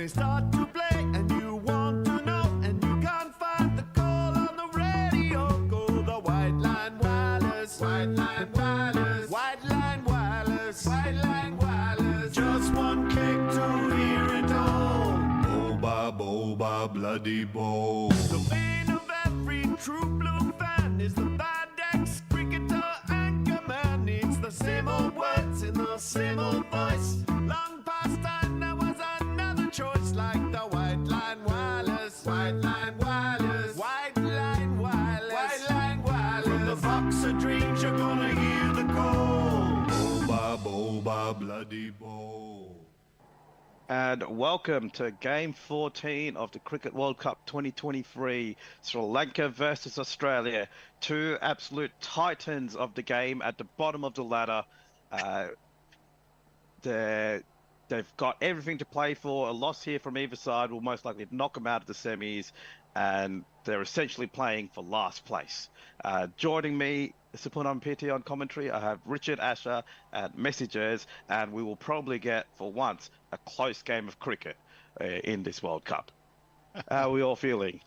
they start to play and you want to know and you can't find the call on the radio, go the White Line Wireless, White Line Wireless, White Line Wireless, White Line Wireless. Just one click to hear it all. Boba, bloody bo. The vein of every true blue fan is the bad ex cricketer anchorman. It's the same old words in the same old voice. Long past time there was another choice, like the White Line Wireless, White Line Wireless, White Line Wireless, White Line Wireless. From the box of dreams you're gonna hear the call. Boba, bloody bo. And welcome to Game 14 of the Cricket World Cup 2023, Sri Lanka versus Australia. Two absolute titans of the game at the bottom of the ladder. They've got everything to play for. A loss here from either side will most likely knock them out of the semis, and they're essentially playing for last place. Joining me, Sipunam Piti on commentary, I have Richard Asher at messages, and we will probably get, for once, a close game of cricket in this World Cup. How are we all feeling?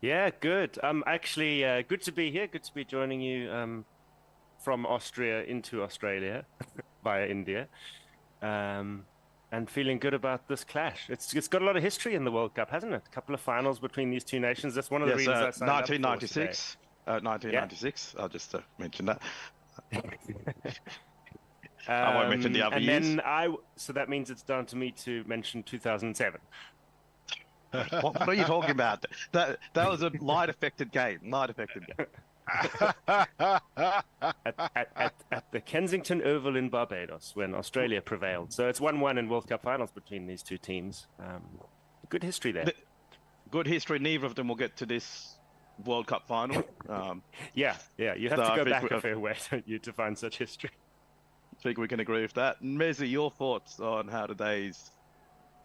Yeah, good. Actually, good to be here. Good to be joining you from Austria into Australia via India, and feeling good about this clash. It's got a lot of history in the World Cup, hasn't it? A couple of finals between these two nations. That's one of the reasons I signed 1996. 1996. Yeah. I'll just mention that. I won't mention the other years. So that means it's down to me to mention 2007. What are you talking about? That was a light-affected game. At the Kensington Oval in Barbados, when Australia prevailed. So it's 1-1 in World Cup finals between these two teams. Good history there. Good history. Neither of them will get to this World Cup final. Yeah. You have to go back a fair way, don't you, to find such history. I think we can agree with that. Mezzi, your thoughts on how today's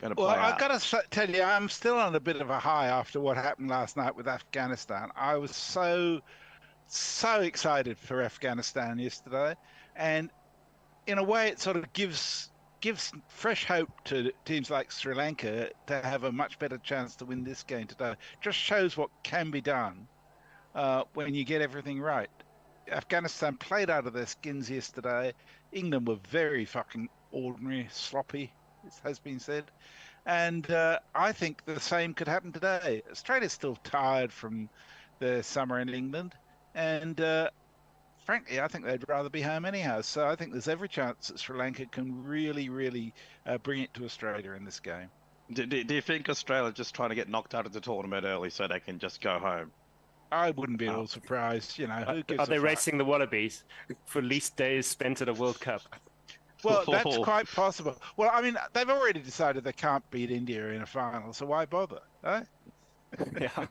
going to play out? Well, I've got to tell you, I'm still on a bit of a high after what happened last night with Afghanistan. I was so excited for Afghanistan yesterday, and in a way it sort of gives fresh hope to teams like Sri Lanka to have a much better chance to win this game today. Just shows what can be done when you get everything right. Afghanistan played out of their skins yesterday. England were very fucking ordinary, sloppy, it has been said. And I think the same could happen today. Australia's still tired from the summer in England. And frankly, I think they'd rather be home anyhow. So I think there's every chance that Sri Lanka can really bring it to Australia in this game. Do you think Australia just trying to get knocked out of the tournament early so they can just go home? I wouldn't be at all surprised. You know, who gives Are they racing the Wallabies for least days spent at a World Cup? Well, that's quite possible. Well, I mean, they've already decided they can't beat India in a final, so why bother? Eh? Yeah.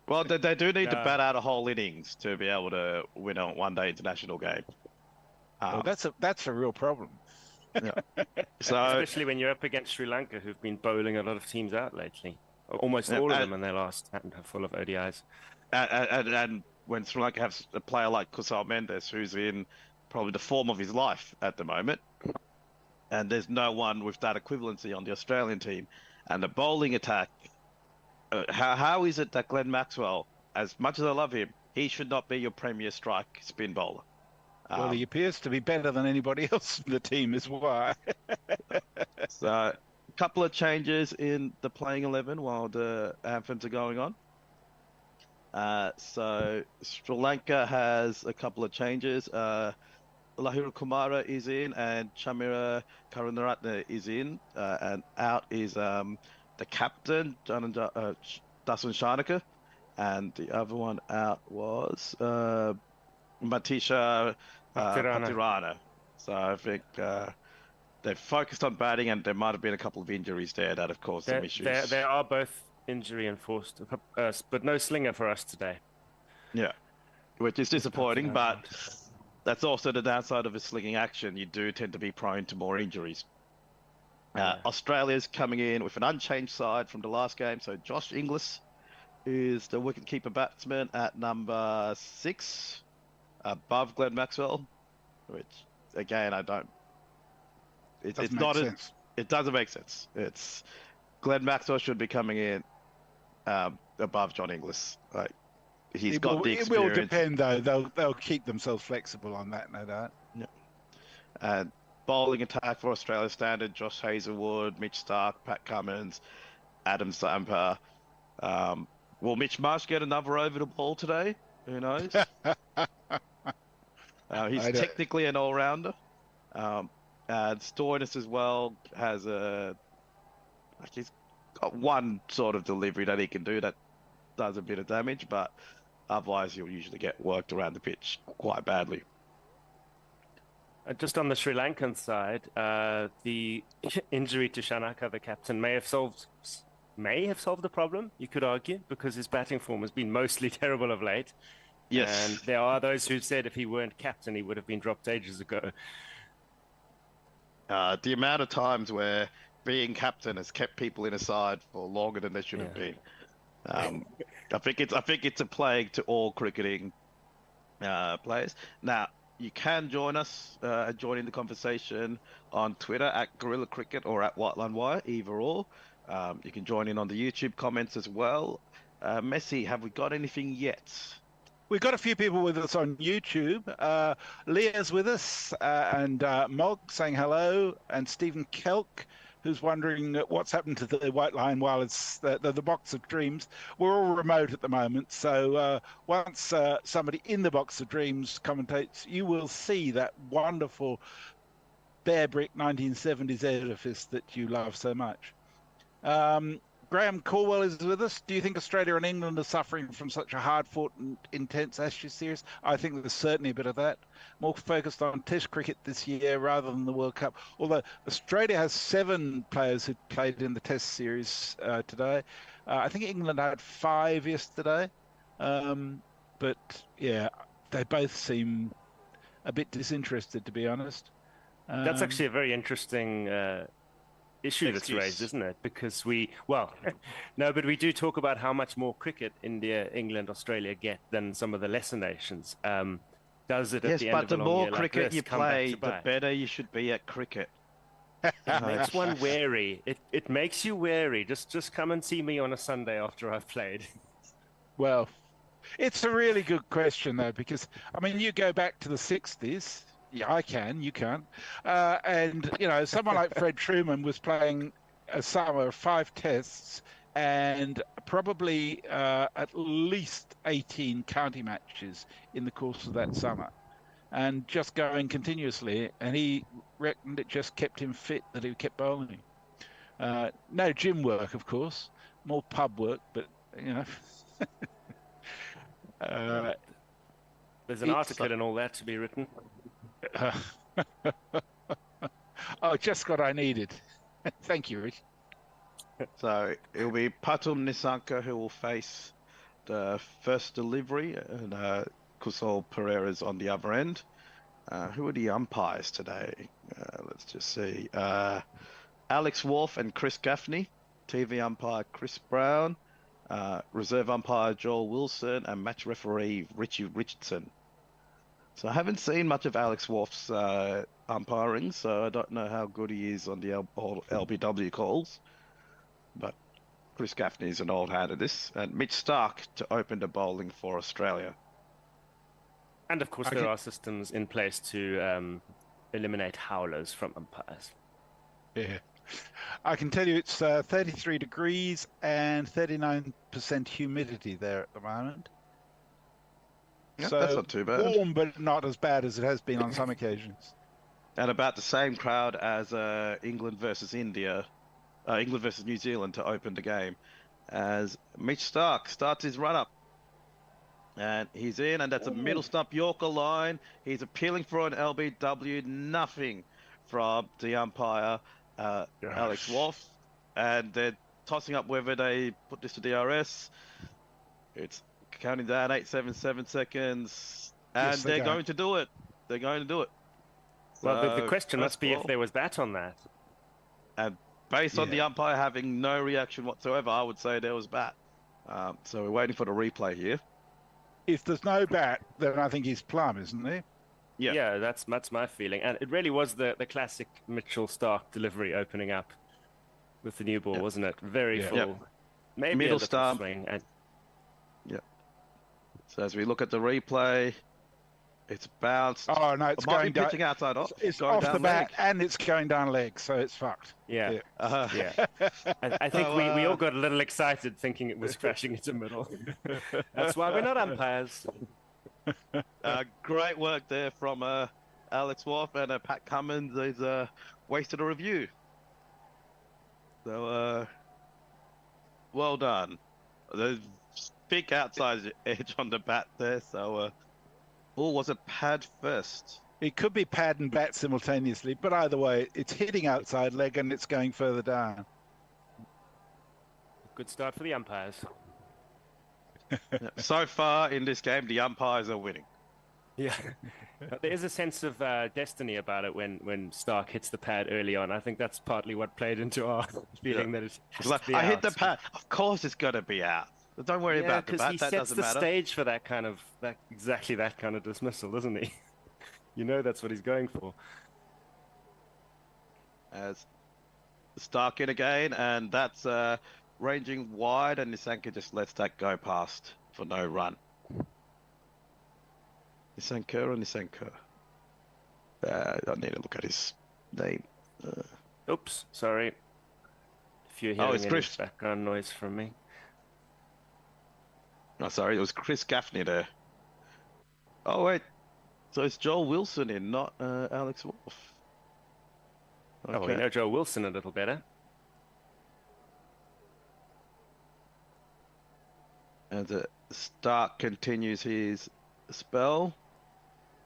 Well, they do need to bat out a whole innings to be able to win a one-day international game. Well, that's a real problem. Yeah. So, especially when you're up against Sri Lanka, who've been bowling a lot of teams out lately. Almost all of them in their last handful of ODIs. And when Sri Lanka has a player like Kusal Mendes, who's in probably the form of his life at the moment, and there's no one with that equivalency on the Australian team, and the bowling attack, how is it that Glenn Maxwell, as much as I love him, he should not be your premier strike spin bowler? Well, he appears to be better than anybody else in the team, is why. So, a couple of changes in the playing 11 while the anthems are going on. So Sri Lanka has a couple of changes. Lahira Kumara is in and Chamira Karunaratne is in. And out is the captain, Dasun Shanaka. And the other one out was Matisha Patirana. So I think they've focused on batting, and there might have been a couple of injuries there that have caused some issues. They are both injury enforced, but no slinger for us today. Yeah, which is disappointing, but that's also the downside of a slinging action. You do tend to be prone to more injuries. Australia's coming in with an unchanged side from the last game. So Josh Inglis is the wicketkeeper batsman at number 6, above Glenn Maxwell, which again I don't. It doesn't make sense. It's Glenn Maxwell should be coming in above John Inglis. Like he's got the experience. It will depend, though. They'll keep themselves flexible on that, no doubt. Yeah. And bowling attack for Australia standard: Josh Hazlewood, Mitch Starc, Pat Cummins, Adam Zampa. Will Mitch Marsh get another over the ball today? Who knows? He's technically an all-rounder. And Stoinis as well has he's got one sort of delivery that he can do that does a bit of damage, but otherwise he'll usually get worked around the pitch quite badly. Just on the Sri Lankan side, the injury to Shanaka, the captain, may have solved the problem, you could argue, because his batting form has been mostly terrible of late. Yes. And there are those who said if he weren't captain, he would have been dropped ages ago. The amount of times where being captain has kept people in a side for longer than they should have been. I think it's a plague to all cricketing players. Now, you can join us, join in the conversation on Twitter at Gorilla Cricket or at White Line Wire, either or. You can join in on the YouTube comments as well. Messi, have we got anything yet? We've got a few people with us on YouTube. Leah's with us, and Mog saying hello, and Stephen Kelk, who's wondering what's happened to the White Line Wireless, the box of dreams. We're all remote at the moment, so once somebody in the box of dreams commentates, you will see that wonderful bare brick 1970s edifice that you love so much. Graham Caldwell is with us. Do you think Australia and England are suffering from such a hard-fought and intense Ashes series? I think there's certainly a bit of that. More focused on Test cricket this year rather than the World Cup. Although Australia has 7 players who played in the Test series today. I think England had 5 yesterday. But yeah, they both seem a bit disinterested, to be honest. That's actually a very interesting issue that's raised, isn't it? Because we do talk about how much more cricket India, England, Australia get than some of the lesser nations. Does it at the end of a long year like this? Yes, but the more cricket you play, the better you should be at cricket. It makes one wary. It makes you wary. Just come and see me on a Sunday after I've played. Well, it's a really good question, though, because, I mean, you go back to the 60s. Yeah, I can. You can't. And, you know, someone like Fred Truman was playing a summer of 5 tests and probably at least 18 county matches in the course of that summer, and just going continuously. And he reckoned it just kept him fit that he kept bowling. No gym work, of course, more pub work, but, you know. There's an article and all that to be written. Oh, just what I needed. Thank you, Rich. So it'll be Patum Nissanka who will face the first delivery, and Kusal Pereira's on the other end. Who are the umpires today? Let's just see. Alex Wharf and Chris Gaffney. TV umpire Chris Brown. Reserve umpire Joel Wilson, and match referee Richie Richardson. So I haven't seen much of Alex Wharf's umpiring, so I don't know how good he is on the LBW calls. But Chris Gaffney is an old hand at this. And Mitch Starc to open the bowling for Australia. And of course, there are systems in place to eliminate howlers from umpires. Yeah. I can tell you it's 33 degrees and 39% humidity there at the moment. Yeah, so that's not too bad. Warm, but not as bad as it has been on some occasions. And about the same crowd as England versus India, England versus New Zealand to open the game, as Mitch Starc starts his run-up. And he's in, and that's a middle stump Yorker line. He's appealing for an LBW, nothing from the umpire, Alex Wharf. And they're tossing up whether they put this to DRS. It's counting down 877 seconds, and yes, they're going to do it. They're going to do it. Well, the question must be if there was bat on that. And based on the umpire having no reaction whatsoever, I would say there was bat. So we're waiting for the replay here. If there's no bat, then I think he's plumb, isn't he? Yeah, that's my feeling. And it really was the classic Mitchell Starc delivery opening up. with the new ball, Yep. wasn't it? Very Yeah. full. Yep. Maybe Middle a little stump. swing. And So as we look at the replay, it's bounced. Oh no, it's It might going be down. pitching outside off. It's going off down the bat, leg. and it's going down leg, so it's fucked. yeah, Uh, yeah. I think So, we all got a little excited thinking it was crashing into middle. That's why we're not umpires. Great work there from Alex Wolf and Pat Cummins. He's wasted a review. So well done. There's big outside edge on the bat there. So was it pad first? It could be pad and bat simultaneously, but either way, it's hitting outside leg and it's going further down. Good start for the umpires. So far in this game, the umpires are winning. Yeah, there is a sense of destiny about it when Stark hits the pad early on. I think that's partly what played into our feeling that it has It's like, to be I hit out. the pad. Of course, it's going to be out. But don't worry about the because bat. he That sets doesn't the matter. stage for exactly that kind of dismissal, doesn't he? You know that's what he's going for. As Stark in again, and that's ranging wide, and Nisanka just lets that go past for no run. Nisanka or Nisanka? I need to look at his name. Oops, sorry. If you're Oh, hearing it's any Chris. background noise from me. Oh, sorry, it was Chris Gaffney there. Oh, wait. So it's Joel Wilson in, not Alex Wolf. Oh, well, you know Joe Wilson a little better. And Stark continues his spell.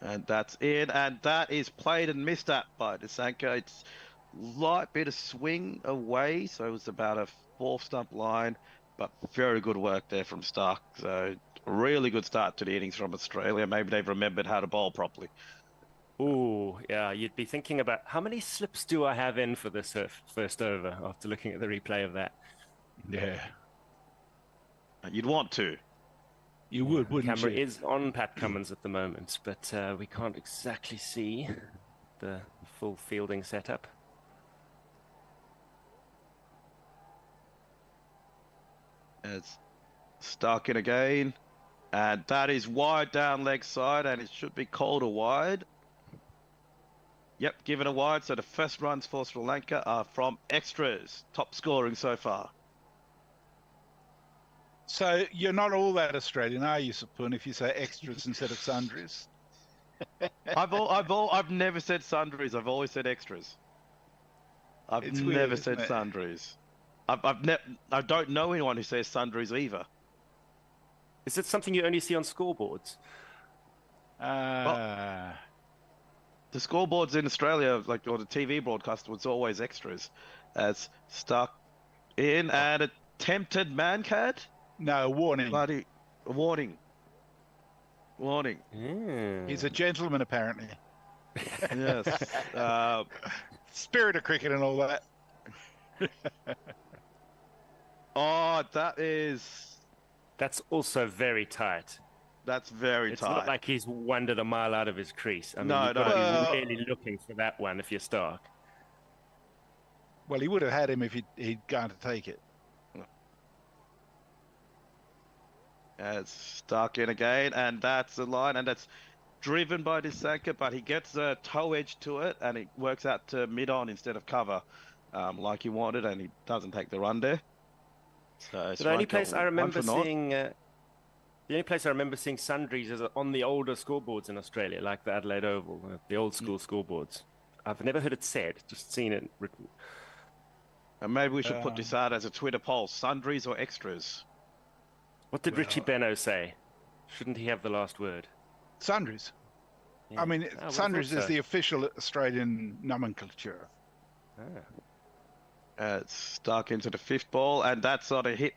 And that's in. And that is played and missed at by Nisanka. It's light bit of swing away. So it was about a fourth stump line. But very good work there from Stark. So really good start to the innings from Australia. Maybe they've remembered how to bowl properly. Ooh, yeah, you'd be thinking about how many slips do I have in for this first over after looking at the replay of that. Yeah, You'd want to. you would, wouldn't Camera you? is on Pat Cummins at the moment, but we can't exactly see the full fielding setup. It's Stark in again. And that is wide down leg side, and it should be called a wide. Yep, given a wide. So the first runs for Sri Lanka are from extras. Top scoring so far. So you're not all that Australian, are you, Sapun, if you say extras instead of sundries? I've never said sundries. I've always said extras. I've It's never weird, said isn't it? sundries. I don't know anyone who says sundries either. Is it something you only see on scoreboards? Ah, The scoreboards in Australia, like or the TV broadcast, was always extras. As Stuck in and attempted mancad. no, warning. Bloody warning. Warning. He's a gentleman, apparently. Yes. Spirit of cricket and all that. Oh, that is. That's also very tight. That's very It's tight. not like he's wandered a mile out of his crease. I mean, No, you've got to no. be really looking for that one if you're Stark. Well, he would have had him if he'd gone to take it. It's stuck in again, and that's the line, and that's driven by Nisanka, but he gets a toe edge to it, and it works out to mid-on instead of cover, like he wanted, and he doesn't take the run there. So The only place I remember naught. seeing, the only place I remember seeing sundries is on the older scoreboards in Australia, like the Adelaide Oval, the old school scoreboards. I've never heard it said, just seen it written. And maybe we should put this out as a Twitter poll: sundries or extras? What did Richie Benno say? Shouldn't he have the last word? Sundries. Yeah. I mean, I would have sundries thought is so. the official Australian nomenclature. Ah. It's stuck into the fifth ball, and that's on a hit.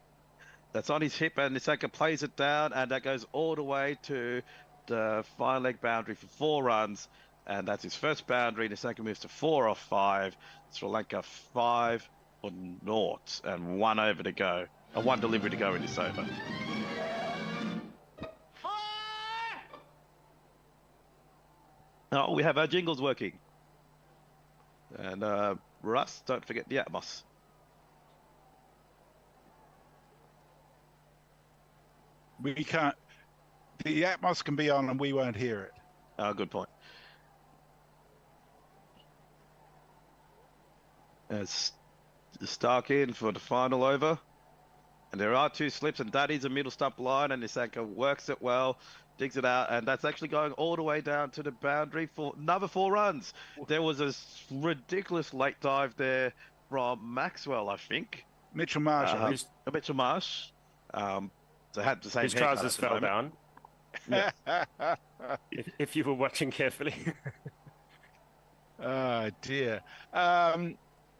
That's on his hip, and Nisanka plays it down, and that goes all the way to the fine leg boundary for 4 runs, and that's his first boundary. Nisanka moves to 4 off 5. Sri Lanka 5 for naught, and 1 over to go. 1 delivery to go in this over. Oh, we have our jingles working. And Russ, don't forget the Atmos. We can't. The Atmos can be on, and we won't hear it. Oh, good point. As Stark in for the final over. And there are 2 slips, and that is a middle stump line, and Nissanka works it well, digs it out, and that's actually going all the way down to the boundary for another 4 runs. There was a ridiculous late dive there from Maxwell, I think. Mitchell Marsh. Mitchell Marsh. So had the same His haircut trousers at the fell moment. down. Yeah. If you were watching carefully. Oh dear.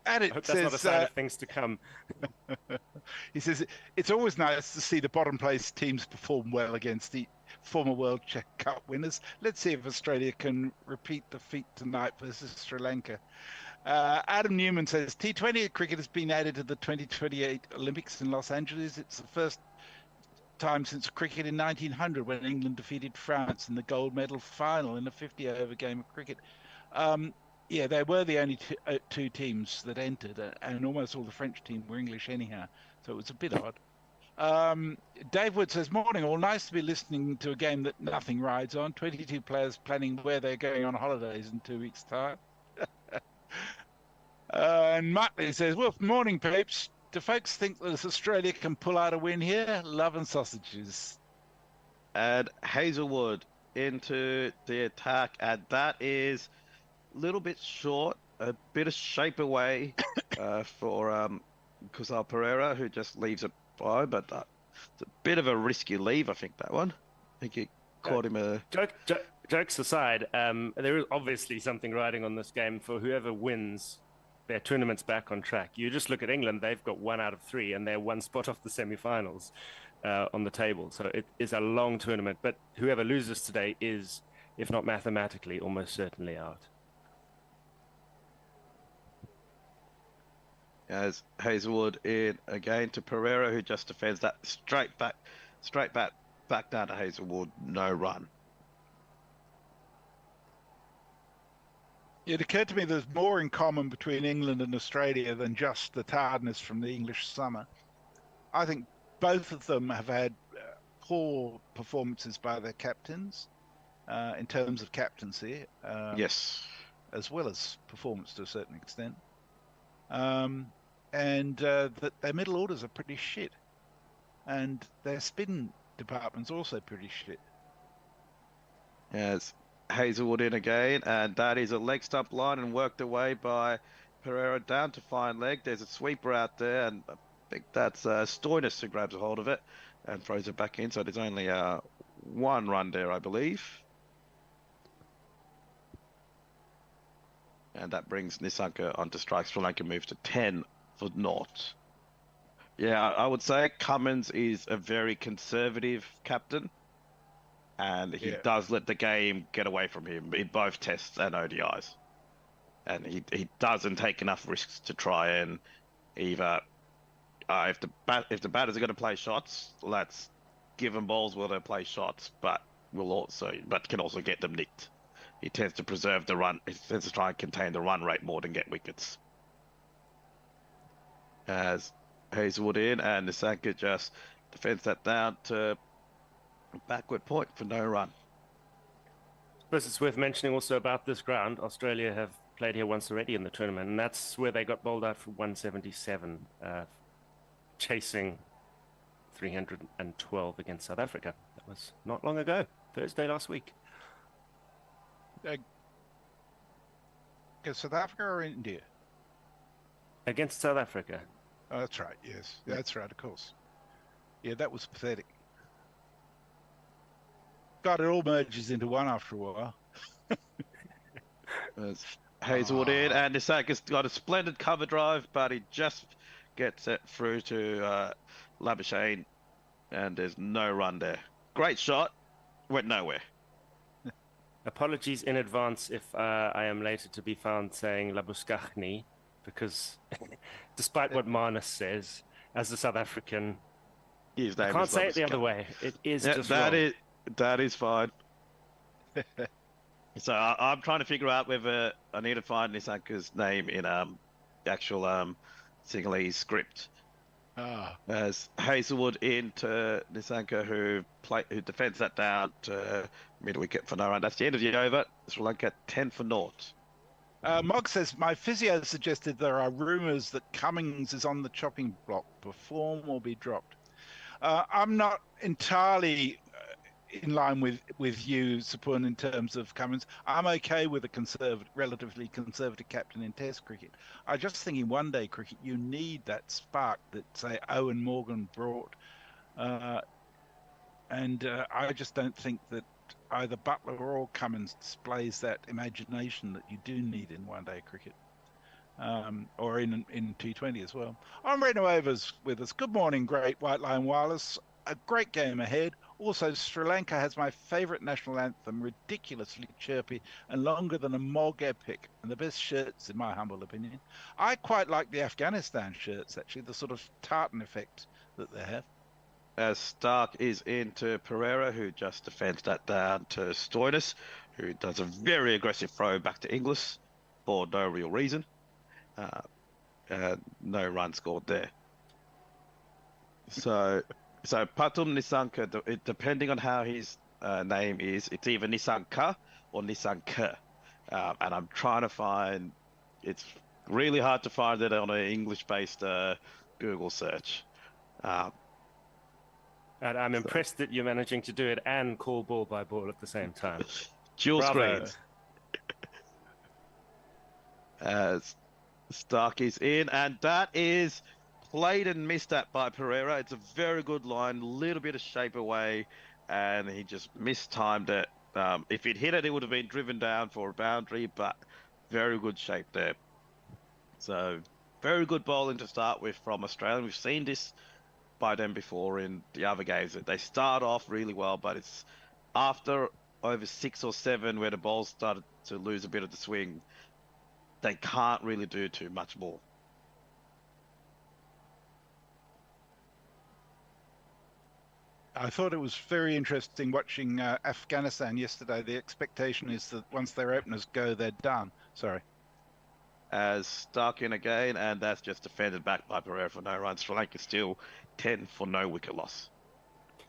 And it I hope says, that's not a sign of things to come. he says, it's always nice to see the bottom place teams perform well against the former World Cup winners. Let's see if Australia can repeat the feat tonight versus Sri Lanka. Adam Newman says, T20 cricket has been added to the 2028 Olympics in Los Angeles. It's the first time since cricket in 1900 when England defeated France in the gold medal final in a 50-over game of cricket. Yeah, they were the only 2 teams that entered, and almost all the French team were English anyhow, so it was a bit odd. Dave Wood says, morning all, nice to be listening to a game that nothing rides on. 22 players planning where they're going on holidays in 2 weeks' time. And Muttley says, well, morning peeps. Do folks think that Australia can pull out a win here? Love and sausages. And Hazelwood into the attack, and that is little bit short, a bit of shape away for Kusal Pereira, who just leaves it by, but it's a bit of a risky leave, I think, that one. I think he caught him a... Jokes aside, there is obviously something riding on this game for whoever wins their tournament's back on track. You just look at England, they've got 1 out of 3, and they're 1 spot off the semi-finals on the table. So it is a long tournament, but whoever loses today is, if not mathematically, almost certainly out. As Hazelwood in again to Pereira, who just defends that straight back down to Hazelwood, no run. It occurred to me there's more in common between England and Australia than just the tiredness from the English summer. I think both of them have had poor performances by their captains in terms of captaincy. Yes. As well as performance to a certain extent. And that their middle orders are pretty shit. And their spin department's also pretty shit. As Hazelwood in again, and that is a leg stump line and worked away by Pereira down to fine leg. There's a sweeper out there, and I think that's Stoinis who grabs a hold of it and throws it back in. So there's only 1 run there, I believe. And that brings Nissanka onto strike. Sri Lanka moves to 10 for naught. Yeah, I would say Cummins is a very conservative captain. And he does let the game get away from him in both tests and ODIs. And he doesn't take enough risks to try and either... if the batters are going to play shots, let's give them balls where they play shots, but can also get them nicked. He tends to preserve the run. He tends to try and contain the run rate more than get wickets. As Hazelwood in, and Nissanka just defends that down to backward point for no run. I suppose it's worth mentioning also about this ground. Australia have played here once already in the tournament, and that's where they got bowled out for 177, chasing 312 against South Africa. That was not long ago, Thursday last week. South Africa or India? Against South Africa. Oh, that's right, yes. That's right, of course. Yeah, that was pathetic. God, it all merges into one after a while. There's Hazelwood in, and Nissanka's got a splendid cover drive, but he just gets it through to Labuschagne, and there's no run there. Great shot, went nowhere. Apologies in advance if I am later to be found saying Labuschagne, because despite what Marnus says, as a South African, I can't say it the other way. It is just wrong. That is fine. So I'm trying to figure out whether I need to find Nissanka's name in the actual Sinhalese script. Ah, As Hazelwood into Nisanka, who defends that down to mid wicket for no run. That's the end of the over. Sri Lanka 10 for naught. Mog says, my physio suggested there are rumours that Cummings is on the chopping block. Perform or be dropped. I'm not entirely in line with you, Sapun, in terms of Cummins. I'm okay with a relatively conservative captain in Test cricket. I just think in one-day cricket you need that spark that, say, Owen Morgan brought, and I just don't think that either Butler or Cummins displays that imagination that you do need in one-day cricket. Or in T20 as well. I'm Reno Overs with us. Good morning, great White Line Wireless. A great game ahead. Also, Sri Lanka has my favourite national anthem, ridiculously chirpy and longer than a Mog epic, and the best shirts, in my humble opinion. I quite like the Afghanistan shirts, actually, the sort of tartan effect that they have. As Stark is into Pereira, who just defends that down to Stoinis, who does a very aggressive throw back to Inglis for no real reason. No run scored there. So Patum Nisanka, depending on how his name is, it's either Nisanka or Nisanka. And I'm trying to find, it's really hard to find it on an English-based Google search. And I'm impressed that you're managing to do it and call ball by ball at the same time. Dual Bravo. screens. As Stark is in, and that is played and missed at by Pereira. It's a very good line, a little bit of shape away, and he just mistimed it. If he'd hit it, it would have been driven down for a boundary, but very good shape there. So very good bowling to start with from Australia. We've seen this by them before in the other games. They start off really well, but it's after over 6 or 7 where the balls started to lose a bit of the swing, they can't really do too much more. I thought it was very interesting watching Afghanistan yesterday. The expectation is that once their openers go, they're done. Sorry. As Stark in again, and that's just defended back by Pereira for no runs. Sri Lanka still 10 for no wicket loss.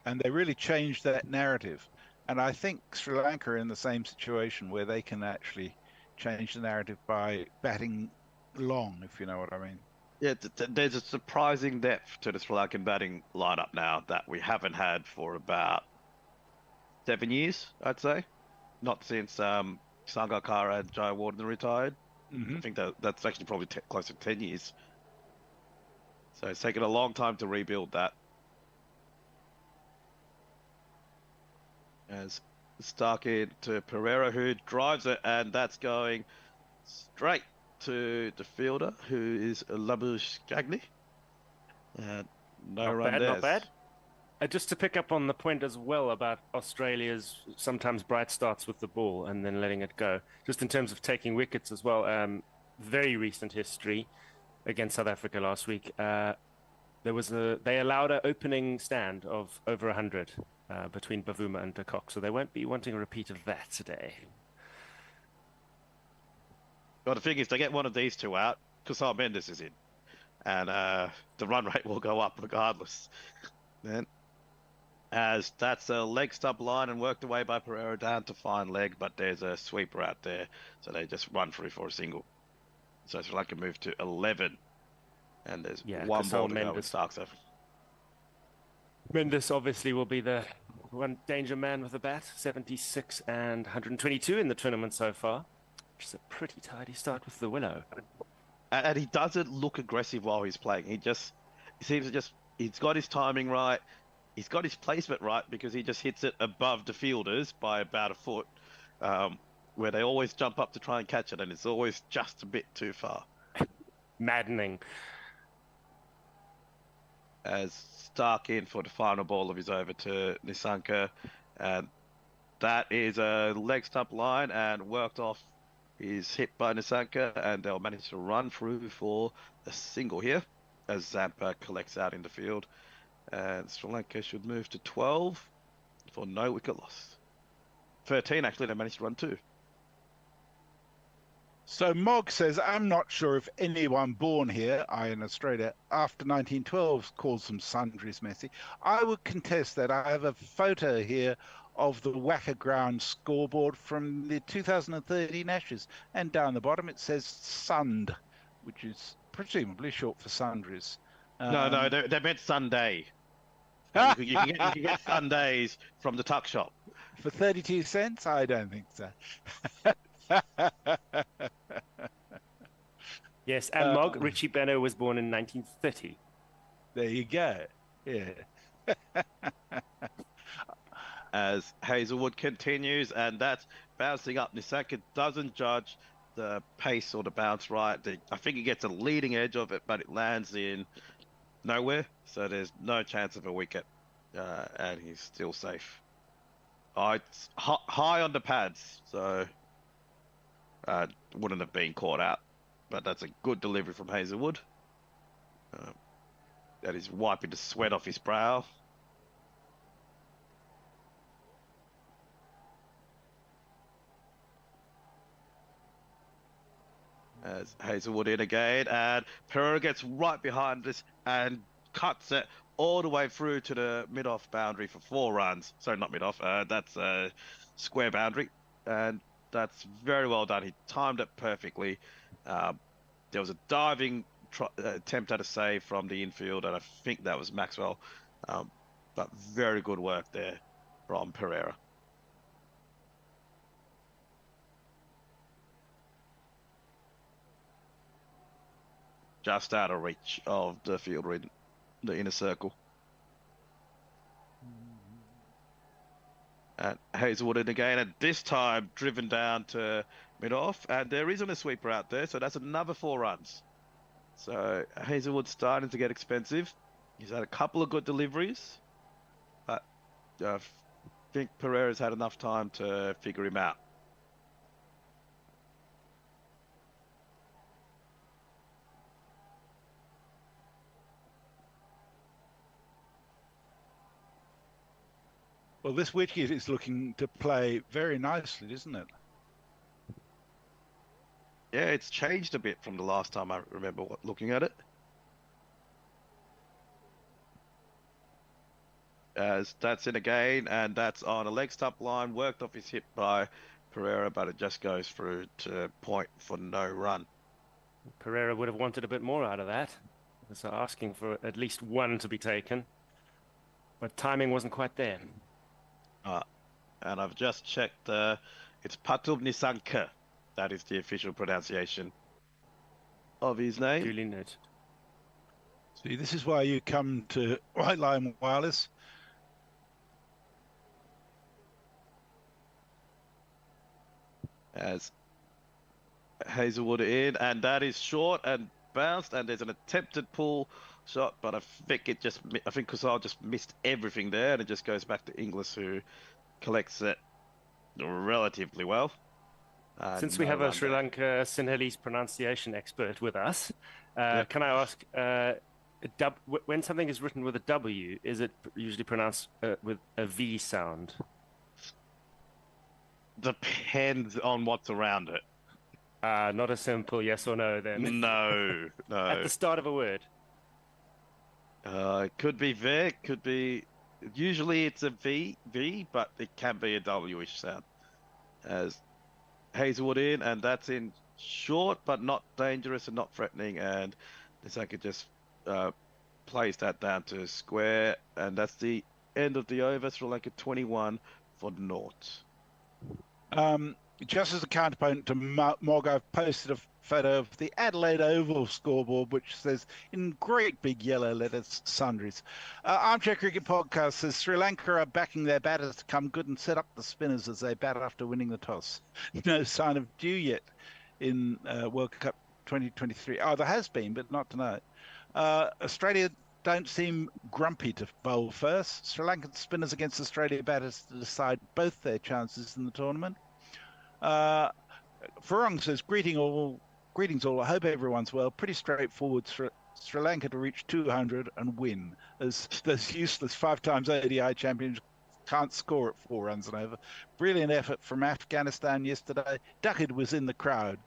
And they really changed that narrative. And I think Sri Lanka are in the same situation where they can actually change the narrative by batting long, if you know what I mean. Yeah, there's a surprising depth to the Sri Lankan batting lineup now that we haven't had for about 7 years, I'd say. Not since Sangakkara and Jayawardene retired. Mm-hmm. I think that's actually probably close to 10 years. So it's taken a long time to rebuild that. As Stark into Pereira, who drives it, and that's going straight to the fielder, who is Labush Gagni. No Not run bad, there. not bad. Just to pick up on the point as well about Australia's sometimes bright starts with the ball and then letting it go. Just in terms of taking wickets as well, very recent history against South Africa last week. They allowed an opening stand of over 100 between Bavuma and de Kock, so they won't be wanting a repeat of that today. Well, the thing is, they get one of these two out, Kusal Mendes is in, and the run rate will go up regardless. Then, as that's a leg stump line and worked away by Pereira down to fine leg, but there's a sweeper out there, so they just run through for a single. So Sri Lanka move to 11, and there's one ball to go with Stark's over. Mendes obviously will be the one danger man with the bat, 76 and 122 in the tournament so far. Which is a pretty tidy start with the willow. And he doesn't look aggressive while he's playing. He seems to he's got his timing right. He's got his placement right because he just hits it above the fielders by about a foot, where they always jump up to try and catch it, and it's always just a bit too far. Maddening. As Stark in for the final ball of his over to Nisanka, and that is a leg stump line and worked off. He's hit by Nisanka, and they'll manage to run through for a single here as Zampa collects out in the field. And Sri Lanka should move to 12 for no wicket loss. 13, actually, they managed to run 2. So Mog says, I'm not sure if anyone born here, I in Australia, after 1912 calls them sundries messy. I would contest that. I have a photo here of the Wacker Ground scoreboard from the 2013 Ashes, and down the bottom it says Sund, which is presumably short for sundries. No, they meant Sunday. You can get Sundays from the tuck shop. For 32 cents? I don't think so. Yes, and Mog, Richie Benno was born in 1930. There you go. Yeah. As Hazelwood continues, and that's bouncing up. Nisaka doesn't judge the pace or the bounce right. I think he gets a leading edge of it, but it lands in nowhere, so there's no chance of a wicket, and he's still safe. It's high on the pads, so wouldn't have been caught out, but that's a good delivery from Hazelwood. That is wiping the sweat off his brow. As Hazelwood in again, and Pereira gets right behind this and cuts it all the way through to the mid-off boundary for 4 runs. Sorry, not mid-off. That's a square boundary, and that's very well done. He timed it perfectly. There was a diving attempt at a save from the infield, and I think that was Maxwell. But very good work there from Pereira. Just out of reach of the fielder in the inner circle. And Hazelwood in again, and this time driven down to mid-off, and there isn't a sweeper out there, so that's another 4 runs. So Hazelwood's starting to get expensive. He's had a couple of good deliveries, but I think Pereira's had enough time to figure him out. Well, this wicket is looking to play very nicely, isn't it? Yeah, it's changed a bit from the last time I remember looking at it. As that's in again, and that's on a leg stump line, worked off his hip by Pereira, but it just goes through to point for no run. Pereira would have wanted a bit more out of that. So asking for at least 1 to be taken. But timing wasn't quite there. And I've just checked, it's Patub Nisanka. That is the official pronunciation of his name. Duly noted. See, this is why you come to White Line Wireless. As Hazelwood in, and that is short and bounced, and there's an attempted pull shot, but I think Kusal just missed everything there, and it just goes back to Inglis, who collects it relatively well. Since we have a Sri Lanka Sinhalese pronunciation expert with us, can I ask, when something is written with a W, is it usually pronounced with a V sound? Depends on what's around it. Not a simple yes or no then. No. At the start of a word. It could be V, could be. Usually it's a V, but it can be a W-ish sound. As Hazelwood in, and that's in short, but not dangerous and not threatening. And Nisaka just plays that down to square, and that's the end of the over. Sri Lanka 21 for naught. Just as a counterpoint to Mog, I've posted a photo of the Adelaide Oval scoreboard, which says in great big yellow letters, sundries. Armchair Cricket Podcast says Sri Lanka are backing their batters to come good and set up the spinners as they bat after winning the toss. No sign of dew yet in World Cup 2023. Oh, there has been, but not tonight. Australia don't seem grumpy to bowl first. Sri Lankan spinners against Australia batters to decide both their chances in the tournament. Farong says, greetings all. I hope everyone's well. Pretty straightforward. Sri Lanka to reach 200 and win, as those useless 5 times ODI champions can't score at 4 runs and over. Brilliant effort from Afghanistan yesterday. Duckett was in the crowd.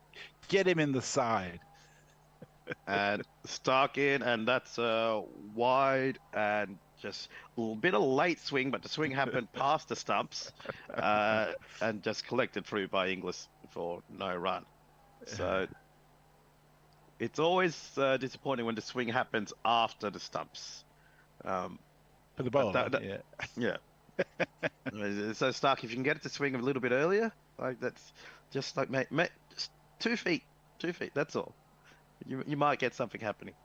Get him in the side. And Stark in, and that's wide and just a little bit of late swing, but the swing happened past the stumps and just collected through by Inglis for no run. So it's always disappointing when the swing happens after the stumps. For the bowler, Yeah. So Stark, if you can get it to swing a little bit earlier, like that's just like just 2 feet, 2 feet. That's all. You might get something happening.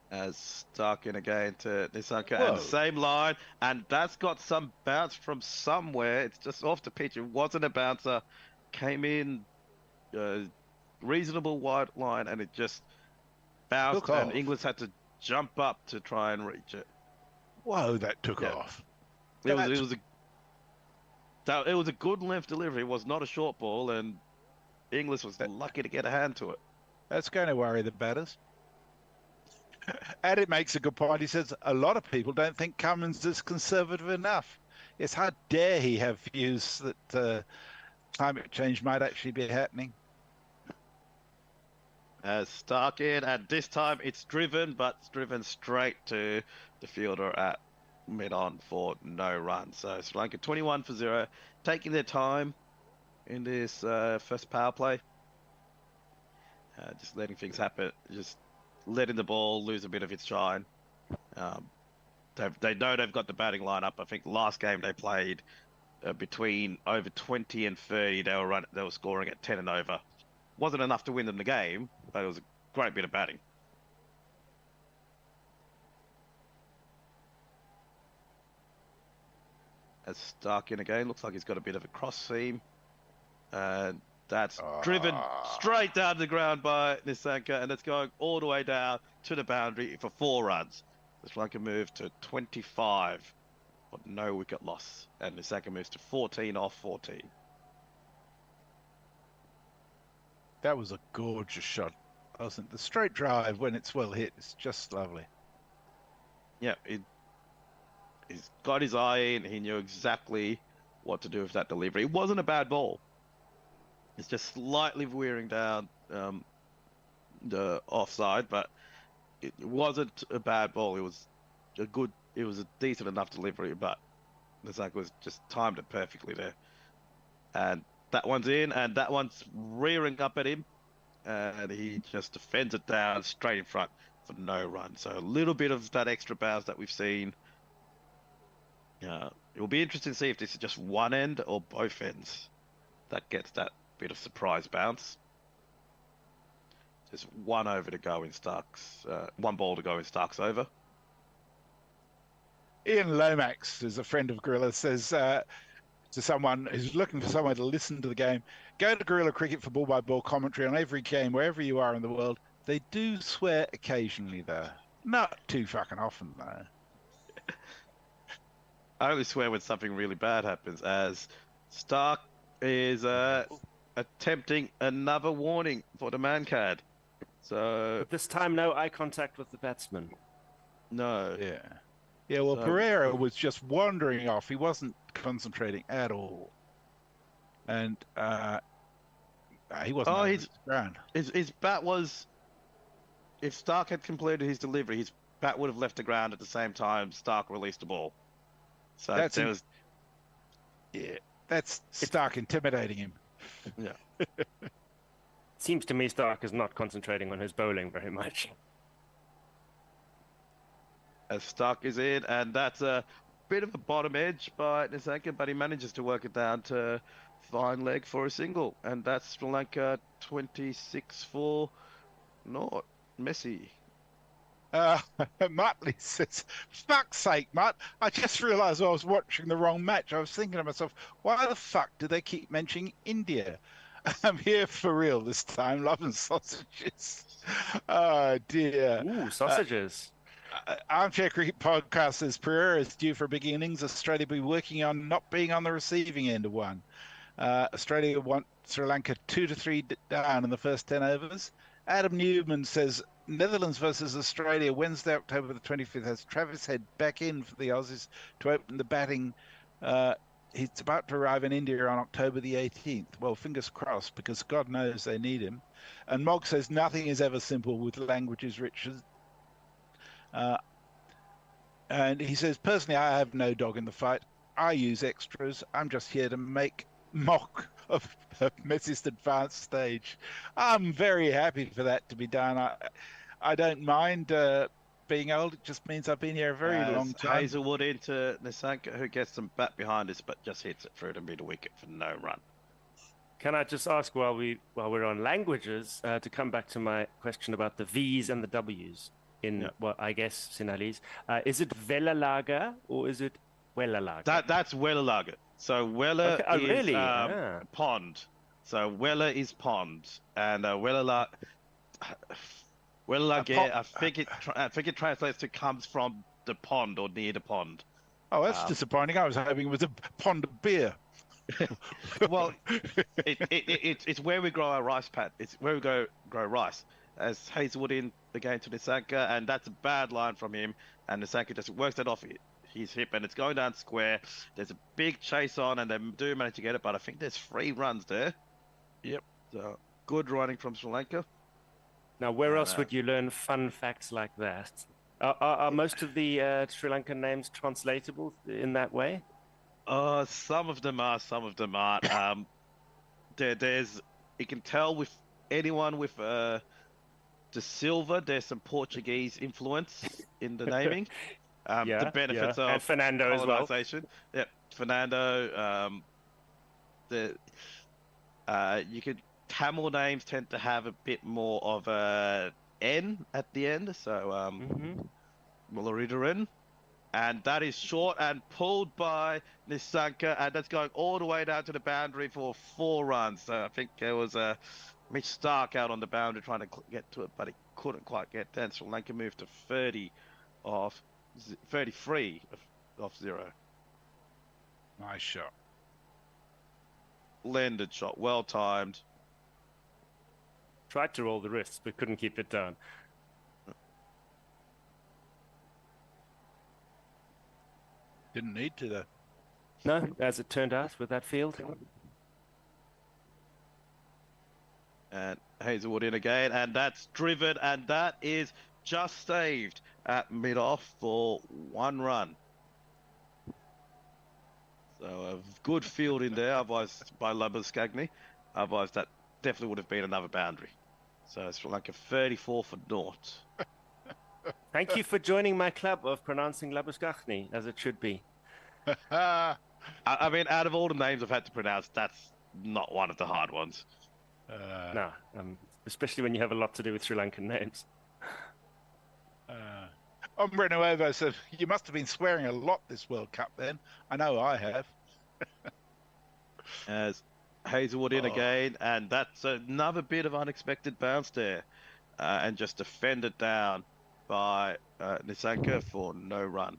As Stark in again to Nissanka and the same line, and that's got some bounce from somewhere. It's just off the pitch. It wasn't a bouncer. Came in reasonable wide line, and it just bounced, and Inglis had to jump up to try and reach it. Whoa, that took off. It was a good length delivery. It was not a short ball, and Inglis was lucky to get a hand to it. That's going to worry the batters. And it makes a good point. He says a lot of people don't think Cummins is conservative enough. Yes, how dare he have views that climate change might actually be happening. Stark in, and this time it's driven, but it's driven straight to the fielder at mid-on for no run. So Sri Lanka 21 for 0, taking their time in this first power play. Just letting things happen, just letting the ball lose a bit of its shine. They know they've got the batting lineup. I think last game they played between over 20 and 30. They were scoring at 10 and over. Wasn't enough to win them the game, but it was a great bit of batting. As Stark in again, looks like he's got a bit of a cross seam. And that's driven straight down to the ground by Nissanka, and it's going all the way down to the boundary for 4 runs. Sri Lanka move to 25, but no wicket loss. And Nissanka moves to 14 off 14. That was a gorgeous shot, wasn't it? The straight drive, when it's well hit, it's just lovely. Yeah, he's got his eye in. He knew exactly what to do with that delivery. It wasn't a bad ball. It's just slightly veering down the offside, but it wasn't a bad ball. It was a decent enough delivery, but Nissanka was just timed it perfectly there. And that one's in, and that one's rearing up at him, and he just defends it down straight in front for no run. So a little bit of that extra bounce that we've seen. It will be interesting to see if this is just one end or both ends that gets that bit of surprise bounce. Just one over to go in Stark's, one ball to go in Stark's over. Ian Lomax, who's a friend of Gorilla, says to someone who's looking for someone to listen to the game, go to Gorilla Cricket for ball-by-ball commentary on every game wherever you are in the world. They do swear occasionally, though. Not too fucking often, though. I only swear when something really bad happens, as Stark is attempting another warning for the Mancad. So But this time, no eye contact with the batsman. No. Yeah. Yeah, well, Pereira was just wandering off. He wasn't concentrating at all. And he wasn't on his ground. His bat was... If Stark had completed his delivery, his bat would have left the ground at the same time Stark released the ball. So that's Stark intimidating him. Yeah. Seems to me Stark is not concentrating on his bowling very much. As Stark is in, and that's a bit of a bottom edge by Nissanka, but he manages to work it down to fine leg for a single, and that's Sri Lanka 26 for not Messi. Muttley says, fuck's sake, Mutt, I just realised I was watching the wrong match. I was thinking to myself, why the fuck do they keep mentioning India? I'm here for real this time, loving sausages. Oh, dear. Ooh, sausages. Armchair Cricket Podcast says Pereira is due for big innings. Australia will be working on not being on the receiving end of one. Australia want Sri Lanka 2 to 3 down in the first 10 overs. Adam Newman says Netherlands versus Australia, Wednesday, October the 25th, has Travis Head back in for the Aussies to open the batting. He's about to arrive in India on October the 18th. Well, fingers crossed, because God knows they need him. And Mog says nothing is ever simple with languages, Richard. And he says, personally, I have no dog in the fight. I use extras. I'm just here to make mock of Messi's advanced stage. I'm very happy for that to be done. I don't mind being old. It just means I've been here a very long time. Hazelwood into Nisanka, who gets some bat behind us, but just hits it through to middle wicket for no run. Can I just ask, while we're on languages, to come back to my question about the V's and the W's in, well, I guess, Sinhalese. is it Velalaga or is it Welalaga? That's Welalaga. So Wella is really? pond. So Wella is pond, and Welalaga. I think it translates to comes from the pond or near the pond. Oh, that's disappointing. I was hoping it was a pond of beer. Well, it's where we grow our rice pat. It's where we grow rice. As Hazelwood in again to Nisanka, and that's a bad line from him. And Nisanka just works it off his hip, and it's going down square. There's a big chase on, and they do manage to get it, but I think there's 3 runs there. Yep. So good running from Sri Lanka. Now, where else would you learn fun facts like that? Are most of the Sri Lankan names translatable in that way? Some of them are, some of them aren't. You can tell with anyone with De Silva, there's some Portuguese influence in the naming. The benefits of and Fernando as well. Yep, Fernando. You could Tamil names tend to have a bit more of a N at the end, so Mullaridharan. And that is short and pulled by Nisanka, and that's going all the way down to the boundary for 4 runs. So I think there was Mitch Stark out on the boundary trying to get to it, but he couldn't quite get there. Sri Lanka moved to 33 off 0. Nice shot. Landed shot, well timed. Tried to roll the wrists, but couldn't keep it down. Didn't need to, though. No, as it turned out with that field. And Hazelwood in again, and that's driven, and that is just saved at mid-off for 1 run. So a good field in there, otherwise by Labuschagne. Otherwise that definitely would have been another boundary. So it's like a 34 for naught. Thank you for joining my club of pronouncing Labuschagne, as it should be. I mean, out of all the names I've had to pronounce, that's not one of the hard ones. No, especially when you have a lot to do with Sri Lankan names. Ombre Nuevo said, you must have been swearing a lot this World Cup then. I know I have. As Hazelwood in again, and that's another bit of unexpected bounce there. And just defended down by Nisanka for no run.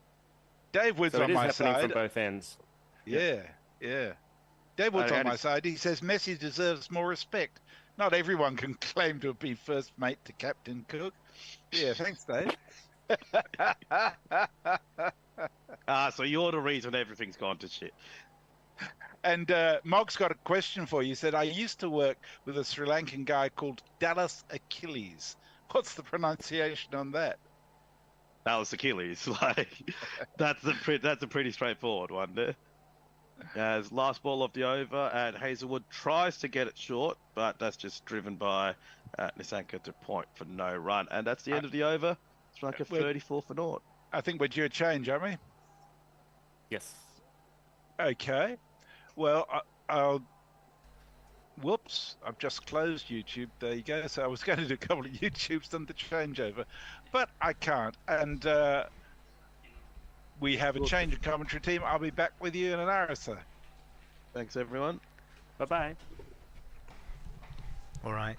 Dave Wood's So on it is my happening side. from both ends. Yeah. Dave Wood's on And my side. He says Messi deserves more respect. Not everyone can claim to have been first mate to Captain Cook. Yeah, thanks, Dave. So you're the reason everything's gone to shit. And Mog's got a question for you. He said, I used to work with a Sri Lankan guy called Dallas Achilles. What's the pronunciation on that? That was Achilles. That's a pretty straightforward one there. As last ball of the over, and Hazelwood tries to get it short, but that's just driven by Nisanka to point for no run. And that's the end of the over. It's like a 34 for naught. I think we're due a change, aren't we? Yes. Okay. Well, I'll... Whoops, I've just closed YouTube. There you go. So I was going to do a couple of YouTubes on the changeover, but I can't. And we have a change of commentary team. I'll be back with you in an hour or so. Thanks, everyone. Bye-bye. All right.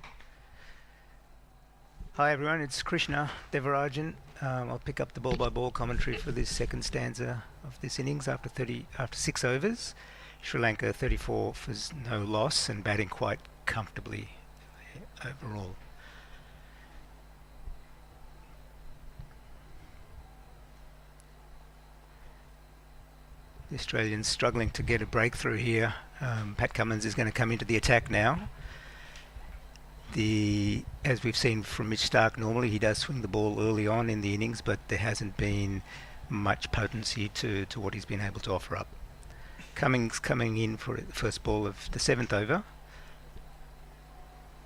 Hi everyone, it's Krishna Devarajan. I'll pick up the ball-by-ball commentary for this second stanza of this innings after 6 overs. Sri Lanka 34 for no loss and batting quite comfortably overall. The Australians struggling to get a breakthrough here. Pat Cummins is going to come into the attack now. As we've seen from Mitch Starc, normally he does swing the ball early on in the innings, but there hasn't been much potency to what he's been able to offer up. Cummings coming in for the first ball of the 7th over.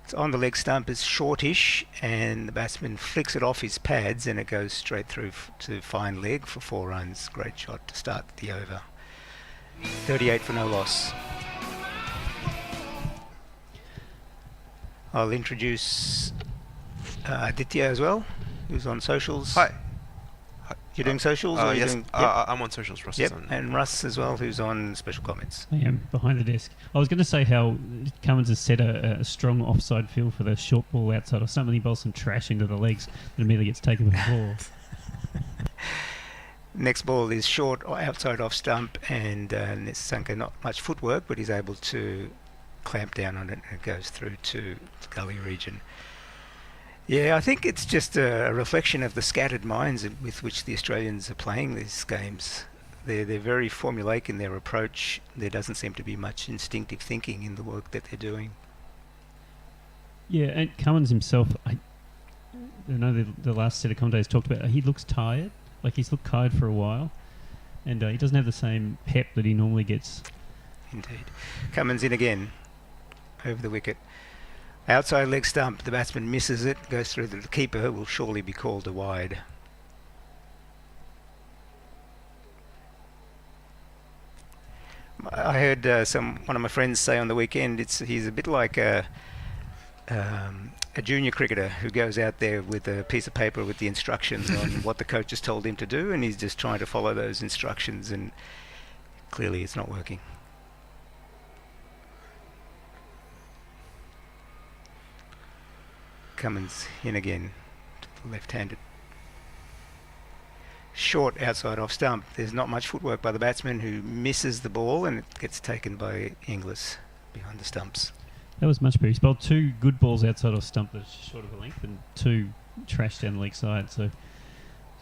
It's on the leg stump, is shortish, and the batsman flicks it off his pads and it goes straight through to fine leg for 4 runs. Great shot to start the over. 38 for no loss. I'll introduce Aditya as well, who's on socials. Hi. You're doing socials? Or yes, doing, I'm on socials. Russ is on. And Russ as well, who's on special comments. I am behind the desk. I was going to say how Cummins has set a strong offside field for the short ball outside of something. He bowls some trash into the legs that immediately gets taken with the ball. Next ball is short outside off stump, and Nisanka not much footwork, but he's able to clamp down on it and it goes through to the gully region. Yeah, I think it's just a reflection of the scattered minds with which the Australians are playing these games. They're very formulaic in their approach. There doesn't seem to be much instinctive thinking in the work that they're doing. Yeah, and Cummins himself, I know the last set of commentators talked about, he looks tired. Like he's looked tired for a while. And he doesn't have the same pep that he normally gets. Indeed. Cummins in again, over the wicket. Outside leg stump, the batsman misses it, goes through the keeper, will surely be called a wide. I heard one of my friends say on the weekend, he's a bit like a junior cricketer who goes out there with a piece of paper with the instructions on what the coach has told him to do, and he's just trying to follow those instructions, and clearly it's not working. Cummins in again, left-handed. Short outside off stump. There's not much footwork by the batsman, who misses the ball and it gets taken by Inglis behind the stumps. That was much better. He's bowled 2 good balls outside of stump that's short of a length and 2 trash down the leg side. So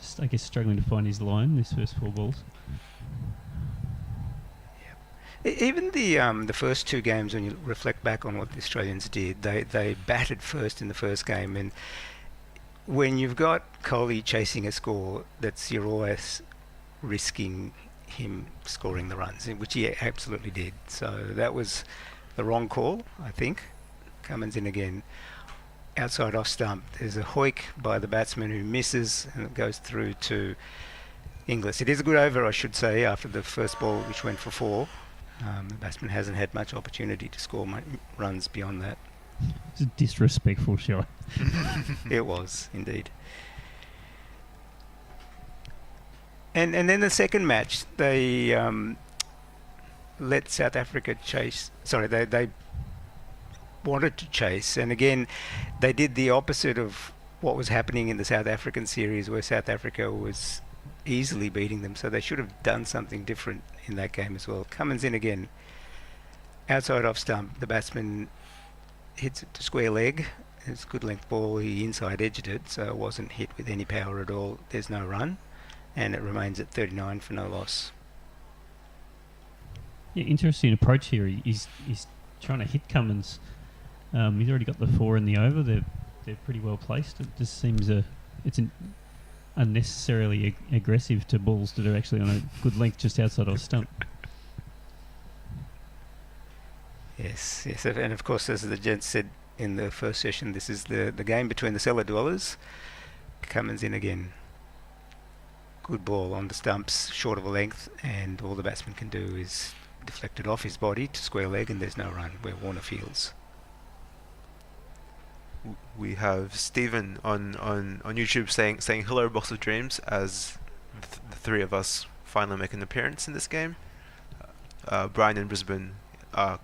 just, I guess, struggling to find his line these first 4 balls. Even the first 2 games, when you reflect back on what the Australians did, they batted first in the first game, and when you've got Kohli chasing a score, you're always risking him scoring the runs, which he absolutely did. So that was the wrong call, I think. Cummins in again, outside off stump. There's a hoik by the batsman who misses, and it goes through to Inglis. It is a good over, I should say, after the first ball, which went for 4. The batsman hasn't had much opportunity to score runs beyond that. It's a disrespectful shot. It was, indeed. And then the second match, they let South Africa chase. Sorry, they wanted to chase. And again, they did the opposite of what was happening in the South African series, where South Africa was easily beating them. So they should have done something different in that game as well. Cummins in again, outside off stump. The batsman hits it to square leg. It's a good length ball. He inside edged it, so it wasn't hit with any power at all. There's no run, and it remains at 39 for no loss. Yeah, interesting approach here. He's trying to hit Cummins. He's already got the 4 in the over. They're pretty well placed. It just seems it's unnecessarily aggressive to balls that are actually on a good length just outside of stump. Yes, and of course, as the gent said in the first session, this is the game between the cellar dwellers. Cummins in again. Good ball on the stumps, short of a length, and all the batsman can do is deflect it off his body to square leg, and there's no run where Warner fields. We have Stephen on YouTube saying hello, Box of Dreams, as the 3 of us finally make an appearance in this game. Brian in Brisbane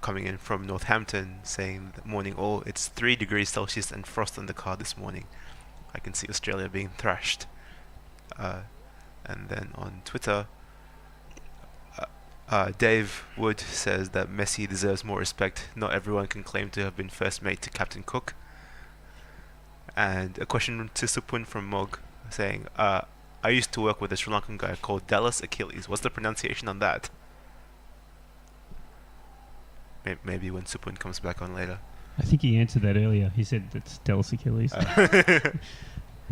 coming in from Northampton saying, morning all, it's 3 degrees Celsius and frost on the car this morning. I can see Australia being thrashed. And then on Twitter, Dave Wood says that Messi deserves more respect. Not everyone can claim to have been first mate to Captain Cook. And a question to Supun from Mog saying, I used to work with a Sri Lankan guy called Dallas Achilles. What's the pronunciation on that? Maybe when Supun comes back on later. I think he answered that earlier. He said that's Dallas Achilles. We're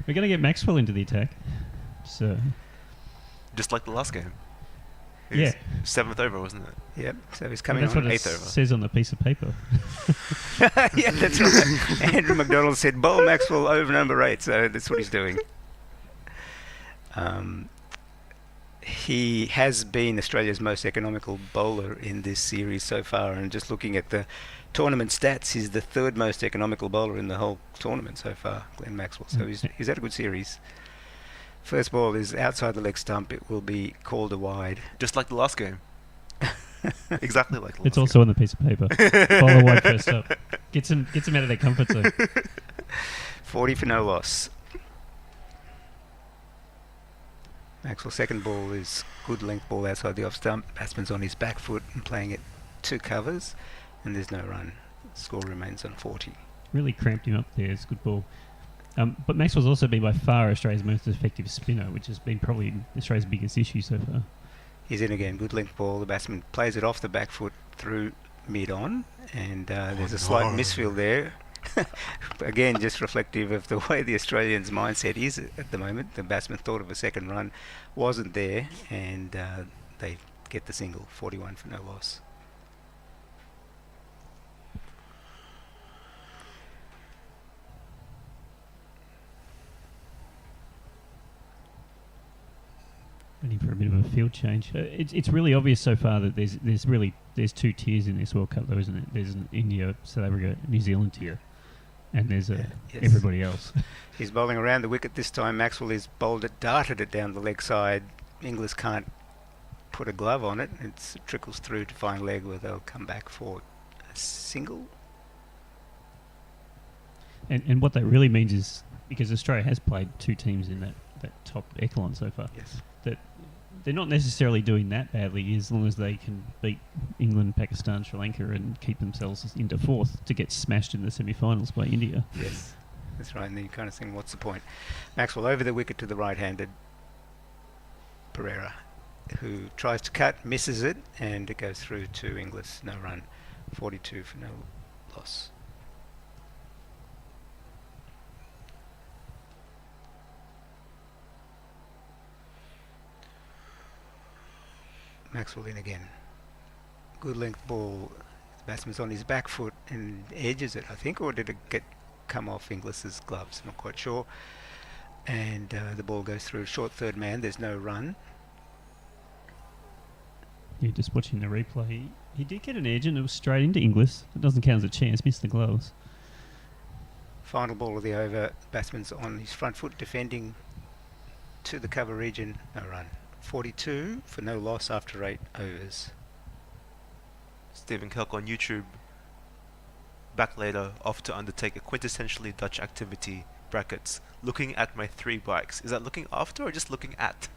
going to get Maxwell into the attack. So Just like the last game. Yeah. 7th over, wasn't it? Yep. So he's And coming that's on what it 8th over. says on the piece of paper. yeah, that's right. Andrew McDonald said, bowl Maxwell over number 8, so that's what he's doing. He has been Australia's most economical bowler in this series so far, and just looking at the tournament stats, he's the 3rd most economical bowler in the whole tournament so far, Glenn Maxwell. So he's had a good series. First ball is outside the leg stump. It will be called a wide. Just like the last game. Exactly like the last It's also on the piece of paper. Bowler wide first up. Gets them out of their comfort zone. 40 for no loss. Maxwell's second ball is good length ball outside the off stump. Batsman's on his back foot and playing it 2 covers, and there's no run. Score remains on 40. Really cramped him up there. It's a good ball. But Maxwell's also been by far Australia's most effective spinner, which has been probably Australia's biggest issue so far. He's in again. Good length ball. The batsman plays it off the back foot through mid-on, and there's a slight misfield there. Again, just reflective of the way the Australians' mindset is at the moment. The batsman thought of a second run, wasn't there, and they get the single. 41 for no loss. Waiting for a bit of a field change. It's really obvious so far that there's 2 tiers in this World Cup, though, isn't it? There's an India, South Africa, New Zealand tier, and there's Yes. everybody else. He's bowling around the wicket this time. Maxwell is darted it down the leg side. Inglis can't put a glove on it. It trickles through to fine leg where they'll come back for a single. And what that really means is, because Australia has played 2 teams in that top echelon so far, Yes. that they're not necessarily doing that badly as long as they can beat England, Pakistan, Sri Lanka and keep themselves into 4th to get smashed in the semi-finals by India. Yes. That's right. And then you kind of think, what's the point? Maxwell over the wicket to the right-handed Pereira, who tries to cut, misses it, and it goes through to Inglis. No run. 42 for no loss. Maxwell in again. Good length ball. The batsman's on his back foot and edges it, I think, or did it come off Inglis's gloves? Not quite sure. And the ball goes through short third man. There's no run. Yeah, just watching the replay, he did get an edge and it was straight into Inglis. It doesn't count as a chance, missed the gloves. Final ball of the over. Batsman's on his front foot defending to the cover region. No run. 42 for no loss after 8 overs. Stephen Kelk on YouTube. Back later, off to undertake a quintessentially Dutch activity, brackets, looking at my 3 bikes. Is that looking after or just looking at?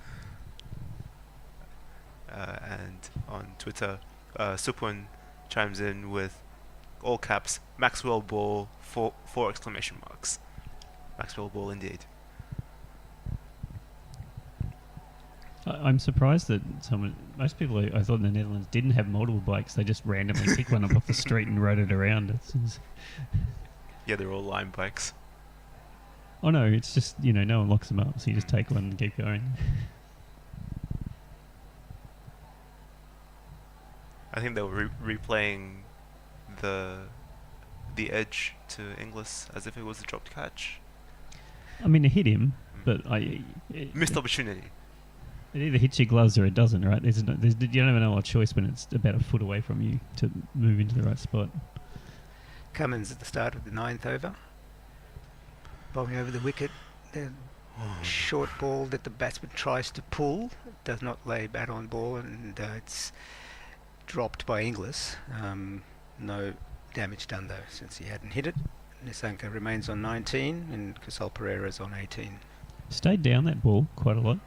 And on Twitter, Supun chimes in with all caps, Maxwell ball, 4 exclamation marks. Maxwell ball indeed. I'm surprised that most people I thought in the Netherlands didn't have multiple bikes. They just randomly picked one up off the street and rode it around. Yeah, they're all line bikes. Oh no, it's just, no one locks them up, so you just take one and keep going. I think they were replaying the edge to Inglis as if it was a dropped catch. I mean, it hit him, but Missed opportunity. It either hits your gloves or it doesn't, right? You don't have no choice when it's about a foot away from you to move into the right spot. Cummins at the start of the 9th over. Bowling over the wicket. The short ball that the batsman tries to pull. Does not lay bat on ball, and it's dropped by Inglis. No damage done though, since he hadn't hit it. Nisanka remains on 19 and Kusal Pereira's on 18. Stayed down that ball quite a lot.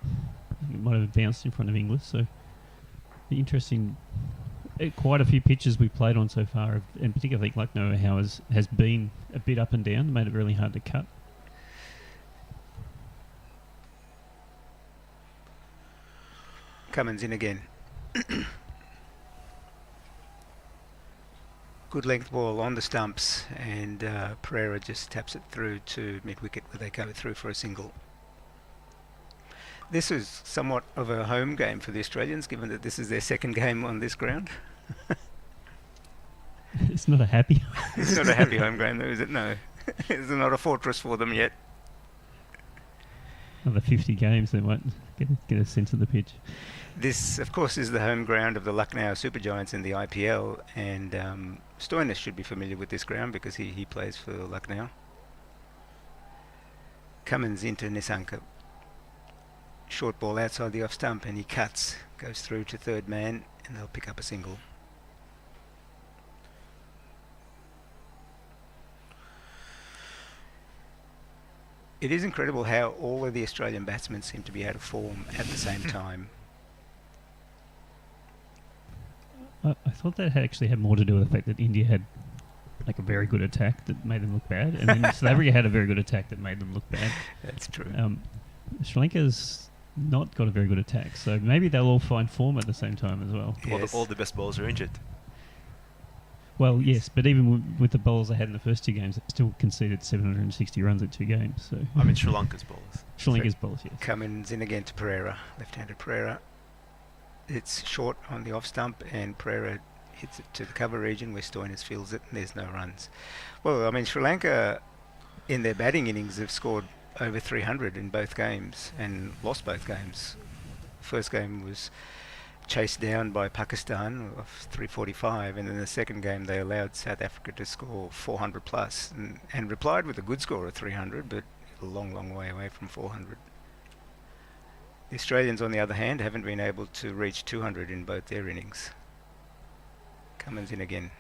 It might have bounced in front of Inglis, so interesting. Quite a few pitches we've played on so far, and particularly like Noah Howes has been a bit up and down, made it really hard to cut. Cummins in again. Good length ball on the stumps, and Pereira just taps it through to mid-wicket where they go through for a single. This is somewhat of a home game for the Australians, given that this is their second game on this ground. It's not a happy. It's not a happy home ground, though, is it? No. It's not a fortress for them yet. Another 50 games, they might get a sense of the pitch. This, of course, is the home ground of the Lucknow Super Giants in the IPL, and Stoinis should be familiar with this ground because he plays for Lucknow. Cummins into Nissanka. Short ball outside the off stump, and he cuts, goes through to third man, and they'll pick up a single. It is incredible how all of the Australian batsmen seem to be out of form at the same time. I thought that actually had more to do with the fact that India had like a very good attack that made them look bad, and then South Africa had a very good attack that made them look bad. That's true. Sri Lanka's not got a very good attack, so maybe they'll all find form at the same time as well. Yes. All the best bowlers are injured. Well, yes, but even with the bowlers they had in the first two games, they still conceded 760 runs at 2 games. So I mean, Sri Lanka's bowlers. Sri Lanka's bowlers, yes. Cummins in again to Pereira, left-handed Pereira. It's short on the off stump, and Pereira hits it to the cover region where Stoinis fields it, and there's no runs. Well, I mean, Sri Lanka in their batting innings have scored over 300 in both games and lost both games. First game was chased down by Pakistan of 345, and in the second game they allowed South Africa to score 400 plus and replied with a good score of 300, but a long way away from 400. The Australians, on the other hand, haven't been able to reach 200 in both their innings. Cummins in again.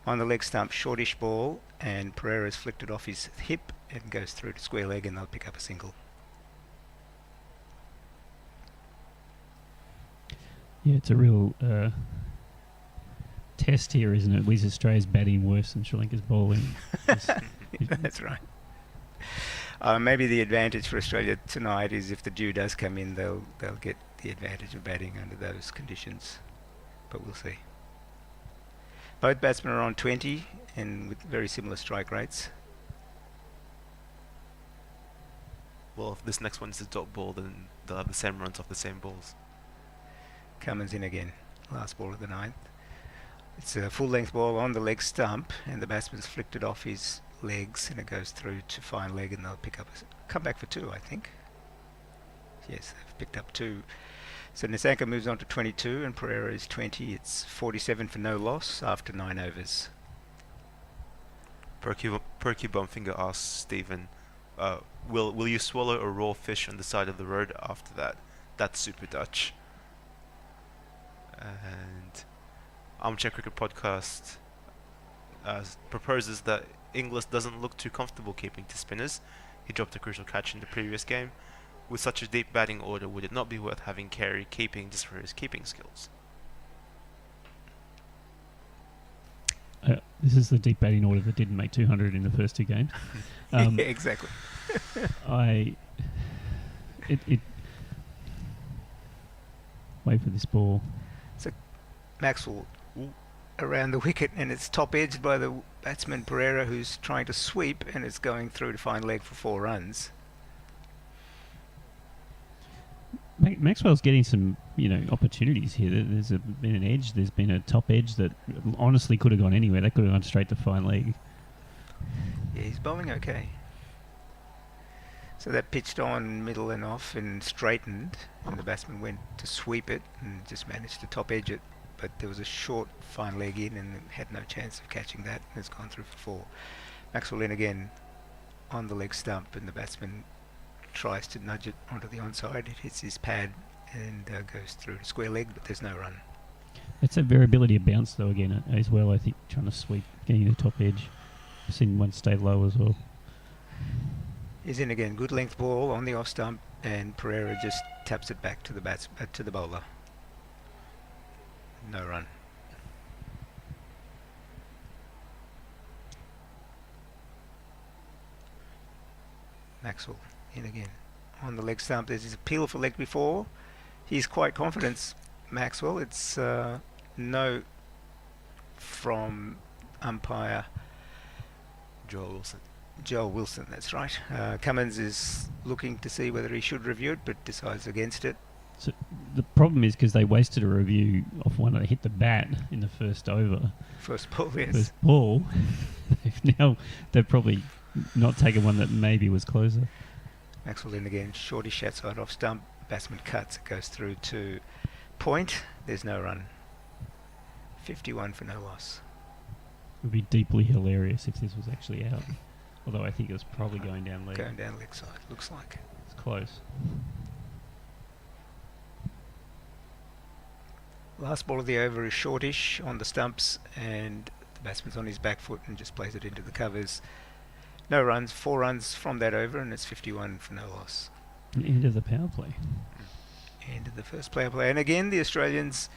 On the leg stump, shortish ball, and Pereira's flicked it off his hip and goes through to square leg, and they'll pick up a single. Yeah, it's a real test here, isn't it? With Australia's batting worse than Sri Lanka's bowling. That's right. Maybe the advantage for Australia tonight is if the dew does come in, they'll get the advantage of batting under those conditions. But we'll see. Both batsmen are on 20 and with very similar strike rates. Well, if this next one is a dot ball, then they'll have the same runs off the same balls. Cummins in again. Last ball of the ninth. It's a full-length ball on the leg stump, and the batsman's flicked it off his legs, and it goes through to fine leg, and they'll pick up come back for 2, I think. Yes, they've picked up 2. So Nissanka moves on to 22, and Pereira is 20. It's 47 for no loss after 9 overs. Perky Bumfinger asks Stephen, will you swallow a raw fish on the side of the road after that? That's super Dutch. And Armchair Cricket Podcast proposes that Inglis doesn't look too comfortable keeping to spinners. He dropped a crucial catch in the previous game. With such a deep batting order, would it not be worth having Carey keeping just for his keeping skills? This is the deep batting order that didn't make 200 in the first 2 games. Yeah, exactly. Wait for this ball. Maxwell around the wicket, and it's top edged by the batsman Pereira, who's trying to sweep, and it's going through to fine leg for 4 runs. Maxwell's getting some, opportunities here. There's been an edge. There's been a top edge that honestly could have gone anywhere. That could have gone straight to fine leg. Yeah, he's bowling okay. So that pitched on middle and off and straightened, and the batsman went to sweep it and just managed to top edge it. But there was a short fine leg in and had no chance of catching that, and it's gone through for 4. Maxwell in again on the leg stump, and the batsman tries to nudge it onto the onside. It hits his pad and goes through to square leg, but there's no run. It's a variability of bounce though again as well. I think trying to sweep, getting the top edge. I've seen one stay low as well. He's in again. Good length ball on the off stump, and Pereira just taps it back to the bowler. No run. Maxwell in again on the leg stump. There's his appeal for leg before. He's quite confident, Maxwell. It's no from umpire Joel Wilson. Joel Wilson, that's right. Cummins is looking to see whether he should review it, but decides against it. So the problem is because they wasted a review off one that hit the bat in the first over. First ball, yes. First ball. They've probably not taken one that maybe was closer. Maxwell in again, shorty shot side off stump, batsman cuts, it goes through to point, there's no run. 51 for no loss. It would be deeply hilarious if this was actually out. Although I think it was probably going down leg. Going down leg side, looks like. It's close. Last ball of the over is shortish on the stumps, and the batsman's on his back foot and just plays it into the covers. No runs, 4 runs from that over, and it's 51 for no loss. End of the power play. End of the first player play. And again, the Australians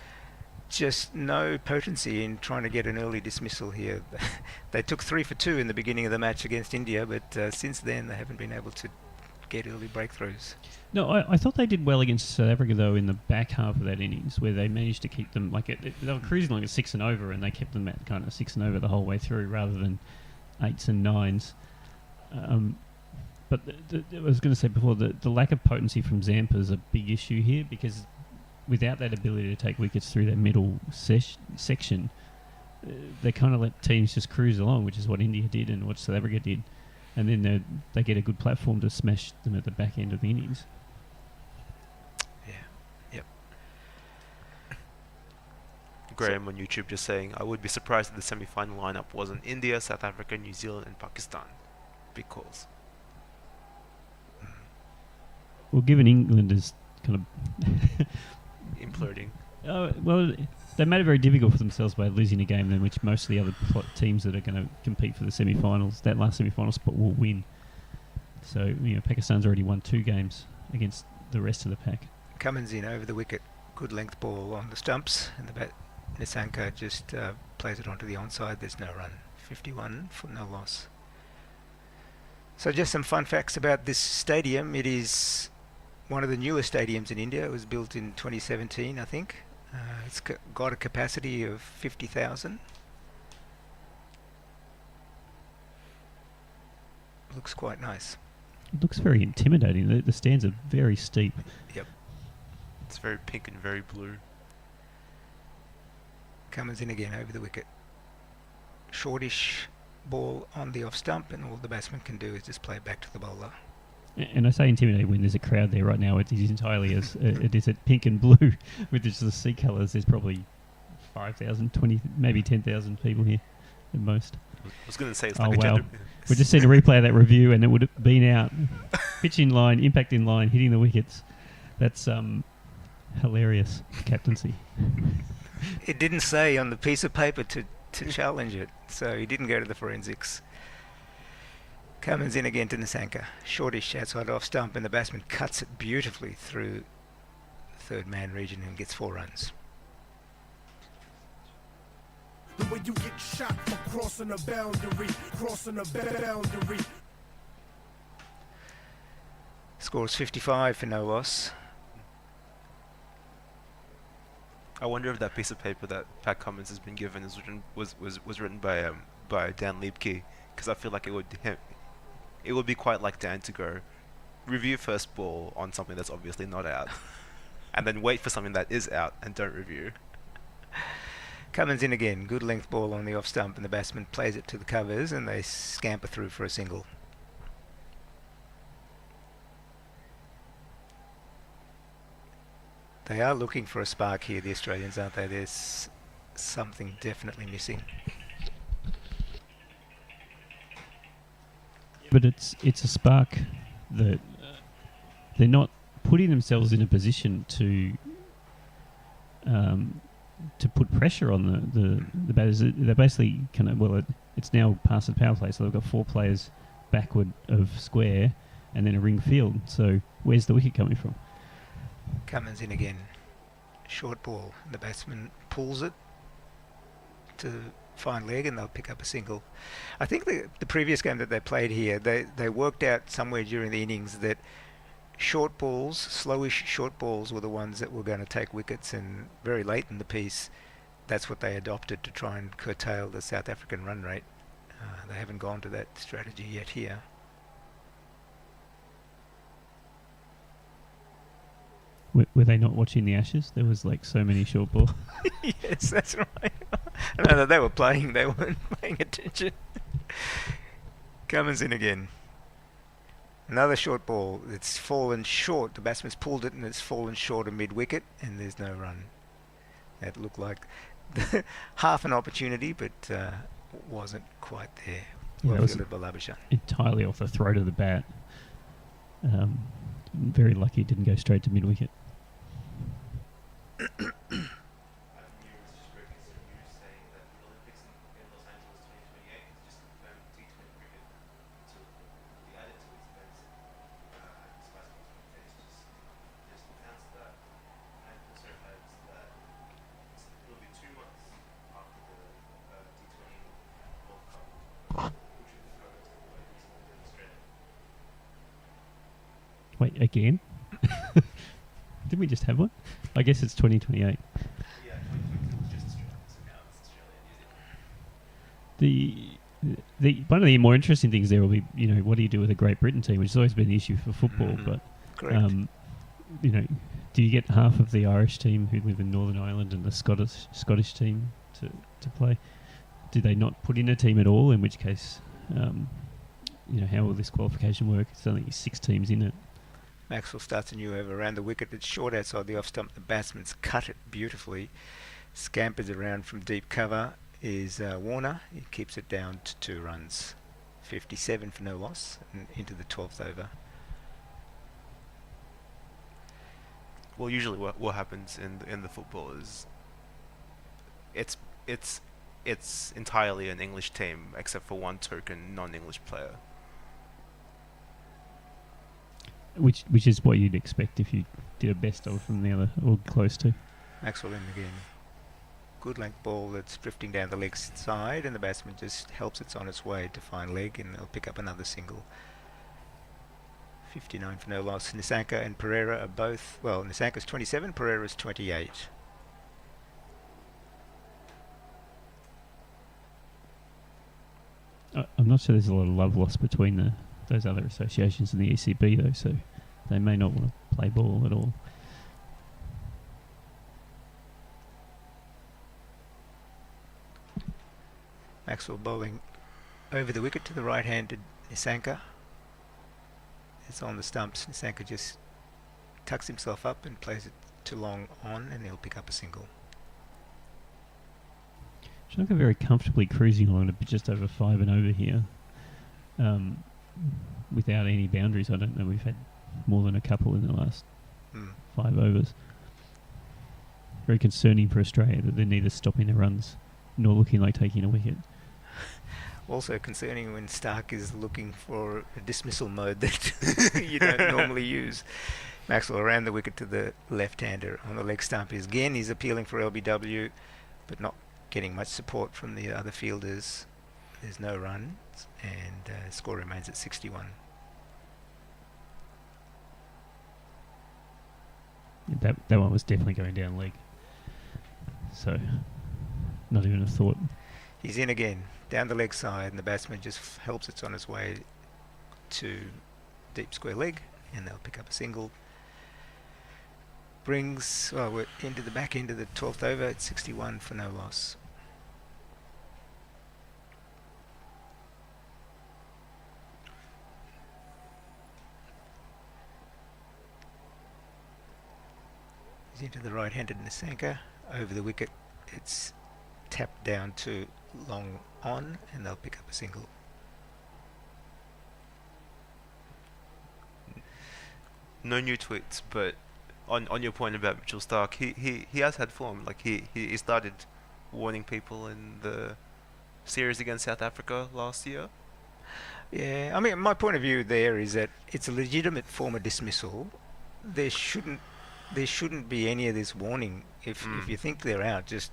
just no potency in trying to get an early dismissal here. They took 3 for 2 in the beginning of the match against India, but since then they haven't been able to get early breakthroughs. No, I thought they did well against South Africa though in the back half of that innings, where they managed to keep them they were cruising along at 6 and over, and they kept them at kind of 6 and over the whole way through, rather than 8s and 9s. But I was going to say before, the lack of potency from Zampa is a big issue here, because without that ability to take wickets through that middle section, they kind of let teams just cruise along, which is what India did and what South Africa did. And then they get a good platform to smash them at the back end of the innings. Yeah, yep. Graham on YouTube just saying, I would be surprised if the semi-final lineup wasn't India, South Africa, New Zealand and Pakistan. Big calls. Well, given England is kind of Imploding. well, they made it very difficult for themselves by losing a game in which most of the other teams that are going to compete for the semi-finals, that last semi-final spot, will win. So, Pakistan's already won 2 games against the rest of the pack. Cummins in over the wicket, good length ball on the stumps, and the Nissanka just plays it onto the onside. There's no run. 51 for no loss. So just some fun facts about this stadium. It is one of the newer stadiums in India. It was built in 2017, I think. It's got a capacity of 50,000. Looks quite nice. It looks very intimidating. The stands are very steep. Yep. It's very pink and very blue. Cummins in again over the wicket. Shortish ball on the off stump, and all the batsman can do is just play it back to the bowler. And I say intimidating when there's a crowd there right now. It is entirely as it is at pink and blue with just the sea colours. There's probably 5,000, 20, maybe 10,000 people here at most. I was going to say it's Oh, like a wow. gender. We just seen a replay of that review, and it would have been out. Pitch in line, impact in line, hitting the wickets. That's hilarious captaincy. It didn't say on the piece of paper to challenge it, so he didn't go to the forensics. Cummins in again to Nissanka. Shortish outside off stump, and the batsman cuts it beautifully through the third man region and gets 4 runs. The way you get shot for crossing a boundary, crossing a boundary. Scores 55 for no loss. I wonder if that piece of paper that Pat Cummins has been given is was written by Dan Liebke, because I feel like it would be quite like Dan to go review first ball on something that's obviously not out, and then wait for something that is out and don't review. Cummins in again. Good length ball on the off stump, and the batsman plays it to the covers, and they scamper through for a single. They are looking for a spark here, the Australians, aren't they? There's something definitely missing. But it's a spark that they're not putting themselves in a position to put pressure on the batters. They're basically kind of, it's now past the power play, so they've got 4 players backward of square and then a ring field. So where's the wicket coming from? Cummins in again. Short ball. The batsman pulls it to fine leg, and they'll pick up a single. I think the previous game that they played here, they worked out somewhere during the innings that short balls, slowish short balls, were the ones that were going to take wickets, and very late in the piece that's what they adopted to try and curtail the South African run rate. They haven't gone to that strategy yet here. Were they not watching the Ashes? There was like so many short ball. Yes, that's right. No, they were playing. They weren't paying attention. Cummins in again. Another short ball. It's fallen short. The batsman's pulled it and it's fallen short of mid-wicket and there's no run. That looked like half an opportunity, but wasn't quite there. Yeah, it was Fielded by Labuschagne. entirely off the throat of the bat. Very lucky it didn't go straight to mid-wicket. Wait, again? Didn't we just have one? I guess it's 2028. The one of the more interesting things there will be, what do you do with a Great Britain team, which has always been the issue for football. But Correct. do you get half of the Irish team who live in Northern Ireland and the Scottish team to play? Do they not put in a team at all? In which case, how will this qualification work? It's only 6 teams in it. Maxwell starts a new over around the wicket. It's short outside the off stump. The batsman's cut it beautifully. Scampers around from deep cover is Warner. He keeps it down to 2 runs. 57 for no loss and into the 12th over. Well, usually what happens in the football is it's entirely an English team except for one token non-English player. Which is what you'd expect if you did a best of from the other, or close to. Maxwell in again. Good length ball that's drifting down the leg side, and the batsman just helps it on its way to find leg, and they'll pick up another single. 59 for no loss. Nisanka and Pereira are both, well, Nisanka's 27, Pereira's 28. I'm not sure there's a lot of love lost between those other associations and the ECB though, so they may not want to play ball at all. Maxwell bowling over the wicket to the right-handed Nisanka. It's on the stumps. Nisanka just tucks himself up and plays it too long on, and he'll pick up a single. Sri Lanka very comfortably cruising along to just over 5 and over here. Without any boundaries. I don't know we've had more than a couple in the last 5 overs. Very concerning for Australia that they're neither stopping the runs nor looking like taking a wicket. Also concerning when Stark is looking for a dismissal mode that you don't normally use. Maxwell around the wicket to the left-hander on the leg stump. Again, he's appealing for LBW, but not getting much support from the other fielders. There's no run, and score remains at 61. That one was definitely going down leg. So, not even a thought. He's in again, down the leg side, and the batsman just helps it on its way to deep square leg, and they'll pick up a single. Brings, well, we're into the back end of the 12th over at 61 for no loss. He's into the right-handed Nisanka. Over the wicket, it's tapped down to long on, and they'll pick up a single. No new tweets, but on your point about Mitchell Stark, he has had form. Like he started warning people in the series against South Africa last year. Yeah, I mean, my point of view there is that it's a legitimate form of dismissal. There shouldn't be any of this warning. If you think they're out, just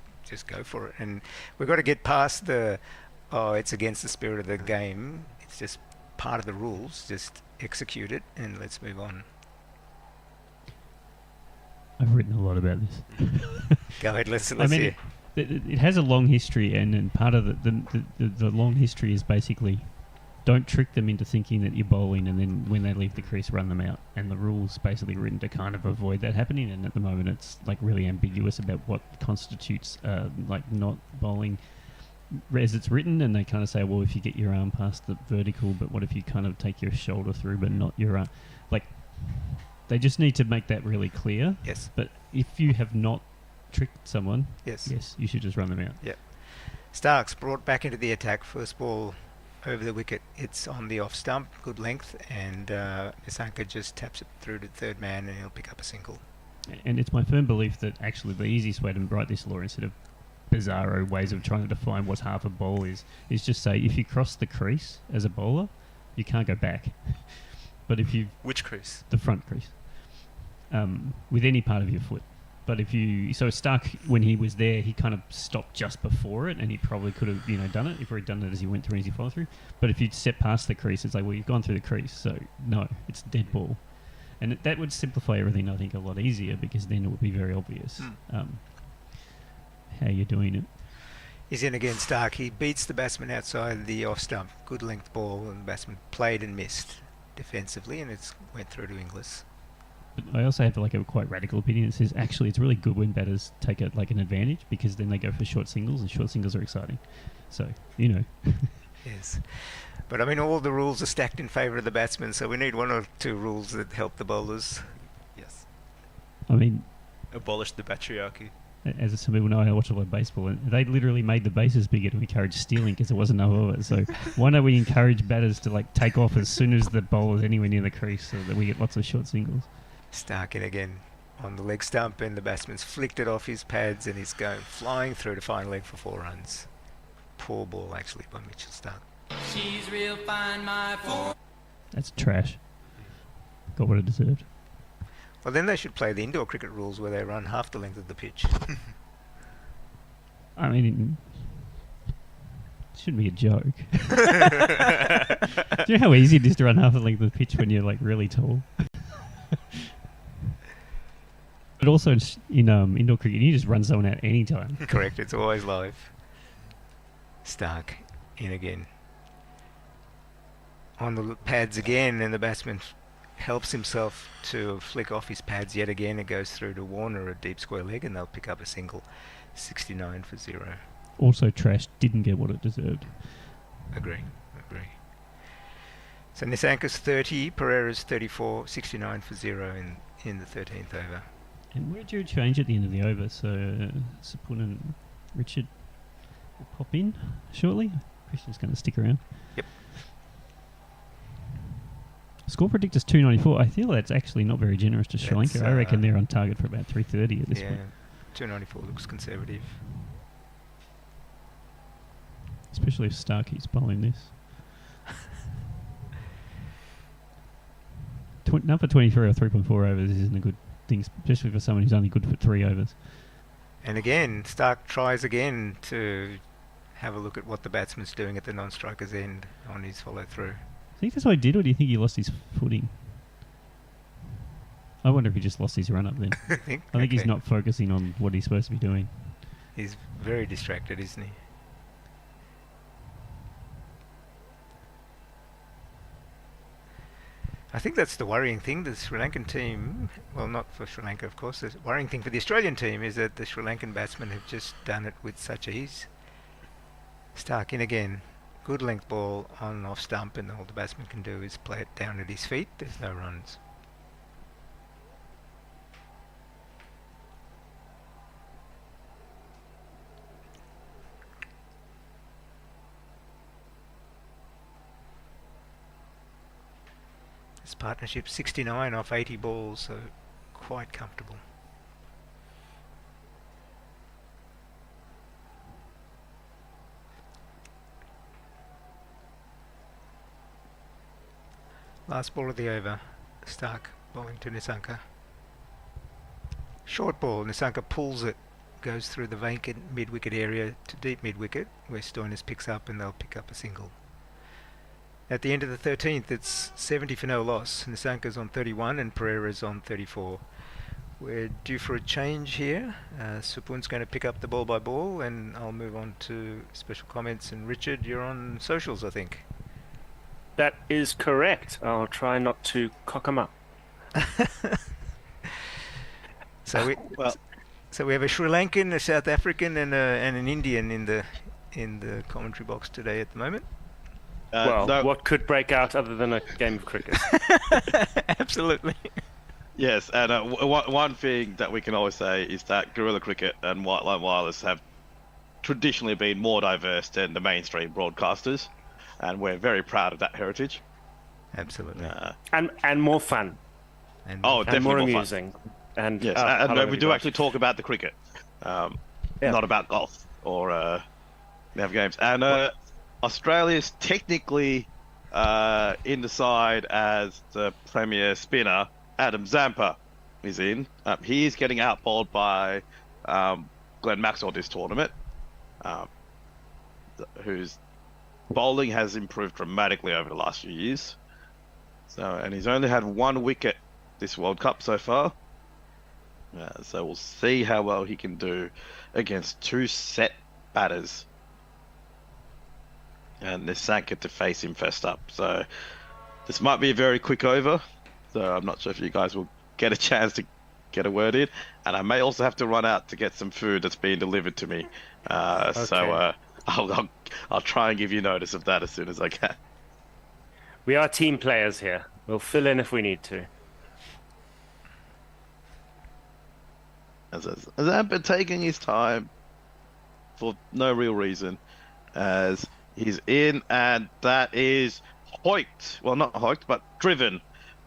go for it. And we've got to get past it's against the spirit of the game. It's just part of the rules. Just execute it and let's move on. I've written a lot about this. Go ahead, let's I mean, hear. it has a long history, and part of the long history is basically don't trick them into thinking that you're bowling, and then when they leave the crease, run them out. And the rules basically written to kind of avoid that happening. And at the moment, it's like really ambiguous about what constitutes like not bowling as it's written. And they kind of say, well, if you get your arm past the vertical, but what if you kind of take your shoulder through, but not your arm? Like, they just need to make that really clear. Yes. But if you have not tricked someone, Yes. yes, you should just run them out. Yep. Starks brought back into the attack. First ball over the wicket. It's on the off stump, good length, and Nisanka just taps it through to third man, and he'll pick up a single. And it's my firm belief that actually the easiest way to write this law, instead of bizarro ways of trying to define what half a bowl is just say if you cross the crease as a bowler, you can't go back. But if you Which crease? the front crease, with any part of your foot. But if you Stark, when he was there, he kind of stopped just before it, and he probably could have done it if he'd done it as he went through and as he followed through. But if you'd step past the crease, it's like, well, you've gone through the crease, so no, it's dead ball. And that would simplify everything, I think, a lot easier, because then it would be very obvious how you're doing it. He's in again, Stark. He beats the batsman outside the off stump. Good length ball, and the batsman played and missed defensively, and it's went through to Inglis. But I also have like a quite radical opinion that says actually it's really good when batters take it like an advantage, because then they go for short singles, and short singles are exciting. So, Yes. But I mean, all the rules are stacked in favour of the batsman, so we need one or two rules that help the bowlers. Yes. I mean, Abolish the patriarchy. as some people know, I watch a lot of baseball, and they literally made the bases bigger to encourage stealing because there wasn't enough of it. So why don't we encourage batters to like take off as soon as the bowler's anywhere near the crease, so that we get lots of short singles? Stark in again on the leg stump, and the batsman's flicked it off his pads, and he's going flying through to final leg for 4 runs. Poor ball, actually, by Mitchell Stark. She's real fine, my four. That's trash. Got what it deserved. Well, then they should play the indoor cricket rules where they run half the length of the pitch. I mean, it shouldn't be a joke. Do you know how easy it is to run half the length of the pitch when you're like really tall? But also in indoor cricket, you just run someone out any time. Correct, it's always live. Stark in again. On the pads again, and the batsman helps himself to flick off his pads yet again. It goes through to Warner, a deep square leg, and they'll pick up a single. 69 for 0. Also trash, didn't get what it deserved. Agree. So Nisanka's 30, Pereira's 34, 69 for 0 in the 13th over. And where did you change at the end of the over? So Sapun and Richard will pop in shortly. Christian's going to stick around. Yep. Score predictor's 294. I feel that's actually not very generous to Sri That's, Lanka. I reckon they're on target for about 330 at this Yeah, point. 294 looks conservative. Especially if Stark keeps bowling this. Number 23 or 3.4 overs isn't a good thing, especially for someone who's only good for 3 overs. And again, Stark tries again to have a look at what the batsman's doing at the non-striker's end on his follow-through. I think that's what he did, or do you think he lost his footing? I wonder if he just lost his run-up then. I think He's okay. not focusing on what he's supposed to be doing. He's very distracted, isn't he? I think that's the worrying thing. The Sri Lankan team, well, not for Sri Lanka, of course. The worrying thing for the Australian team is that the Sri Lankan batsmen have just done it with such ease. Stark in again. Good length ball on off stump, and all the batsman can do is play it down at his feet. There's no runs. This partnership 69 off 80 balls, so quite comfortable. Last ball of the over. Stark bowling to Nisanka. Short ball. Nisanka pulls it, goes through the vacant mid-wicket area to deep mid-wicket, where Stoinis picks up, and they'll pick up a single. At the end of the 13th, it's 70 for no loss. Nisanka's on 31 and Pereira's on 34. We're due for a change here. Supun's going to pick up the ball by ball, and I'll move on to special comments. And Richard, you're on socials, I think. That is correct. I'll try not to cock 'em up. So we have a Sri Lankan, a South African, and an Indian in the commentary box today at the moment. What could break out other than a game of cricket? Absolutely. Yes, and one thing that we can always say is that Guerrilla Cricket and White Line Wireless have traditionally been more diverse than the mainstream broadcasters, and we're very proud of that heritage. Absolutely. And more fun. Definitely and more more fun. amusing. And Yes, and we do actually talk about the cricket, not about golf or nav games. And Australia's technically in the side as the premier spinner. Adam Zampa is in. He is getting outbowled by Glenn Maxwell this tournament, whose bowling has improved dramatically over the last few years. And he's only had 1 wicket this World Cup so far. So we'll see how well he can do against 2 set batters. And Nissanka to face him first up. So this might be a very quick over. So I'm not sure if you guys will get a chance to get a word in. And I may also have to run out to get some food that's being delivered to me. So I'll try and give you notice of that as soon as I can. We are team players here. We'll fill in if we need to. As Zampa taking his time for no real reason, as he's in, and that is hoiked. Well, not hoiked, but driven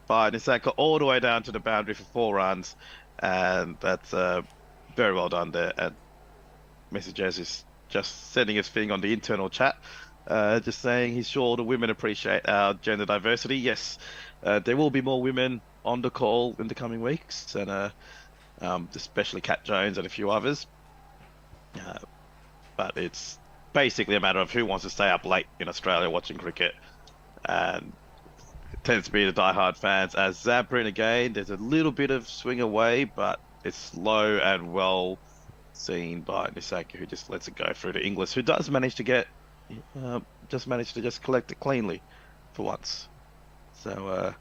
by Nissanka all the way down to the boundary for 4 runs, and that's very well done there. And Mr. Jez is just sending his thing on the internal chat, just saying he's sure the women appreciate our gender diversity. Yes, there will be more women on the call in the coming weeks, and especially Kat Jones and a few others. But it's basically a matter of who wants to stay up late in Australia watching cricket, and it tends to be the diehard fans. As Zampa in again, there's a little bit of swing away, but it's slow and well seen by Nissanka, who just lets it go through to Inglis, who does manage to get just collect it cleanly for once. So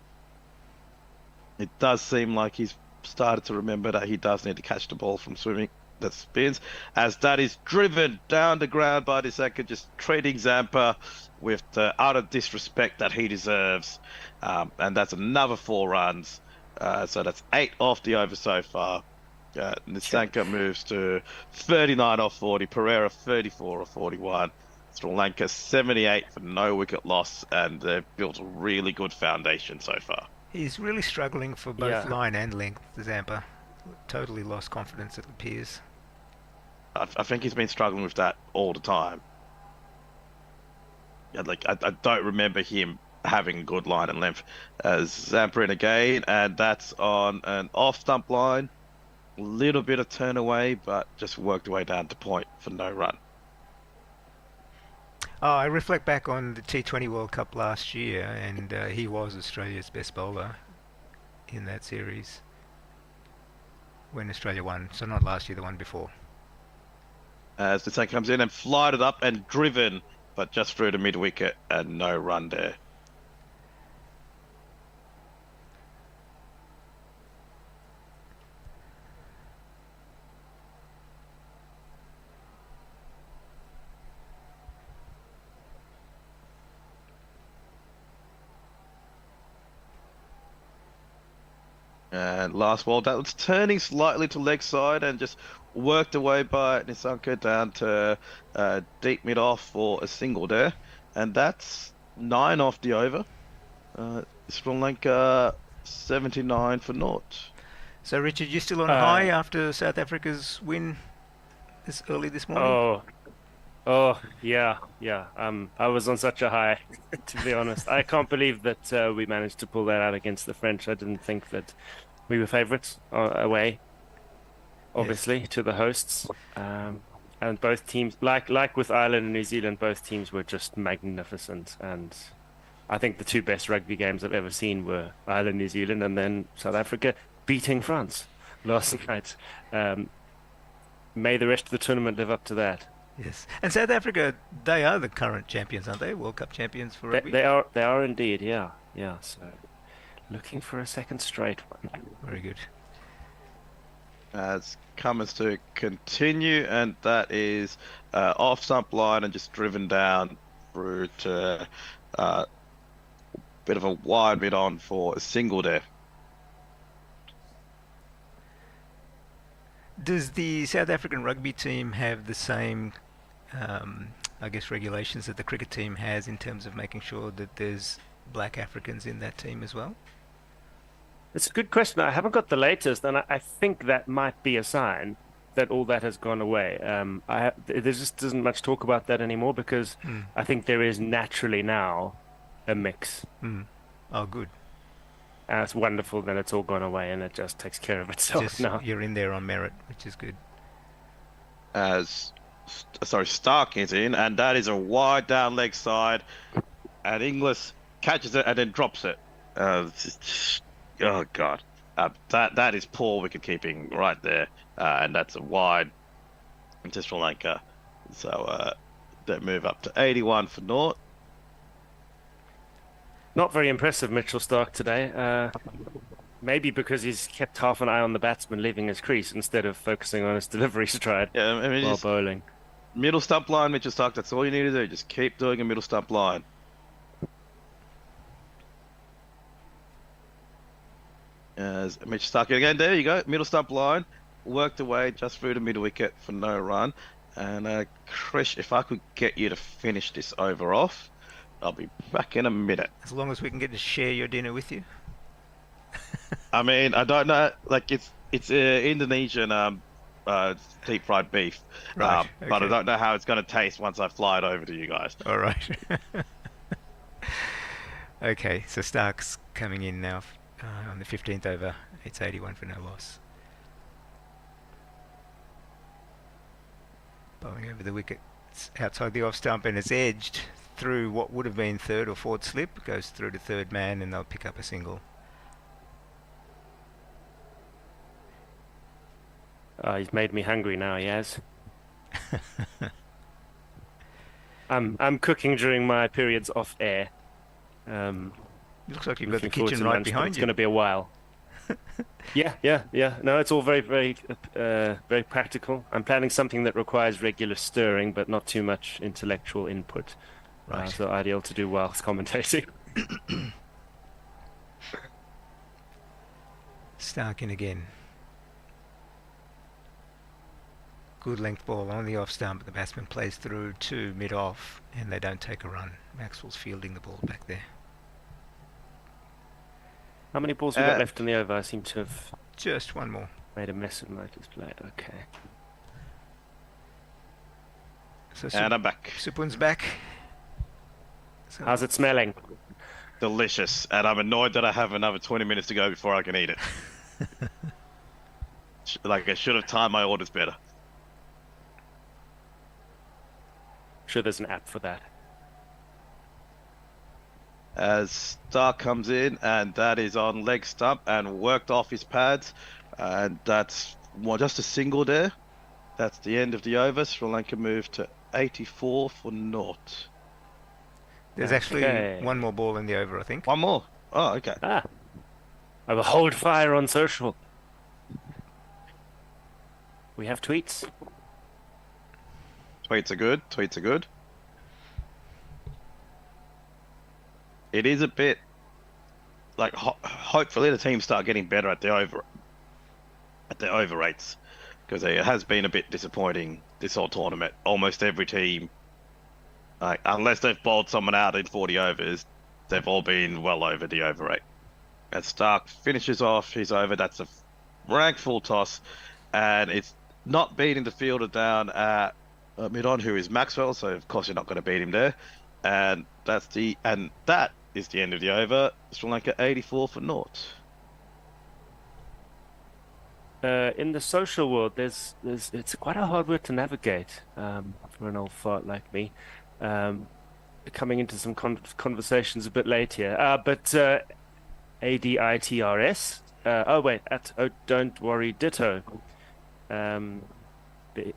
it does seem like he's started to remember that he does need to catch the ball from swimming that spins, as that is driven down the ground by Nissanka, just treating Zampa with the utter disrespect that he deserves. And that's another 4 runs. So that's 8 off the over so far. Nissanka moves to 39 off 40, Pereira 34 off 41, Sri Lanka 78 for no wicket loss, and they've built a really good foundation so far. He's really struggling for both line and length, Zampa. Totally lost confidence, it appears. I think he's been struggling with that all the time. I don't remember him having good line and length. Zampa in again, and that's on an off-stump line. A little bit of turn away, but just worked away down to point for no run. I reflect back on the T20 World Cup last year, and he was Australia's best bowler in that series when Australia won. So not last year, the one before. As the tank comes in and flied it up and driven, but just through the mid-wicket and no run there. And last ball, that was turning slightly to leg side and just worked away by Nissanka down to deep mid off for a single there. And that's 9 off the over. Sri Lanka 79 for naught. So Richard, you still on high after South Africa's win early this morning? Yeah. I was on such a high, to be honest. I can't believe that we managed to pull that out against the French. I didn't think that we were favourites away, obviously, to the hosts. And both teams, like with Ireland and New Zealand, both teams were just magnificent. And I think the 2 best rugby games I've ever seen were Ireland, New Zealand, and then South Africa beating France. last night. May the rest of the tournament live up to that. Yes. And South Africa, they are the current champions, aren't they? World Cup champions for rugby. They are indeed, yeah. So looking for a second straight one. Very good. As Cummins to continue, and that is off stump line and just driven down through to bit of a wide bit on for a single there. Does the South African rugby team have the same, I guess, regulations that the cricket team has in terms of making sure that there's black Africans in that team as well? It's a good question. I haven't got the latest, and I think that might be a sign that all that has gone away. There just isn't much talk about that anymore because I think there is naturally now a mix. Oh, good. And it's wonderful that it's all gone away and it just takes care of itself Just now. you're in there on merit, which is good. As Stark is in, and that is a wide down leg side, and Inglis catches it and then drops it. Oh god, that is poor wicket keeping right there, and that's a wide to Sri Lanka. So they move up to 81 for naught. Not very impressive, Mitchell Stark today. Maybe because he's kept half an eye on the batsman leaving his crease instead of focusing on his delivery stride Yeah, I mean, while just bowling. middle stump line, Mitchell Stark. That's all you need to do. Just keep doing a middle stump line. As Mitch Stark again, there you go, middle stump line, worked away just through the mid wicket for no run. And Krish, if I could get you to finish this over off, I'll be back in a minute. As long as we can get to share your dinner with you. I mean, I don't know, like it's Indonesian deep fried beef, Right, but I okay. don't know how it's going to taste once I fly it over to you guys. All right. Okay, so Stark's coming in now on the 15th over. It's 81 for no loss. Bowling over the wicket. It's outside the off stump and it's edged through what would have been third or fourth slip. Goes through to third man and they'll pick up a single. He's made me hungry now, Yaz. I'm cooking during my periods off air. Looks like you've got the Looking forward kitchen to right lunch, but behind it's you. going to be a while. Yeah. No, it's all very, very, very practical. I'm planning something that requires regular stirring, but not too much intellectual input. Right. So ideal to do whilst commentating. Stark in again. Good length ball on the off stump. The batsman plays through to mid off and they don't take a run. Maxwell's fielding the ball back there. How many balls we got left in the over? I seem to have Just one more. made a mess of my display. Okay. So And I'm back. Supun's back. So How's it smelling? Delicious. And I'm annoyed that I have another 20 minutes to go before I can eat it. Like, I should have timed my orders better. Sure, there's an app for that. As Stark comes in, and that is on leg stump and worked off his pads. And that's just a single there. That's the end of the over. Sri Lanka moved to 84 for naught. there's actually Okay. one more ball in the over, I think. One more. Oh, okay. I will hold fire on social. We have tweets. Tweets are good. Tweets are good. It is a bit like hopefully the teams start getting better at the over rates, because it has been a bit disappointing this whole tournament. Almost every team, like unless they've bowled someone out in 40 overs, they've all been well over the over rate. As Stark finishes off his over, that's a rank full toss, and it's not beating the fielder down at mid-on, who is Maxwell, so of course you're not going to beat him there. And that is the end of the over. Sri Lanka 84 for naught. In the social world, there's it's quite a hard word to navigate for an old fart like me. Coming into some conversations a bit late here, but ADITRS oh don't worry ditto,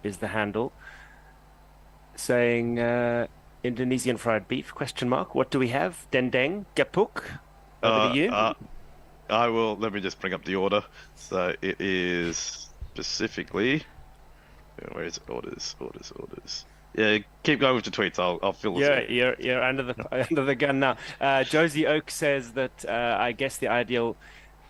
is the handle, saying Indonesian fried beef, question mark. What do we have? Dendeng, gepuk. Over to you. I will. Let me just bring up the order. So it is specifically. Where is it? Orders. Yeah, keep going with the tweets. I'll fill this in. You're under the gun now. Josie Oak says that I guess the ideal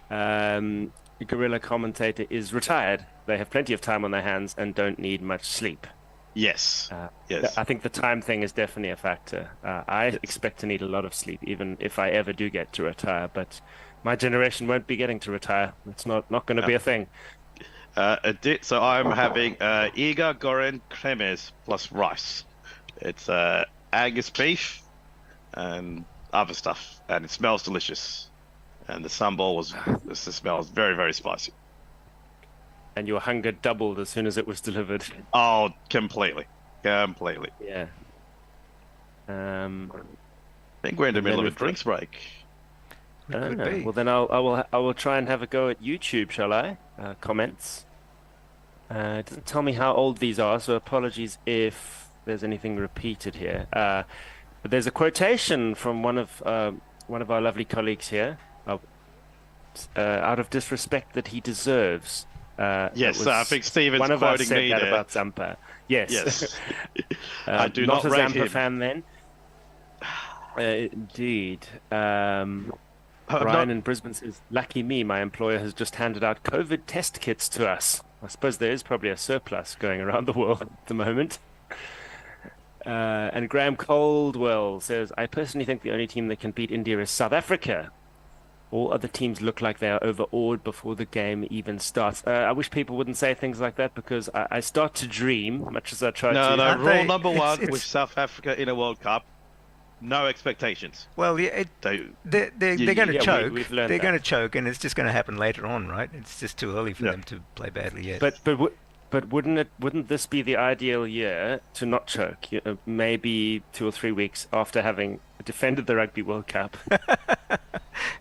guerrilla commentator is retired. They have plenty of time on their hands and don't need much sleep. Yes. Yes. I think the time thing is definitely a factor. I expect to need a lot of sleep, even if I ever do get to retire. But my generation won't be getting to retire. It's not going to be a thing. So I'm having Iga goreng cremes plus rice. It's Angus beef and other stuff, and it smells delicious. And the sambal smells very, very spicy. And your hunger doubled as soon as it was delivered. Oh, completely. Yeah. I think we're in the middle of a drinks break. I don't know. Well, then I will try and have a go at YouTube, shall I? Comments. It doesn't tell me how old these are, so apologies if there's anything repeated here. But there's a quotation from one of our lovely colleagues here, out of disrespect that he deserves. Yes, I think Stephen's one of quoting us said me that there. About Zampa. Yes. Yes. I do not a rate Zampa him. fan then. Indeed. Brian in Brisbane says, "Lucky me, my employer has just handed out COVID test kits to us." I suppose there is probably a surplus going around the world at the moment. And Graham Coldwell says, "I personally think the only team that can beat India is South Africa. All other teams look like they are overawed before the game even starts." I wish people wouldn't say things like that, because I start to dream, much as I try to. No, rule number one with South Africa in a World Cup: no expectations. Well, yeah, they're going to choke. They're going to choke, and it's just going to happen later on, right? It's just too early for them to play badly yet. But wouldn't this be the ideal year to not choke? Maybe 2 or 3 weeks after having defended the Rugby World Cup.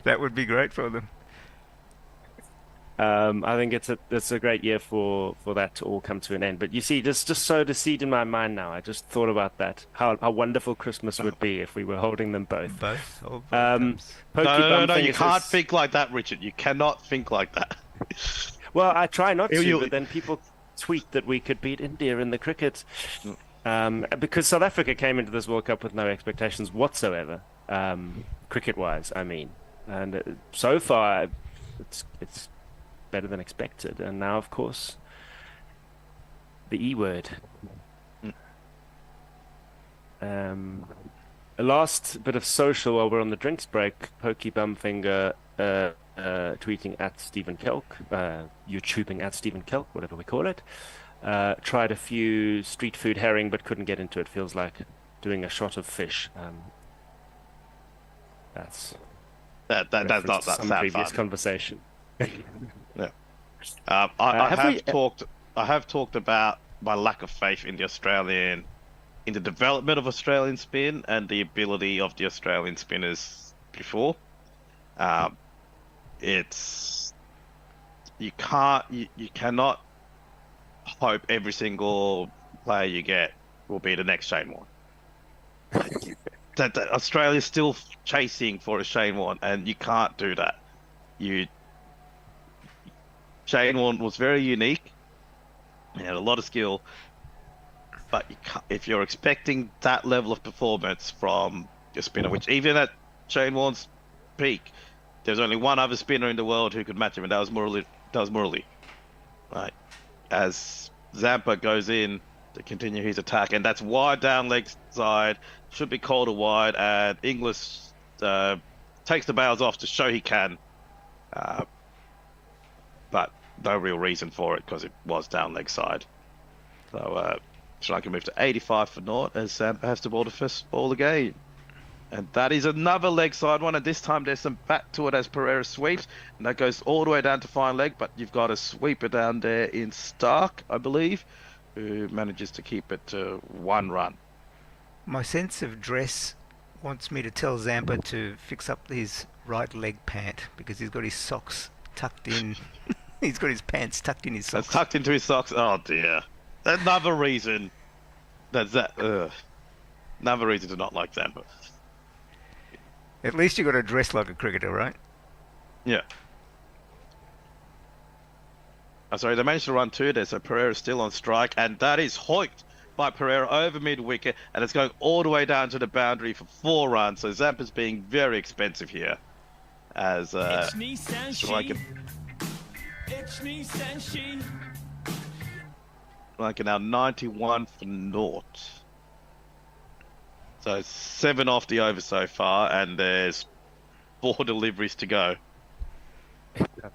That would be great for them. I think it's a great year for that to all come to an end. But you see, just sowed a seed in my mind now. I just thought about that. How wonderful Christmas would be if we were holding them both. Both. No, you can't think like that, Richard. You cannot think like that. Well, I try not to, but then people tweet that we could beat India in the cricket. Because South Africa came into this World Cup with no expectations whatsoever, cricket-wise, I mean. And so far, it's better than expected. And now, of course, the E word. A last bit of social while we're on the drinks break. Pokey Bumfinger tweeting at Stephen Kelk, YouTubing at Stephen Kelk, whatever we call it. Tried a few street food herring, but couldn't get into it. Feels like doing a shot of fish. That's not that previous fun. Conversation. Yeah. I have talked about my lack of faith in the development of Australian spin and the ability of the Australian spinners before. You cannot hope every single player you get will be the next Shane Warne. that Australia's still chasing for a Shane Warne, and you can't do that. Shane Warne was very unique. He had a lot of skill, but if you're expecting that level of performance from your spinner, which even at Shane Warne's peak, there's only one other spinner in the world who could match him, and that was Murali. Right. As Zampa goes in to continue his attack, and that's wide down leg side, should be called a wide, and Inglis takes the bails off to show he can, but no real reason for it because it was down leg side. So Sri Lanka moved to 85 for naught as Zampa has to ball the first ball again. And that is another leg side one, and this time there's some back to it as Pereira sweeps, and that goes all the way down to fine leg, but you've got a sweeper down there in Stark, I believe, who manages to keep it to 1 run. My sense of dress wants me to tell Zampa to fix up his right leg pant because he's got his socks tucked in. He's got his pants tucked in his That's socks. tucked into his socks. Oh dear. Another reason. Another reason to not like Zampa. At least you got to dress like a cricketer, right? Yeah. Oh, sorry, they managed to run 2 there, so Pereira's still on strike, and that is hoiked by Pereira over mid-wicket, and it's going all the way down to the boundary for 4 runs, so Zampa's being very expensive here. As Sri Lanka now 91 for naught. So 7 off the over so far, and there's 4 deliveries to go.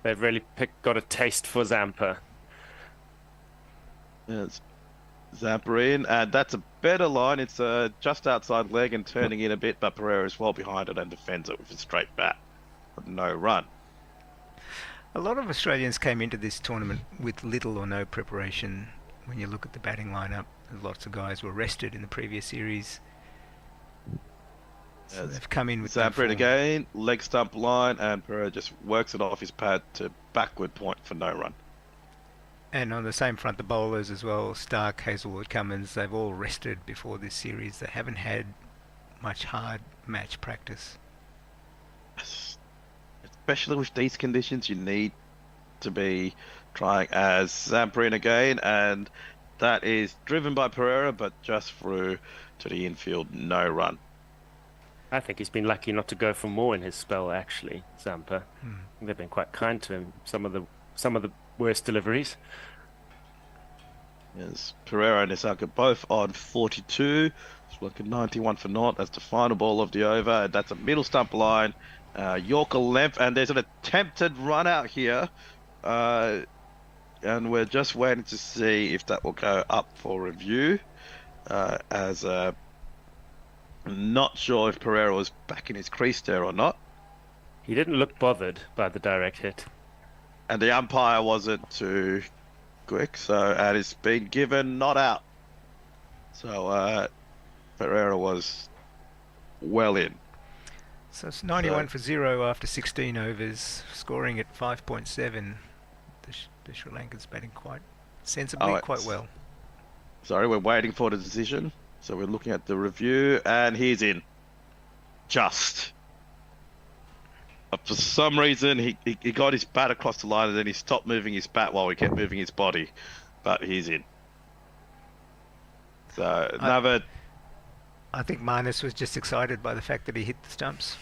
They've really got a taste for Zampa. Yes. Zampa in, and that's a better line. It's just outside leg and turning in a bit, but Pereira is well behind it and defends it with a straight bat. But no run. A lot of Australians came into this tournament with little or no preparation. When you look at the batting lineup, lots of guys were rested in the previous series. So they've come in with Zampa in form. again, leg stump line, and Pereira just works it off his pad to backward point for no run. And on the same front, the bowlers as well, Stark, Hazelwood, Cummins, they've all rested before this series. They haven't had much hard match practice. Especially with these conditions, you need to be trying as Zampa in again, and that is driven by Pereira, but just through to the infield, no run. I think he's been lucky not to go for more in his spell, actually, Zampa. They've been quite kind to him. Some of the worst deliveries. Yes, Pereira and Nisaka both on 42. It's like a 91 for naught. That's the final ball of the over, and that's a middle stump line. Yorker length, and there's an attempted run out here. And we're just waiting to see if that will go up for review. Not sure if Pereira was back in his crease there or not. He didn't look bothered by the direct hit. And the umpire wasn't too quick, and it's been given not out. So Pereira was well in. So it's 91 for 0 after 16 overs, scoring at 5.7. The Sri Lankans batting quite sensibly, quite well. Sorry, we're waiting for the decision. So we're looking at the review, and he's in. Just. For some reason, he got his bat across the line, and then he stopped moving his bat while he kept moving his body. But he's in. So another... I think Marnus was just excited by the fact that he hit the stumps.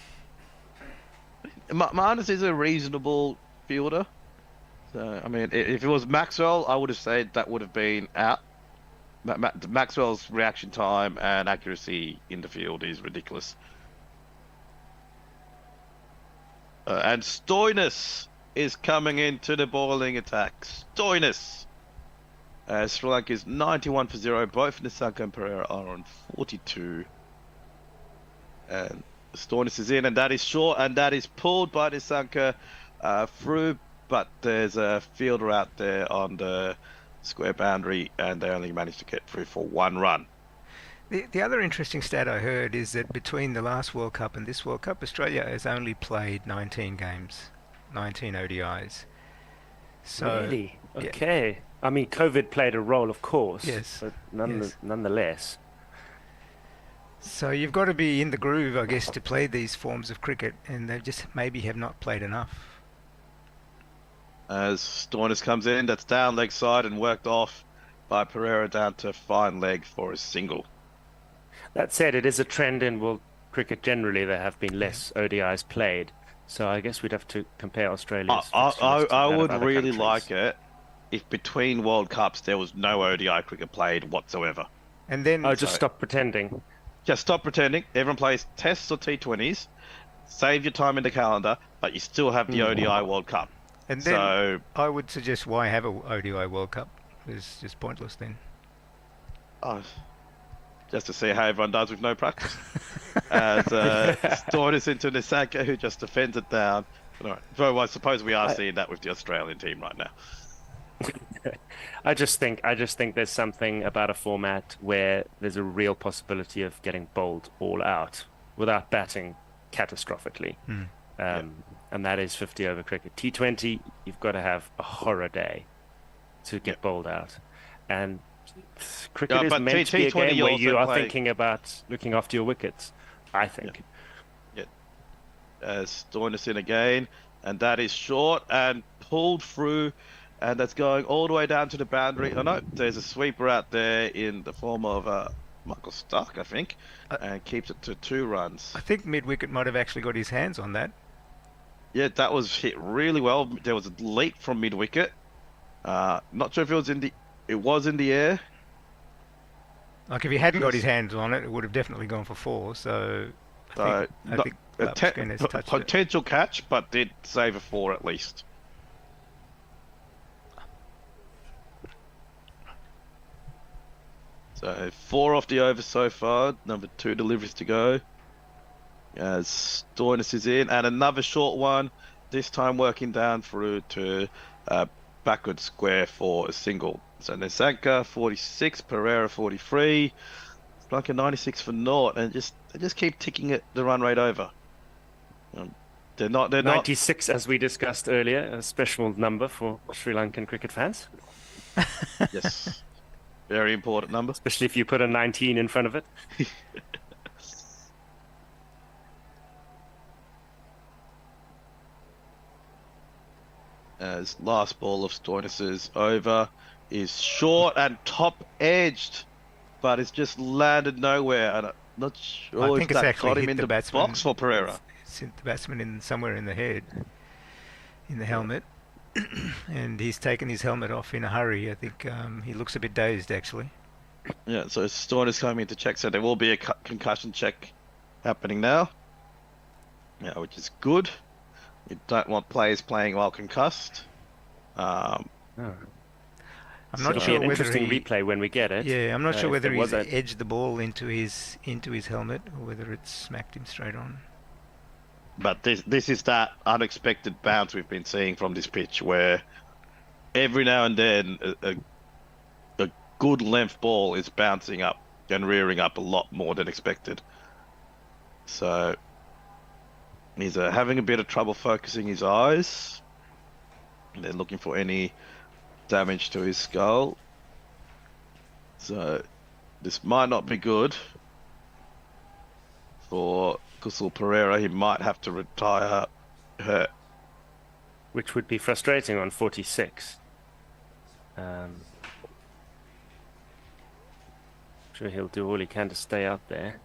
Marnus is a reasonable fielder. So, I mean, if it was Maxwell, I would have said that would have been out. Maxwell's reaction time and accuracy in the field is ridiculous. And Stoinis is coming into the bowling attack. Stoinis! Sri Lanka is 91 for 0. Both Nisaka and Pereira are on 42. And Stoinis is in, and that is short, and that is pulled by Nisaka through, but there's a fielder out there on the square boundary, and they only managed to get through for 1 run. The other interesting stat I heard is that between the last World Cup and this World Cup, Australia has only played 19 games, 19 ODIs. So, really? Okay. Yeah. I mean, COVID played a role, of course. Yes. But nonetheless. So you've got to be in the groove, I guess, to play these forms of cricket, and they just maybe have not played enough. As Stoinis comes in, that's down leg side and worked off by Pereira down to fine leg for a single. That said, it is a trend in world cricket generally. There have been less ODIs played, so I guess we'd have to compare Australia's. I would really like it if between World Cups there was no ODI cricket played whatsoever. And then just stop pretending. Just stop pretending. Everyone plays tests or T20s. Save your time in the calendar, but you still have the ODI World Cup. And then I would suggest why have a ODI World Cup? It's just pointless then. Just to see how everyone does with no practice. As Stoinis into Nisaka, who just defends it down. Though I suppose we are seeing that with the Australian team right now. I just think there's something about a format where there's a real possibility of getting bowled all out without batting catastrophically. and that is 50 over cricket. T20, you've got to have a horror day to get bowled out. And cricket is but meant to be a T20 game where also you are play- thinking about looking after your wickets, I think. Stoinis in again, and that is short and pulled through, and that's going all the way down to the boundary. Oh no, there's a sweeper out there in the form of Michael Stark, I think, and keeps it to 2 runs. I think mid-wicket might have actually got his hands on that. Yeah, that was hit really well. There was a leap from mid-wicket. Not sure if it was in the air. Like if he hadn't got his hands on it, it would have definitely gone for 4. So I think Lapskin has touched it. Potential catch, but did save a 4 at least. So 4 off the over so far. Number 2 deliveries to go. As Stoinis is in, and another short one. This time working down through to backward square for a single. So Nesanka 46, Pereira 43, Blanca 96 for naught, and they just keep ticking the run rate over. They're not 96, as we discussed earlier, a special number for Sri Lankan cricket fans, Yes, very important number. especially if you put a 19 in front of it. As last ball of Stoinis's over is short and top edged, but it's just landed nowhere, and I'm not sure I if think it's that actually got him hit in the the batsman. box for Pereira. It's hit the batsman somewhere in the head, in the helmet, and he's taken his helmet off in a hurry. I think he looks a bit dazed actually. Yeah, so Stoinis coming into check, so there will be a concussion check happening now. Yeah, which is good. You don't want players playing while concussed. I'm So not it'll sure be an whether interesting he. replay when we get it. Yeah, I'm not sure if whether there was he's a- edged the ball into his helmet or whether it smacked him straight on. But this is that unexpected bounce we've been seeing from this pitch, where every now and then a good length ball is bouncing up and rearing up a lot more than expected. So he's having a bit of trouble focusing his eyes. They're looking for any damage to his skull. So this might not be good for Kusal Pereira. He might have to retire hurt. Which would be frustrating on 46. I'm sure he'll do all he can to stay out there.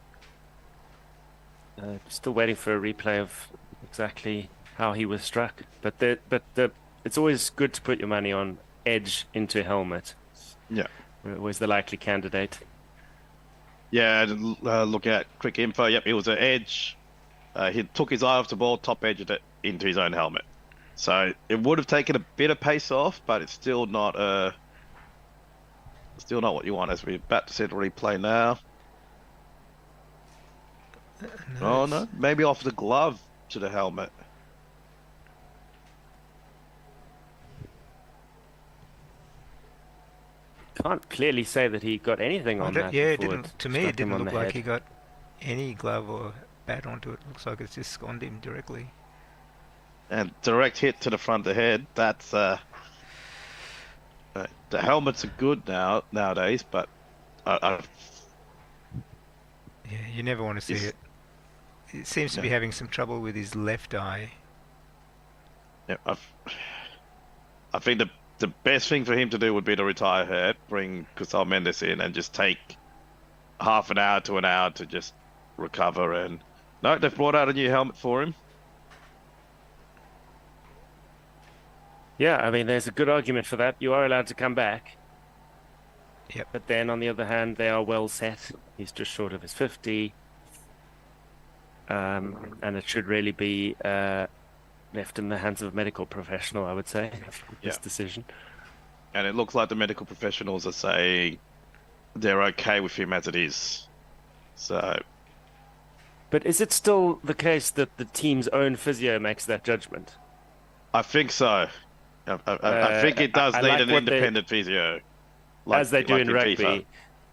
Still waiting for a replay of exactly how he was struck. But it's always good to put your money on edge into a helmet. Yeah. Always the likely candidate. Yeah, and looking at quick info, yep, it was an edge. He took his eye off the ball, top edged it into his own helmet. So it would have taken a bit of pace off, but it's still not what you want. As we're about to set a replay now. Oh no, maybe off the glove to the helmet. Can't clearly say that he got anything on that. Yeah, it before didn't. To me, struck it didn't him on look the like head. he got any glove or bat onto it. Looks like it's just gone him directly. And direct hit to the front of the head. That's the helmets are good nowadays, but Yeah, you never want to see It's- it. It seems to be No. having some trouble with his left eye. yeah, I think the best thing for him to do would be to retire hurt, bring Kusal Mendes in, and just take half an hour to an hour to just recover. And no, they've brought out a new helmet for him. Yeah, I mean, there's a good argument for that. You are allowed to come back. Yep. But then, on the other hand, they are well set. He's just short of his 50. And it should really be left in the hands of a medical professional, I would say, this Yeah. decision. And it looks like the medical professionals are saying they're okay with him as it is. So But is it still the case that the team's own physio makes that judgment? I think so. I think it does I need like an what they- independent physio, As they do like in rugby. FIFA.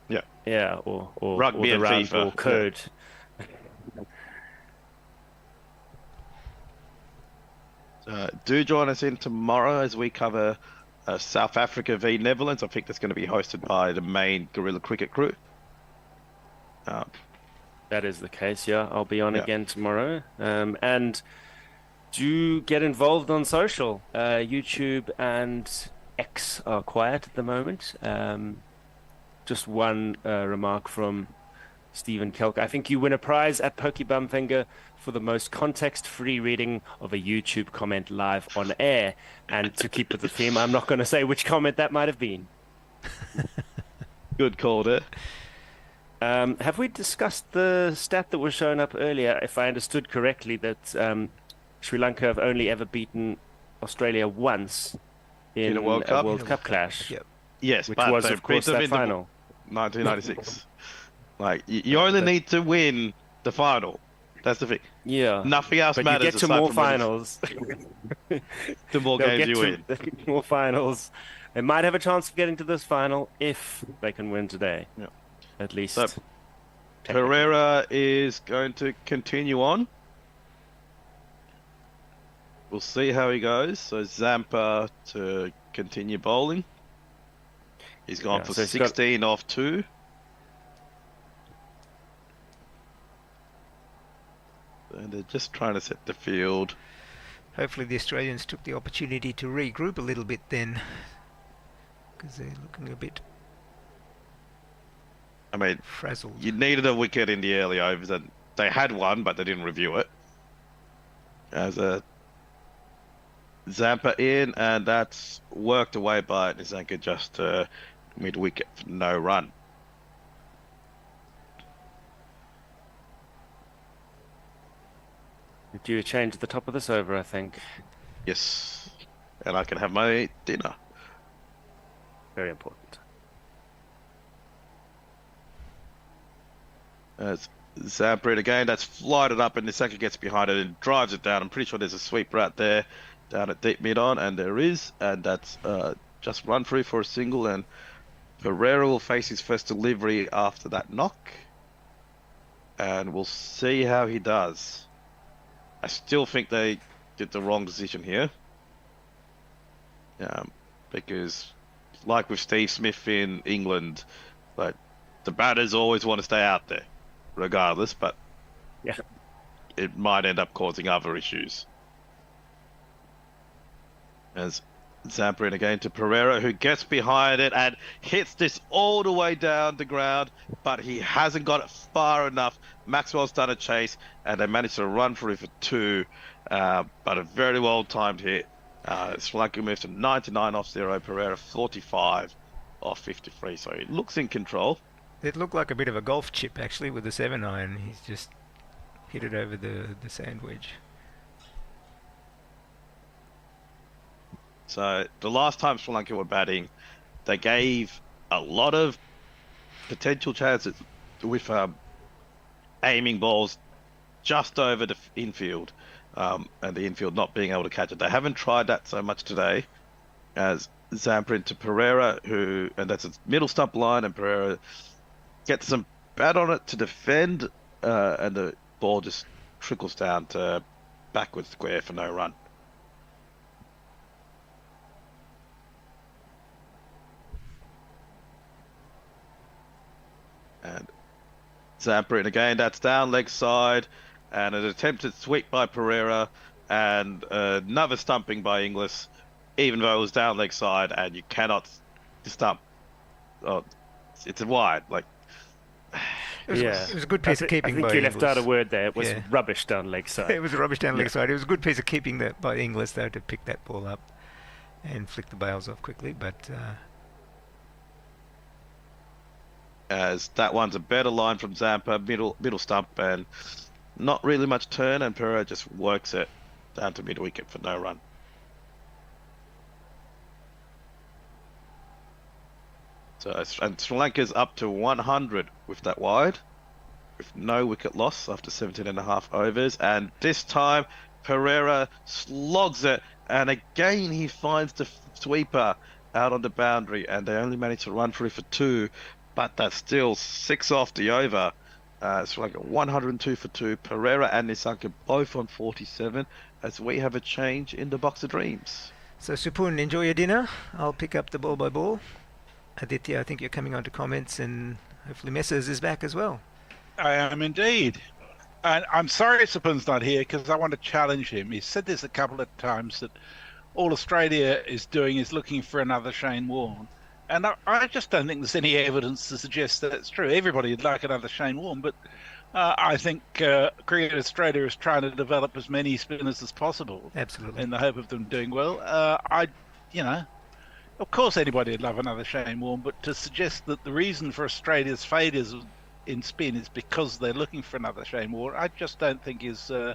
Yeah. Yeah, or Rugby the and round FIFA, ball yeah. code. Do join us in tomorrow as we cover South Africa v Netherlands. I think that's going to be hosted by the main Guerrilla Cricket crew. That is the case, yeah. I'll be on Yeah. again tomorrow. And do get involved on social. YouTube and X are quiet at the moment. Just one remark from Stephen Kelk. I think you win a prize at Pokebumfinger for the most context-free reading of a YouTube comment live on air. And to keep with the theme, I'm not going to say which comment that might have been. Good call there. Have we discussed the stat that was shown up earlier? If I understood correctly, that Sri Lanka have only ever beaten Australia once in a World Cup? World Cup clash, Yep. Yes, which but was, they of course, beat them that in the final. 1996. Like, you only need to win the final. That's the thing. Yeah. Nothing else But you matters. get to aside more from winning. finals. The more They'll games get you to win. more finals. They might have a chance of getting to this final if they can win today. Yeah. At least. So, technically. Pereira is going to continue on. We'll see how he goes. So Zampa to continue bowling. He's gone Yeah, for so he's got- 16 off 2. And they're just trying to set the field. Hopefully the Australians took the opportunity to regroup a little bit then, because they're looking a bit I mean, frazzled. you needed a wicket in the early overs, and they had one, but they didn't review it. As a Zampa in, and that's worked away by Nizanka just mid wicket for no run. Do a change at the top of this over, I think. Yes, and I can have my dinner. Very important. As Zampa in again, that's flighted up, and Nizanka gets behind it and drives it down. I'm pretty sure there's a sweeper out there down at deep mid on, and there is, and that's just run through for a single, and Pereira will face his first delivery after that knock, and we'll see how he does. I still think they did the wrong decision here, because like with Steve Smith in England, like the batters always want to stay out there regardless, but Yeah. it might end up causing other issues. As Zampa in again to Pereira, who gets behind it and hits this all the way down the ground, but he hasn't got it far enough. Maxwell's done a chase, and they managed to run through for 2, but a very well timed hit. Sri Lanka moves to 99 off 0, Pereira 45 off 53, so he looks in control. It looked like a bit of a golf chip actually with the 7-iron. He's just hit it over the sand wedge. So the last time Sri Lanka were batting, they gave a lot of potential chances with aiming balls just over the infield, and the infield not being able to catch it. They haven't tried that so much today, as Zampa into Pereira, and that's a middle stump line, and Pereira gets some bat on it to defend, and the ball just trickles down to backward square for no run. And Zampa in again, that's down leg side, and an attempted sweep by Pereira, and another stumping by Inglis, even though it was down leg side, and you cannot stump. Oh, it's a wide, like. It was a good piece of keeping I think by you left Inglis. out a word there. It was Yeah. rubbish down leg side. It was a rubbish down leg side. It was a good piece of keeping by Inglis though to pick that ball up and flick the bails off quickly, but As that one's a better line from Zampa, middle stump, and not really much turn, and Pereira just works it down to mid wicket for no run. So and Sri Lanka's up to 100 with that wide, with no wicket loss after 17.5 overs, and this time Pereira slogs it, and again he finds the sweeper out on the boundary, and they only manage to run through for 2, but that's still 6 off the over. Sri Lanka 102 for 2. Pereira and Nisanka both on 47, as we have a change in the box of dreams. So Supun, enjoy your dinner. I'll pick up the ball by ball. Aditya, I think you're coming on to comments, and hopefully Messers is back as well. I am indeed. And I'm sorry Sapun's not here because I want to challenge him. He's said this a couple of times that all Australia is doing is looking for another Shane Warne. And I just don't think there's any evidence to suggest that it's true. Everybody would like another Shane Warne, but I think Cricket Australia is trying to develop as many spinners as possible. Absolutely. In the hope of them doing well. Of course anybody would love another Shane Warne, but to suggest that the reason for Australia's failures in spin is because they're looking for another Shane Warne, I just don't think is an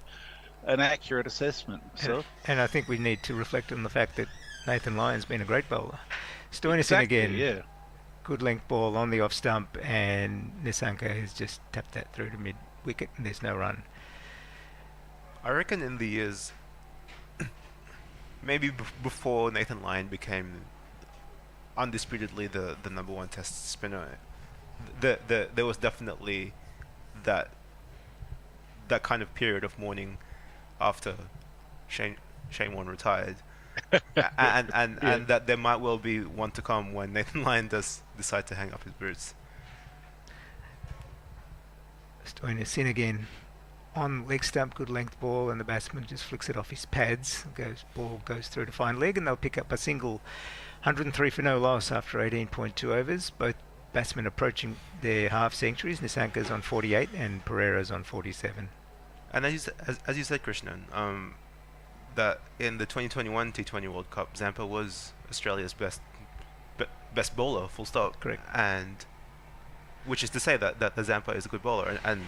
accurate assessment. And I think we need to reflect on the fact that Nathan Lyon's been a great bowler. Stoinisson Exactly, again. yeah. Good length ball on the off stump, and Nissanka has just tapped that through to mid wicket, and there's no run. I reckon in the years, maybe before Nathan Lyon became undisputedly the number one Test spinner, there was definitely that kind of period of mourning after Shane Warne retired. and that there might well be one to come when Nathan Lyon does decide to hang up his boots. Stoinisson again on leg stump, good length ball, and the batsman just flicks it off his pads. Ball goes through to fine leg, and they'll pick up a single. 103 for no loss after 18.2 overs. Both batsmen approaching their half centuries. Nissanka's on 48 and Pereira's on 47. And as you said, Krishnan, that in the 2021 T20 World Cup, Zampa was Australia's best bowler, full stop. Correct. And which is to say that the Zampa is a good bowler, and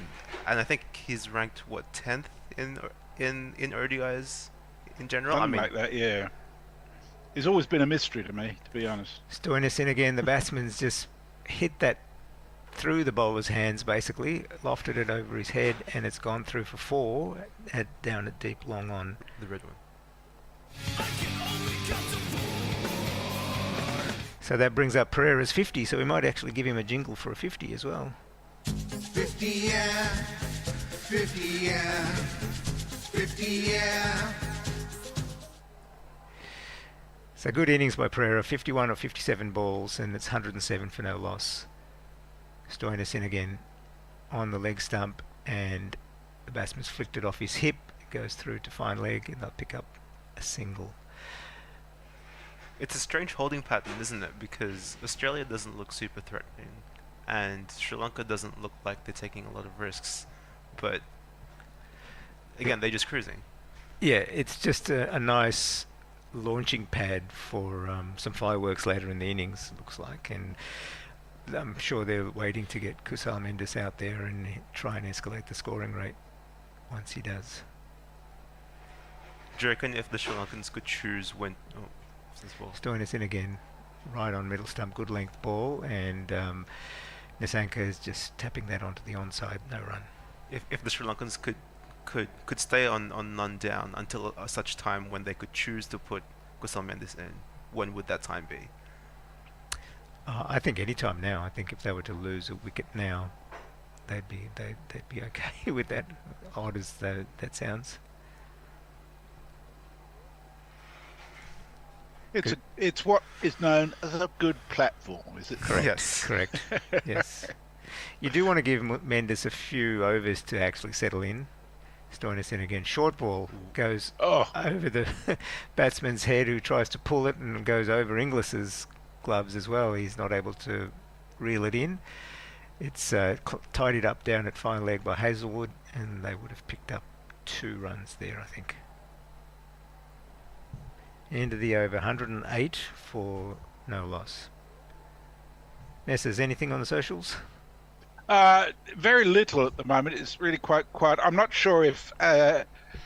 I think he's ranked 10th in ODIs in general. Something like that, yeah. He's always been a mystery to me, to be honest. Stoinisson again, the batsman's just hit that through the bowler's hands, basically, lofted it over his head, and it's gone through for 4, down at deep long on. The red one. So that brings up Pereira's 50, so we might actually give him a jingle for a 50 as well. 50, yeah. 50, yeah. 50, yeah. So good innings by Pereira, 51 or 57 balls, and it's 107 for no loss. Stoinisson again on the leg stump, and the batsman's flicked it off his hip. It goes through to fine leg, and they'll pick up a single. It's a strange holding pattern, isn't it? Because Australia doesn't look super threatening, and Sri Lanka doesn't look like they're taking a lot of risks. But again, they're just cruising. Yeah, it's just a nice launching pad for some fireworks later in the innings, looks like, and I'm sure they're waiting to get Kusal Mendes out there and try and escalate the scoring rate once he does. Do you reckon if the Sri Lankans could choose when... Oh, what's this ball? Stoinisson again, right on middle stump, good length ball, and Nissanka is just tapping that onto the onside, no run. If the Sri Lankans could stay on none down until such time when they could choose to put Kusal Mendes in, when would that time be? I think any time now. I think if they were to lose a wicket now, they'd be okay with that, odd as that sounds. It's what is known as a good platform, is it? Correct. Yes. Correct. Yes. You do want to give Mendes a few overs to actually settle in. Stoinisson again. Short ball goes over the batsman's head, who tries to pull it, and goes over Inglis's gloves as well. He's not able to reel it in. It's tidied up down at fine leg by Hazelwood, and they would have picked up 2 runs there, I think. End of the over, 108 for no loss. Nessers, anything on the socials? Very little at the moment. It's really quite quiet. I'm not sure if there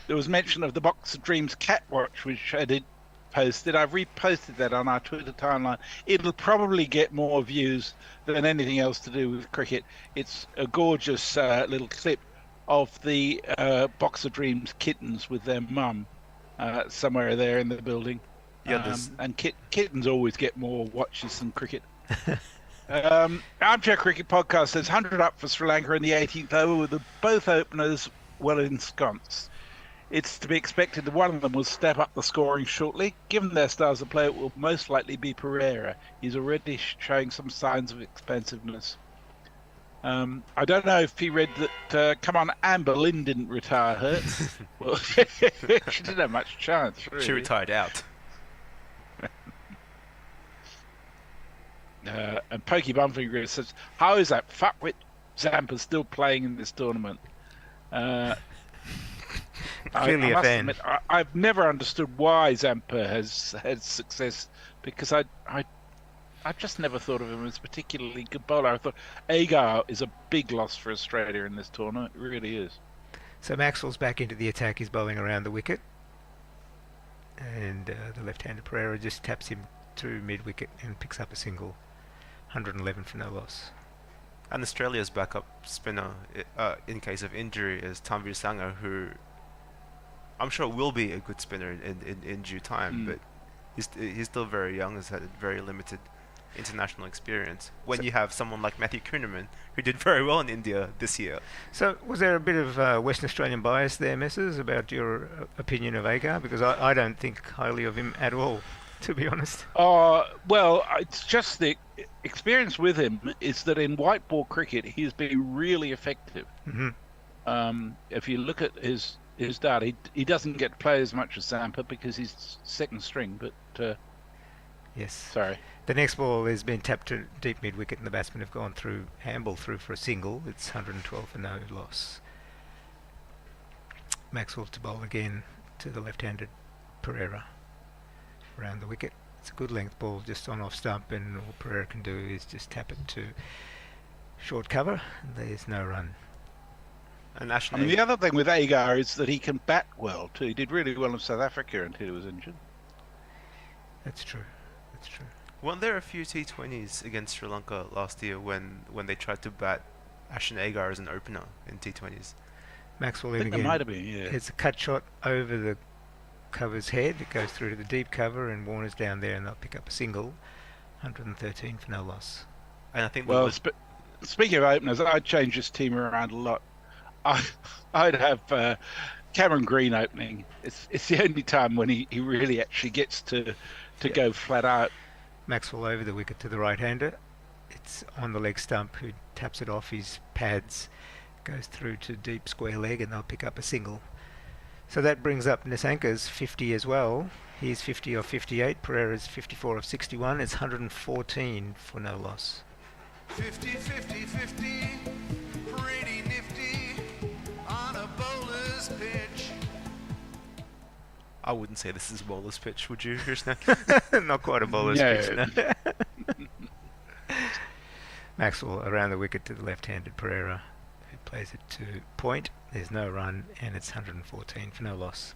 was mention of the Box of Dreams cat watch, which I did posted. I've reposted that on our Twitter timeline. It'll probably get more views than anything else to do with cricket. It's a gorgeous little clip of the Box of Dreams kittens with their mum somewhere there in the building. Yeah, and kittens always get more watches than cricket. Armchair Cricket Podcast says 100 up for Sri Lanka in the 18th over with both openers well ensconced. it's to be expected that one of them will step up the scoring shortly. Given their styles of play, it will most likely be Pereira. He's already showing some signs of expansiveness. I don't know if he read that, come on, Amber Lynn didn't retire hurt. Well, she didn't have much chance, really. She retired out. And Pokey Bumfinger says, how is that fuckwit Zampa still playing in this tournament? Clearly a fan. I've never understood why Zampa has had success, because I just never thought of him as a particularly good bowler. I thought Agar is a big loss for Australia in this tournament. It really is. So Maxwell's back into the attack. He's bowling around the wicket. And the left-handed Pereira just taps him to mid-wicket and picks up a single. 111 for no loss. And Australia's backup spinner, in case of injury, is Tanvir Sangha, who I'm sure will be a good spinner in due time, but he's still very young, has had very limited international experience. When you have someone like Matthew Kuhneman, who did very well in India this year. So was there a bit of Western Australian bias there, Messrs, about your opinion of Agar? Because I don't think highly of him at all, to be honest. Well, it's just the experience with him is that in white ball cricket, he's been really effective. Mm-hmm. If you look at his data, he doesn't get to play as much as Zampa because he's second string, but... Yes. Sorry. The next ball has been tapped to deep mid-wicket and the batsmen have gone through, Hamble through for a single. It's 112 for no loss. Maxwell to bowl again to the left-handed Pereira around the wicket. It's a good length ball just on off stump, and all Pereira can do is just tap it to short cover. There's no run. And the other thing with Agar is that he can bat well too. He did really well in South Africa until he was injured. That's true. That's true. Weren't there a few T20s against Sri Lanka last year when they tried to bat Ashton Agar as an opener in T20s? Maxwell I in think again. there might have been, yeah. It's a cut shot over the cover's head. It goes through to the deep cover, and Warner's down there, and they'll pick up a single. 113 for no loss. And I think speaking of openers, I'd change this team around a lot. I'd have Cameron Green opening. It's the only time when he really actually gets to go flat out. Maxwell over the wicket to the right-hander. It's on the leg stump, who taps it off his pads, goes through to deep square leg, and they'll pick up a single. So that brings up Nisanka's 50 as well. He's 50 of 58. Pereira's 54 of 61. It's 114 for no loss. 50, 50, 50, pretty nifty on a bowler's pitch. I wouldn't say this is a bowler's pitch, would you, Krishna? Not quite a bowler's pitch, no. Maxwell around the wicket to the left-handed Pereira, who plays it to point. There's no run, and it's 114 for no loss.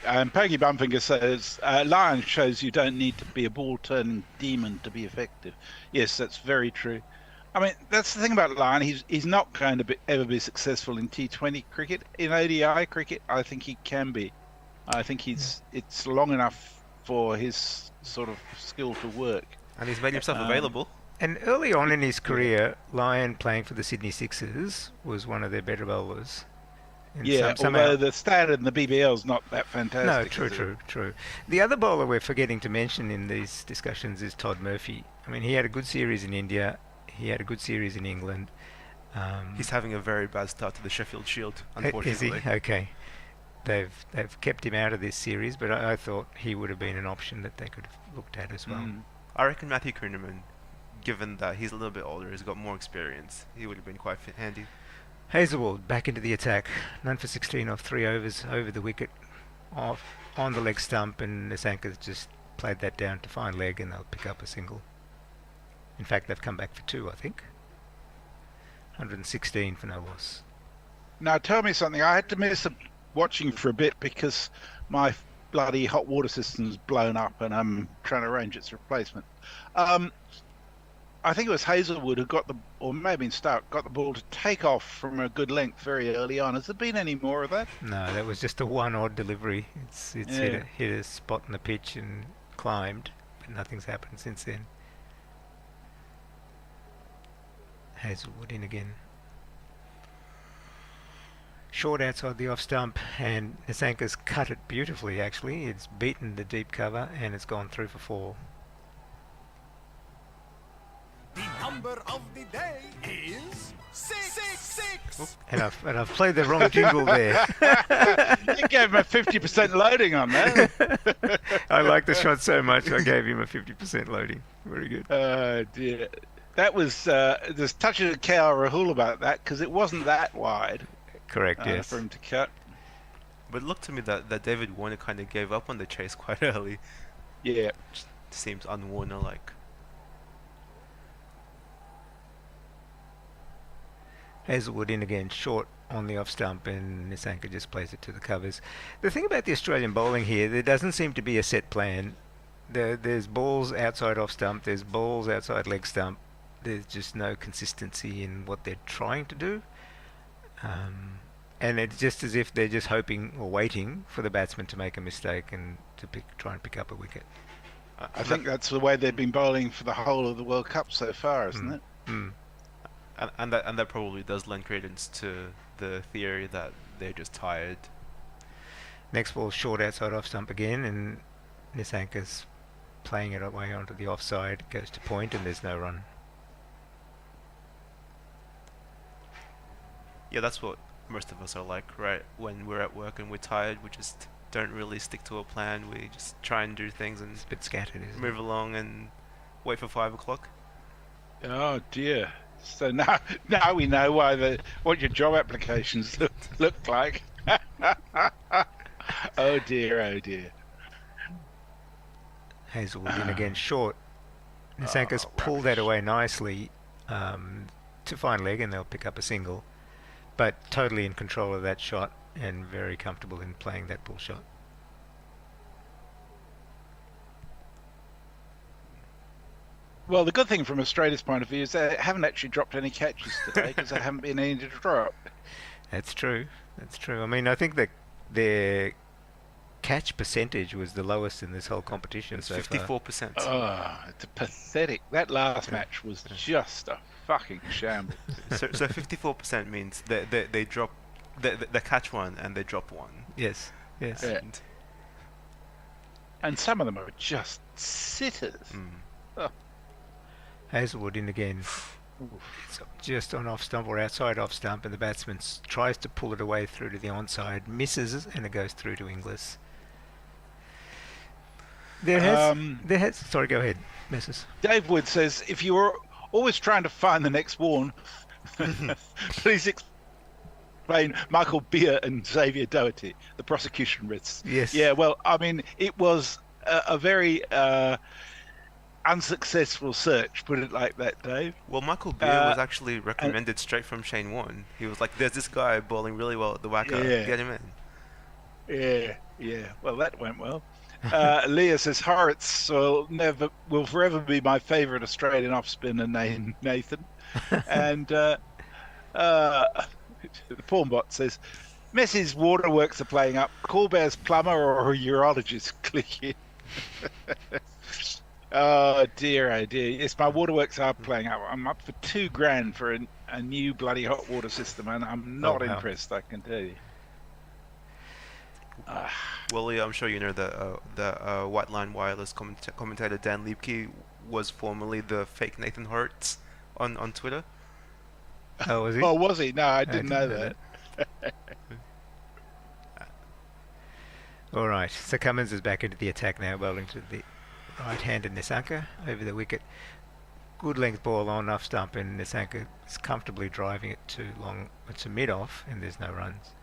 And Peggy Bumfinger says, Lion shows you don't need to be a ball-turning demon to be effective. Yes, that's very true. I mean, that's the thing about Lion. He's not going to ever be successful in T20 cricket. In ODI cricket, I think he can be. I think it's long enough for his sort of skill to work. And he's made himself available. And early on in his career, Lyon, playing for the Sydney Sixers, was one of their better bowlers. And although the standard in the BBL is not that fantastic. No, true. The other bowler we're forgetting to mention in these discussions is Todd Murphy. I mean, he had a good series in India. He had a good series in England. He's having a very bad start to the Sheffield Shield, unfortunately. Is he? Okay. They've kept him out of this series, but I thought he would have been an option that they could have looked at as well. I reckon Matthew Kuhneman, given that he's a little bit older, he's got more experience, he would have been quite handy. Hazelwood back into the attack. 9 for 16 off 3 overs over the wicket, off on the leg stump, and Nisanka's just played that down to fine leg, and they'll pick up a single. In fact, they've come back for 2, I think. 116 for no loss. Now, tell me something. I had to miss watching for a bit because my bloody hot water system's blown up and I'm trying to arrange its replacement. I think it was Hazelwood who got or maybe Stark got the ball to take off from a good length very early on. Has there been any more of that? No, that was just a one odd delivery. It's hit a spot in the pitch and climbed, but nothing's happened since then. Hazelwood in again. short outside the off stump, and Nisanka's cut it beautifully. Actually, it's beaten the deep cover and it's gone through for 4. The number of the day is 666. And I've played the wrong jingle there. You gave him a 50% loading on that. I like the shot so much, I gave him a 50% loading. Very good. Oh dear. That was there's touches of Kao Rahul about that because it wasn't that wide Correct. Yes. for him to cut. But it looked to me that David Warner kind of gave up on the chase quite early. Yeah. Seems un-Warner-like. Hazelwood in again, short on the off stump, and Nisanka just plays it to the covers. The thing about the Australian bowling here, there doesn't seem to be a set plan. There's balls outside off stump, there's balls outside leg stump. There's just no consistency in what they're trying to do. And it's just as if they're just hoping or waiting for the batsman to make a mistake and to try and pick up a wicket. I think that's the way they've been bowling for the whole of the World Cup so far, isn't it? Mm. And that probably does lend credence to the theory that they're just tired. Next ball short outside off stump again, and Nisanka's playing it away onto the offside, goes to point, and there's no run. Yeah, that's what most of us are like, right? When we're at work and we're tired, we just don't really stick to a plan. We just try and do things and It's a bit scattered, isn't move along and wait for 5 o'clock. Oh dear. So now we know what your job applications look like. Oh dear, oh dear. Hazelwood in again, short. Nisanka's pulled that away nicely to fine leg, and they'll pick up a single. But totally in control of that shot and very comfortable in playing that pull shot. Well, the good thing from Australia's point of view is they haven't actually dropped any catches today because there haven't been any to drop. That's true. That's true. I mean, I think that their catch percentage was the lowest in this whole competition It's so far. 54%. Oh, it's pathetic. That last match was just a fucking shambles. So 54% means they drop they catch one and they drop one. Yes. Yes. Yeah. And some of them are just sitters. Hazelwood in again. It's just on off stump or outside off stump, and the batsman tries to pull it away through to the onside, misses, and it goes through to Inglis. There has. Sorry, go ahead, Mrs. Dave Wood says, if you were always trying to find the next Warne, please explain Michael Beer and Xavier Doherty, the prosecution risks. Yes. Yeah, well, I mean, it was a very unsuccessful search, put it like that, Dave. Well, Michael Beer was actually recommended straight from Shane Warne. He was like, there's this guy bowling really well at the Wacker. Yeah. Get him in. Yeah. Well, that went well. Leah says Horitz will forever be my favourite Australian off spinner named Nathan. And the Pornbot says Messi's waterworks are playing up. Coolbear's plumber or a urologist click in. Oh dear. Yes, my waterworks are playing up. I'm up for $2,000 for a new bloody hot water system, and I'm not impressed, I can tell you. Well, Leah, I'm sure you know that the White Line Wireless commentator Dan Liebke was formerly the fake Nathan Horitz on Twitter. Oh, was he? Oh, was he? No, I didn't know that. All right. So Cummins is back into the attack now, bowling to the right-handed Nisanka over the wicket. Good length ball on off stump, and Nisanka is comfortably driving it too long. It's a mid-off, and there's no runs.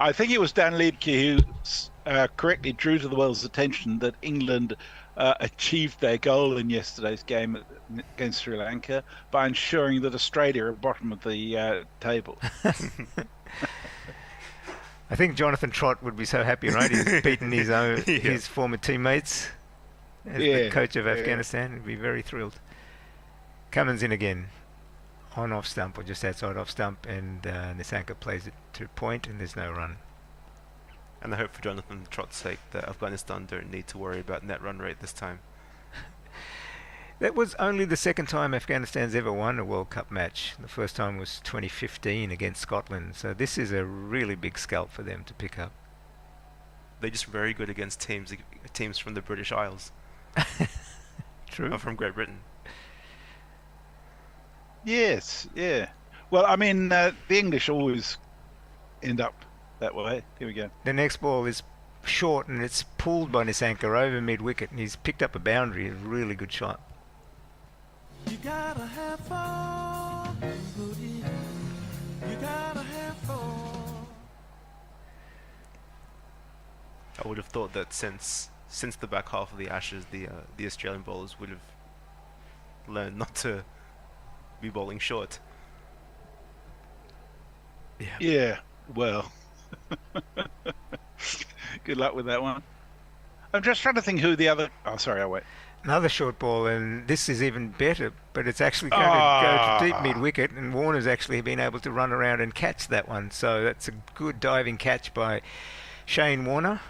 I think it was Dan Liebke who correctly drew to the world's attention that England achieved their goal in yesterday's game against Sri Lanka by ensuring that Australia are bottom of the table. I think Jonathan Trott would be so happy, right? He's beaten his own his former teammates as the coach of Afghanistan. He'd be very thrilled. Cummins in again. On off stump or just outside off stump, and Nisanka plays it to point, and there's no run. And I hope for Jonathan Trott's sake that Afghanistan don't need to worry about net run rate this time. That was only the second time Afghanistan's ever won a World Cup match. The first time was 2015 against Scotland. So this is a really big scalp for them to pick up. They're just very good against teams from the British Isles. True. Or from Great Britain. Yes, yeah. Well, I mean, the English always end up that way. Here we go. The next ball is short and it's pulled by Nisanka over mid-wicket, and he's picked up a boundary. A really good shot. You gotta have fun, Booty. You gotta have fun. I would have thought that since the back half of the Ashes, the Australian bowlers would have learned not to be bowling short. Yeah, well. Good luck with that one. I'm just trying to think who the other... Oh, sorry, I'll wait. Another short ball, and this is even better, but it's actually going to go to deep mid-wicket, and Warner's actually been able to run around and catch that one. So that's a good diving catch by David Warner.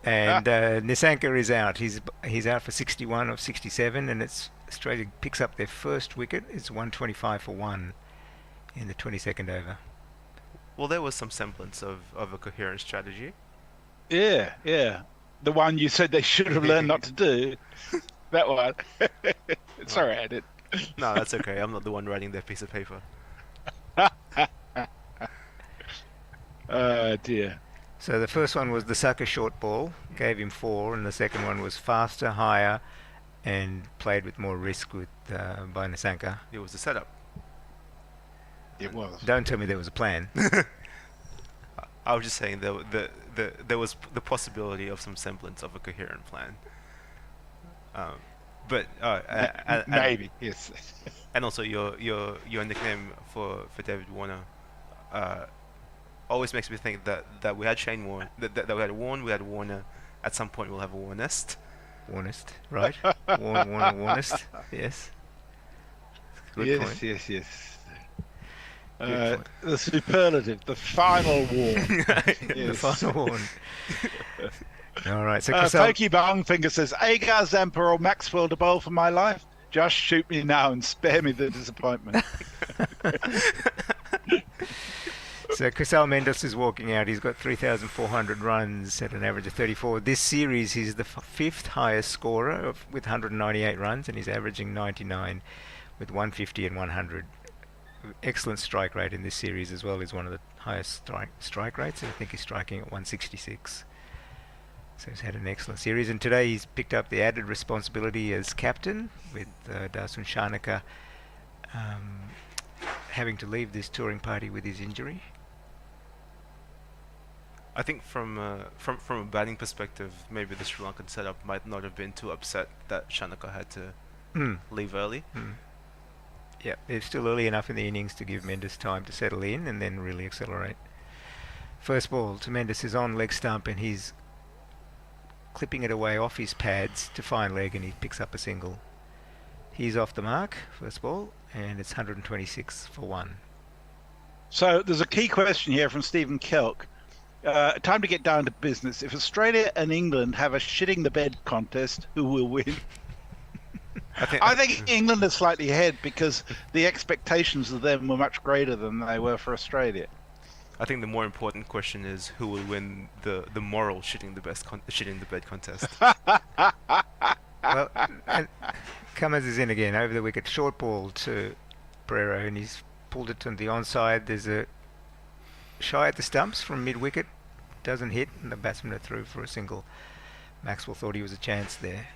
And Nisanka is out. He's out for 61 of 67, and Australia picks up their first wicket. It's 125 for 1 in the 22nd over. Well, there was some semblance of a coherent strategy. Yeah. The one you said they should have learned not to do. That one. Sorry, I did. No, that's okay. I'm not the one writing that piece of paper. Dear. So the first one was the sucker short ball, gave him 4, and the second one was faster, higher, and played with more risk by Nisanka. It was a setup. It was. Don't tell me there was a plan. I was just saying there was the possibility of some semblance of a coherent plan. But maybe, yes. And also your nickname for David Warner always makes me think that we had Shane Warne, that we had Warne, we had Warner. At some point we'll have a Warnest. Warnest, right? Warner, Warnest. Yes. Good point. Yes. The superlative, the final warn. The final one. All right. So Pokey Bongfinger says, Agar, Zampa or Maxwell to bowl for my life? Just shoot me now and spare me the disappointment. So Kusal Mendes is walking out. He's got 3,400 runs at an average of 34. This series, he's the 5th highest scorer with 198 runs, and he's averaging 99 with 150 and 100. Excellent strike rate in this series as well. He's one of the highest strike rates. I think he's striking at 166. So he's had an excellent series, and today he's picked up the added responsibility as captain with Dasun Shanaka having to leave this touring party with his injury. I think from a batting perspective, maybe the Sri Lankan setup might not have been too upset that Shanaka had to leave early. Yeah, it's still early enough in the innings to give Mendes time to settle in and then really accelerate. First ball to Mendes is on leg stump, and he's clipping it away off his pads to fine leg, and he picks up a single. He's off the mark, first ball, and it's 126 for 1. So there's a key question here from Stephen Kelk. Time to get down to business. If Australia and England have a shitting the bed contest, who will win? I think England is slightly ahead because the expectations of them were much greater than they were for Australia. I think the more important question is who will win the moral shitting the bed contest. Well, and Cummins is in again over the wicket. Short ball to Pereira, and he's pulled it to the onside. There's a shy at the stumps from mid-wicket. Doesn't hit, and the batsmen are through for a single. Maxwell thought he was a chance there.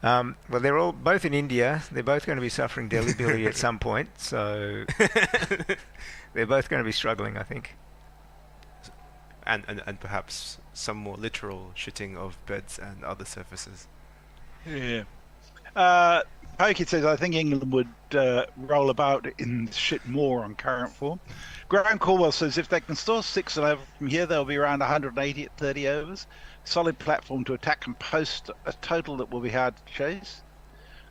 Well, they're all both in India. They're both going to be suffering Delhi at some point, so they're both going to be struggling, I think. And perhaps some more literal shitting of beds and other surfaces. Yeah. Pokey says, I think England would roll about in shit more on current form. Graham Caldwell says, if they can store 6 and over from here, they'll be around 180 at 30 overs. Solid platform to attack and post a total that will be hard to chase.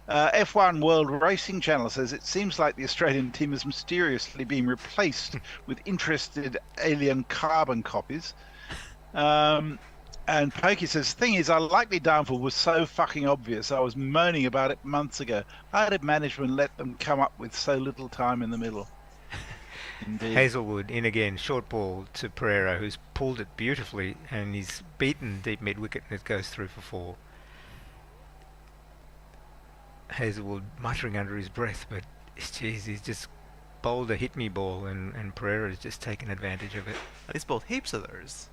F1 World Racing Channel says, it seems like the Australian team is mysteriously being replaced with interested alien carbon copies. And Pokey says, the thing is, our likely downfall was so fucking obvious. I was moaning about it months ago. How did management let them come up with so little time in the middle? Indeed. Hazelwood in again, short ball to Pereira, who's pulled it beautifully, and he's beaten deep mid wicket, and it goes through for 4. Hazelwood muttering under his breath, but geez, he's just bowled a hit me ball, and Pereira has just taken advantage of it. He's bowled heaps of those.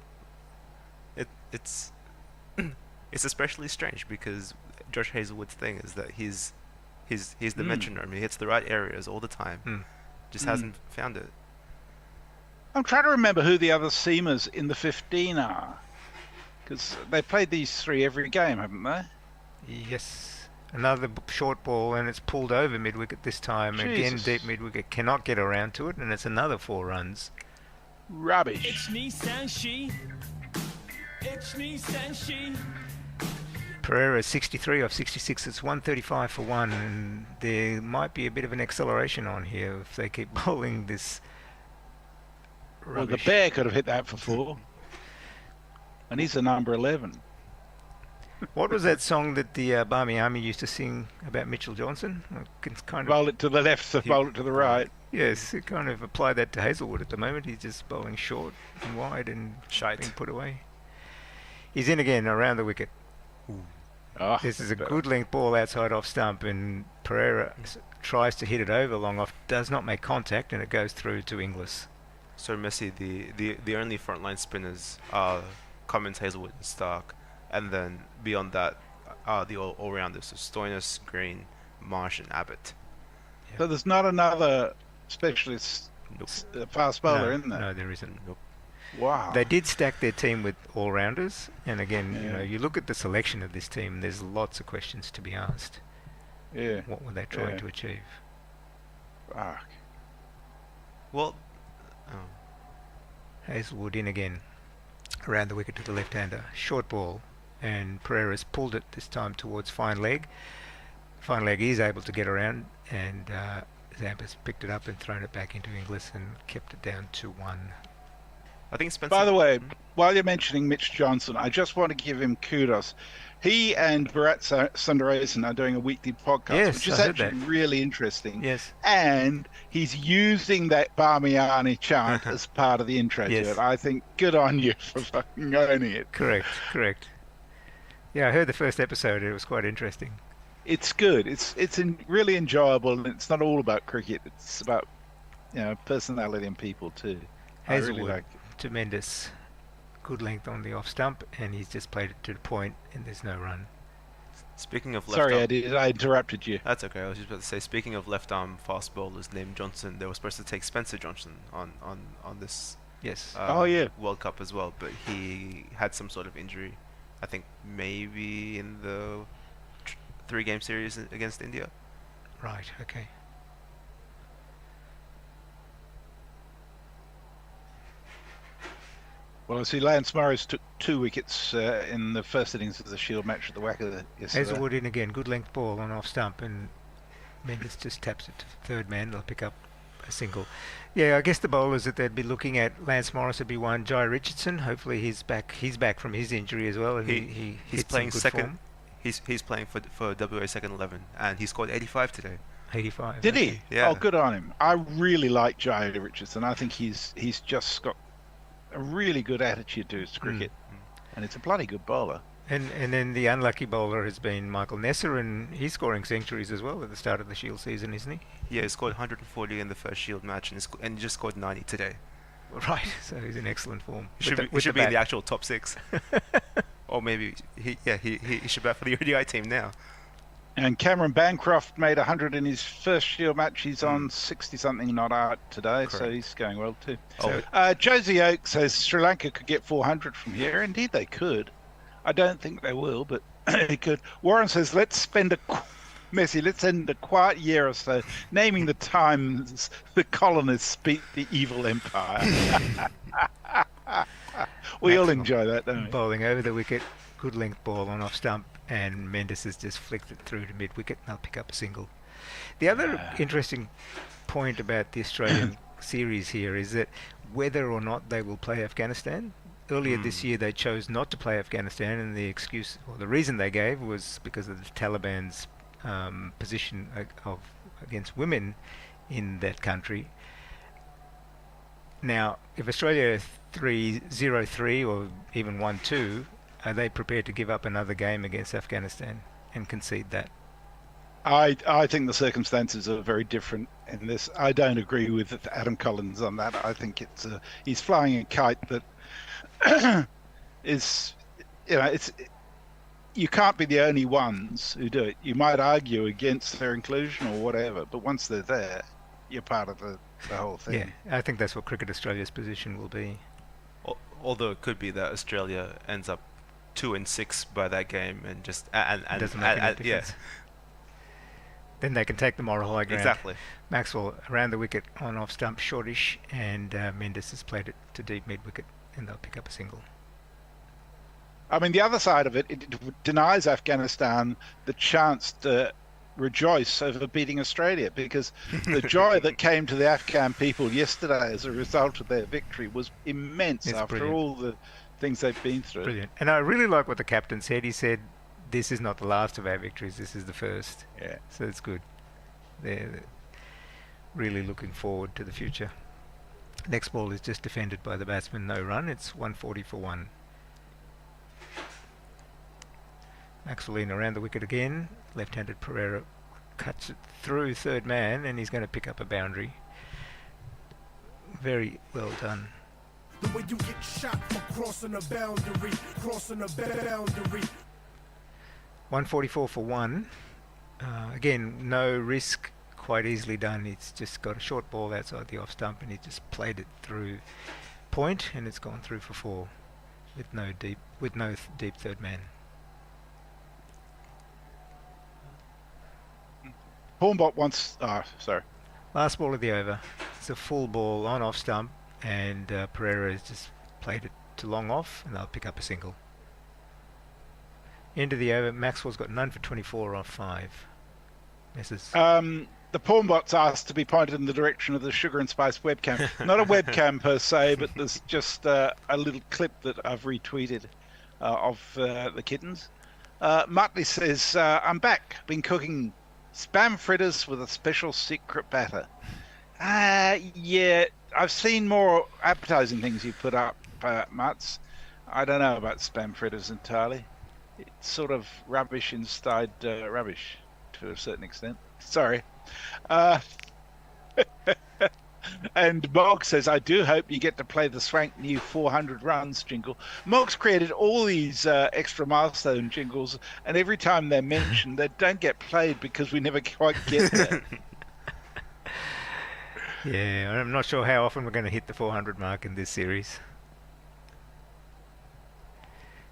It's it's especially strange because Josh Hazelwood's thing is that he's the metronome. He hits the right areas all the time. Just hasn't found it. I'm trying to remember who the other seamers in the 15 are. Because they played these 3 every game, haven't they? Yes. Another short ball, and it's pulled over mid-wicket this time. Again, Jesus. deep mid-wicket cannot get around to it, and it's another 4 runs. Rubbish. Pereira 63 off 66. It's 135 for 1, and there might be a bit of an acceleration on here if they keep bowling this Well, the rubbish. Bear could have hit that for 4. And he's the number 11. What was that song that the Barmy Army used to sing about Mitchell Johnson? It's kind of, Bowl it to the left, so bowl it to the right. yes, it kind of applied that to Hazelwood at the moment. He's just bowling short and wide and being put away. He's in again around the wicket. Oh, This is a good length ball outside off stump, and Pereira tries to hit it over long off, does not make contact, and it goes through to Inglis. So Messi, the only frontline spinners are Cummins, Hazelwood, and Stark, and then beyond that are the all-rounders, so Stoinis, Green, Marsh, and Abbott. So there's not another specialist fast bowler in there? No, there isn't. Nope. Wow. They did stack their team with all-rounders, and again, you Yeah. know, you look at the selection of this team, there's lots of questions to be asked. Yeah. What were they trying Yeah. to achieve? Fuck. Well, Hazelwood in again, around the wicket to the left-hander. Short ball, and Pereira's pulled it this time towards fine leg. Fine leg is able to get around, and Zampa's picked it up and thrown it back into Inglis and kept it down to 1. I think Spencer. By the way, while you're mentioning Mitch Johnson, I just want to give him kudos. He and Bharat Sundaresan are doing a weekly podcast, Yes, which is I heard actually that. really interesting. Yes. And he's using that Barmiani chant as part of the intro Yes. to it. I think good on you for fucking owning it. Correct. Yeah, I heard the first episode. It was quite interesting. It's good. It's really enjoyable, and it's not all about cricket. It's about personality and people too. I really Hazelwood like it. to Mendes. Good length on the off stump, and he's just played it to the point, and there's no run. Speaking of left Sorry, arm, Eddie, I interrupted you. that's okay. I was just about to say, speaking of left arm fast bowlers named Johnson, they were supposed to take Spencer Johnson on this Yes. Oh, yeah. World Cup as well, but he had some sort of injury. I think maybe in the 3-game series against India. Right. Okay. Well, I see Lance Morris took 2 wickets in the first innings of the Shield match at the Wacker yesterday. Hazelwood in again. Good length ball on off stump, and Mendes just taps it to the third man. They'll pick up a single. Yeah, I guess the bowlers that they'd be looking at, Lance Morris would be one. Jai Richardson, hopefully he's back. He's back from his injury as well, and He's hits playing in good second. form. He's playing for WA second 11, and he scored 85 today. 85. Did okay. he? Yeah. Oh, good on him. I really like Jai Richardson. I think he's just got a really good attitude to his cricket, and it's a bloody good bowler. And then the unlucky bowler has been Michael Nesser, and he's scoring centuries as well at the start of the Shield season, isn't he? Yeah, he scored 140 in the first Shield match, and he just scored 90 today. Right. So he's in excellent form. He should be in the actual top 6. Or maybe he should bat for the ODI team now. And Cameron Bancroft made 100 in his first Shield match. He's on 60-something not out today, so Correct. he's going well too. Oh. Josie Oak says Sri Lanka could get 400 from here. Indeed, they could. I don't think they will, but they could. Warren says, let's spend a quiet year or so naming the times the colonists beat the evil empire. We all Maximum enjoy that, don't we? Bowling over the wicket, good length ball on off stump, and Mendes has just flicked it through to mid wicket, and they'll pick up a single. The other interesting point about the Australian series here is that whether or not they will play Afghanistan, earlier this year they chose not to play Afghanistan, and the excuse or the reason they gave was because of the Taliban's position against women in that country. Now, if Australia 3-0-3 or even 1-2, are they prepared to give up another game against Afghanistan and concede that? I think the circumstances are very different in this. I don't agree with Adam Collins on that. I think he's flying a kite that is, you can't be the only ones who do it. You might argue against their inclusion or whatever, but once they're there, you're part of the whole thing. Yeah, I think that's what Cricket Australia's position will be. Although it could be that Australia ends up 2-6 by that game and just and doesn't make any difference. yeah. Then they can take the moral high ground. Exactly. Maxwell around the wicket on off stump, shortish, and Mendes has played it to deep mid wicket, and they'll pick up a single. I mean, the other side of it denies Afghanistan the chance to rejoice over beating Australia, because the joy that came to the Afghan people yesterday as a result of their victory was immense. It's after brilliant. all the things they've been through. Brilliant. And I really like what the captain said. He said, "This is not the last of our victories. This is the first." Yeah. So it's good. They're really looking forward to the future. Next ball is just defended by the batsman. No run. It's 140 for 1. Maxwell in around the wicket again. Left-handed Pereira cuts it through third man, and he's going to pick up a boundary. Very well done. The way you get shot for crossing a boundary, crossing a boundary. 144 for 1. Again, no risk, quite easily done. He's just got a short ball outside the off stump, and he just played it through point, and it's gone through for 4 with no deep third man. Hornbot wants. Sorry. Last ball of the over. It's a full ball on off stump, and Pereira has just played it to long off, and they'll pick up a single. End of the over. Maxwell's got none for 24 off 5. Misses. The Pornbot's asked to be pointed in the direction of the Sugar and Spice webcam. Not a webcam per se, but there's just a little clip that I've retweeted of the kittens. Muttley says, "I'm back. Been cooking spam fritters with a special secret batter." Yeah, I've seen more appetizing things you put up, Mutts. I don't know about spam fritters entirely. It's sort of rubbish inside rubbish to a certain extent. Sorry. And Mogg says, "I do hope you get to play the swank new 400 runs jingle." Mogg's created all these extra milestone jingles, and every time they're mentioned, they don't get played because we never quite get there. Yeah, I'm not sure how often we're going to hit the 400 mark in this series.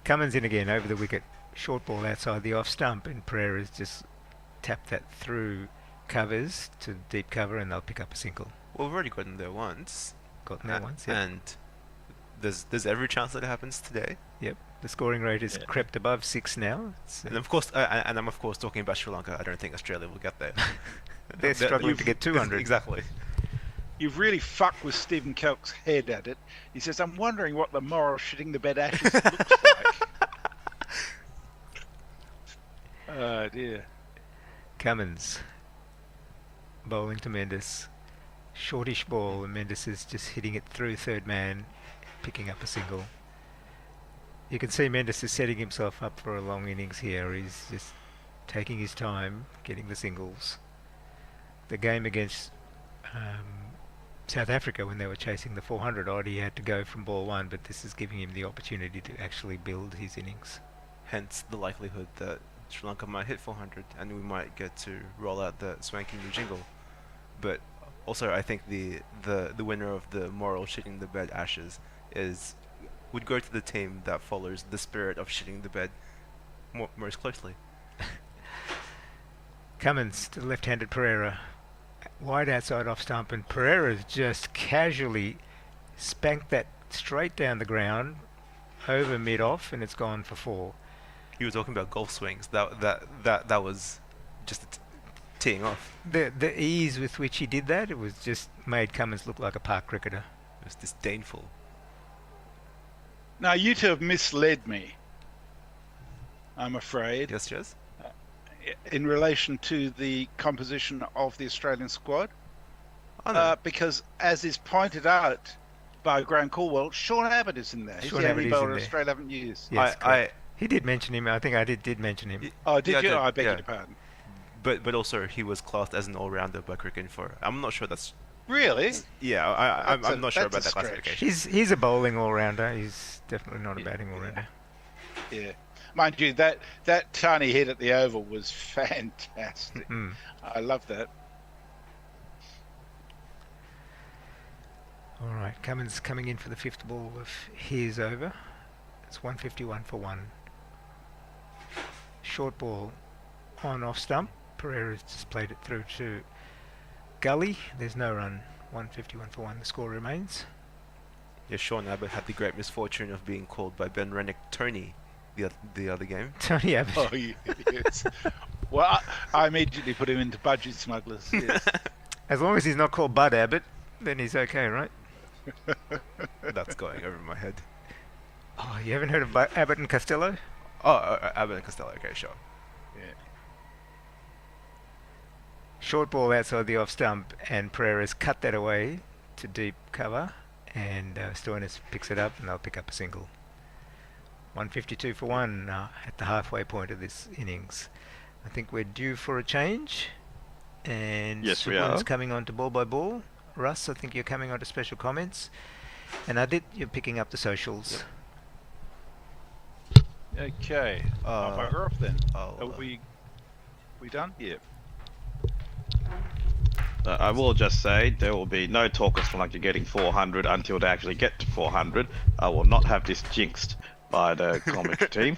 Cummins in again over the wicket. Short ball outside the off stump, and Pereira's just tapped that through covers to deep cover, and they'll pick up a single. Well, we've already gotten there once. Gotten there once, yeah. And there's every chance that it happens today. Yep. The scoring rate has crept above 6 now. And of course, and I'm of course talking about Sri Lanka. I don't think Australia will get there. They're struggling to get 200. Exactly. You've really fucked with Stephen Kelk's head at it. He says, "I'm wondering what the moral shitting the bed ashes looks like." Oh dear. Cummins bowling to Mendes. Shortish ball, and Mendes is just hitting it through third man, picking up a single. You can see Mendes is setting himself up for a long innings here. He's just taking his time, getting the singles. The game against South Africa, when they were chasing the 400 odd, he had to go from ball 1, but this is giving him the opportunity to actually build his innings. Hence the likelihood that Sri Lanka might hit 400, and we might get to roll out the swanky new jingle. But also, I think the winner of the moral shitting the bed ashes would go to the team that follows the spirit of shitting the bed most closely. Cummins to the left-handed Pereira. Wide outside off stump, and Pereira's just casually spanked that straight down the ground over mid-off, and it's gone for 4. You were talking about golf swings. That was just teeing off. The ease with which he did that, it was just made Cummins look like a park cricketer. It was disdainful. Now, you two have misled me, I'm afraid, Yes, yes. in relation to the composition of the Australian squad. Oh, no. Because, as is pointed out by Graham Caldwell, Sean Abbott is in there. He's Sean the Abbott only is bowler in there. Australia haven't used. Yes, I, correct. He did mention him. I think I did mention him. Oh, did you? Yeah, Oh, I beg yeah. your pardon. But also he was classed as an all-rounder by Cricket for. I'm not sure that's. Really? Yeah, I'm not sure about that classification. He's a bowling all-rounder. He's definitely not a batting all-rounder. Yeah. Mind you, that tiny hit at the Oval was fantastic. Mm. I love that. All right, Cummins coming in for the fifth ball of his over. It's 151 for one. Short ball on off stump. Pereira's just played it through to Gully. There's no run. 151 for one. The score remains. Yeah, Sean Abbott had the great misfortune of being called by Ben Rennick Tony the other game. Tony Abbott. Oh, yes. Well, I immediately put him into budget smugglers. Yes. As long as he's not called Bud Abbott, then he's okay, right? That's going over my head. Oh, you haven't heard of Abbott and Costello? Oh, Abbott and Costello. Okay, sure. Yeah. Short ball outside the off stump, and Pereira's cut that away to deep cover, and Stoinis picks it up, and they'll pick up a single. 152 for one at the halfway point of this innings. I think we're due for a change, and Yes, we Subun's are. coming on to ball by ball. Russ, I think you're coming on to special comments, and Adit, you're picking up the socials. Okay. I'll bugger off then. I'll, Are we done? Yeah. I will just say there will be no talk of Sri Lanka getting 400 until they actually get to 400. I will not have this jinxed by the commentary team.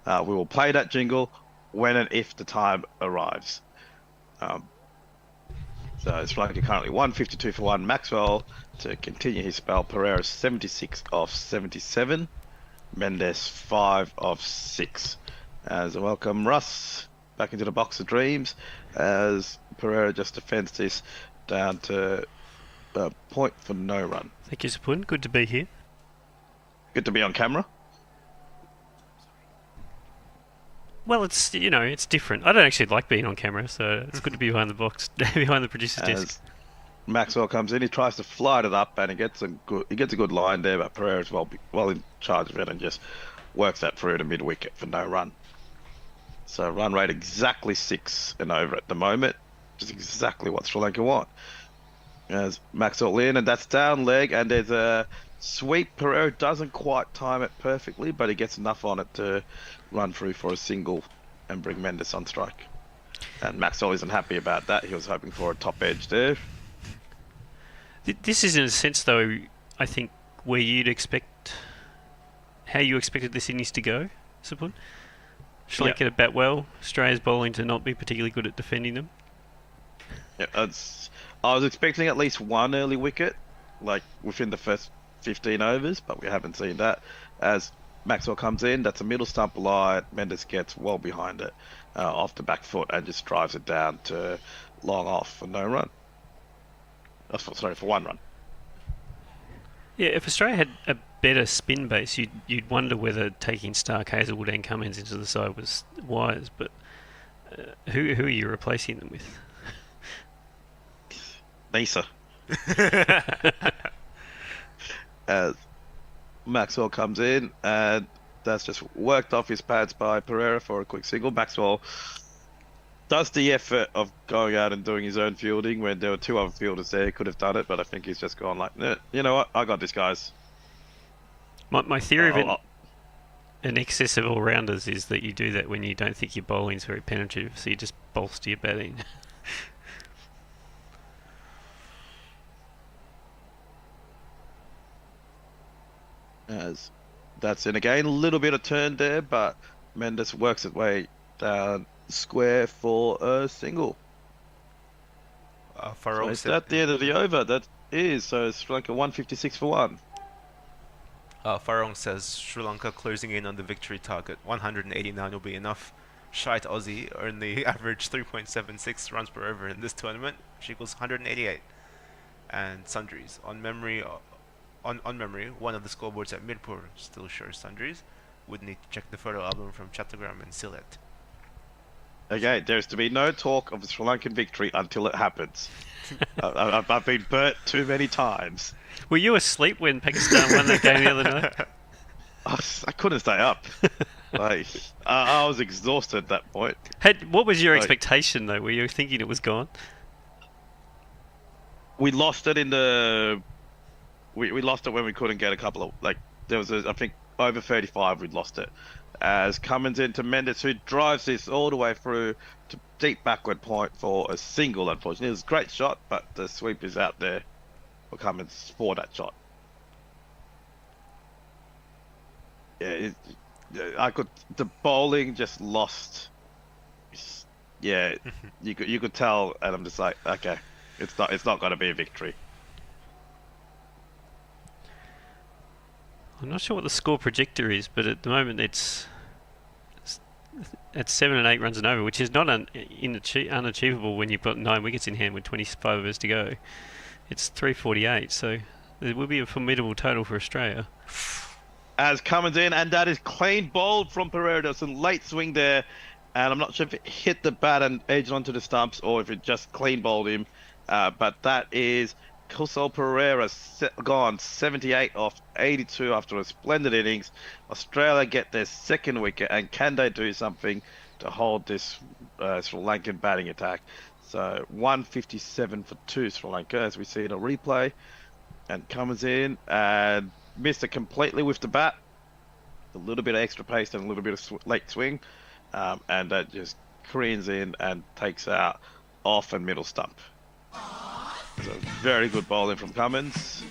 We will play that jingle when and if the time arrives. So Sri Lanka currently 152 for one. Maxwell to continue his spell. Pereira 76 of 77. Mendes 5 of 6. As a welcome Russ back into the box of dreams as Pereira just defends this down to a point for no run. Thank you, Sapun. Good to be here. Good to be on camera. Well, it's it's different. I don't actually like being on camera, so it's good to be behind the box, behind the producer's desk. As Maxwell comes in, he tries to fly it up and he gets a good line there, but Pereira's well in charge of it and just works that through to mid wicket for no run. So run rate exactly 6 and over at the moment, just exactly what Sri Lanka want. As Maxwell in, and that's down leg, and there's a sweep. Pereira doesn't quite time it perfectly, but he gets enough on it to run through for a single and bring Mendes on strike. And Maxwell isn't happy about that. He was hoping for a top edge there. This is in a sense, though, I think, where you'd expect, how you expected this innings to go, Sapun. Sri Lanka to bat well, Australia's bowling to not be particularly good at defending them. Yeah, I was expecting at least one early wicket, like within the first 15 overs, but we haven't seen that. As Maxwell comes in, that's a middle stump line. Mendes gets well behind it off the back foot and just drives it down to long off for no run. Sorry, for one run. Yeah, if Australia had a better spin base, you'd wonder whether taking Stark, Hazelwood and Cummins into the side was wise, but who are you replacing them with? Nisa. As Maxwell comes in, and that's just worked off his pads by Pereira for a quick single. Maxwell does the effort of going out and doing his own fielding when there were two other fielders there. He could have done it, but I think he's just gone like, nah, you know what, I got this, guys. My theory of an excess of all-rounders is that you do that when you don't think your bowling's very penetrative, so you just bolster your batting. As that's in again, a little bit of turn there, but Mendes works his way down square for a single. So Farrell is said, that the end of the over? That is, so Sri Lanka 156 for one. Farrell says Sri Lanka closing in on the victory target. 189 will be enough. Shite Aussie only average 3.76 runs per over in this tournament, which equals 188. And sundries. On memory on memory, one of the scoreboards at Mirpur still shows sundries. Would need to check the photo album from Chattogram and Sylhet. Okay, there's to be no talk of a Sri Lankan victory until it happens. I've been burnt too many times. Were you asleep when Pakistan won that game the other night? I couldn't stay up. Like, I was exhausted at that point. What was your Like- expectation though? Were you thinking it was gone? We lost it in the. We lost it when we couldn't get a couple of there was I think over 35 we'd lost it. As Cummins into Mendes, who drives this all the way through to deep backward point for a single. Unfortunately, it was a great shot, but the sweep is out there for Cummins for that shot. Yeah, the bowling just lost. Yeah, you could tell, and I'm just like, okay, it's not going to be a victory. I'm not sure what the score projector is, but at the moment it's at 7 and 8 runs and over, which is not unachievable when you've got 9 wickets in hand with 25 overs to go. It's 348, so it will be a formidable total for Australia. As Cummins in, and that is clean bowled from Pereira. There's some late swing there, and I'm not sure if it hit the bat and edged onto the stumps or if it just clean bowled him. But that is Kusal Pereira gone 78 off 82 after a splendid innings. Australia get their second wicket, and can they do something to hold this Sri Lankan batting attack? So 157 for 2 Sri Lanka, as we see in a replay, and comes in and missed it completely with the bat. A little bit of extra pace and a little bit of late swing, and that just careens in and takes out off and middle stump. So very good bowling from Cummins,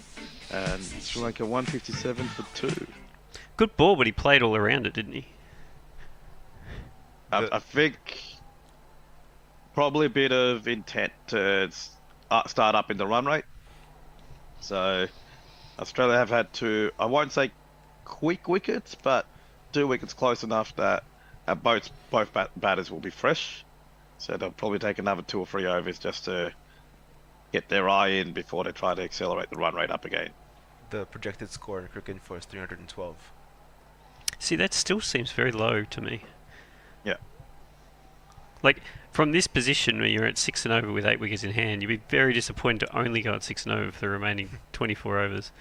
and Sri Lanka 157 for 2. Good ball, but he played all around it, didn't he? I think probably a bit of intent to start up in the run rate. So Australia have had 2, I won't say quick wickets, but 2 wickets close enough that both batters will be fresh. So they'll probably take another 2 or 3 overs just to get their eye in before they try to accelerate the run rate up again. The projected score in cricket info is 312. See, that still seems very low to me. Yeah. Like, from this position where you're at 6 and over with 8 wickets in hand, you'd be very disappointed to only go at 6 and over for the remaining 24 overs.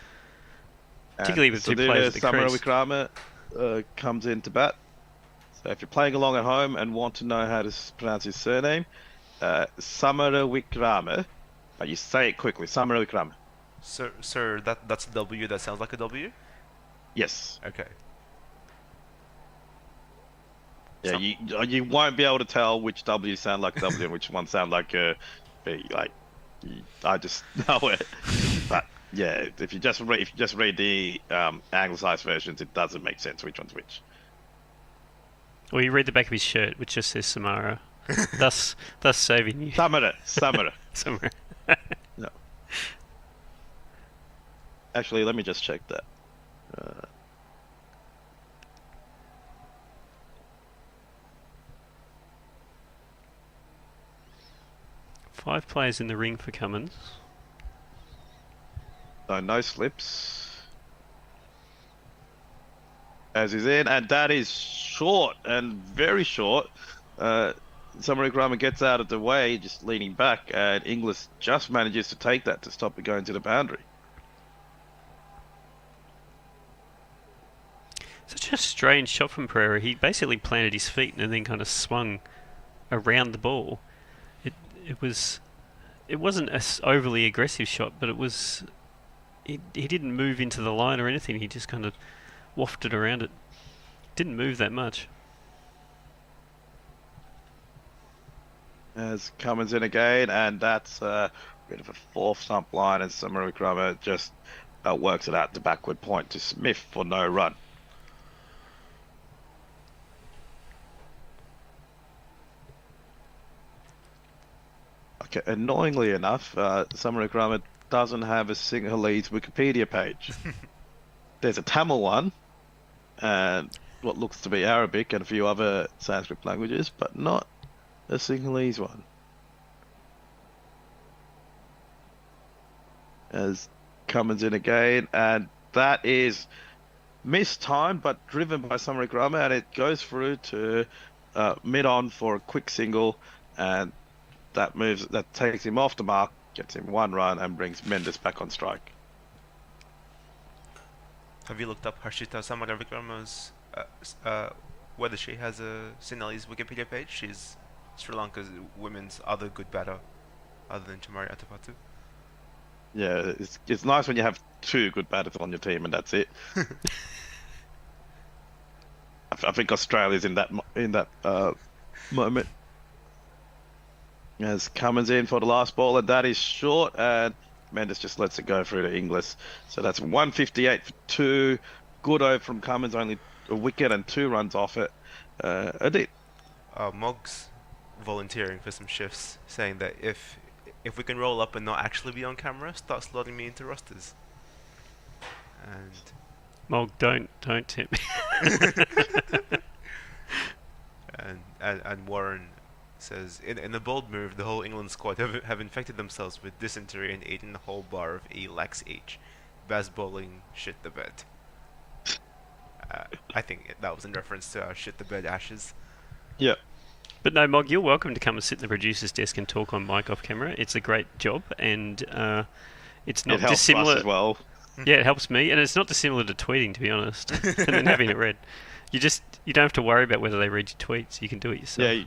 Particularly with 2 players at the Samara crease. Wickrama comes in to bat. So if you're playing along at home and want to know how to pronounce his surname, Samara Wickrama, but you say it quickly, Samara Wickrama. Sir, that's a W that sounds like a W? Yes. Okay. Yeah, you won't be able to tell which W sound like a W and which one sound like a B. Like, I just know it. But yeah, if you just read the anglicized versions, it doesn't make sense which one's which. Or you read the back of his shirt, which just says Samara. thus saving you. Samara. Samara. No. Actually, let me just check that. 5 players in the ring for Cummins. So no slips. As he's in, and that is short and very short. Samara Wickrama gets out of the way, just leaning back, and Inglis just manages to take that to stop it going to the boundary. Such a strange shot from Pereira. He basically planted his feet and then kind of swung around the ball. It wasn't an overly aggressive shot, but he didn't move into the line or anything. He just kind of wafted around it. Didn't move that much. As Cummins in again, and that's a bit of a 4th stump line, and Samara Wickrama just works it out to backward point to Smith for no run. Okay, annoyingly enough, Samara Wickrama doesn't have a Sinhalese Wikipedia page. There's a Tamil one, and what looks to be Arabic and a few other Sanskrit languages, but not a Sinhalese one. As Cummins in again, and that is mistimed but driven by Samaragrama, and it goes through to mid-on for a quick single, and that takes him off the mark, gets him 1 run, and brings Mendes back on strike. Have you looked up Harshita Samaravikrama's whether she has a Sinhalese Wikipedia page? She's Sri Lanka's women's other good batter, other than Chamari Atapattu. Yeah, it's nice when you have 2 good batters on your team and that's it. I think Australia's in that moment. As Cummins in for the last ball, and that is short, and Mendes just lets it go through to Inglis. So that's 158 for 2. Good over from Cummins, only a wicket and 2 runs off it. Mog's volunteering for some shifts, saying that if we can roll up and not actually be on camera, start slotting me into rosters. And Mog, don't tempt me. and Warren says, in a bold move, the whole England squad have infected themselves with dysentery and eaten a whole bar of Elax each. Baz bowling shit the bed. I think that was in reference to our shit the bed ashes. Yeah. But no, Mog, you're welcome to come and sit in the producer's desk and talk on mic off camera. It's a great job, and it's not it helps dissimilar. Us as well. Yeah, it helps me, and it's not dissimilar to tweeting, to be honest, and then having it read. You don't have to worry about whether they read your tweets. You can do it yourself.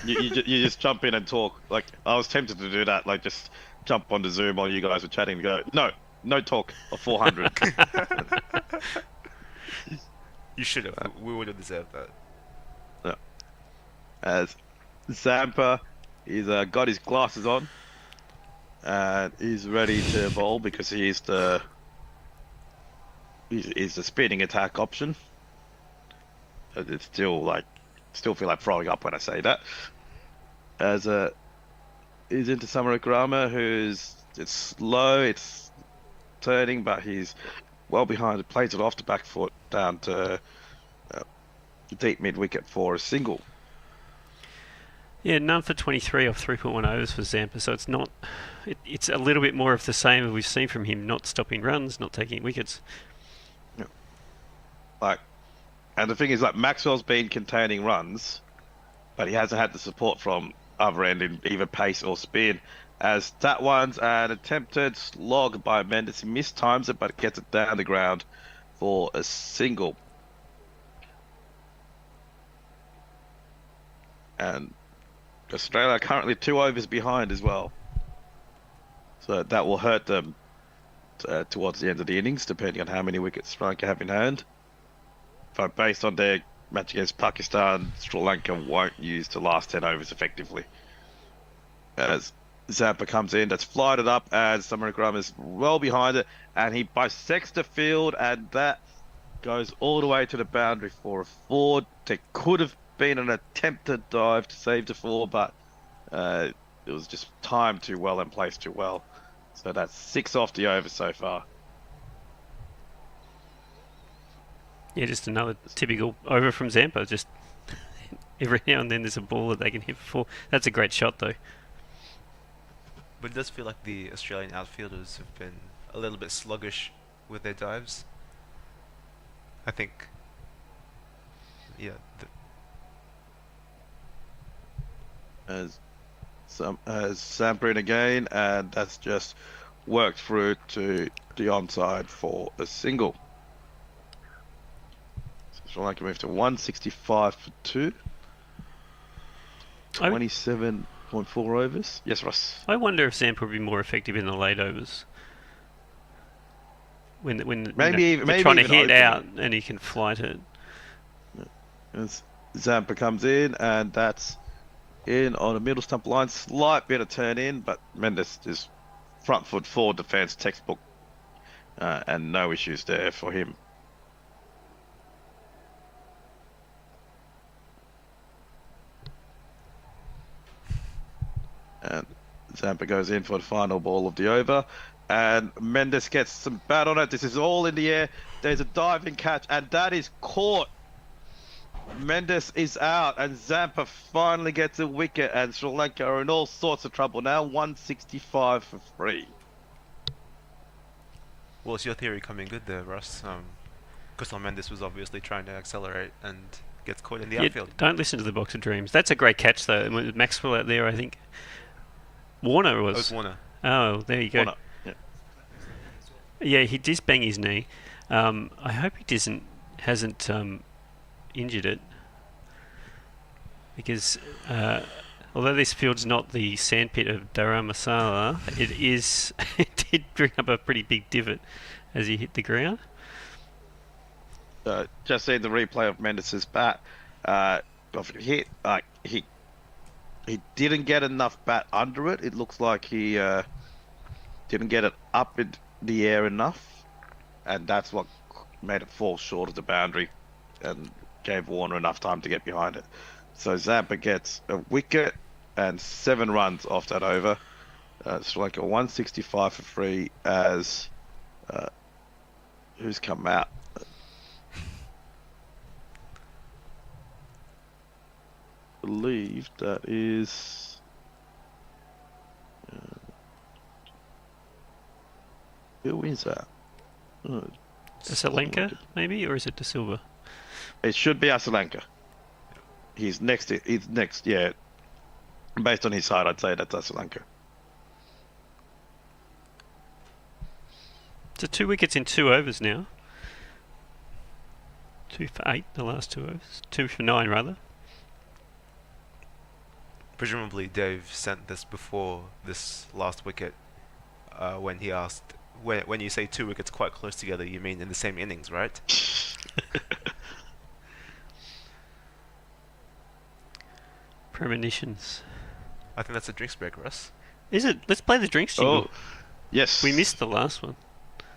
Yeah, you just jump in and talk. Like, I was tempted to do that, like just jump onto Zoom while you guys were chatting and go, no talk of 400. You should have. We would have deserved that. Yeah. As Zampa, he's got his glasses on, and he's ready to bowl because he's the spinning attack option. It's still feel like throwing up when I say that. As he's into Samaragrama, it's slow, it's turning, but he's well behind. It plays it off the back foot down to deep mid wicket for a single. Yeah, none for 23 off 3.1 overs for Zampa, so it's not. It's a little bit more of the same as we've seen from him, not stopping runs, not taking wickets. Yeah. And the thing is, Maxwell's been containing runs, but he hasn't had the support from other end in either pace or spin. As that one's an attempted slog by Mendes. He mistimes it, but gets it down the ground for a single. And Australia are currently 2 overs behind as well. So that will hurt them towards the end of the innings, depending on how many wickets Sri Lanka have in hand. But based on their match against Pakistan, Sri Lanka won't use the last 10 overs effectively. As Zampa comes in, that's flighted up, and Samaragrama is well behind it, and he bisects the field, and that goes all the way to the boundary for a 4. There could have been an attempted dive to save the 4, but it was just timed too well and placed too well. So that's 6 off the over so far. Yeah, just another typical over from Zampa. Just every now and then there's a ball that they can hit for 4. That's a great shot, though. But it does feel like the Australian outfielders have been a little bit sluggish with their dives. I think, yeah. As Zampa in again, and that's just worked through to the onside for a single. Sri Lanka move to 165 for 2. 27.4 overs. Yes, Ross. I wonder if Zampa would be more effective in the late overs. When maybe they're trying to hit open. out and he can flight it. As Zampa comes in, and that's in on a middle stump line. Slight bit of turn in, but Mendes is front foot forward defence textbook, and no issues there for him. And Zampa goes in for the final ball of the over, and Mendes gets some bat on it. This is all in the air. There's a diving catch, and that is caught. Mendes is out, and Zampa finally gets a wicket, and Sri Lanka are in all sorts of trouble now. 165 for 3. Well, is your theory coming good there, Russ? Crystal Mendes was obviously trying to accelerate and gets caught in the outfield. Don't listen to the box of dreams. That's a great catch, though. With Maxwell out there, I think. Warner was. Oh, it's Warner. Oh, there you go. Warner. Yeah. Yeah, he did bang his knee. I hope he hasn't injured it, because although this field's not the sandpit of Dharamsala, it is. It did bring up a pretty big divot as he hit the ground. Just seeing the replay of Mendes' bat, he didn't get enough bat under it. It looks like he didn't get it up in the air enough, and that's what made it fall short of the boundary and gave Warner enough time to get behind it. So Zampa gets a wicket and 7 runs off that over. It's like a 165 for free as who's come out? I believe that is who is that? Salenka, maybe, or is it De Silva? It should be Asalanka. He's next. He's next. Yeah. Based on his side, I'd say that's Asalanka. So 2 wickets in 2 overs now. 2 for 8 the last 2 overs. 2 for 9 rather. Presumably Dave sent this before this last wicket when he asked, when you say 2 wickets quite close together, you mean in the same innings, right? Premonitions. I think that's a drinks break, Russ. Is it? Let's play the drinks jingle. Oh, yes. We missed the last one.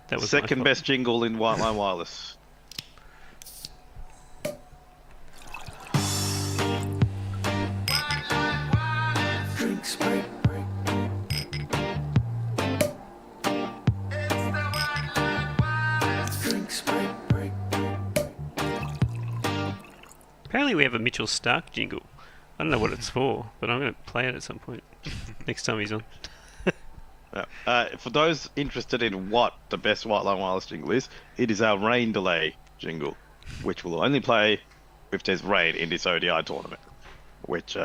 That was my second fault. best jingle in White Line Wireless. Drinks break. Drinks break. Apparently we have a Mitchell Stark jingle. I don't know what it's for, but I'm going to play it at some point. Next time he's on. For those interested in what the best White Line Wireless jingle is, it is our rain delay jingle, which will only play if there's rain in this ODI tournament, which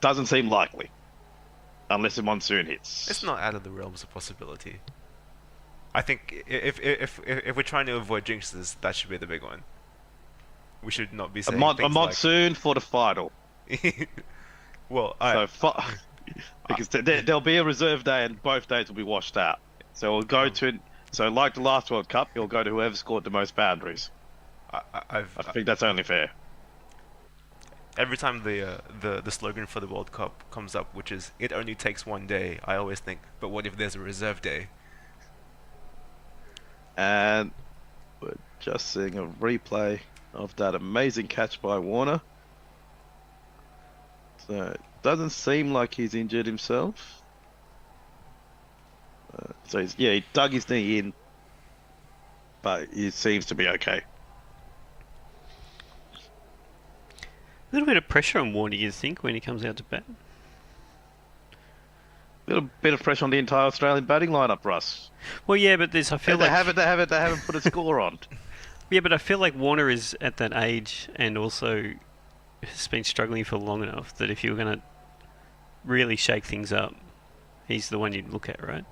doesn't seem likely, unless a monsoon hits. It's not out of the realms of possibility. I think if we're trying to avoid jinxes, that should be the big one. We should not be saying a things monsoon for the final. Well, because there'll be a reserve day and both days will be washed out. So we'll go so like the last World Cup, it'll go to whoever scored the most boundaries. I think that's only fair. Every time the slogan for the World Cup comes up, which is "It only takes 1 day," I always think, but what if there's a reserve day? And we're just seeing a replay of that amazing catch by Warner. So it doesn't seem like he's injured himself. So he dug his knee in, but he seems to be okay. A little bit of pressure on Warner, you think, when he comes out to bat? A little bit of pressure on the entire Australian batting lineup, Russ. Well, yeah, but there's. I feel They like haven't put a score on. Yeah, but I feel like Warner is at that age and also has been struggling for long enough that if you were going to really shake things up, he's the one you'd look at, right?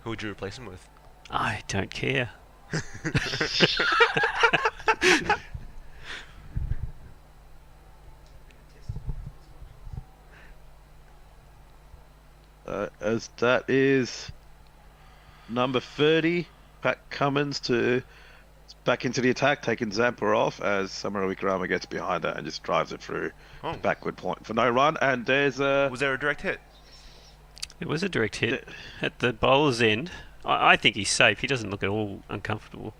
Who would you replace him with? I don't care. As that is number 30, Pat Cummins back into the attack, taking Zampa off as Samara Wickrama gets behind that and just drives it through the backward point for no run. And there's Was there a direct hit? It was a direct hit at the bowler's end. I think he's safe. He doesn't look at all uncomfortable.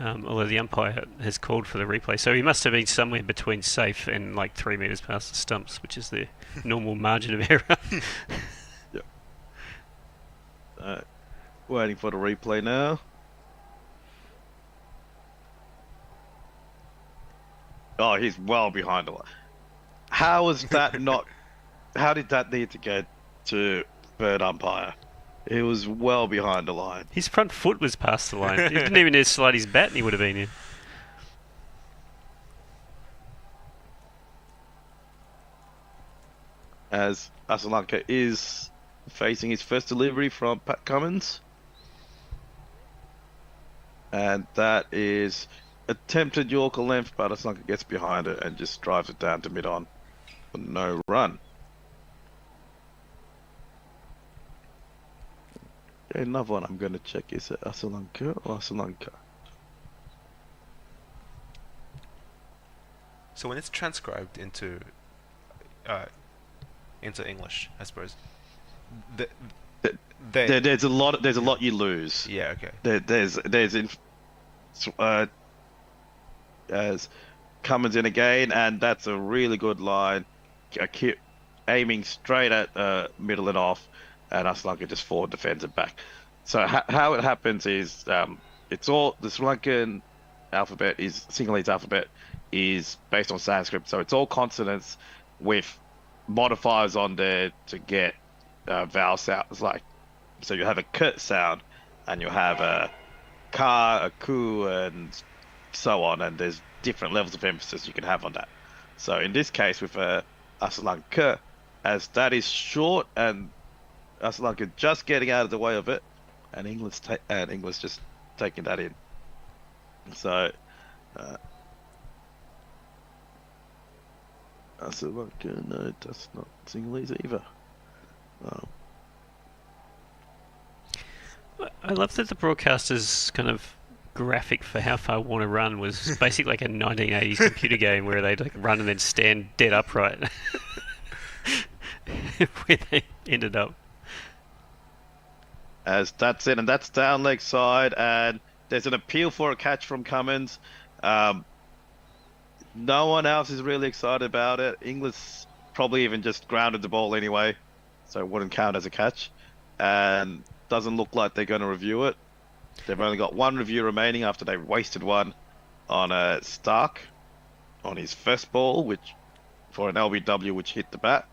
Although the umpire has called for the replay. So he must have been somewhere between safe and like 3 metres past the stumps, which is the normal margin of error. Waiting for the replay now. Oh, he's well behind the line. How is that not... How did that need to get to third umpire. He was well behind the line. His front foot was past the line. He didn't even need to slide his bat and he would have been in. As Asalanka is facing his first delivery from Pat Cummins. And that is attempted Yorker length, but Asalanka gets behind it and just drives it down to mid-on for no run. Okay, another one I'm going to check, is it Asalanka or Asalanka? So when it's transcribed into English, I suppose, There's a lot you lose. Yeah, okay. As Cummins in again, and that's a really good line. Aiming straight at middle and off, and Asalanka just forward defends it back. So how it happens is it's all the Sri Lankan alphabet is Sinhalese alphabet is based on Sanskrit, so it's all consonants with modifiers on there to get vowel sounds. Like, so you have a k sound, and you have a ka, a ku, and so on, and there's different levels of emphasis you can have on that. So in this case, with Asalanka, as that is short and Asalanka just getting out of the way of it, and English just taking that in. So Asalanka, no, that's not Sinhalese either. I love that the broadcaster's kind of graphic for how far Warner run was basically like a 1980s computer game where they'd like run and then stand dead upright. Where they ended up. As that's it, and that's down leg side, and there's an appeal for a catch from Cummins. No one else is really excited about it. Inglis probably even just grounded the ball anyway, so it wouldn't count as a catch. And doesn't look like they're going to review it. They've only got one review remaining after they wasted one on Stark on his first ball, which for an LBW which hit the bat.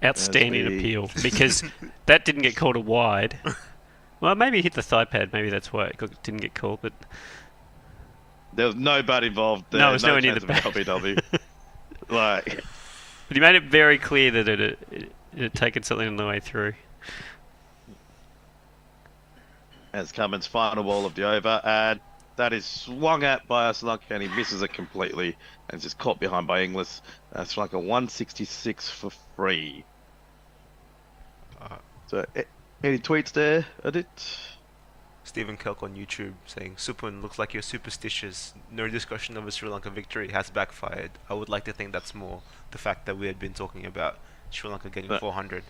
Outstanding appeal, because that didn't get called a wide. Well, maybe it hit the thigh pad. Maybe that's why it didn't get called. But there was no bat involved. There. No, it was nowhere near chance the bat. of LBW. Like, but he made it very clear that it had taken something on the way through. As Cummins' final ball of the over, and that is swung at by Asalanka, and he misses it completely, and it's just caught behind by Inglis. That's like a 166 for free. So, any tweets there, Adit? Stephen Kelk on YouTube saying, Supun, looks like you're superstitious. No discussion of a Sri Lanka victory has backfired. I would like to think that's more the fact that we had been talking about Sri Lanka getting 400.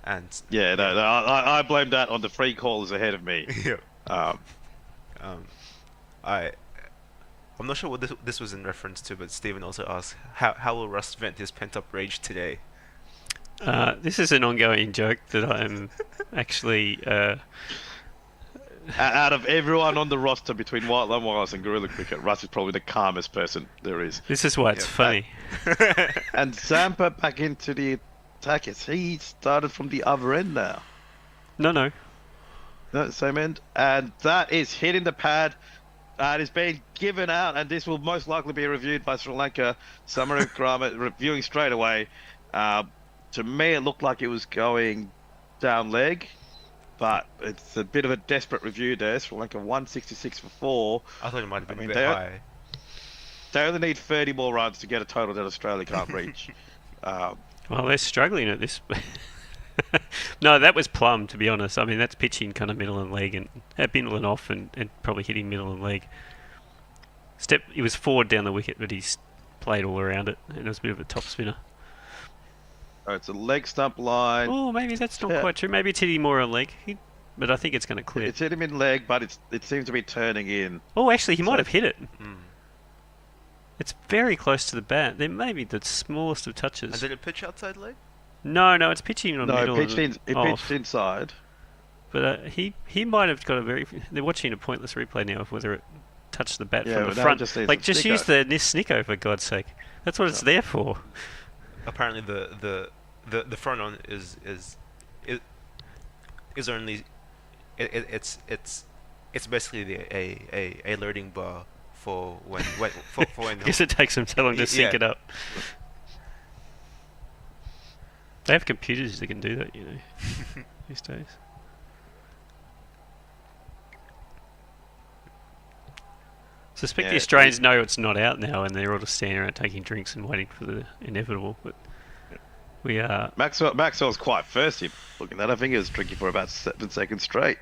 And yeah, no, I blame that on the free callers ahead of me. Yeah. I'm not sure what this was in reference to, but Stephen also asked, how will Russ vent his pent-up rage today? This is an ongoing joke that I'm actually... Out of everyone on the roster between Whiteline Wireless and Gorilla Cricket, Russ is probably the calmest person there is. This is why it's funny. And Zampa back into the attack. He started from the other end now. No, same end. And that is hitting the pad. It is being given out, and this will most likely be reviewed by Sri Lanka. Samaru Grama reviewing straight away. To me, it looked like it was going down leg, but it's a bit of a desperate review there. Sri Lanka 166 for 4. I thought it might have been a bit high. They only need 30 more runs to get a total that Australia can't reach. Well, they're struggling at this. No, that was plumb, to be honest. I mean, that's pitching kind of middle and leg, and middle and off, and probably hitting middle and leg. He was forward down the wicket, but he's played all around it, and it was a bit of a top spinner. Oh, it's a leg stump line. Oh, maybe that's not quite true. Maybe it's hitting more on leg, but I think it's going to clear. It's hit him in leg, but it seems to be turning in. Oh, actually, he might have hit it. It's very close to the bat. There may be the smallest of touches. And did it pitch outside leg? No, it's pitching on middle. No, it pitched inside. But he might have got a very... They're watching a pointless replay now of whether it touched the bat from the front. Just use the Snicko, for God's sake. That's what it's there for. Apparently the front on is is only it's basically a loading bar for when for when I guess it takes them so long to sync it up. They have computers that can do that, these days. Suspect the Australians know it's not out now, and they're all just standing around taking drinks and waiting for the inevitable. But we are. Maxwell's quite thirsty. Looking at that, I think he was drinking for about 7 seconds straight.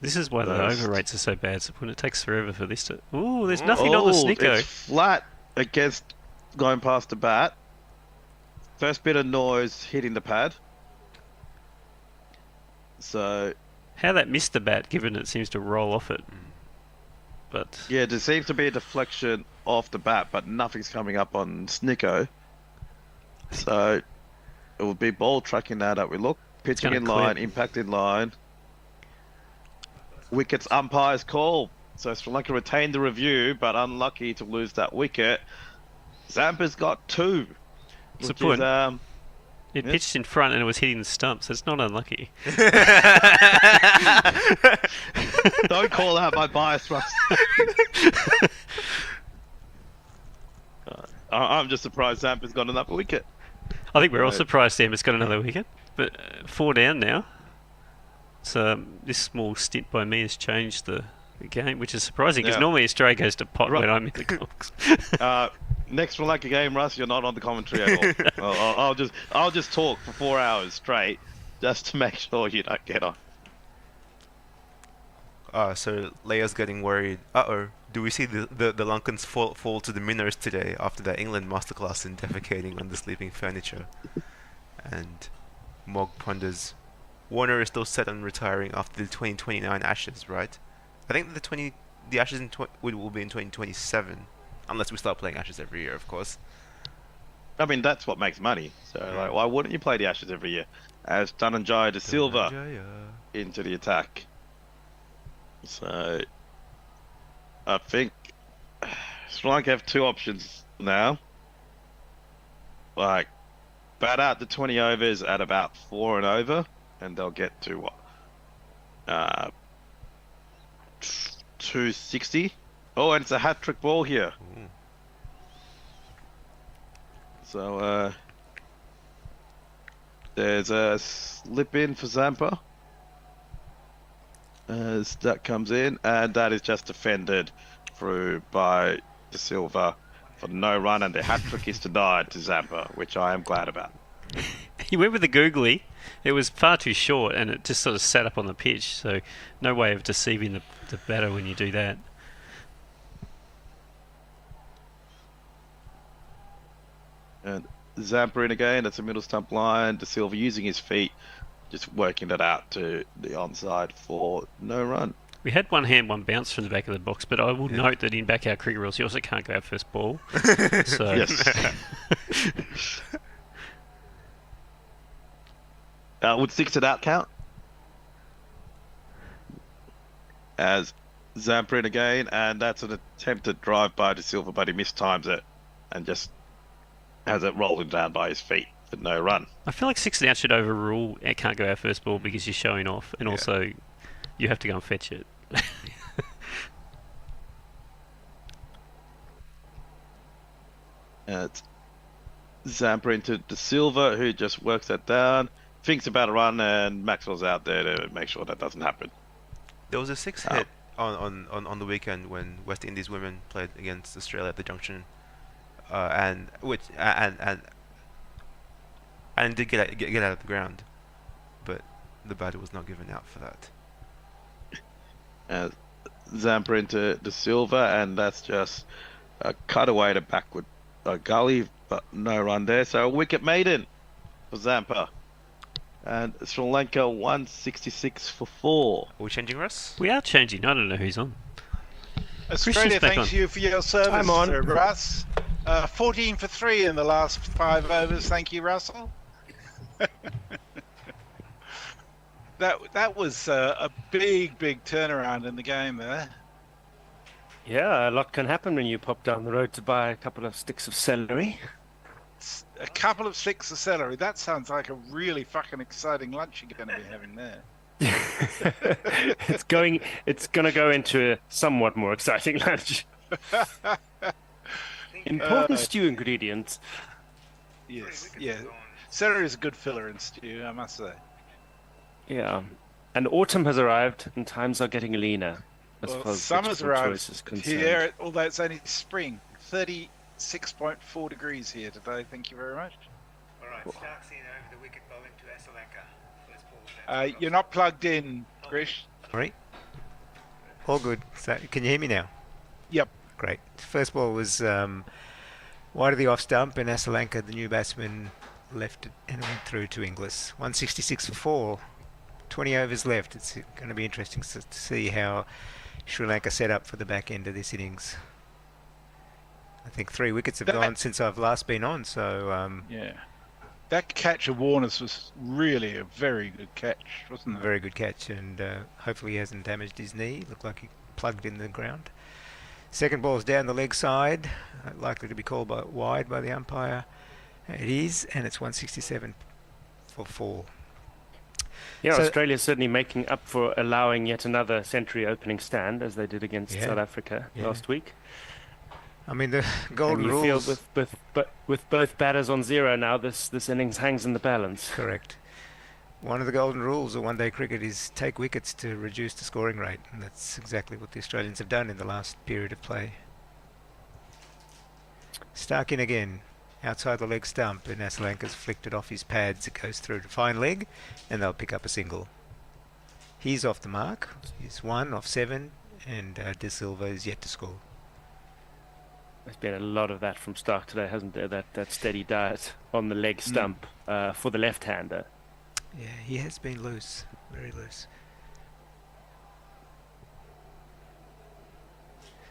This is why the over rates are so bad. So when it takes forever for this to. Ooh, there's nothing on the Snicko. It's flat against going past the bat. First bit of noise hitting the pad. So. How that missed the bat, given it seems to roll off it. But. Yeah, there seems to be a deflection off the bat, but nothing's coming up on Snicko. So it will be ball tracking that up. We look, pitching in line, impact in line. Wickets umpire's call. So Sri Lanka retained the review, but unlucky to lose that wicket. Zampa's got 2. It pitched in front and it was hitting the stumps. So it's not unlucky. Don't call out my bias, Russ. I'm just surprised Zampa's got another wicket. I think we're all surprised Zampa's got another wicket. But 4 down now. So this small stint by me has changed the game, which is surprising because normally Australia goes to pot when I'm in the Cox. Next Sri Lanka game, Russ, you're not on the commentary at all. I'll just talk for 4 hours straight, just to make sure you don't get on. So Leia's getting worried. Do we see the Lankans fall to the minnows today after that England masterclass in defecating on the sleeping furniture? And Mog ponders, Warner is still set on retiring after the 2029 Ashes, right? I think the Ashes will be in 2027. Unless we start playing Ashes every year, of course. I mean, that's what makes money. So, like, why wouldn't you play the Ashes every year? As Dhananjaya de Silva into the attack. So, I think Sri Lanka have 2 options now. Like, bat out the 20 overs at about 4 and over, and they'll get to what? 260. Oh, and it's a hat-trick ball here. Ooh. So, there's a slip in for Zampa. As that comes in, and that is just defended through by De Silva for no run, and the hat-trick is denied to Zampa, which I am glad about. He went with the googly. It was far too short, and it just sort of sat up on the pitch, so no way of deceiving the batter when you do that. And Zampa in again, that's a middle stump line. De Silva using his feet, just working it out to the onside for no run. We had one hand, one bounce from the back of the box, but I will note that in back our cricket rules, you also can't go out first ball. So yes. Would 6 it out count? As Zampa in again, and that's an attempted drive by De Silva, but he mistimes it and just has it rolling down by his feet for no run. I feel like 6 and out should overrule it can't go out first ball because you're showing off, and also you have to go and fetch it. It's Zampa into De Silva, who just works that down, thinks about a run, and Maxwell's out there to make sure that doesn't happen. There was a 6 hit on the weekend when West Indies women played against Australia at the Junction, and did get out of the ground, but the batter was not given out for that. Zampa into De Silva, and that's just a cutaway to backward gully, but no run there. So a wicket maiden for Zampa. And Sri Lanka 166 for 4. Are we changing, Russ? We are changing. I don't know who's on. Australia thanks you for your service, I'm on. Russ. 14 for 3 in the last 5 overs. Thank you, Russell. That was a big turnaround in the game there. Yeah, a lot can happen when you pop down the road to buy a couple of sticks of celery. A couple of sticks of celery. That sounds like a really fucking exciting lunch you're going to be having there. It's gonna go into a somewhat more exciting lunch. Important stew ingredients. Yes, yeah. Celery is a good filler in stew, I must say. Yeah. And autumn has arrived and times are getting leaner as Well, far as summer's vegetable arrived choice is concerned. here, although it's only spring. 36.4 degrees here today. Thank you very much. All right, Stark's in over the wicket bowling to Asalanka. First ball. You're not plugged in, Grish. Sorry. All good. So, can you hear me now? Yep. Great. First ball was wide of the off stump, and Asalanka, the new batsman, left it and went through to Inglis. 166 for 4. 20 overs left. It's going to be interesting to see how Sri Lanka set up for the back end of this innings. I think 3 wickets have gone since I've last been on, so Yeah. That catch of Warner's was really a very good catch, wasn't it? very good catch, and hopefully he hasn't damaged his knee. Looked like he plugged in the ground. Second ball's down the leg side, likely to be called wide by the umpire. It is, and it's 167 for 4. Yeah, So- Australia's certainly making up for allowing yet another century opening stand, as they did against Yeah. South Africa Yeah. last week. I mean, the And golden you rules. feel with both batters on zero now, this innings hangs in the balance. Correct. One of the golden rules of one-day cricket is take wickets to reduce the scoring rate, and that's exactly what the Australians have done in the last period of play. Stark in again, outside the leg stump, and Asalanka's flicked it off his pads. It goes through to fine leg, and they'll pick up a single. He's off the mark. He's 1 off 7, and De Silva is yet to score. There's been a lot of that from Stark today, hasn't there? That steady diet on the leg stump for the left-hander. Yeah, he has been loose, very loose.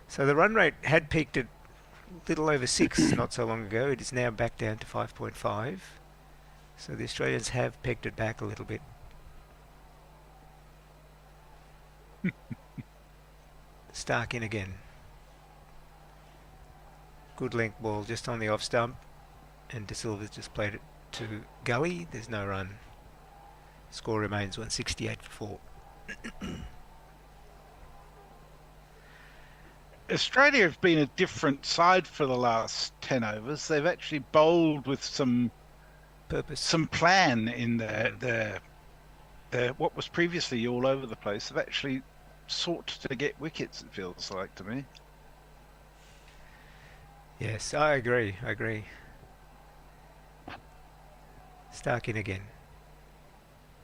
So the run rate had peaked at little over 6 not so long ago. It is now back down to 5.5. So the Australians have pegged it back a little bit. Stark in again. Good length ball just on the off stump, and De Silva's just played it to gully. There's no run. Score remains 168 for 4. Australia have been a different side for the last 10 overs. They've actually bowled with some Purpose. some plan in their what was previously all over the place. They've actually sought to get wickets, it feels like to me. Yes, I agree. Stark in again.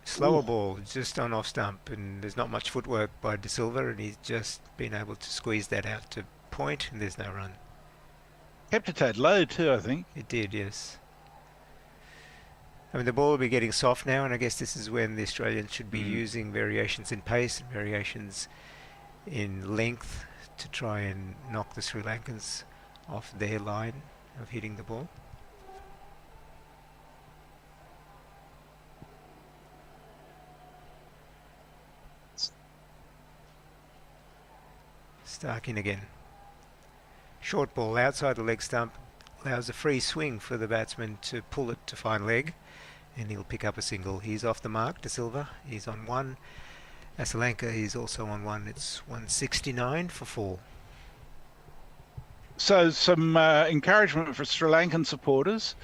Slower ball, just on off stump, and there's not much footwork by De Silva, and he's just been able to squeeze that out to point, and there's no run. Kept it tad low too, I think. It did, yes. I mean, the ball will be getting soft now, and I guess this is when the Australians should be using variations in pace and variations in length to try and knock the Sri Lankans off their line of hitting the ball. Stark in again. Short ball outside the leg stump, allows a free swing for the batsman to pull it to fine leg, and he'll pick up a single. He's off the mark, De Silva. He's on 1. Asalanka is also on 1. It's 169 for 4. So some encouragement for Sri Lankan supporters.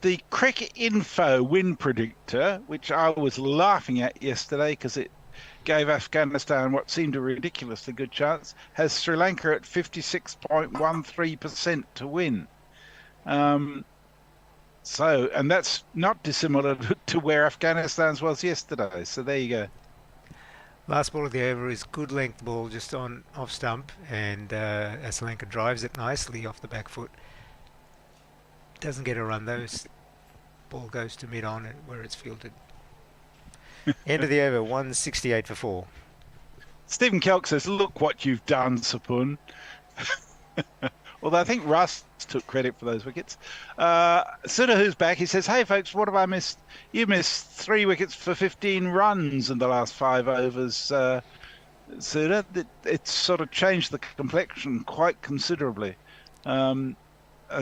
The Cricket Info win predictor, which I was laughing at yesterday because it gave Afghanistan what seemed a ridiculously good chance, has Sri Lanka at 56.13% to win. And that's not dissimilar to where Afghanistan's was yesterday. So there you go. Last ball of the over is good length ball just on off stump, and Asalanka drives it nicely off the back foot. Doesn't get a run though. Ball goes to mid on where it's fielded. End of the over, 168 for 4. Stephen Kelk says, "Look what you've done, Sapun." Although I think Russ took credit for those wickets. Sudahu's back. He says, "Hey folks, what have I missed? You missed 3 wickets for 15 runs in the last 5 overs. So it's sort of changed the complexion quite considerably.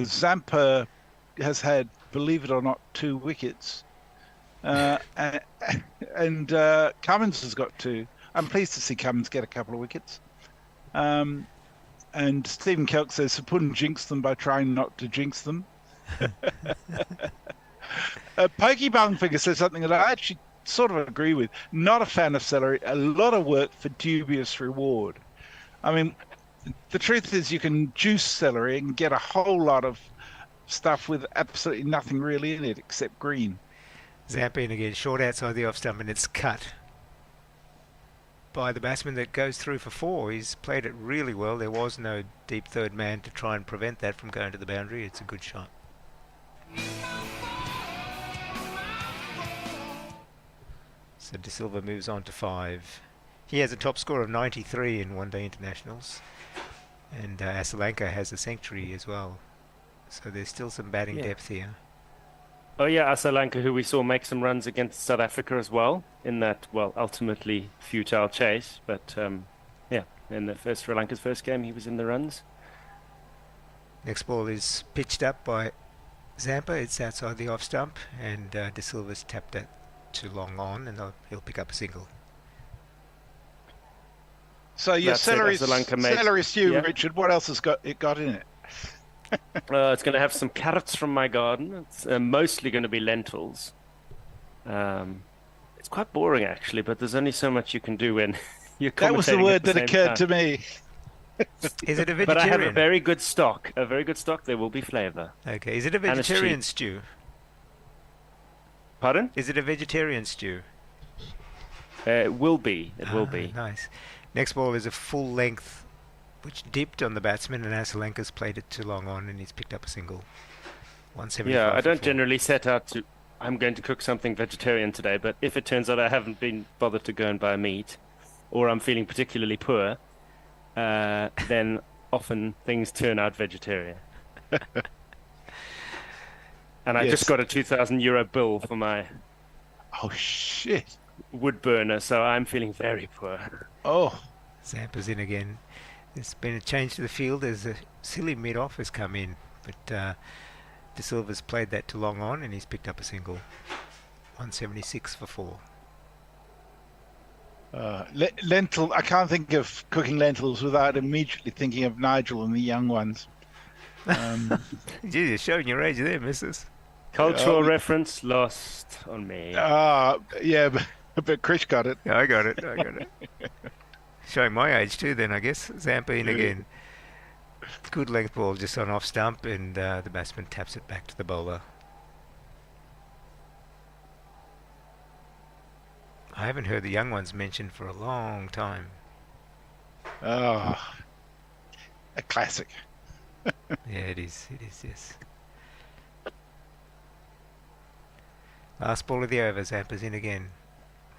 Zampa has had, believe it or not, 2 wickets, and Cummins has got 2. I'm pleased to see Cummins get a couple of wickets. And Stephen Kelk says Sapun jinxed them by trying not to jinx them. Pokey Bungfinger says something that I actually sort of agree with. Not a fan of celery. A lot of work for dubious reward. I mean, the truth is you can juice celery and get a whole lot of stuff with absolutely nothing really in it except green. Zamping again, short outside the off stump, and it's cut by the batsman that goes through for 4. He's played it really well. There was no deep third man to try and prevent that from going to the boundary. It's a good shot. So De Silva moves on to 5. He has a top score of 93 in one-day internationals, and Asalanka has a century as well. So there's still some batting depth here. Oh yeah, Asalanka, who we saw make some runs against South Africa as well in that, well, ultimately futile chase. But yeah, in the Sri Lanka's first game, he was in the runs. Next ball is pitched up by Zampa. It's outside the off stump, and De Silva's tapped that to long on, and he'll pick up a single. So your celery stew, Yeah. Richard, what else has got in it? It's going to have some carrots from my garden. It's mostly going to be lentils. It's quite boring actually, but there's only so much you can do when you're commentating. That was the word at the that same occurred time. to me. Is it a vegetarian? But I have a very good stock. A very good stock. There will be flavour. Okay, is it a And it's vegetarian cheap. stew? Pardon? Is it a vegetarian stew? It will be. It will be. Nice. Next ball is a full length, which dipped on the batsman, and Asalanka's played it too long on, and he's picked up a single. 175. Yeah, I for don't 4. generally set out to. I'm going to cook something vegetarian today, but if it turns out I haven't been bothered to go and buy meat, or I'm feeling particularly poor, then often things turn out vegetarian. And I just got a €2,000 bill for my Oh shit! wood burner, so I'm feeling very poor. Oh, Zampa's in again. There's been a change to the field. There's a silly mid-off has come in, but De Silva's played that too long on, and he's picked up a single. 176 for 4. lentil. I can't think of cooking lentils without immediately thinking of Nigel and the young ones. Gee, you're showing your age there, missus. Cultural reference lost on me. Yeah, but Chris got it. Yeah, I got it. Showing my age too, then I guess. Zampa in again. Good length ball just on off stump, and the batsman taps it back to the bowler. I haven't heard the young ones mentioned for a long time. Oh, a classic. Yeah, it is. It is, yes. Last ball of the over. Zampa's in again.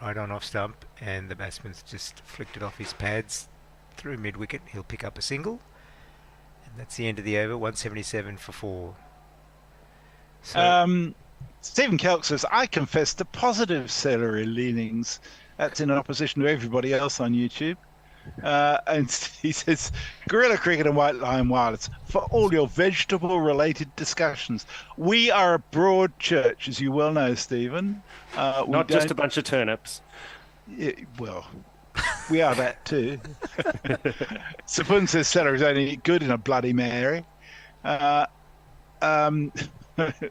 Right on off stump, and the batsman's just flicked it off his pads through mid-wicket. He'll pick up a single. And that's the end of the over. 177 for 4. So, Stephen Kelk says, I confess to positive celery leanings. That's in opposition to everybody else on YouTube. And he says, Guerrilla Cricket and White Line Wireless, for all your vegetable-related discussions. We are a broad church, as you well know, Stephen. Not just a bunch of turnips. Yeah, well, we are that too. Sapun says celery is only good in a Bloody Mary.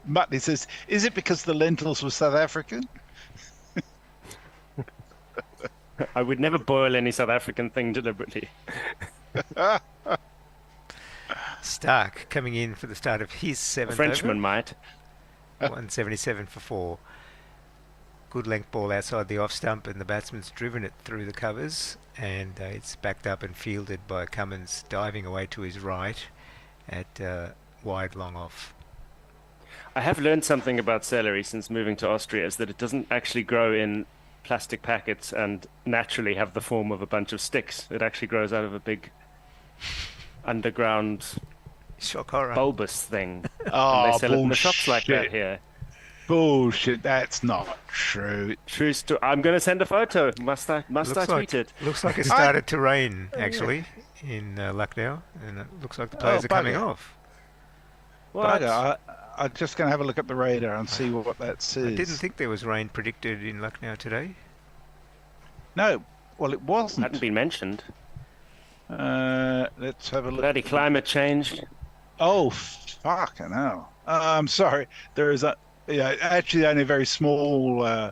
Muttley says, is it because the lentils were South African? I would never boil any South African thing deliberately. Stark coming in for the start of his 7th A Frenchman over. might. 177 for 4. Good length ball outside the off stump, and the batsman's driven it through the covers, and it's backed up and fielded by Cummins, diving away to his right at wide long off. I have learned something about celery since moving to Austria, is that it doesn't actually grow in plastic packets and naturally have the form of a bunch of sticks. It actually grows out of a big underground Shock horror. bulbous thing. Oh, And they sell it in the shops like that bullshit. here. Bullshit. That's not true. True story. I'm going to send a photo. Must I tweet it? Looks like it started to rain actually in Lucknow, and it looks like the players are coming off. What? Bugger, I'm just going to have a look at the radar and see what that says. I didn't think there was rain predicted in Lucknow today. No, well, it wasn't. Hadn't been mentioned. Let's have a look. Bloody climate change. Oh, fucking hell. I'm sorry. There is actually only a very small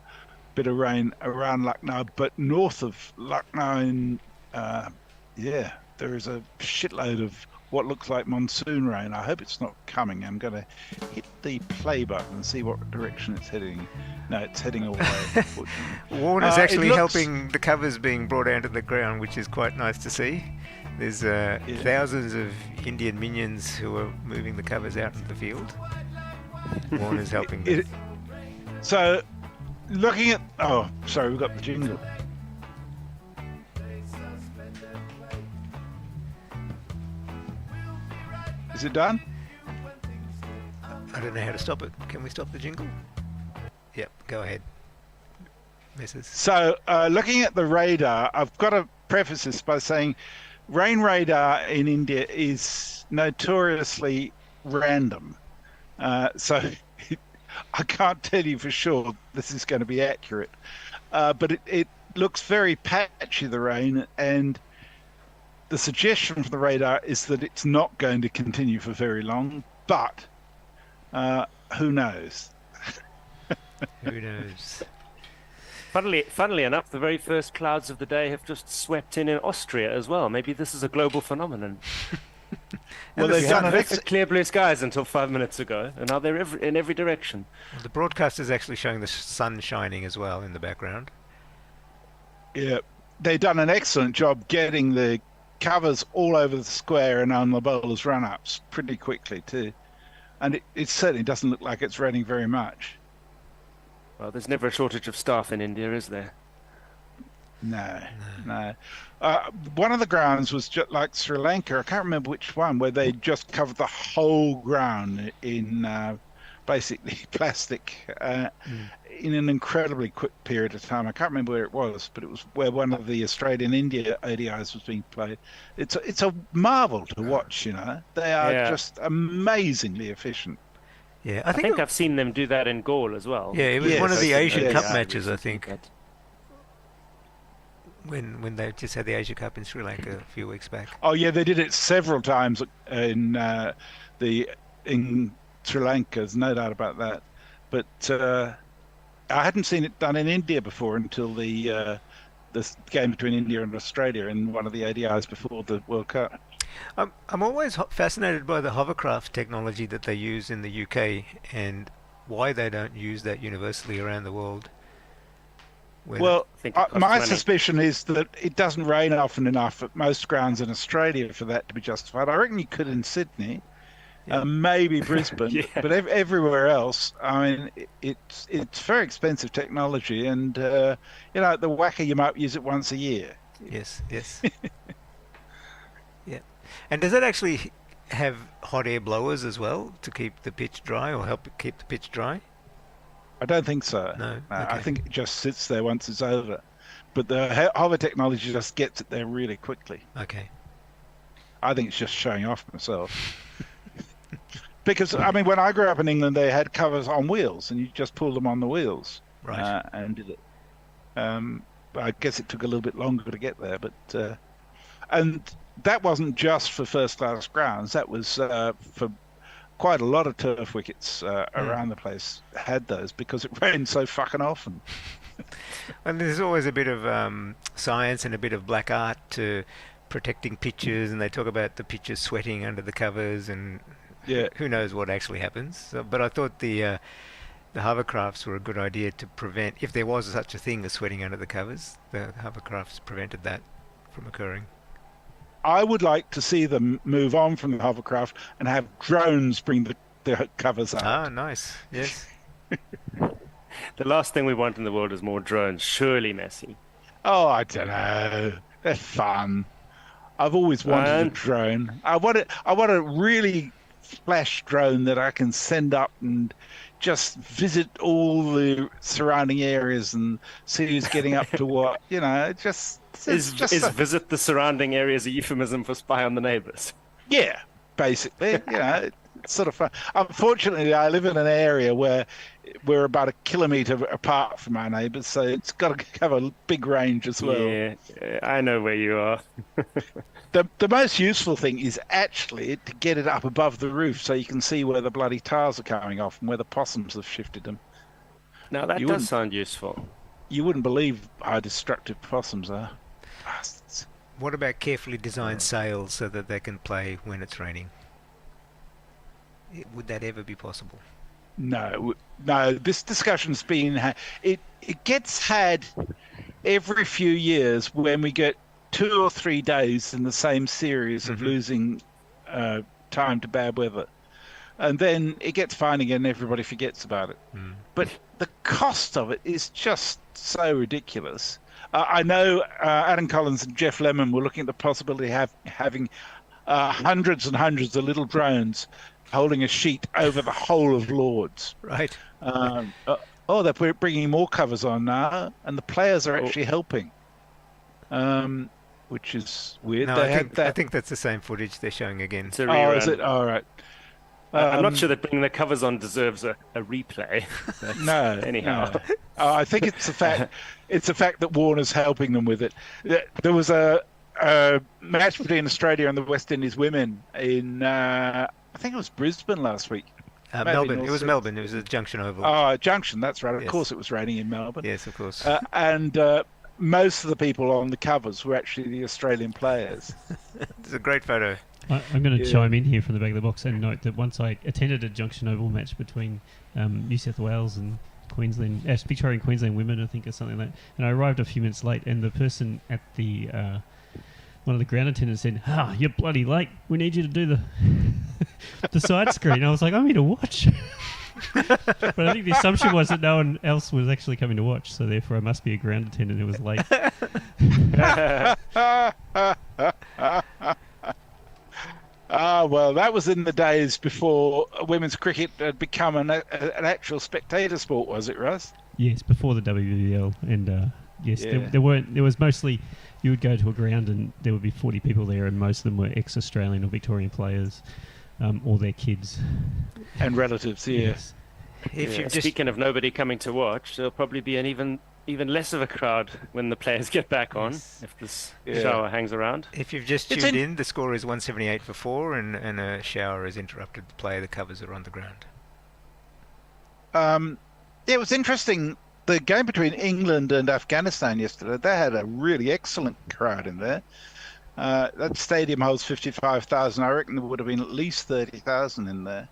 bit of rain around Lucknow, but north of Lucknow, there is a shitload of what looks like monsoon rain. I hope it's not coming. I'm going to hit the play button and see what direction it's heading. No, it's heading away, unfortunately. Warner's actually helping the covers being brought down to the ground, which is quite nice to see. There's thousands of Indian minions who are moving the covers out into the field. Warner's helping them. So, looking at... Oh, sorry, we've got the jingle. Is it done? I don't know how to stop it. Can we stop the jingle? Yep, go ahead. Mrs. So, looking at the radar, I've got to preface this by saying rain radar in India is notoriously random. So, I can't tell you for sure this is going to be accurate. But it looks very patchy, the rain, and the suggestion from the radar is that it's not going to continue for very long, but who knows? Who knows? Funnily enough, the very first clouds of the day have just swept in Austria as well. Maybe this is a global phenomenon. Well, they've done clear blue skies until 5 minutes ago, and now they're in every direction. Well, the broadcast is actually showing the sun shining as well in the background. Yeah, they've done an excellent job getting the covers all over the square and on the bowlers' run-ups pretty quickly too. And it certainly doesn't look like it's raining very much. Well, there's never a shortage of staff in India, is there? No. One of the grounds was just like Sri Lanka. I can't remember which one, where they just covered the whole ground in basically plastic in an incredibly quick period of time. I can't remember where it was, but it was where one of the Australian-India ODIs was being played. It's a marvel to watch, you know. They are just amazingly efficient. Yeah, I think I've seen them do that in Gaul as well. Yeah, it was one of the Asian Cup yeah. matches, I think. When they just had the Asia Cup in Sri Lanka a few weeks back. Oh yeah, they did it several times in Sri Lanka. There's no doubt about that. But I hadn't seen it done in India before until the game between India and Australia in one of the ODIs before the World Cup. I'm always fascinated by the hovercraft technology that they use in the UK and why they don't use that universally around the world. Well, my suspicion is that it doesn't rain often enough at most grounds in Australia for that to be justified. I reckon you could in Sydney, maybe Brisbane, but everywhere else, I mean, it's very expensive technology, and the Wacker you might use it once a year. Yes. Yeah, and does it actually have hot air blowers as well to keep the pitch dry or help keep the pitch dry? I don't think so. No. Okay. I think it just sits there once it's over. But the hover technology just gets it there really quickly. Okay. I think it's just showing off myself. Because, I mean, when I grew up in England, they had covers on wheels, and you just pulled them on the wheels. Right. And did it. I guess it took a little bit longer to get there. But and that wasn't just for first-class grounds. That was for quite a lot of turf wickets around the place had those because it rained so fucking often. And there's always a bit of science and a bit of black art to protecting pitches, and they talk about the pitches sweating under the covers, and who knows what actually happens. So, but I thought the hovercrafts were a good idea to prevent, if there was such a thing as sweating under the covers, the hovercrafts prevented that from occurring. I would like to see them move on from the hovercraft and have drones bring the covers out. Ah, nice. Yes. The last thing we want in the world is more drones. Surely, Messi. Oh, I don't know. They're fun. I've always wanted a drone. I want a really flash drone that I can send up and just visit all the surrounding areas and see who's getting up to what. You know, it just Is visit the surrounding areas a euphemism for spy on the neighbours? Yeah, basically. You know, it's sort of fun. Unfortunately, I live in an area where we're about a kilometre apart from our neighbours, so it's got to have a big range as well. Yeah, I know where you are. The most useful thing is actually to get it up above the roof so you can see where the bloody tiles are coming off and where the possums have shifted them. Now that does sound useful. You wouldn't believe how destructive possums are. Bastards. What about carefully designed sails so that they can play when it's raining? Would that ever be possible? No. This discussion's been it gets had every few years when we get 2 or 3 days in the same series of losing time to bad weather, and then it gets fine again and everybody forgets about it. But the cost of it is just so ridiculous. I know Adam Collins and Jeff Lemon were looking at the possibility of having hundreds and hundreds of little drones holding a sheet over the whole of Lords. Right. They're bringing more covers on now, and the players are actually helping, which is weird. No, I think that's the same footage they're showing again. It's a rerun. Is it? All right. I'm not sure that bringing the covers on deserves a replay. No. Anyhow. No. I think it's the fact. It's the fact that Warner's helping them with it. There was a match between Australia and the West Indies women in I think it was Brisbane last week. Melbourne. It was Melbourne. It was a Junction Oval. Oh, Junction. That's right. Of Yes. course, it was raining in Melbourne. Yes, of course. And most of the people on the covers were actually the Australian players. It's a great photo. I'm going to chime in here from the back of the box and note that once I attended a Junction Oval match between New South Wales and Queensland, Victoria and Queensland women, I think, or something like that. And I arrived a few minutes late, and the person at the one of the ground attendants said, you're bloody late. We need you to do the side screen. I was like, I'm here to watch. But I think the assumption was that no one else was actually coming to watch, so therefore I must be a ground attendant who was late. Well, that was in the days before women's cricket had become an actual spectator sport, was it, Russ? Yes, before the WBL, and yes, Yeah. there was mostly, you would go to a ground and there would be 40 people there, and most of them were ex-Australian or Victorian players, or their kids. And relatives, yeah. Yes. If you just Speaking of nobody coming to watch, there'll probably be an even less of a crowd when the players get back on, if this shower hangs around. If you've just tuned in, the score is 178 for 4, and a shower has interrupted the play. The covers are on the ground. It was interesting. The game between England and Afghanistan yesterday, they had a really excellent crowd in there. That stadium holds 55,000. I reckon there would have been at least 30,000 in there.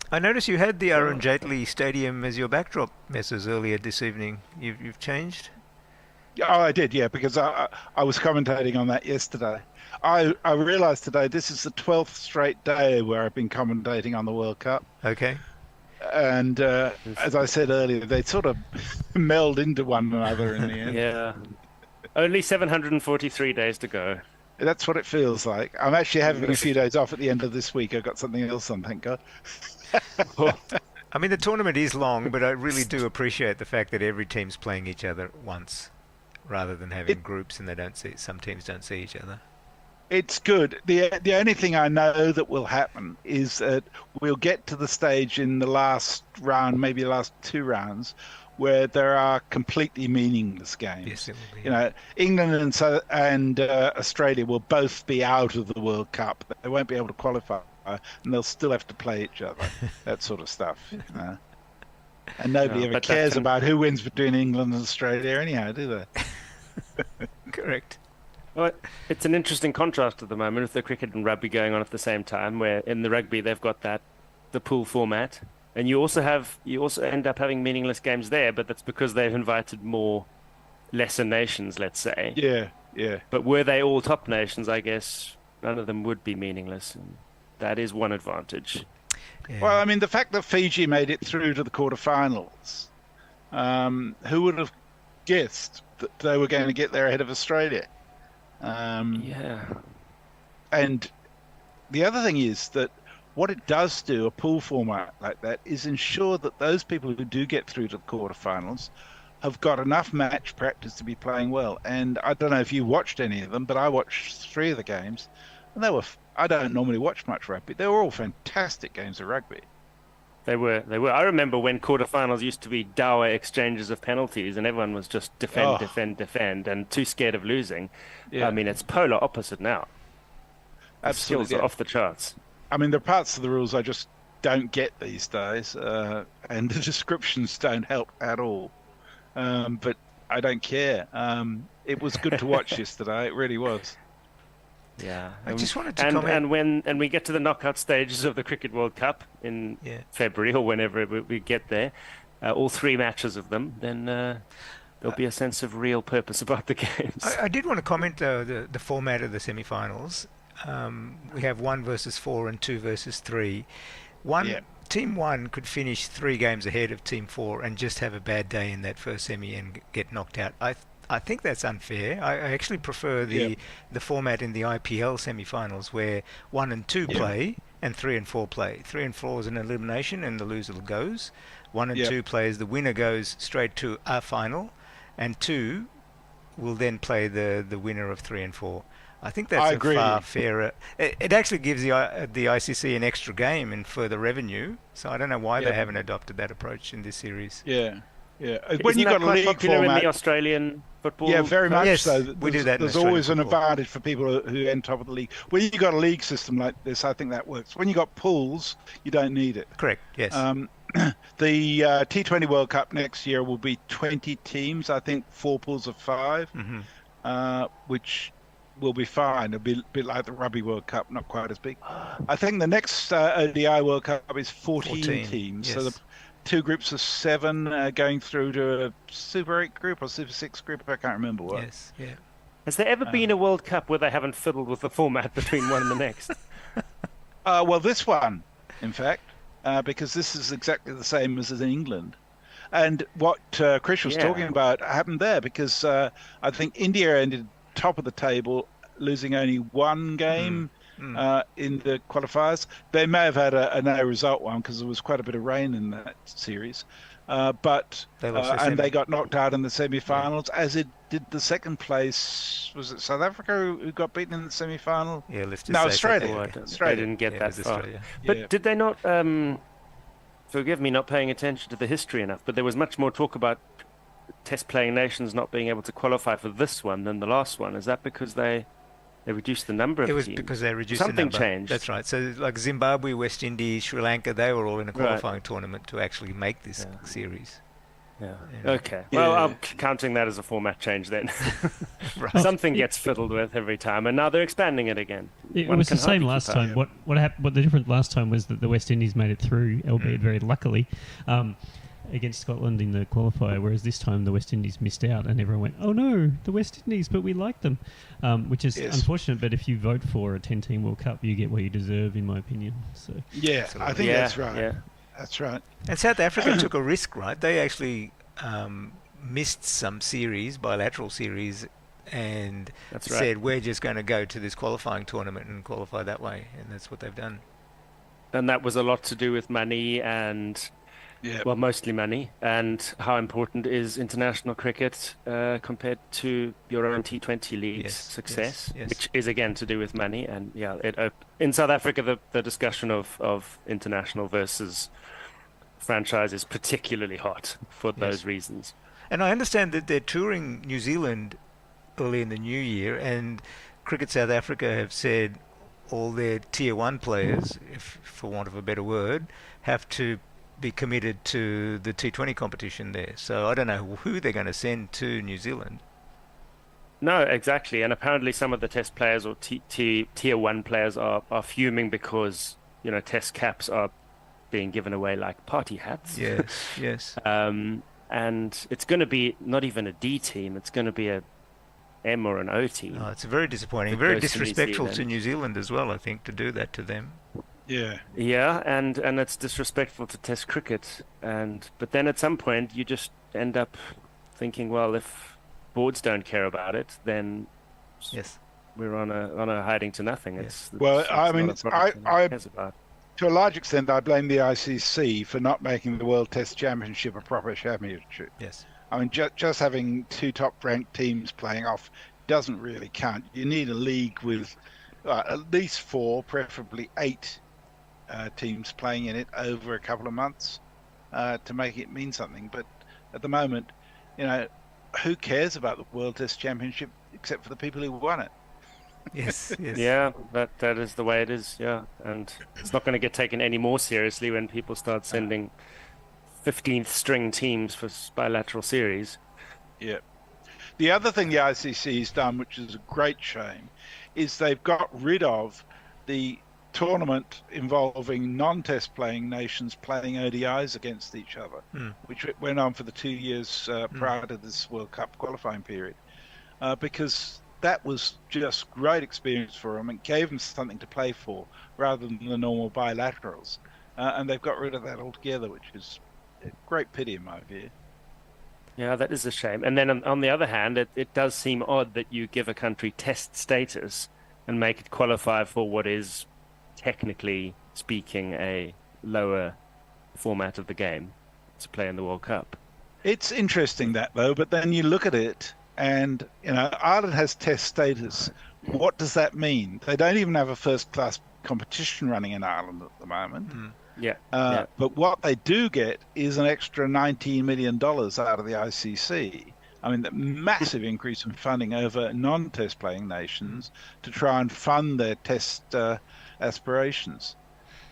I noticed you had the Arun Jaitley Stadium as your backdrop, Messrs, earlier this evening. You've changed? Oh, I did, yeah, because I was commentating on that yesterday. I realised today this is the 12th straight day where I've been commentating on the World Cup. Okay. And as I said earlier, they sort of meld into one another in the end. Yeah. Only 743 days to go. That's what it feels like. I'm actually having a few days off at the end of this week. I've got something else on, thank God. I mean, the tournament is long, but I really do appreciate the fact that every team's playing each other once, rather than having groups and some teams don't see each other. It's good. The only thing I know that will happen is that we'll get to the stage in the last round, maybe the last 2 rounds, where there are completely meaningless games. Yes, it will be. You know, England and Australia will both be out of the World Cup. They won't be able to qualify, and they'll still have to play each other. That sort of stuff. You know? And nobody ever cares about who wins between England and Australia anyhow, do they? Correct. Well, it's an interesting contrast at the moment with the cricket and rugby going on at the same time, where in the rugby they've got the pool format, and you also end up having meaningless games there, but that's because they've invited more lesser nations, let's say. Yeah. But were they all top nations, I guess none of them would be meaningless, and that is one advantage. Yeah. Well, I mean, the fact that Fiji made it through to the quarterfinals, who would have guessed that they were going to get there ahead of Australia? Yeah. And the other thing is that what it does do, a pool format like that, is ensure that those people who do get through to the quarterfinals have got enough match practice to be playing well. And I don't know if you watched any of them, but I watched 3 of the games, and they were. I don't normally watch much rugby. They were all fantastic games of rugby. They were. I remember when quarterfinals used to be dour exchanges of penalties, and everyone was just defend, and too scared of losing. Yeah. I mean, it's polar opposite now. The Absolutely. skills are off the charts. I mean, there are parts of the rules I just don't get these days, and the descriptions don't help at all. But I don't care. It was good to watch yesterday. It really was. Yeah. I just wanted to comment. And we get to the knockout stages of the Cricket World Cup in February or whenever we get there, all 3 matches of them, then there'll be a sense of real purpose about the games. I did want to comment the format of the semi-finals. We have 1 versus 4 and 2 versus 3. Team 1 could finish 3 games ahead of Team 4 and just have a bad day in that first semi and get knocked out. I think that's unfair. I actually prefer the format in the IPL semi-finals where 1 and 2 play and 3 and 4 play. 3 and 4 is an elimination and the loser goes. 1 and 2 plays, the winner goes straight to a final, and 2 will then play the winner of 3 and 4. I think that's a far fairer. It actually gives the ICC an extra game and further revenue. So I don't know why they haven't adopted that approach in this series. Yeah. When When you got a league popular format, in the Australian football? yeah, very much Yes, so. we do that in There's Australian always an football. advantage for people who end top of the league. When you got a league system like this, I think that works. When you got pools, you don't need it. Correct, yes. The T20 World Cup next year will be 20 teams. I think 4 pools of 5, which will be fine. It'll be a bit like the Rugby World Cup, not quite as big. I think the next ODI World Cup is 14 teams. Yes. So the 2 groups of 7 going through to a Super 8 group or Super 6 group. I can't remember what. Yes, yeah. Has there ever been a World Cup where they haven't fiddled with the format between one and the next? Well, this one, in fact, because this is exactly the same as in England. And what Chris was talking about happened there because I think India ended top of the table, losing only 1 game in the qualifiers. They may have had a no result one because there was quite a bit of rain in that series. But they got knocked out in the semi-finals, as it did the second place. Was it South Africa who got beaten in the semi-final? Yeah, let's just No, say Australia. They didn't get that far. But did they not? Forgive me not paying attention to the history enough, but there was much more talk about test playing nations not being able to qualify for this one than the last one. Is that because they reduced the number of teams? It was because they reduced the Something number. changed. That's right. So like Zimbabwe, West Indies, Sri Lanka, they were all in a qualifying tournament to actually make this series. Yeah. Yeah. Okay. Well, I'm counting that as a format change then. Right. Something gets fiddled with every time, and now they're expanding it again. It One was the can same hardly last keep time. up. What happened? What the difference last time was that the West Indies made it through, albeit very luckily, against Scotland in the qualifier. Whereas this time the West Indies missed out, and everyone went, "Oh no, the West Indies!" But we like them, which is unfortunate. But if you vote for a 10-team World Cup, you get what you deserve, in my opinion. So Yeah, I think that's right. Yeah. That's right. And South Africa took a risk, right? They actually missed some series, bilateral series, and That's right. said, we're just going to go to this qualifying tournament and qualify that way. And that's what they've done. And that was a lot to do with money and, well, mostly money, and how important is international cricket compared to your own T20 league's success, which is again to do with money. And in South Africa, the discussion of international versus franchise is particularly hot for those reasons. And I understand that they're touring New Zealand early in the new year, and Cricket South Africa have said all their tier 1 players, if for want of a better word, have to be committed to the T20 competition there. So I don't know who they're going to send to New Zealand. No, exactly. And apparently some of the test players or tier 1 players are fuming because, test caps are being given away like party hats. Yes, yes. And it's going to be not even a D team, it's going to be a M or an O team. Oh, it's very disappointing. Very disrespectful to New Zealand as well, I think, to do that to them. Yeah. Yeah, and it's disrespectful to test cricket. But then at some point you just end up thinking, well, if boards don't care about it, then we're on a hiding to nothing. Yes. It's not a product that cares about. to a large extent, I blame the ICC for not making the World Test Championship a proper championship. Yes. I mean, just having two top-ranked teams playing off doesn't really count. You need a league with at least 4, preferably 8 teams playing in it over a couple of months to make it mean something. But at the moment, who cares about the World Test Championship except for the people who won it? Yes, yes. Yeah, that is the way it is. Yeah, and it's not going to get taken any more seriously when people start sending 15th string teams for bilateral series. Yeah. The other thing the ICC has done, which is a great shame, is they've got rid of the tournament involving non-test playing nations playing ODIs against each other, which went on for the 2 years prior to this World Cup qualifying period, because that was just great experience for them and gave them something to play for rather than the normal bilaterals. And they've got rid of that altogether, which is a great pity in my view. Yeah, that is a shame. And then on the other hand, it does seem odd that you give a country test status and make it qualify for what is, technically speaking, a lower format of the game to play in the World Cup. It's interesting that, though, but then you look at it and, Ireland has test status. What does that mean? They don't even have a first-class competition running in Ireland at the moment. Yeah. But what they do get is an extra $19 million out of the ICC. I mean, the massive increase in funding over non-test playing nations to try and fund their test aspirations.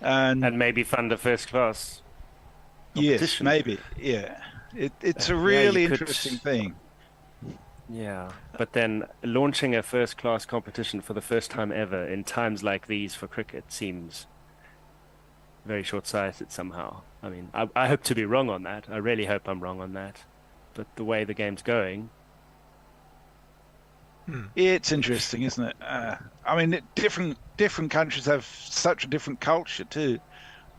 And maybe fund a first-class yes, maybe, yeah. It's a really interesting thing. Yeah, but then launching a first-class competition for the first time ever in times like these for cricket seems very short-sighted somehow. I mean, I hope to be wrong on that. I really hope I'm wrong on that. But the way the game's going... It's interesting, isn't it? I mean, different countries have such a different culture too.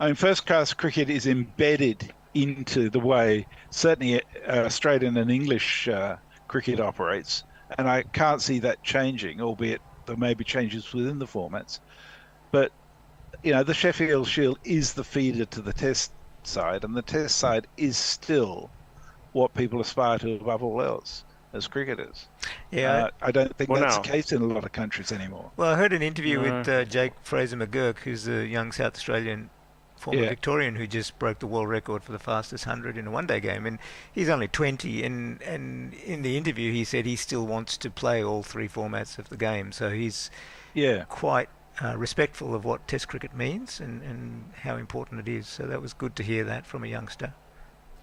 I mean, first-class cricket is embedded into the way certainly Australian and English cricket operates, and I can't see that changing, albeit there may be changes within the formats. But the Sheffield Shield is the feeder to the test side, and the test side is still what people aspire to above all else as cricketers. Yeah, I don't think that's the case in a lot of countries anymore. Well, I heard an interview with Jake Fraser McGurk, who's a young South Australian former Victorian who just broke the world record for the fastest 100 in a one-day game, and he's only 20. And in the interview, he said he still wants to play all 3 formats of the game. So he's quite respectful of what Test cricket means and how important it is. So that was good to hear that from a youngster.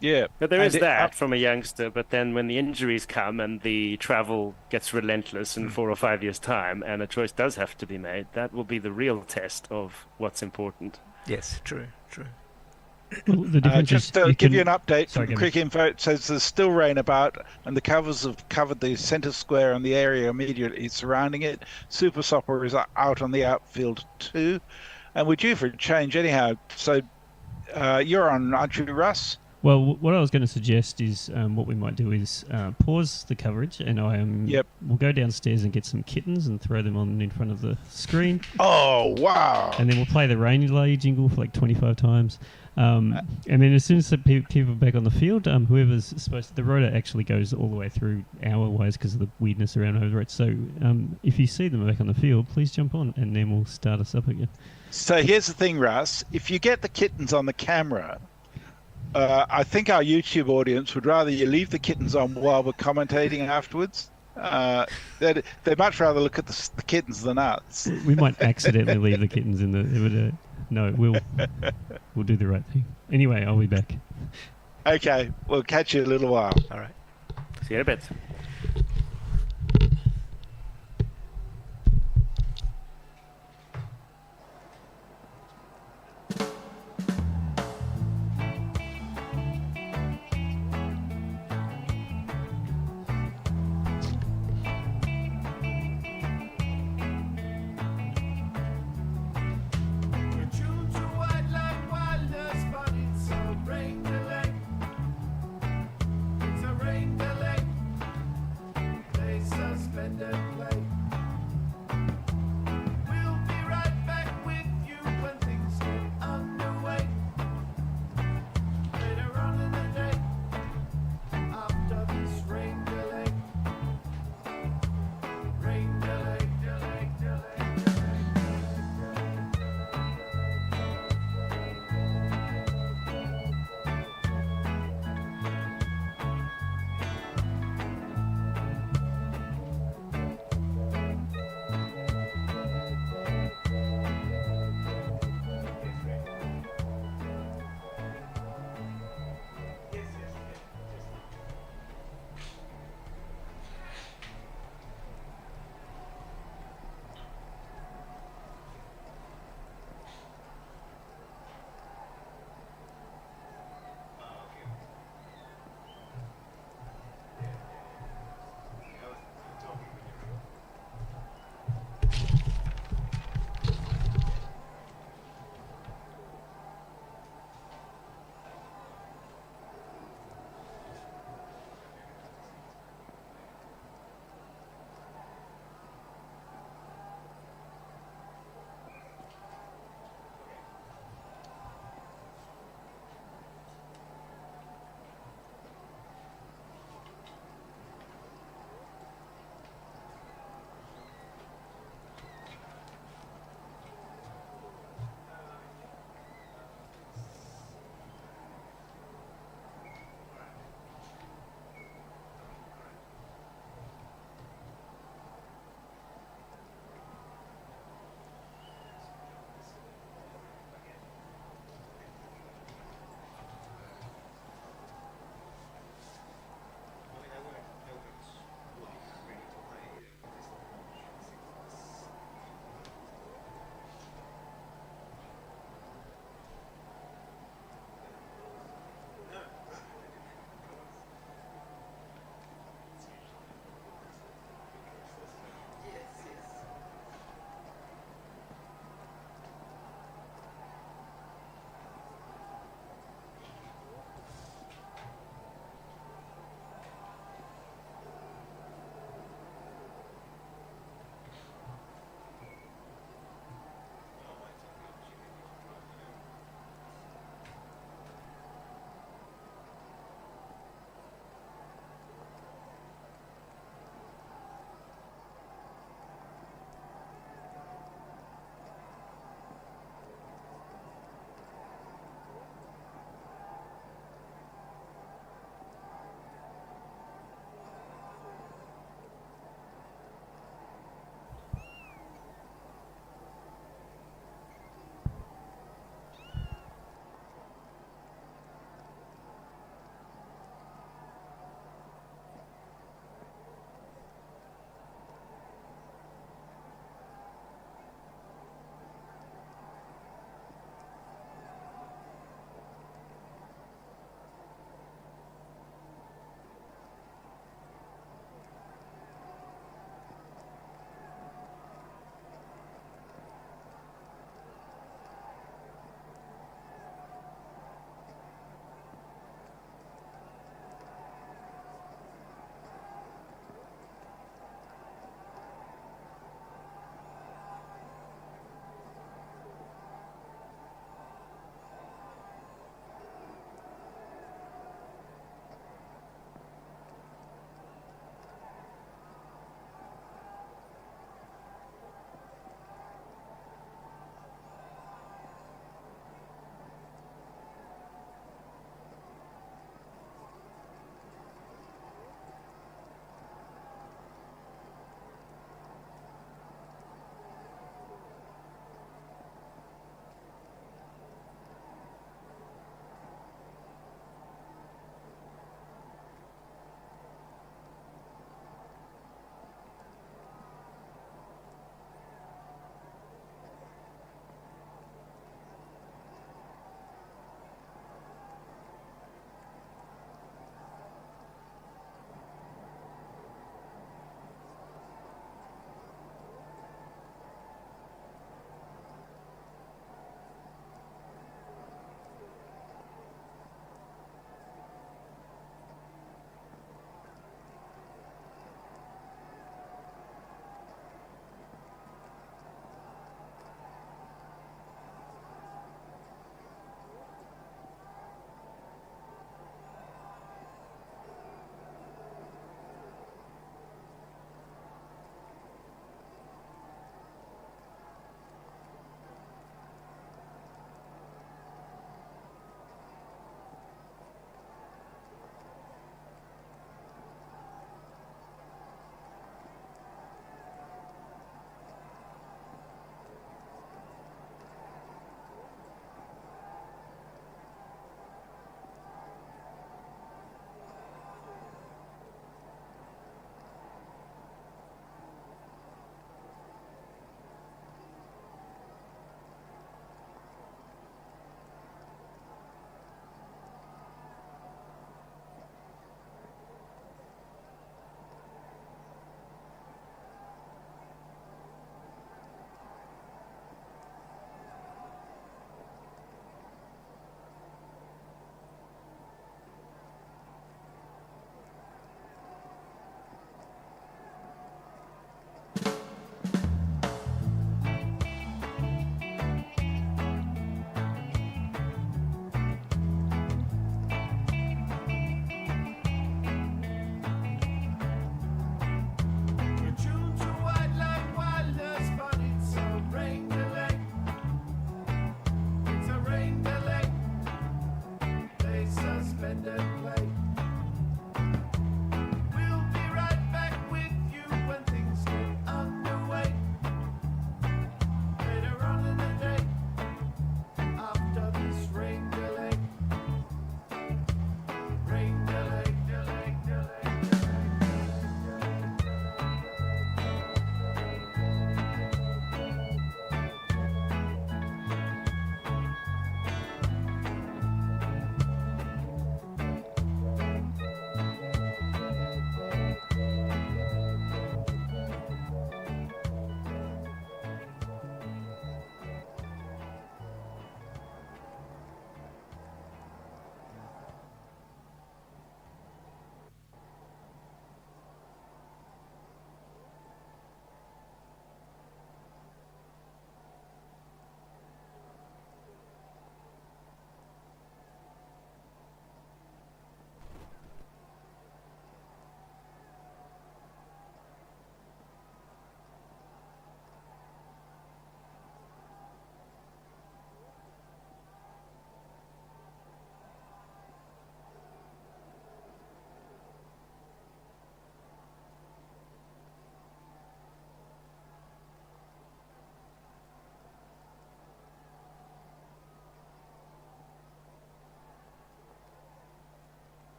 Yeah, but there is that from a youngster. But then when the injuries come and the travel gets relentless in 4 or 5 years' time, and a choice does have to be made, that will be the real test of what's important. Yes, true. Well, the difference just is to give you an update from Cricket Info, it says there's still rain about, and the covers have covered the centre square and the area immediately surrounding it. Super Sopper is out on the outfield too, and we're due for a change anyhow. So you're on, aren't you, Russ? Well, what I was going to suggest is what we might do is pause the coverage, and we'll go downstairs and get some kittens and throw them on in front of the screen. Oh, wow. And then we'll play the rainy delay jingle for like 25 times. And then as soon as the people are back on the field, whoever's supposed to... The rotor actually goes all the way through hour-wise because of the weirdness around over it. So if you see them back on the field, please jump on, and then we'll start us up again. So here's the thing, Russ. If you get the kittens on the camera... I think our YouTube audience would rather you leave the kittens on while we're commentating afterwards. They'd much rather look at the kittens than us. We might accidentally leave the kittens in the... No, we'll do the right thing. Anyway, I'll be back. Okay, we'll catch you in a little while. All right. See you in a bit. We're tuned to white line wireless, but it's a rain delay. It's a rain delay.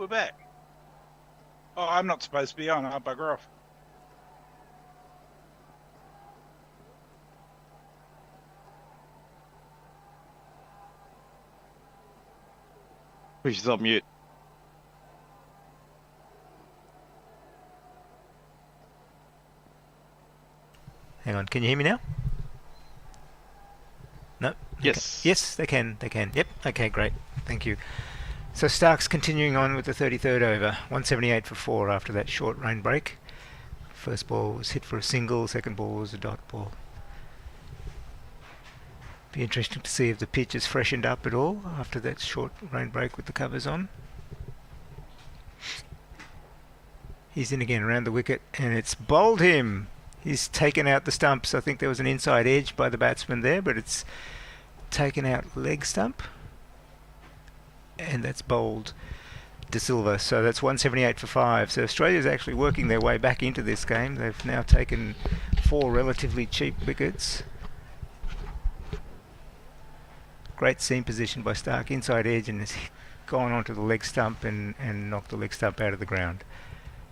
We're back. Oh, I'm not supposed to be on. I'll bugger off. Which is on mute. Hang on, can you hear me now? No? Yes. Okay. Yes, they can. Yep, okay, great. Thank you. So Stark's continuing on with the 33rd over. 178 for 4 after that short rain break. First ball was hit for a single, second ball was a dot ball. Be interesting to see if the pitch has freshened up at all after that short rain break with the covers on. He's in again around the wicket and it's bowled him. He's taken out the stumps. I think there was an inside edge by the batsman there, but it's taken out leg stump. And that's bowled De Silva. So that's 178 for 5. So Australia's actually working their way back into this game. They've now taken 4 relatively cheap wickets. Great seam position by Stark, inside edge, and has gone onto the leg stump and knocked the leg stump out of the ground.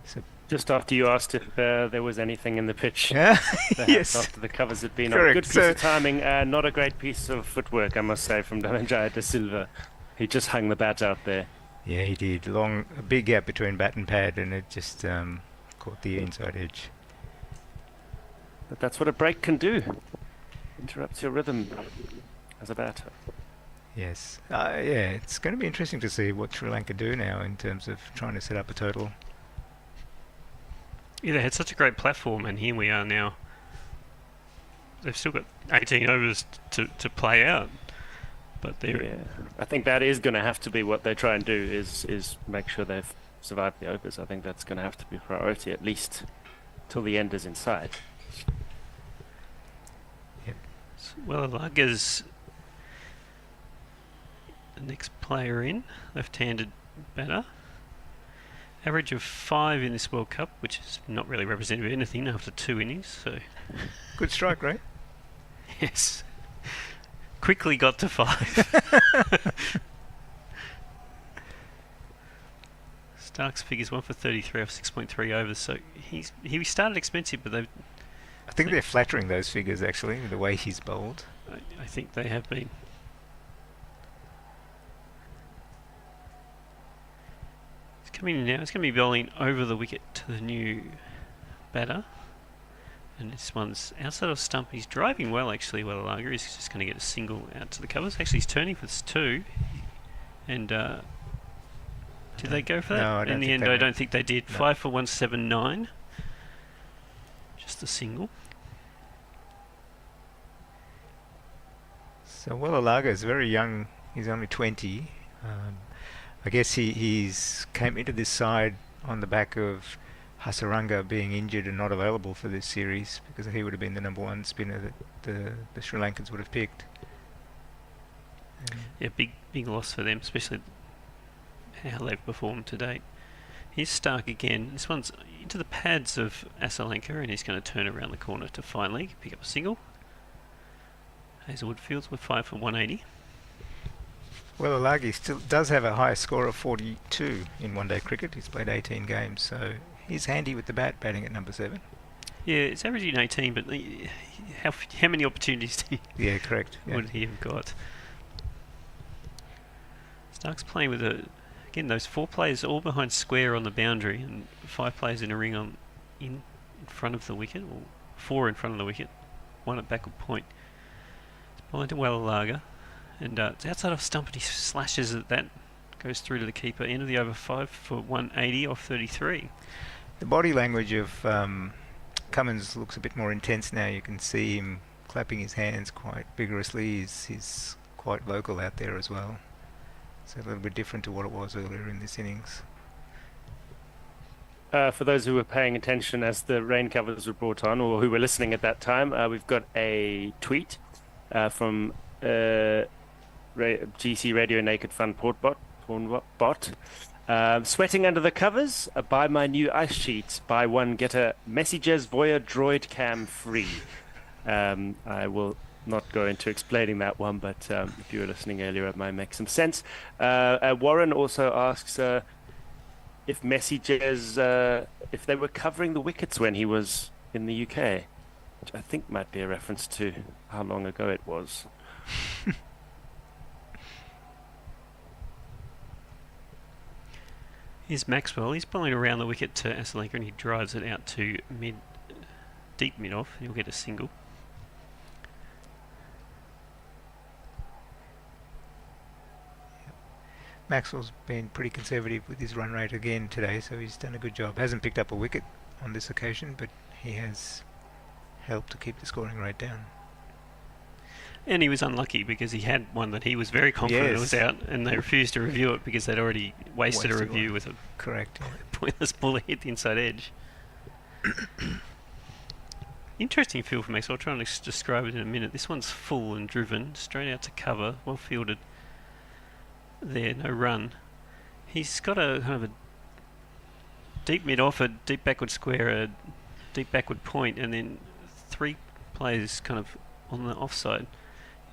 So Just after you asked if there was anything in the pitch, yeah, perhaps yes, after the covers had been correct. on. Good piece of timing, not a great piece of footwork, I must say, from Dhananjaya De Silva. He just hung the bat out there. Yeah, he did. A big gap between bat and pad, and it just caught the inside edge. But that's what a break can do. Interrupts your rhythm as a batter. Yes. Yeah, it's going to be interesting to see what Sri Lanka do now in terms of trying to set up a total. Yeah, they had such a great platform, and here we are now. They've still got 18 overs to play out. But yeah, I think that is going to have to be what they try and do, is make sure they've survived the overs. I think that's going to have to be priority, at least till the end is in sight. Yep. Well, Laga's the next player in, left-handed batter. Average of 5 in this World Cup, which is not really representative of anything after 2 innings. So Good strike rate. yes. Quickly got to 5. Stark's figures 1 for 33 off 6.3 overs, so he started expensive, but I think they're flattering those figures actually, the way he's bowled. I think they have been. He's coming in now. He's going to be bowling over the wicket to the new batter. And this one's outside of stump. He's driving well, actually, Wellalaga. He's just going to get a single out to the covers. Actually, he's turning for 2. And did they go for that? No, I don't in the think end, they I don't think they did. No. 5 for 179. Just a single. So Wellalaga is very young. He's only 20. I guess he's came into this side on the back of Hasaranga being injured and not available for this series, because he would have been the number 1 spinner that the Sri Lankans would have picked. Yeah, big loss for them, especially how they've performed to date. Here's Stark again. This one's into the pads of Asalanka, and he's going to turn around the corner to finally pick up a single. Hazelwood Fields with 5 for 180. Wellalaga still does have a high score of 42 in one-day cricket. He's played 18 games, so he's handy with the bat, batting at number 7. Yeah, it's averaging 18, but how many opportunities Yeah, correct. Yeah. would he have got? Stark's playing with again those 4 players all behind square on the boundary, and 5 players in a ring in front of the wicket, or 4 in front of the wicket, 1 at backward point. It's bowling to Wellalaga, and it's outside of stump, and he slashes at that, goes through to the keeper. End of the over, 5 for 180 off 33. The body language of Cummins looks a bit more intense now. You can see him clapping his hands quite vigorously. He's quite vocal out there as well. It's a little bit different to what it was earlier in this innings. For those who were paying attention as the rain covers were brought on, or who were listening at that time, we've got a tweet from GC Radio Naked Fun Pornbot. Sweating under the covers. Buy my new ice sheets. Buy one, get a Messages Voya Droid Cam free. I will not go into explaining that one, but if you were listening earlier, it might make some sense. Warren also asks, if Messi Jez, if they were covering the wickets when he was in the UK, which I think might be a reference to how long ago it was. Here's Maxwell. He's bowling around the wicket to Asalanka and he drives it out to deep mid off. He'll get a single. Maxwell's been pretty conservative with his run rate again today, so he's done a good job. Hasn't picked up a wicket on this occasion, but he has helped to keep the scoring rate down. And he was unlucky because he had one that he was very confident it was out, and they refused to review it because they'd already wasted a review with a correct pointless ball that hit the inside edge. Interesting field for Maxwell. I'll try and describe it in a minute. This one's full and driven, straight out to cover, well fielded. There, no run. He's got a kind of a deep mid off, a deep backward square, a deep backward point, and then 3 players kind of on the offside.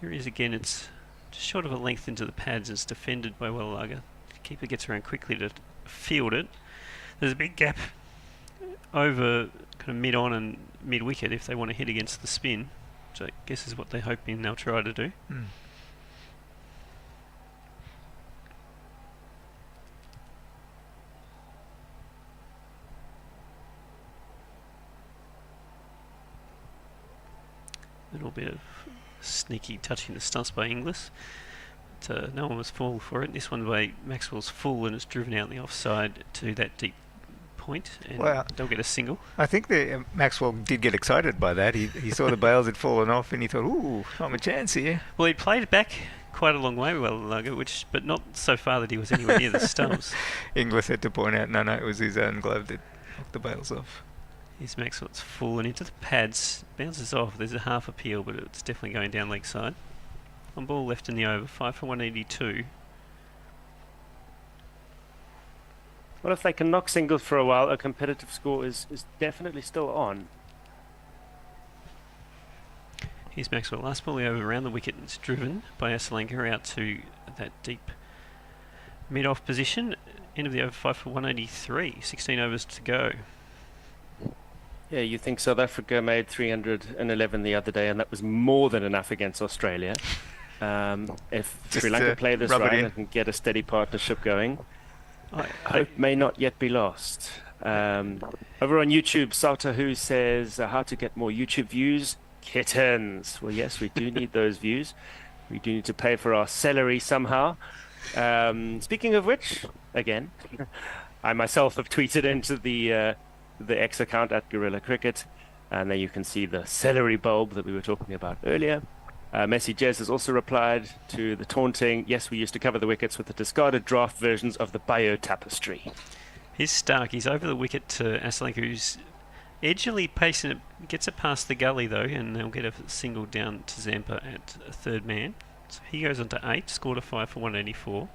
Here he is again. It's just short of a length into the pads. It's defended by Wellalaga. The keeper gets around quickly to field it. There's a big gap over kind of mid on and mid wicket if they want to hit against the spin, which I guess is what they're hoping they'll try to do. A little bit of sneaky touching the stumps by Inglis. But, no one was full for it. This one by Maxwell's full and it's driven out the offside to that deep point, and they'll get a single. I think Maxwell did get excited by that. He saw the bails had fallen off and he thought, ooh, I'm a chance here. Well, he played it back quite a long way, but not so far that he was anywhere near the stumps. Inglis had to point out, no, it was his own glove that knocked the bails off. Here's Maxwell's full and into the pads, bounces off. There's a half appeal, but it's definitely going down leg side. On ball left in the over, 5 for 182. Well, if they can knock singles for a while, a competitive score is definitely still on. Here's Maxwell. Last ball over around the wicket. It's driven by Asalanka out to that deep mid-off position. End of the over, 5 for 183. 16 overs to go. Yeah, you think South Africa made 311 the other day, and that was more than enough against Australia. If Sri Lanka play this right and get a steady partnership going, hope may not yet be lost. Over on YouTube, Saltahu says, how to get more YouTube views? Kittens. Well, yes, we do need those views. We do need to pay for our celery somehow. Speaking of which, again, I myself have tweeted into the X account at Gorilla Cricket, and there you can see the celery bulb that we were talking about earlier. Messi Jez has also replied to the taunting, yes, we used to cover the wickets with the discarded draft versions of the bio tapestry. Here's Stark. He's over the wicket to Asalanka, who's edgily pacing it, gets it past the gully though, and they'll get a single down to Zampa at a third man. So he goes on to 8, scored a 5 for 184.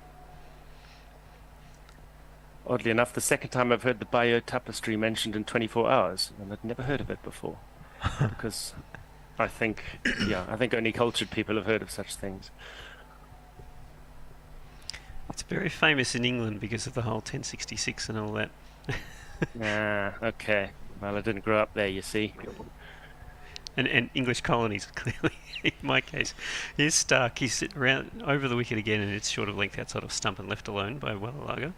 Oddly enough, the second time I've heard the bio tapestry mentioned in 24 hours, and I'd never heard of it before. Because I think only cultured people have heard of such things. It's very famous in England because of the whole 1066 and all that. Okay. Well, I didn't grow up there, you see. And English colonies, clearly, in my case. Here's Stark. He's around over the wicket again, and it's short of length outside of stump and left alone by Wellalaga.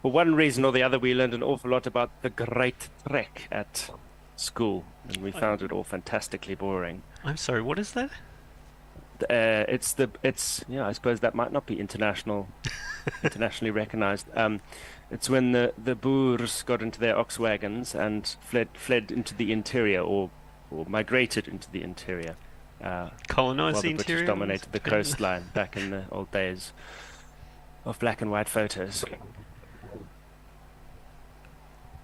For one reason or the other, we learned an awful lot about the Great Trek at school, and we found it all fantastically boring. I'm sorry, what is that? I suppose that might not be internationally recognised. It's when the Boers got into their ox wagons and fled into the interior, or migrated into the interior. Colonised the interior? British Dominated the coastline back in the old days of black and white photos.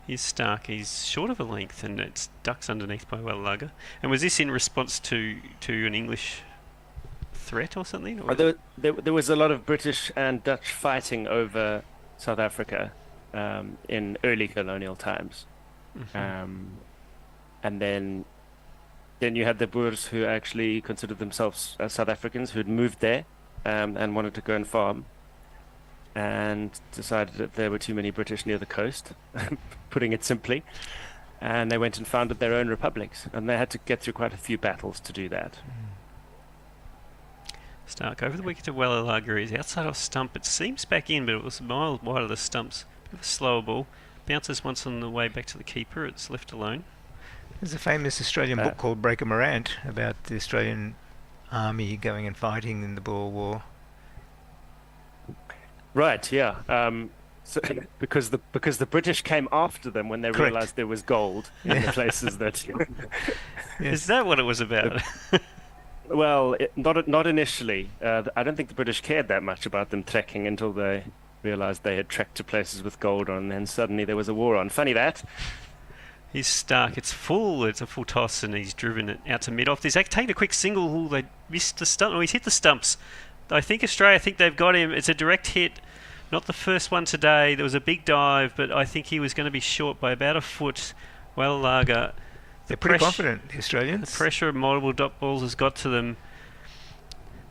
He's Stark. He's short of a length, and it's ducks underneath by Wellalaga. And was this in response to an English threat or something? Or there was a lot of British and Dutch fighting over South Africa in early colonial times. Mm-hmm. And then you had the Boers who actually considered themselves South Africans who had moved there and wanted to go and farm. and decided that there were too many British near the coast, putting it simply. And they went and founded their own republics, and they had to get through quite a few battles to do that. Stark over the wicket of Wellalaga is outside off stump. It seems back in, but it was a mile wide of the stumps. Bit of a slower ball. Bounces once on the way back to the keeper. It's left alone. There's a famous Australian book called Breaker Morant about the Australian army going and fighting in the Boer War. Right, yeah. So, because the British came after them when they Correct. realised there was gold in the places that. Is that what it was about? Well, not initially. I don't think the British cared that much about them trekking until they realised they had trekked to places with gold on, and then suddenly there was a war on. Funny that. He's Stark. It's full. It's a full toss, and he's driven it out to mid-off. He's taken a quick single. Ooh, they missed the stump. Oh, he's hit the stumps. I think Australia, they've got him. It's a direct hit. Not the first one today. There was a big dive, but I think he was going to be short by about a foot. Wellalaga. They're pretty confident, the Australians. The pressure of multiple dot balls has got to them.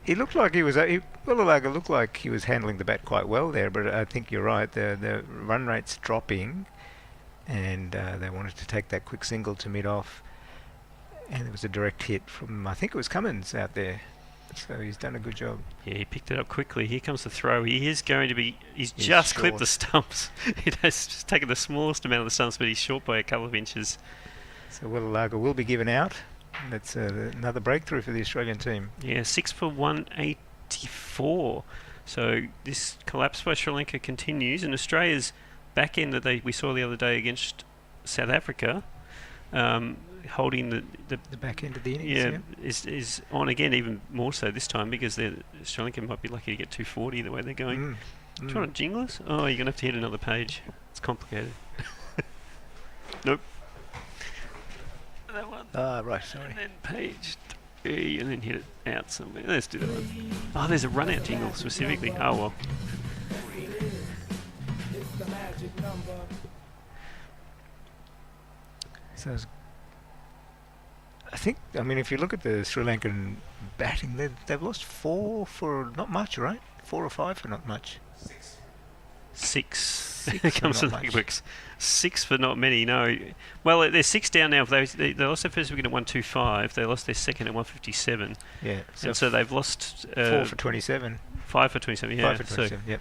He looked like Wellalaga looked like he was handling the bat quite well there, but I think you're right. The run rate's dropping, and they wanted to take that quick single to mid-off, and there was a direct hit from, I think it was Cummins out there. So he's done a good job. Yeah, he picked it up quickly. Here comes the throw. He is going to be... He's just short. clipped the stumps. It has just taken the smallest amount of the stumps, but he's short by a couple of inches. So Wellalaga will be given out. That's another breakthrough for the Australian team. Yeah, 6 for 184. So this collapse by Sri Lanka continues, and Australia's back end that we saw the other day against South Africa, holding the back end of the innings. Is on again, even more so this time, because Sri Lanka might be lucky to get 240 the way they're going. Do you want to jingle us? Oh, you're going to have to hit another page. It's complicated. Nope. That one. Right, sorry. And then page 3, and then hit it out somewhere. Let's do that one. Oh, there's a run-out jingle specifically. Oh, well. So I think, if you look at the Sri Lankan batting, they've lost 4 for not much, right? 4 or 5 for not much. 6. Six Comes for to not the much. books. 6 for not many, no. Well, they're 6 down now. They lost their first wicket at 125. They lost their second at 157. Yeah. And so they've lost... 4 for 27. 5 for 27, yeah. 5 for 27, yep.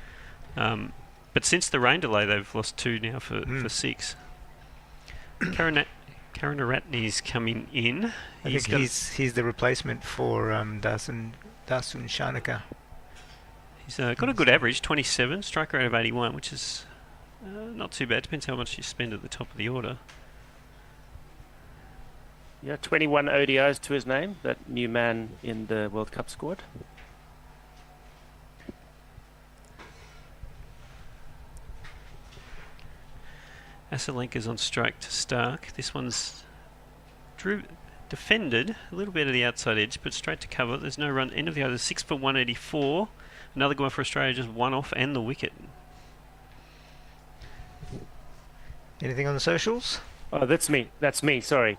But since the rain delay, they've lost 2 now for 6. Karunaratne's coming in. I think he's the replacement for Dasun Shanaka. He's got a good average, 27, strike rate of 81, which is not too bad. Depends how much you spend at the top of the order. Yeah, 21 ODIs to his name, that new man in the World Cup squad. Asalenka's on strike to Stark. This one's defended a little bit of the outside edge, but straight to cover. There's no run. End of the other. 6 for 184. Another good one for Australia, just one off and the wicket. Anything on the socials? Oh, that's me. Sorry.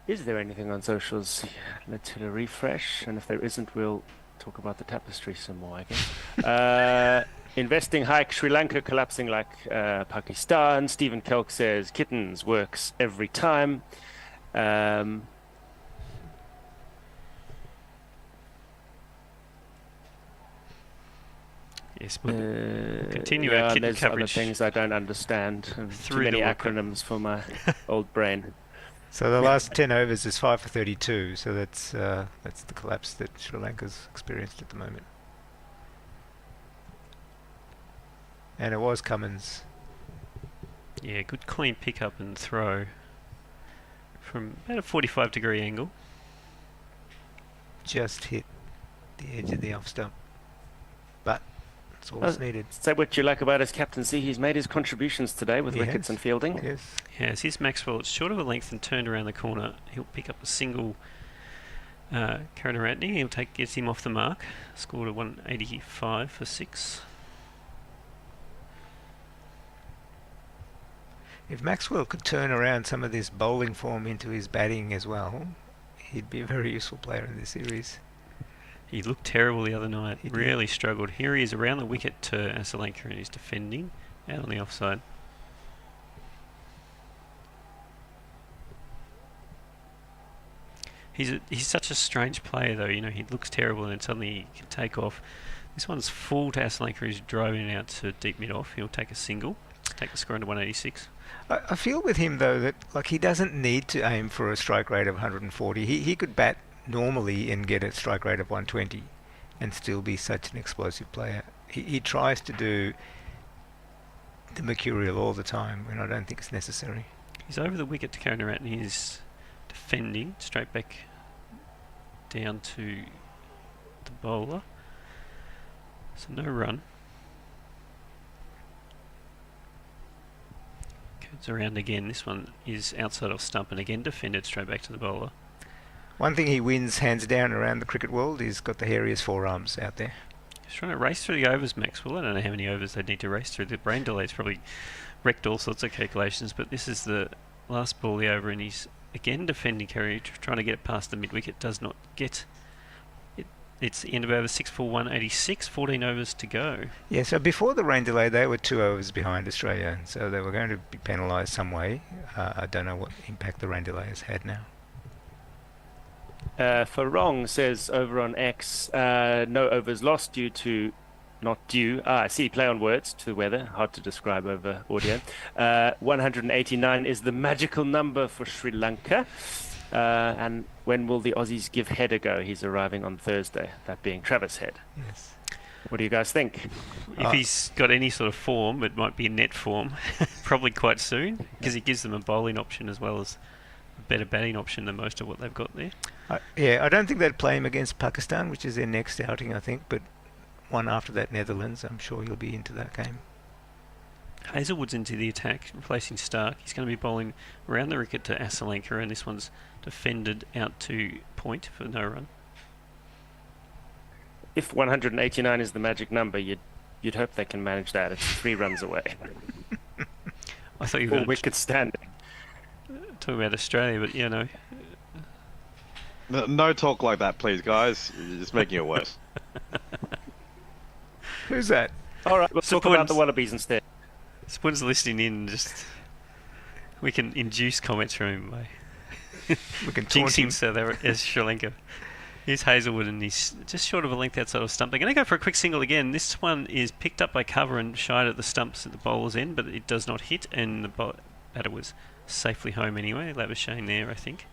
Is there anything on socials? Let's hit a refresh, and if there isn't, we'll talk about the tapestry some more, I guess. Investing hike, Sri Lanka collapsing like Pakistan. Stephen Kelk says kittens works every time. Yes, we'll continue our kitten there's coverage. Other things I don't understand. Too many acronyms for my old brain. So the last 10 overs is 5 for 32. So that's the collapse that Sri Lanka's experienced at the moment. And it was Cummins. Yeah, good clean pickup and throw from about a 45-degree angle. Just hit the edge of the off stump. But that's all that's needed. Is that what you like about his captaincy? He's made his contributions today with wickets and fielding. Yes. Yes, here's Maxwell. It's short of a length and turned around the corner. He'll pick up a single. Karunaratne, gets him off the mark. Scored a 185 for 6. If Maxwell could turn around some of this bowling form into his batting as well, he'd be a very useful player in this series. He looked terrible the other night. He did. Really struggled. Here he is around the wicket to Asalenka and he's defending out on the offside. He's such a strange player though. You know, he looks terrible and then suddenly he can take off. This one's full to Asalenka, who's driving out to deep mid off. He'll take a single, take the score into 186. I feel with him though that like he doesn't need to aim for a strike rate of 140. He could bat normally and get a strike rate of 120 and still be such an explosive player. He tries to do the mercurial all the time and I don't think it's necessary. He's over the wicket to Karunaratne. He's defending straight back down to the bowler. So no run. Goes around again. This one is outside of stump and again defended straight back to the bowler. One thing he wins hands down around the cricket world is got the hairiest forearms out there. He's trying to race through the overs, Maxwell. I don't know how many overs they need to race through. The brain delay's probably wrecked all sorts of calculations, but this is the last ball of the over and he's again defending Kerry, trying to get it past the mid-wicket. Does not get it. It's the end of over 6 for 186, 14 overs to go. Yeah, so before the rain delay, they were 2 overs behind Australia, so they were going to be penalised some way. I don't know what impact the rain delay has had now. Farong says over on X, no overs lost due to, not due, I see, play on words, to the weather, hard to describe over audio. 189 is the magical number for Sri Lanka. And when will the Aussies give Head a go? He's arriving on Thursday, that being Travis Head. Yes. What do you guys think? If he's got any sort of form, it might be net form, probably quite soon, because he gives them a bowling option as well as a better batting option than most of what they've got there. I don't think they'd play him against Pakistan, which is their next outing, I think, but one after that, Netherlands. I'm sure he'll be into that game. Hazelwood's into the attack, replacing Stark. He's going to be bowling around the wicket to Asalenka, and this one's defended out to point for no run. If 189 is the magic number, you'd hope they can manage that. It's 3 runs away. I thought you were All going wickets standing. talk about Australia, but you know. No talk like that, please, guys. You're just making it worse. Who's that? All right, we'll talk about the Wallabies instead. Spoon's listening in. Just we can induce comments from him by We can taunt him. jinxing Sri Lanka. Here's Hazelwood, and he's just short of a length outside of stump. They're going to go for a quick single again. This one is picked up by cover and shied at the stumps at the bowler's end, but it does not hit, and the batter was safely home anyway. Labuschagne there, I think.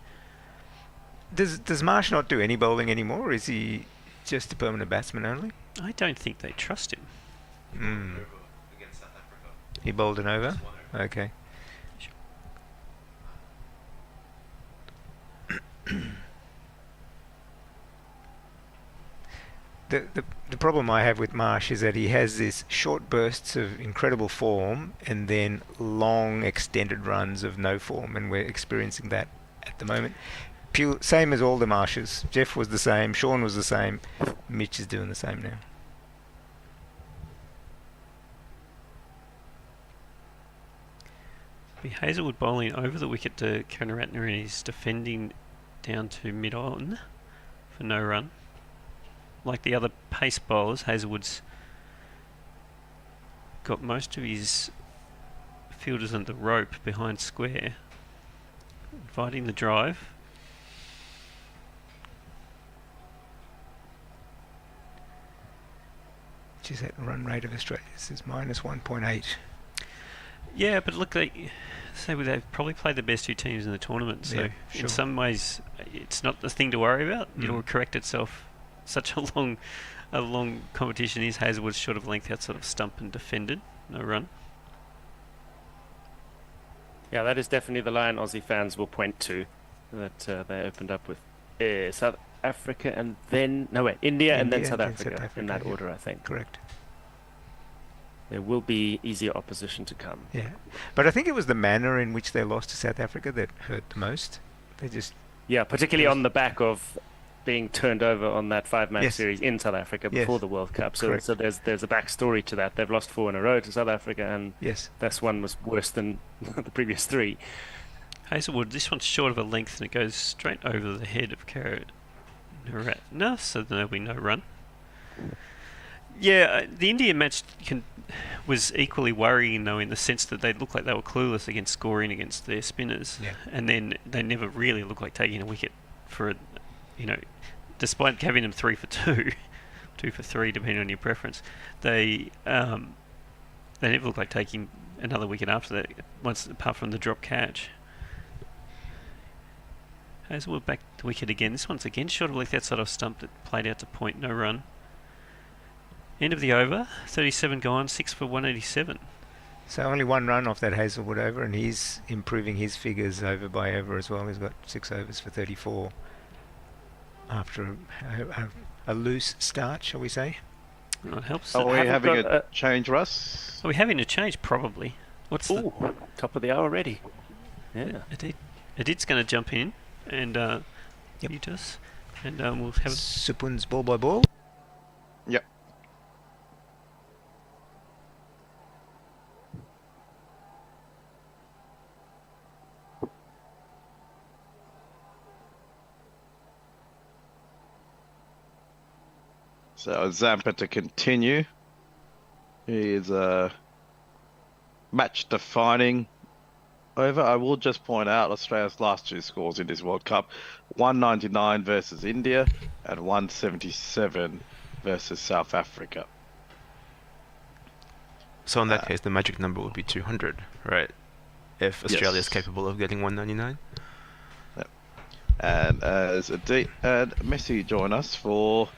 Does Marsh not do any bowling anymore, or is he just a permanent batsman only? I don't think they trust him. He bowled an over? Okay. The problem I have with Marsh is that he has this short bursts of incredible form and then long extended runs of no form, and we're experiencing that at the moment. Same as all the Marshes. Jeff was the same, Sean was the same, Mitch is doing the same now. Be Hazelwood bowling over the wicket to Karunaratne, and he's defending down to mid-on for no run. Like the other pace bowlers, Hazelwood's got most of his fielders on the rope behind square, inviting the drive. Which is that run rate of Australia? This is minus 1.8. Yeah, but look, they've probably played the best 2 teams in the tournament, so Yeah, sure. in some ways it's not the thing to worry about. It'll correct itself. Such a long competition is. Hazelwood's short of length outside of stump and defended. No run. Yeah, that is definitely the line Aussie fans will point to, that they opened up with South Africa and then India and then South Africa in that order, I think. Correct. There will be easier opposition to come. Yeah, but I think it was the manner in which they lost to South Africa that hurt the most. They just particularly on the back of being turned over on that 5-match series in South Africa before the World Cup. So there's a backstory to that. They've lost 4 in a row to South Africa, and this one was worse than the previous 3. Hazelwood, this one's short of a length and it goes straight over the head of Carrot. Ratner, so there'll be no run. Yeah, the India match was equally worrying though, in the sense that they looked like they were clueless against scoring against their spinners, and then they never really looked like taking a wicket for, despite having them 3 for 2, 2 for 3 depending on your preference, they never looked like taking another wicket after that, apart from the drop catch. Hazelwood back to wicket again. This one's again short of left outside of stump that played out to point, no run. End of the over, 37 gone, 6 for 187. So only 1 run off that Hazelwood over, and he's improving his figures over by over as well. He's got 6 overs for 34 after a loose start, shall we say? That helps. Are we having a change, Russ? Are we having a change? Probably. What's top of the hour already? Yeah. Adit's going to jump in and mute us, and we'll have Supun's ball by ball. Yep. So Zampa to continue. He is a match-defining over. I will just point out Australia's last 2 scores in this World Cup: 199 versus India and 177 versus South Africa. So in that case, the magic number would be 200, right? If Australia is capable of getting 199. Yep. And as Adit and Messi join us for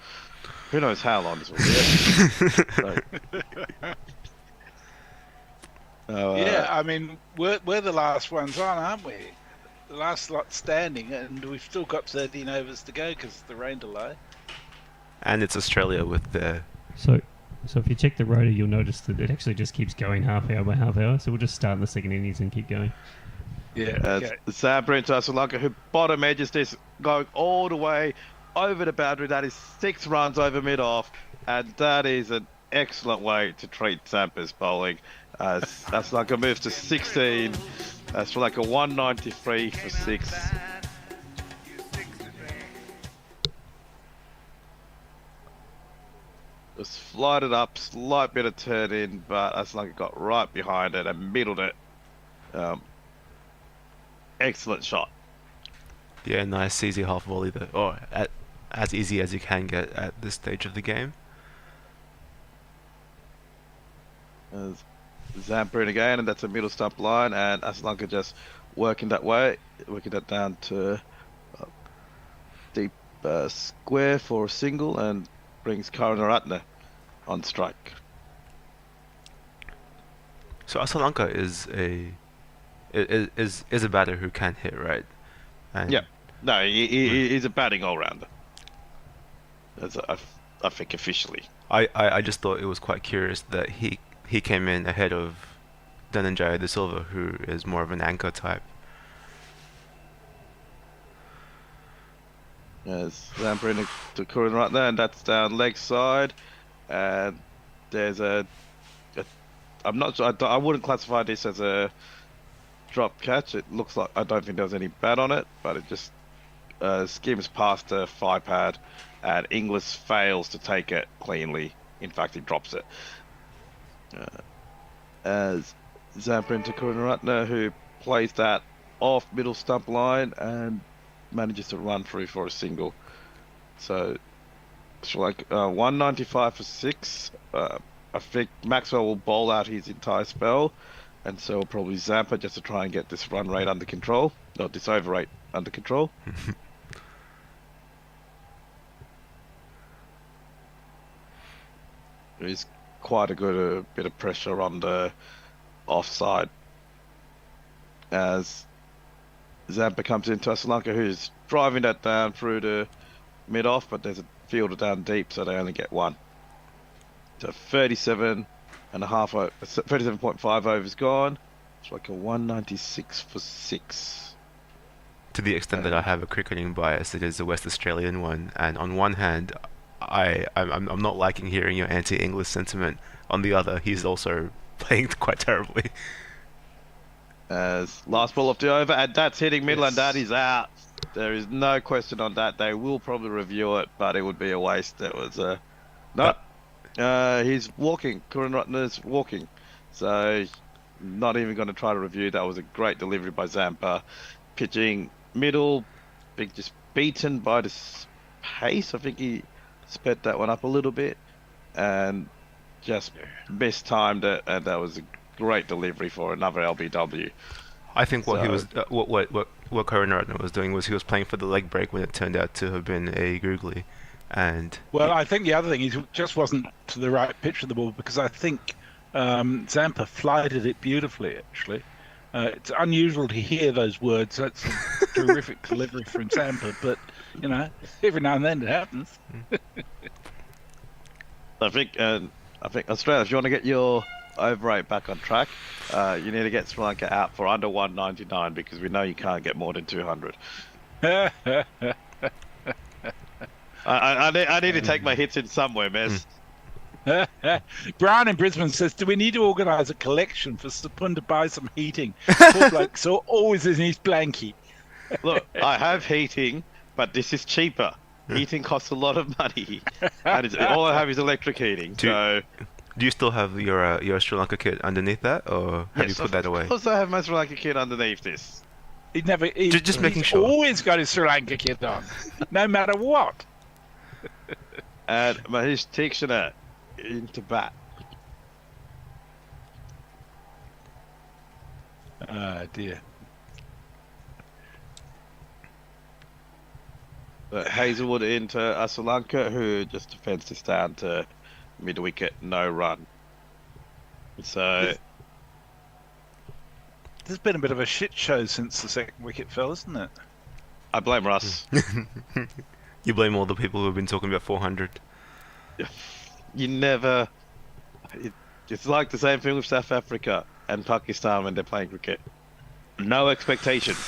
who knows how long this will be. Yeah, I mean, we're the last ones on, aren't we? The last lot standing, and we've still got 13 overs to go because of the rain delay. And it's Australia with the... So if you check the rotor, you'll notice that it actually just keeps going half hour by half hour. So we'll just start in the second innings and keep going. Yeah. Okay. Zampa into Sri Lanka, who bottom edges this, going all the way over the boundary. That is 6 runs over mid-off, and that is an excellent way to treat Zampa's bowling. Sri Lanka moves to 16. Sri Lanka 193 for 6. Just flighted up, slight bit of turn in, but Sri Lanka got right behind it and middled it. Excellent shot. Yeah, nice easy half volley there. Or as easy as you can get at this stage of the game. Zampa in again, and that's a middle stump line, and Sri Lanka just working that way, working that down to deep square for a single, and brings Karunaratne on strike. So Sri Lanka is a batter who can hit, right? And yeah, no, he's a batting all-rounder. I think officially. I just thought it was quite curious that he came in ahead of Dhananjaya De Silva, who is more of an anchor type. There's Zampa in to Kurin right there, and that's down leg side. And there's I'm not sure, I wouldn't classify this as a drop catch. It looks like, I don't think there was any bat on it, but it just skims past a 5-pad, and Inglis fails to take it cleanly. In fact, he drops it. As Zampa into Karunaratne, who plays that off middle stump line and manages to run through for a single. So, like 195 for 6. I think Maxwell will bowl out his entire spell, and so probably Zampa just to try and get this run rate under control, not this over rate under control. There's quite a good bit of pressure on the offside as Zampa comes into Sri Lanka, who's driving that down through the mid-off, but there's a fielder down deep, so they only get 1. So 37.5 overs gone. It's like a 196 for 6. To the extent that I have a cricketing bias, it is a West Australian one, and on one hand, I'm not liking hearing your anti-English sentiment. On the other, he's also playing quite terribly. As last ball of the over, and that's hitting middle, and that is out. There is no question on that. They will probably review it, but it would be a waste. It was no. He's walking. Kuranratne's walking, so not even going to try to review. That was a great delivery by Zampa, pitching middle, big just beaten by the pace. I think he sped that one up a little bit, and just mistimed it. And that was a great delivery for another LBW. I think what he was, what Kuranratne was doing was he was playing for the leg break when it turned out to have been a googly, and Well, I think the other thing is it just wasn't to the right pitch of the ball, because I think Zampa flighted it beautifully, actually. It's unusual to hear those words. That's a terrific delivery from Zampa, but, you know, every now and then it happens. I think Australia, if you want to get your overrate back on track, you need to get Sri Lanka out for under 199, because we know you can't get more than 200. I need to take my hits in somewhere, Mez. Brian in Brisbane says, do we need to organise a collection for Sapun to buy some heating? Poor bloke, so always in his blankie. Look, I have heating, but this is cheaper. Heating costs a lot of money, and all I have is electric heating. Do you still have your Sri Lanka kit underneath that, or have you put that away? Of course I have my Sri Lanka kit underneath this. Just making sure. Always got his Sri Lanka kit on, no matter what. And Mahesh Tikshana into bat. Oh dear. Hazelwood into Asalanka, who just defends this down to mid-wicket, no run. So there's been a bit of a shit show since the second wicket fell, isn't it? I blame Russ. You blame all the people who have been talking about 400. You never... It's like the same thing with South Africa and Pakistan when they're playing cricket. No expectations.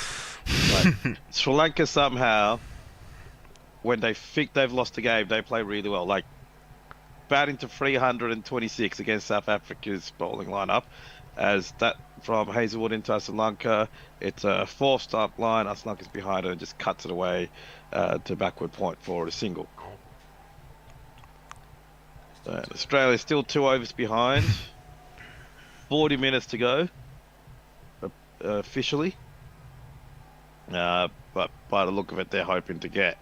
Like, Sri Lanka somehow, when they think they've lost the game, they play really well. Like, batting to 326 against South Africa's bowling lineup, as that from Hazelwood into Sri Lanka, it's a 4-stump line. Sri Lanka's behind it and just cuts it away to backward point for a single. Australia's still 2 overs behind. 40 minutes to go, officially. But by the look of it, they're hoping to get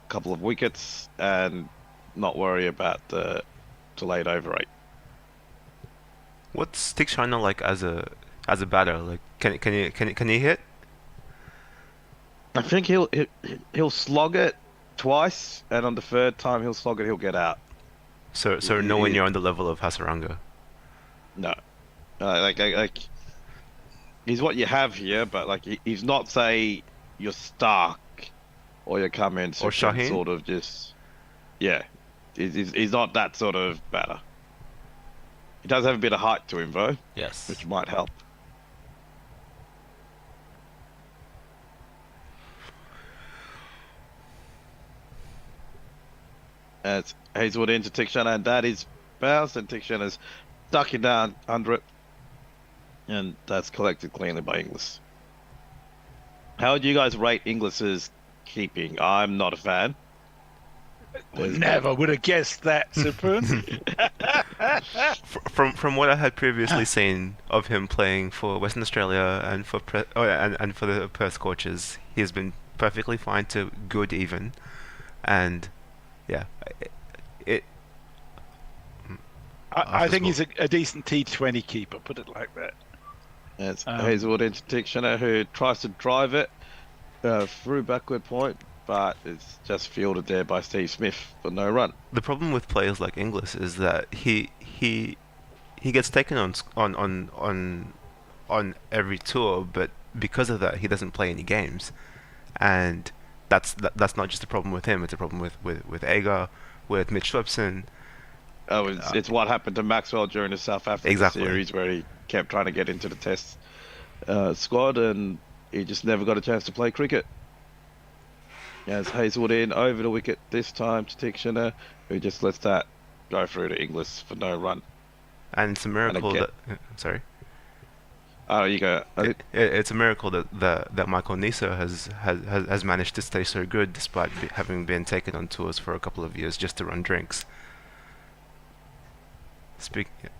a couple of wickets and not worry about the delayed over rate. What's Tikshana like as a batter? Like, can he hit? I think he'll slog it twice, and on the third time he'll slog it, he'll get out. So nowhere near on the level of Hasaranga. No, like he's what you have here, but like he's not, say, your Stark or your Cummins or Shaheen. Sort of just, yeah, he's not that sort of batter. He does have a bit of height to him though, yes, which might help. As Hazelwood into Tikshana, and that is bounced, and Tikshana's ducking down under it, and that's collected cleanly by Inglis. How would you guys rate Inglis's keeping? I'm not a fan. Never would have guessed that, Sapun. From what I had previously seen of him playing for Western Australia and for and for the Perth Scorchers, he has been perfectly fine to good even, and yeah, I think he's a decent T20 keeper, put it like that. It's Hazelwood into Tikshana, who tries to drive it through backward point, but it's just fielded there by Steve Smith for no run. The problem with players like Inglis is that he gets taken on every tour, but because of that, he doesn't play any games, and that's not just a problem with him. It's a problem with Agar, with Mitch Swepson. Oh, it's what happened to Maxwell during the South Africa series, where he kept trying to get into the Test squad, and he just never got a chance to play cricket. As Hazelwood in over the wicket this time to Tikshana, who just lets that go through to Inglis for no run. And it's a miracle that... Sorry? Oh, you go. It's a miracle that Michael Niso has managed to stay so good despite having been taken on tours for a couple of years just to run drinks. Speaking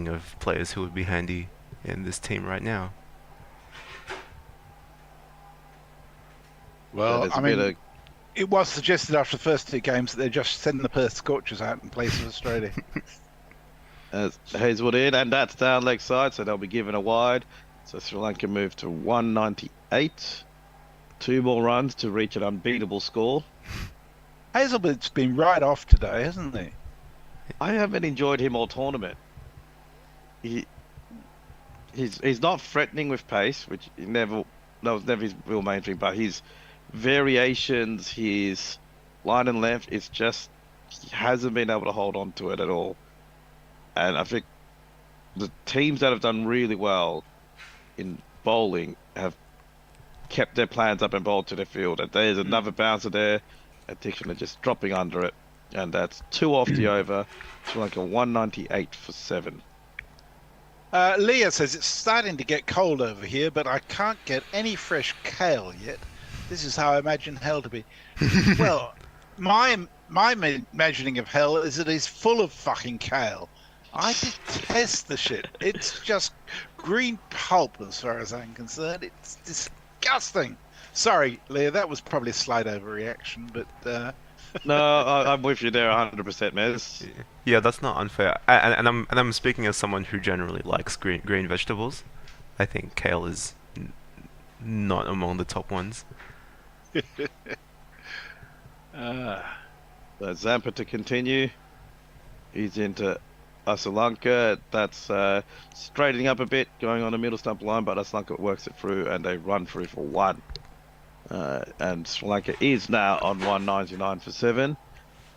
of players who would be handy in this team right now. Well, I mean, it was suggested after the first 2 games that they just send the Perth Scorchers out in place of Australia. As Hazelwood in, and that's down leg side, so they'll be given a wide. So Sri Lanka move to 198. 2 more runs to reach an unbeatable score. Hazelwood's been right off today, hasn't he? I haven't enjoyed him all tournament. He's not threatening with pace, which that was never his real main thing, but his variations, his line and length, it's just he hasn't been able to hold on to it at all. And I think the teams that have done really well in bowling have kept their plans up and bowled to their field. And there's another bouncer there, and Dixon are just dropping under it. And that's 2 off the over. It's like a 198 for 7. Leah says it's starting to get cold over here, but I can't get any fresh kale yet. This is how I imagine hell to be. Well, my imagining of hell is that it's full of fucking kale. I detest the shit. It's just green pulp as far as I'm concerned. It's disgusting. Sorry, Leah, that was probably a slight overreaction, but... No, I'm with you there 100%, Mez. Yeah, that's not unfair. And I'm speaking as someone who generally likes green vegetables. I think kale is not among the top ones. Zampa to continue. He's into Sri Lanka. That's straightening up a bit, going on the middle stump line, but Sri Lanka works it through and they run through for 1. And Sri Lanka is now on 199 for 7.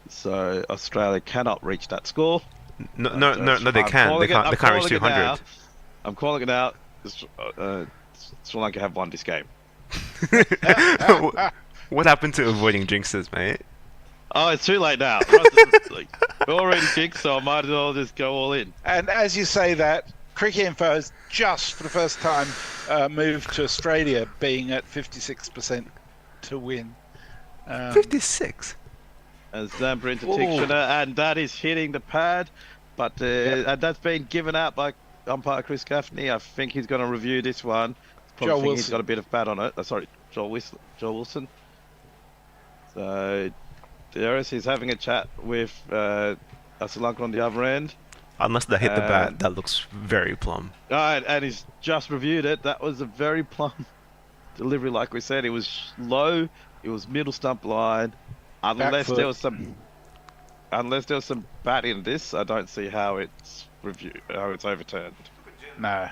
So Australia cannot reach that score. No, they can. They can't reach 200. I'm calling it out. Sri Lanka have won this game. What happened to avoiding jinxes, mate? Oh, it's too late now. We're already jinxed, so I might as well just go all in. And as you say that, Cricket Info has just for the first time moved to Australia, being at 56% to win. 56? As Zampa into Tikshana, and that is hitting the pad, but and that's been given out by umpire Chris Gaffney. I think he's going to review this one. Probably think he's got a bit of pad on it. Sorry, Joel Wilson. So Darius is having a chat with Sri Lanka on the other end. Unless they hit the bat, that looks very plumb. And he's just reviewed it. That was a very plumb delivery, like we said. It was low. It was middle stump line. Unless there was some bat in this, I don't see how it's overturned. No.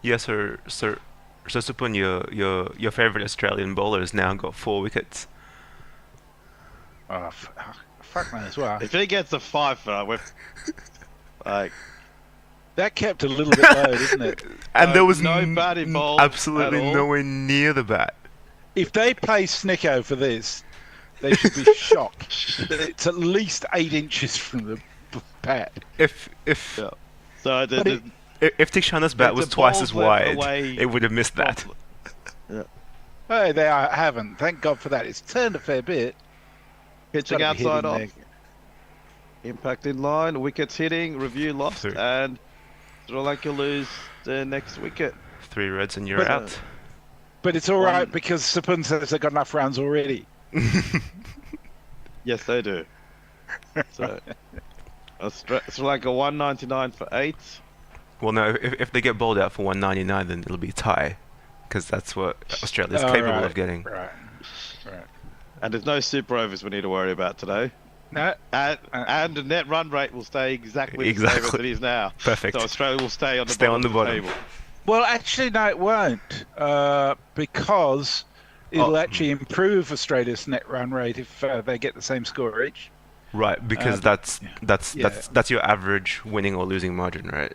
Yes, sir. So Supun, your favourite Australian bowler has now got 4 wickets. Oh, fuck man as well. If he gets a 5 for like that kept a little bit low, didn't it? And there was no bat involved. Absolutely nowhere near the bat. If they play Snicko for this, they should be shocked that it's at least 8 inches from the bat. If Tikshana's bat was twice as wide, it would have missed that. Yeah. Hey, they haven't. Thank God for that. It's turned a fair bit. Pitching outside off. Impact in line. Wickets hitting. Review lost. And Sri Lanka lose the next wicket. 3 reds and you're out. But it's all right because Sapun says they've got enough rounds already. Yes, they do. So, Sri Lanka 199 for 8. Well, no, if they get bowled out for 199, then it'll be a tie. Because that's what Australia's capable of getting. Right. And there's no super overs we need to worry about today. No. And the net run rate will stay exactly the same as it is now. Perfect. So Australia will stay on the bottom of the table. Well, actually, no, it won't. Because it'll actually improve Australia's net run rate if they get the same score each. Right, because that's your average winning or losing margin, right?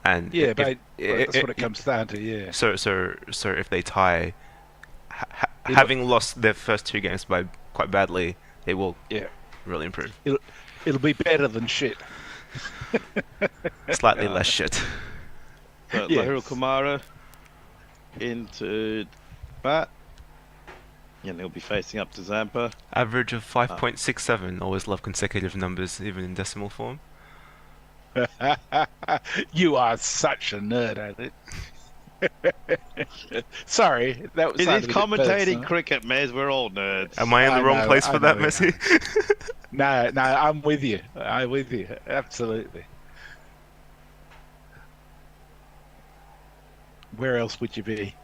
And yeah, that's what it comes down to. Yeah. So if they tie, having lost their first 2 games by quite badly, they will really improve. It'll be better than shit. Slightly less shit. So Yes. Lahiro Kumara into bat. And he'll be facing up to Zampa. Average of 5.67. Always love consecutive numbers, even in decimal form. You are such a nerd at it. Sorry, that was. It is sounded a bit commentating personal. cricket, Mez. We're all nerds. Am I in the I wrong know, place I for that, know, Messi? No, I'm with you. I'm with you. Absolutely. Where else would you be?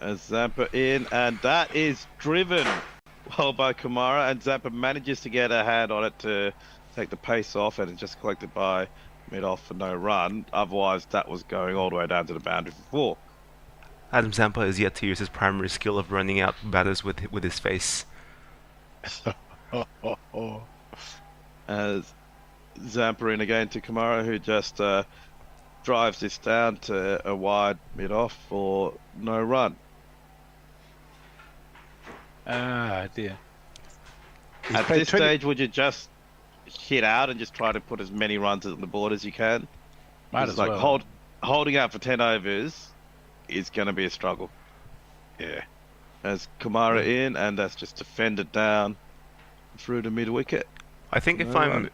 As Zampa in, and that is driven well by Kumara, and Zampa manages to get a hand on it to take the pace off, and it's just collected by mid-off for no run. Otherwise, that was going all the way down to the boundary for 4. Adam Zampa is yet to use his primary skill of running out batters with his face. As Zampa in again to Kumara, who just drives this down to a wide mid-off for no run. Ah, dear. He's At played this 20 stage, would you just hit out and just try to put as many runs on the board as you can? Might It's as like well. holding out for 10 overs is going to be a struggle. Yeah. As Kumara in, and that's just defended down through the mid wicket. I think if No I'm run.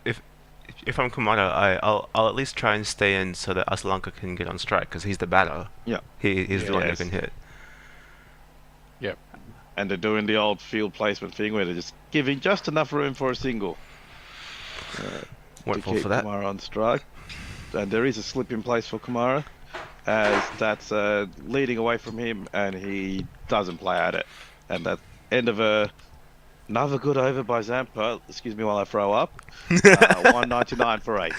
if I'm Kumara, I'll at least try and stay in so that Aslanka can get on strike because he's the batter. Yeah. He's the one who Yes. can hit. And they're doing the old field placement thing where they're just giving just enough room for a single. Won't To fall keep for that. Kumara on strike. And there is a slip in place for Kumara, as that's leading away from him, and he doesn't play at it. And that end of another good over by Zampa. Excuse me while I throw up. 199 for 8.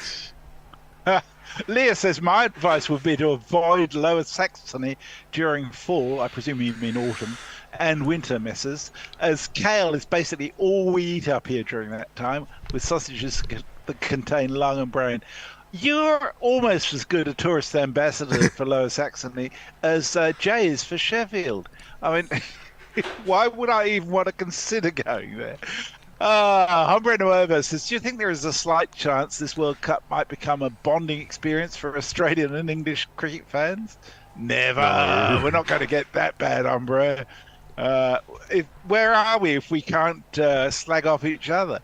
Leah says my advice would be to avoid Lower Saxony during fall, I presume you mean autumn, and winter messes, as kale is basically all we eat up here during that time, with sausages that contain lung and brain. You're almost as good a tourist ambassador for Lower Saxony as Jay is for Sheffield. I mean, why would I even want to consider going there? Hombre Nuevo says, do you think there is a slight chance this World Cup might become a bonding experience for Australian and English cricket fans? Never. No. We're not going to get that bad, Hombre. Where are we if we can't slag off each other?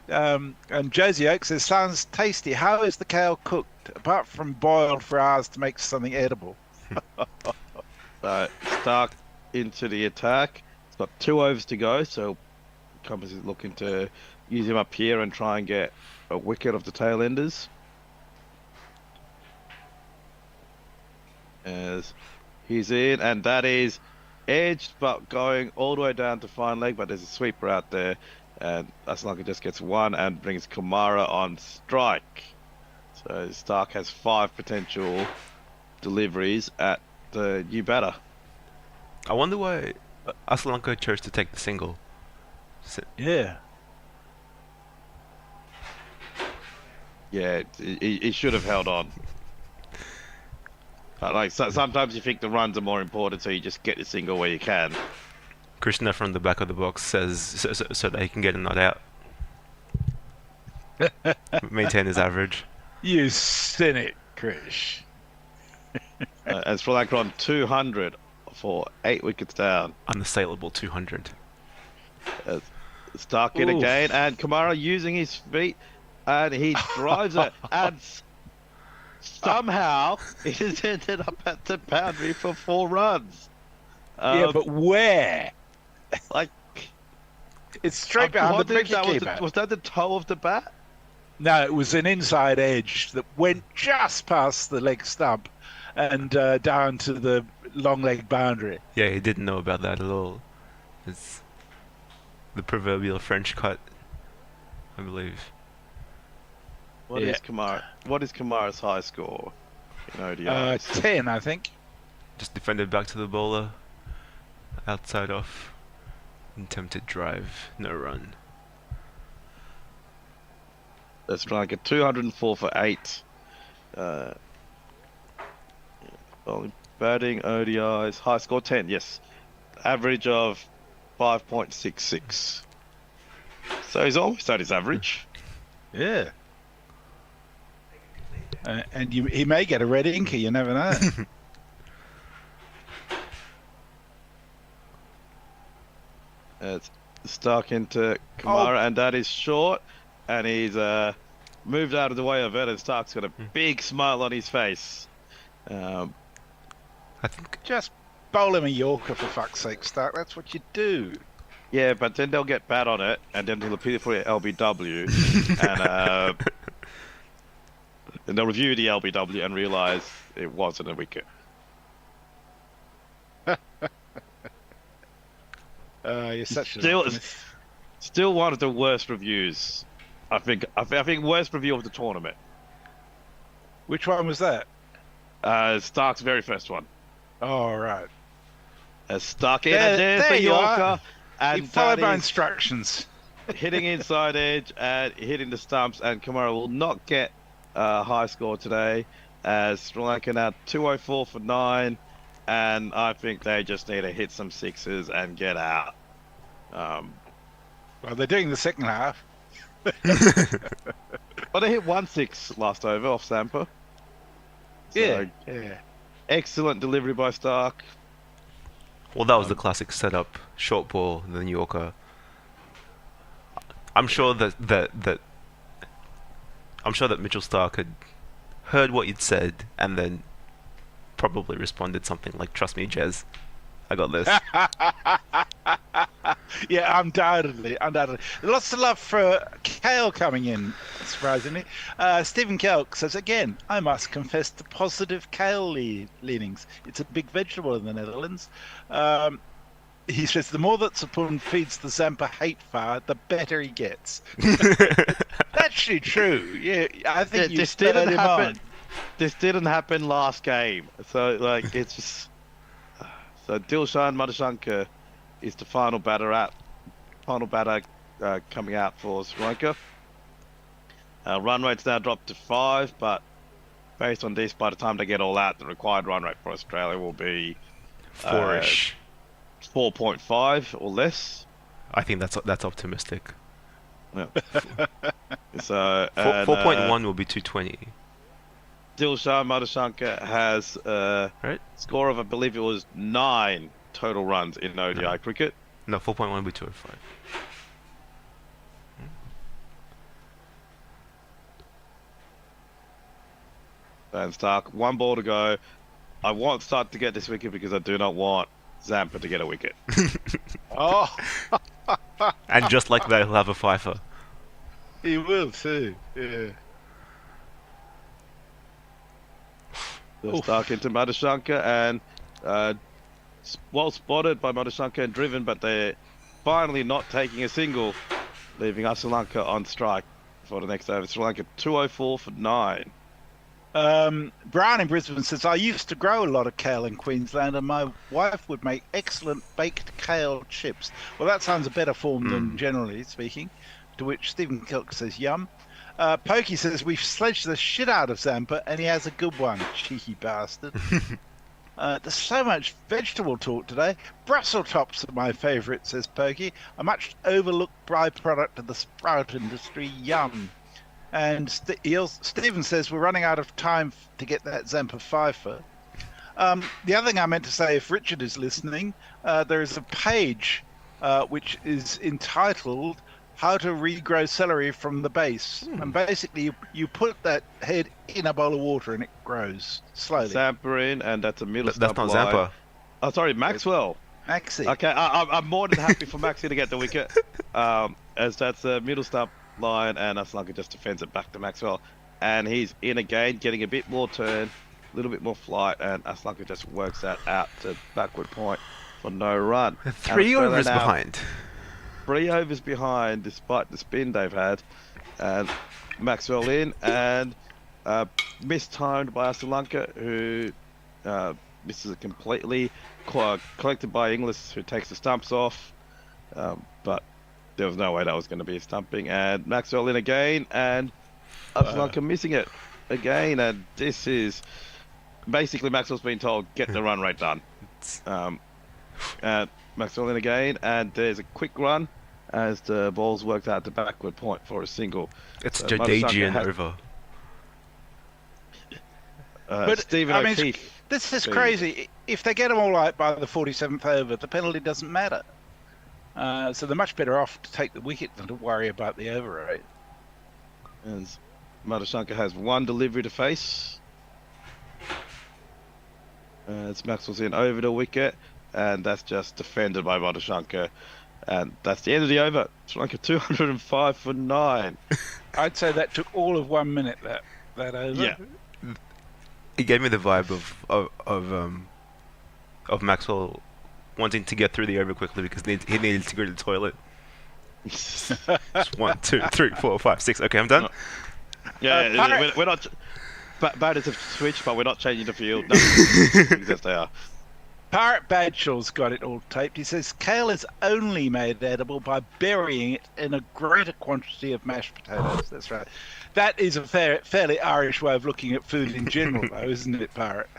And Josie Oak says, sounds tasty. How is the kale cooked, apart from boiled for hours to make something edible? Stark into the attack. He's got 2 overs to go, so Cummins is looking to use him up here and try and get a wicket of the tail enders. As he's in, and that is edged, but going all the way down to fine leg, but there's a sweeper out there, and Aslanka just gets 1 and brings Kumara on strike. So Stark has 5 potential deliveries at the new batter. I wonder why Aslanka chose to take the single. Yeah. Yeah, he should have held on. Sometimes you think the runs are more important, so you just get the single where you can. Krishna from the back of the box says so that he can get a not out. Maintain his average. You cynic, Krish. As for that on 200 for 8 wickets down. Unassailable 200. Stark in Oof. again, and Kumara using his feet, and he drives it, and somehow it has ended up at the boundary for 4 runs. Yeah, but where? Like, It's straight behind the wicketkeeper. was that the toe of the bat? No, it was an inside edge that went just past the leg stump and down to the long leg boundary. Yeah, he didn't know about that at all. It's the proverbial French cut, I believe. What is Kamara's high score in ODIs? 10, I think. Just defended back to the bowler. Outside off. Attempted drive. No run. Let's try and get 204 for 8. Only batting, ODIs, high score 10, yes. Average of 5.66. So he's almost at his average. Yeah. And he may get a red inky, you never know. It's stuck into Kamara, and that is short, and he's moved out of the way of it, and Stark's got a big smile on his face. I think Just bowl him a Yorker, for fuck's sake, Stark. That's what you do. Yeah, but then they'll get bad on it, and then he'll appeal for LBW, and they'll review the LBW and realise it wasn't a wicket. You're such Still one of the worst reviews. I think worst review of the tournament. Which one was that? Stark's very first one. Oh, right. Stuck in, There- and there's there the you are. Yorker. And He followed that my is instructions. hitting inside edge and hitting the stumps, and Kamara will not get a high score today, as Sri Lanka now 204 for 9, and I think they just need to hit some sixes and get out. Well, they're doing the second half. But they hit 1-6 last over off Zampa. So, Yeah. excellent delivery by Stark. well, that was the classic setup: short ball, then Yorker. I'm sure that Mitchell Stark had heard what you'd said and then probably responded something like, "Trust me, Jez, I got this." Yeah, undoubtedly. Lots of love for Kale coming in, surprisingly. Stephen Kelk says, again, I must confess to positive kale leanings. It's a big vegetable in the Netherlands. He says, the more that Sapun feeds the Zampa hate fire, the better he gets. That's actually true. Yeah, I think you This didn't spurred him happen. on. This didn't happen last game, so like it's just. So Dilshan Madhushankar is the final batter coming out for Sri Lanka. Run rate's now dropped to 5, but based on this, by the time they get all out, the required run rate for Australia will be 4-ish. 4.5 or less. I think that's optimistic. Yeah. So 4.1 will be 220. Dilshan Madhushankar has a Right? score of, I believe it was 9 total runs in ODI cricket. No, 4.1 will be 205. And Stark, 1 ball to go. I want Stark to get this wicket because I do not want Zampa to get a wicket. Oh, And just like that, he'll have a fifer. he will too. Yeah. So Stark into Madhushankar, and well spotted by Madhushankar and driven, but they're finally not taking a single, leaving Sri Lanka on strike for the next over. Sri Lanka 204 for 9. Brian in Brisbane says, I used to grow a lot of kale in Queensland and my wife would make excellent baked kale chips. Well, that sounds a better form than generally speaking, to which Stephen Kilk says, yum. Pokey says, we've sledged the shit out of Zampa and he has a good one, cheeky bastard. There's so much vegetable talk today. Brussels tops are my favourite, says Pokey. A much overlooked byproduct of the sprout industry, yum. And Stephen says we're running out of time to get that Zampa fifer. The other thing I meant to say, if Richard is listening, there is a page which is entitled How to Regrow Celery from the Base. And basically you put that head in a bowl of water and it grows slowly. Zampa in, and that's a middle That's stump not line. Zampa. Oh, sorry, Maxwell. Maxi. Okay, I'm more than happy for Maxi to get the wicket, as that's a middle stump line, and Sri Lanka just defends it back to Maxwell, and he's in again, getting a bit more turn, a little bit more flight, and Sri Lanka just works that out to backward point for no run. 3 And overs Australia now behind. 3 overs behind, despite the spin they've had, and Maxwell in, and mistimed by Sri Lanka, who misses it completely, collected by Inglis, who takes the stumps off, but there was no way that was going to be a stumping, and Maxwell in again, and Sri Lanka missing it again, and this is basically Maxwell's been told, get the run rate done. And Maxwell in again, and there's a quick run, as the ball's worked out to backward point for a single. It's So Madashanka Jadagian has- over. But, Stephen I mean, O'Keefe. This is Steve. crazy. If they get them all out by the 47th over, the penalty doesn't matter. So they're much better off to take the wicket than to worry about the over rate. As Madashanka has one delivery to face. As Maxwell's in over the wicket, and that's just defended by Madashanka. And that's the end of the over. Sri Lanka 205 for 9. I'd say that took all of 1 minute, that over. Yeah. It gave me the vibe of Maxwell wanting to get through the over quickly because he needed to go to the toilet. Just 1, 2, 3, 4, 5, 6. Okay, I'm done. Yeah, we're not. Batters have switched, but we're not changing the field. No, yes, they are. Parrot Badshaw's got it all taped. He says kale is only made edible by burying it in a greater quantity of mashed potatoes. That's right. That is a fairly Irish way of looking at food in general, though, isn't it, Parrot?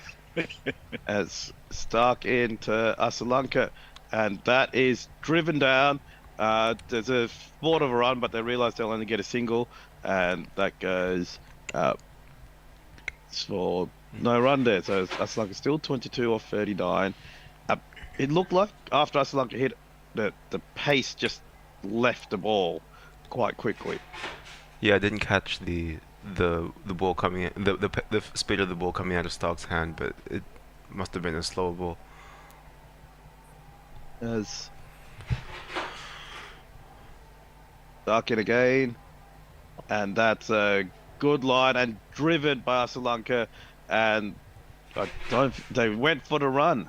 As Stark into Asalanka, and that is driven down. There's a thought of a run, but they realise they'll only get a single, and that goes for no run there. So Asalanka still 22 off 39. It looked like after Asalanka hit, the pace just left the ball quite quickly. Yeah, I didn't catch the ball coming in, the speed of the ball coming out of Stark's hand, but it must have been a slower ball. As Stark in again, and that's a good line and driven by Asalanka, and they went for the run.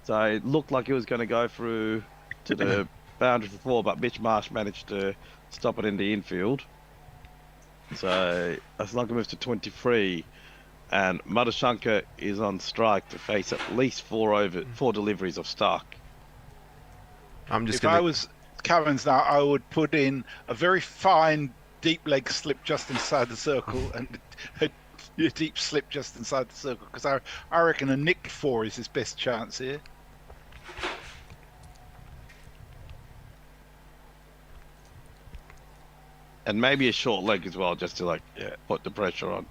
So it looked like it was going to go through to the boundary for 4, but Mitch Marsh managed to stop it in the infield. So Asalanka moves to 23, and Madashanka is on strike to face at least 4 deliveries of Stark. If I was Cummins now, I would put in a very fine deep leg slip just inside the circle and a deep slip just inside the circle, because I reckon a nick 4 is his best chance here. And maybe a short leg as well, just to put the pressure on.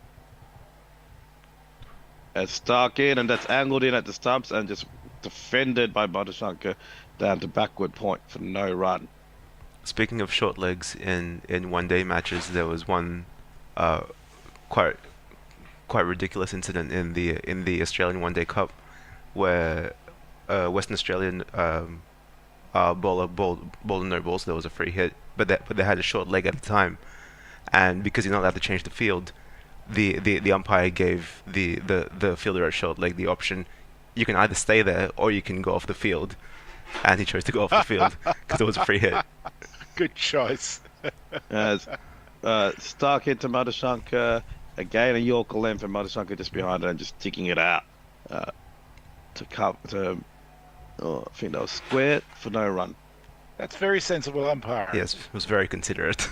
As Stark in, and that's angled in at the stumps and just defended by Madashanka down to backward point for no run. Speaking of short legs in one-day matches, there was one quite ridiculous incident in the Australian One Day Cup where Western Australian bowler bowled no balls. There was a free hit, but they had a short leg at the time, and because you're not allowed to change the field, the umpire gave the fielder at short leg the option: you can either stay there or you can go off the field, and he chose to go off the field because it was a free hit. Good choice. As Stark into Madashanka, again a Yorker length, and Madashanka just behind it and just ticking it out to cover. I think that was square for no run. That's very sensible umpire. Yes, it was very considerate.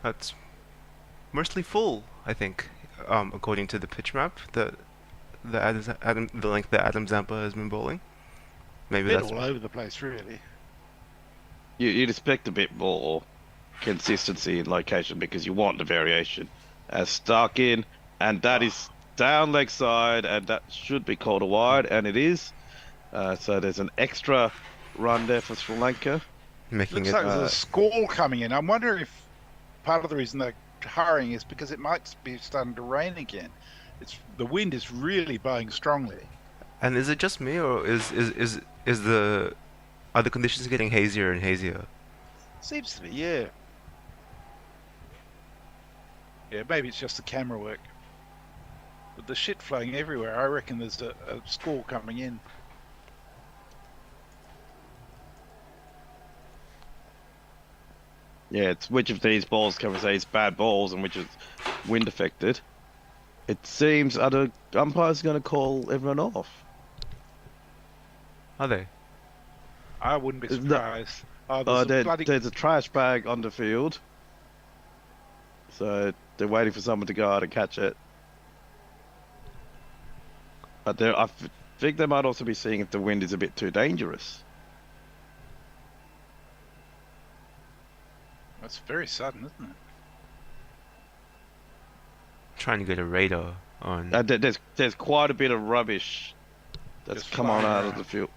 That's mostly full, I think, according to the pitch map. The length that Adam Zampa has been bowling. Maybe Bit that's all over the place, really. You'd expect a bit more consistency in location because you want the variation. As Stark in, and that is down leg side, and that should be called a wide, and it is. So there's an extra run there for Sri Lanka. making Looks it. like there's a squall coming in. I'm wondering if part of the reason they're hurrying is because it might be starting to rain again. The wind is really blowing strongly. And is it just me, or are the conditions getting hazier and hazier? Seems to be, yeah. Yeah, maybe it's just the camera work. But the shit flowing everywhere. I reckon there's a squall coming in. Yeah, it's which of these balls can we say is bad balls and which is wind affected. It seems other umpires going to call everyone off. Are they? I wouldn't be No. surprised. Oh, There's a trash bag on the field. So they're waiting for someone to go out and catch it. But think they might also be seeing if the wind is a bit too dangerous. That's very sudden, isn't it? Trying to get a radar on. There's quite a bit of rubbish that's Just come on flying out of around. the field.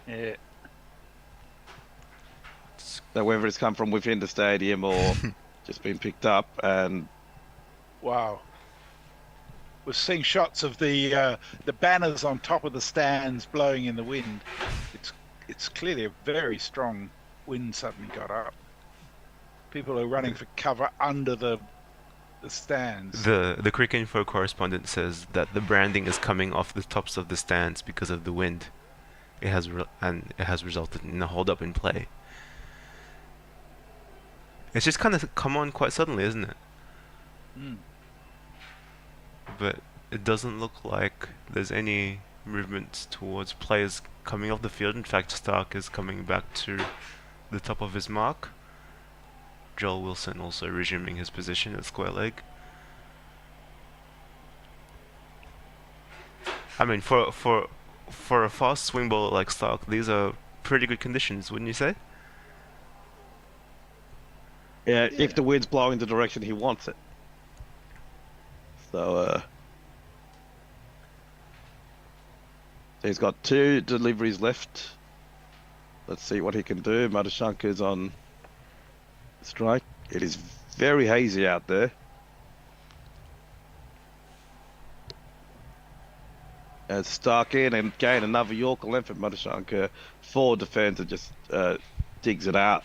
Yeah. So whether it's come from within the stadium or just been picked up, and Wow. We're seeing shots of the banners on top of the stands blowing in the wind. It's clearly a very strong wind suddenly got up. People are running for cover under the stands. The Cricket Info correspondent says that the branding is coming off the tops of the stands because of the wind. It has resulted in a hold up in play. It's just kind of come on quite suddenly, isn't it? Mm. But it doesn't look like there's any movement towards players coming off the field. In fact, Stark is coming back to the top of his mark. Joel Wilson also resuming his position at square leg. I mean, for a fast swing bowler like Stark, these are pretty good conditions, wouldn't you say? yeah, if the wind's blowing the direction he wants it. So he's got 2 deliveries left. Let's see what he can do. Madhushankar's on strike. It is very hazy out there. As Stark in and gain another Yorker length at Madhushankar. 4 defender just digs it out.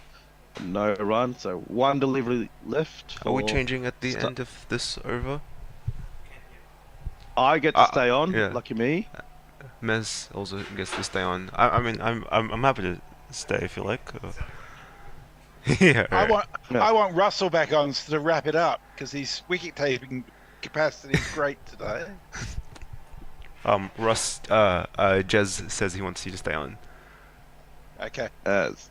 No run, so 1 delivery left. Are we for changing at the Stark. end of this over? I get to stay on. yeah. Lucky me. Mez also gets to stay on. I mean, I'm happy to stay if you like. Yeah. I Right. want Russell back on to wrap it up because his wicket taking capacity is great today. Russ, Jez says he wants you to stay on. Okay. That's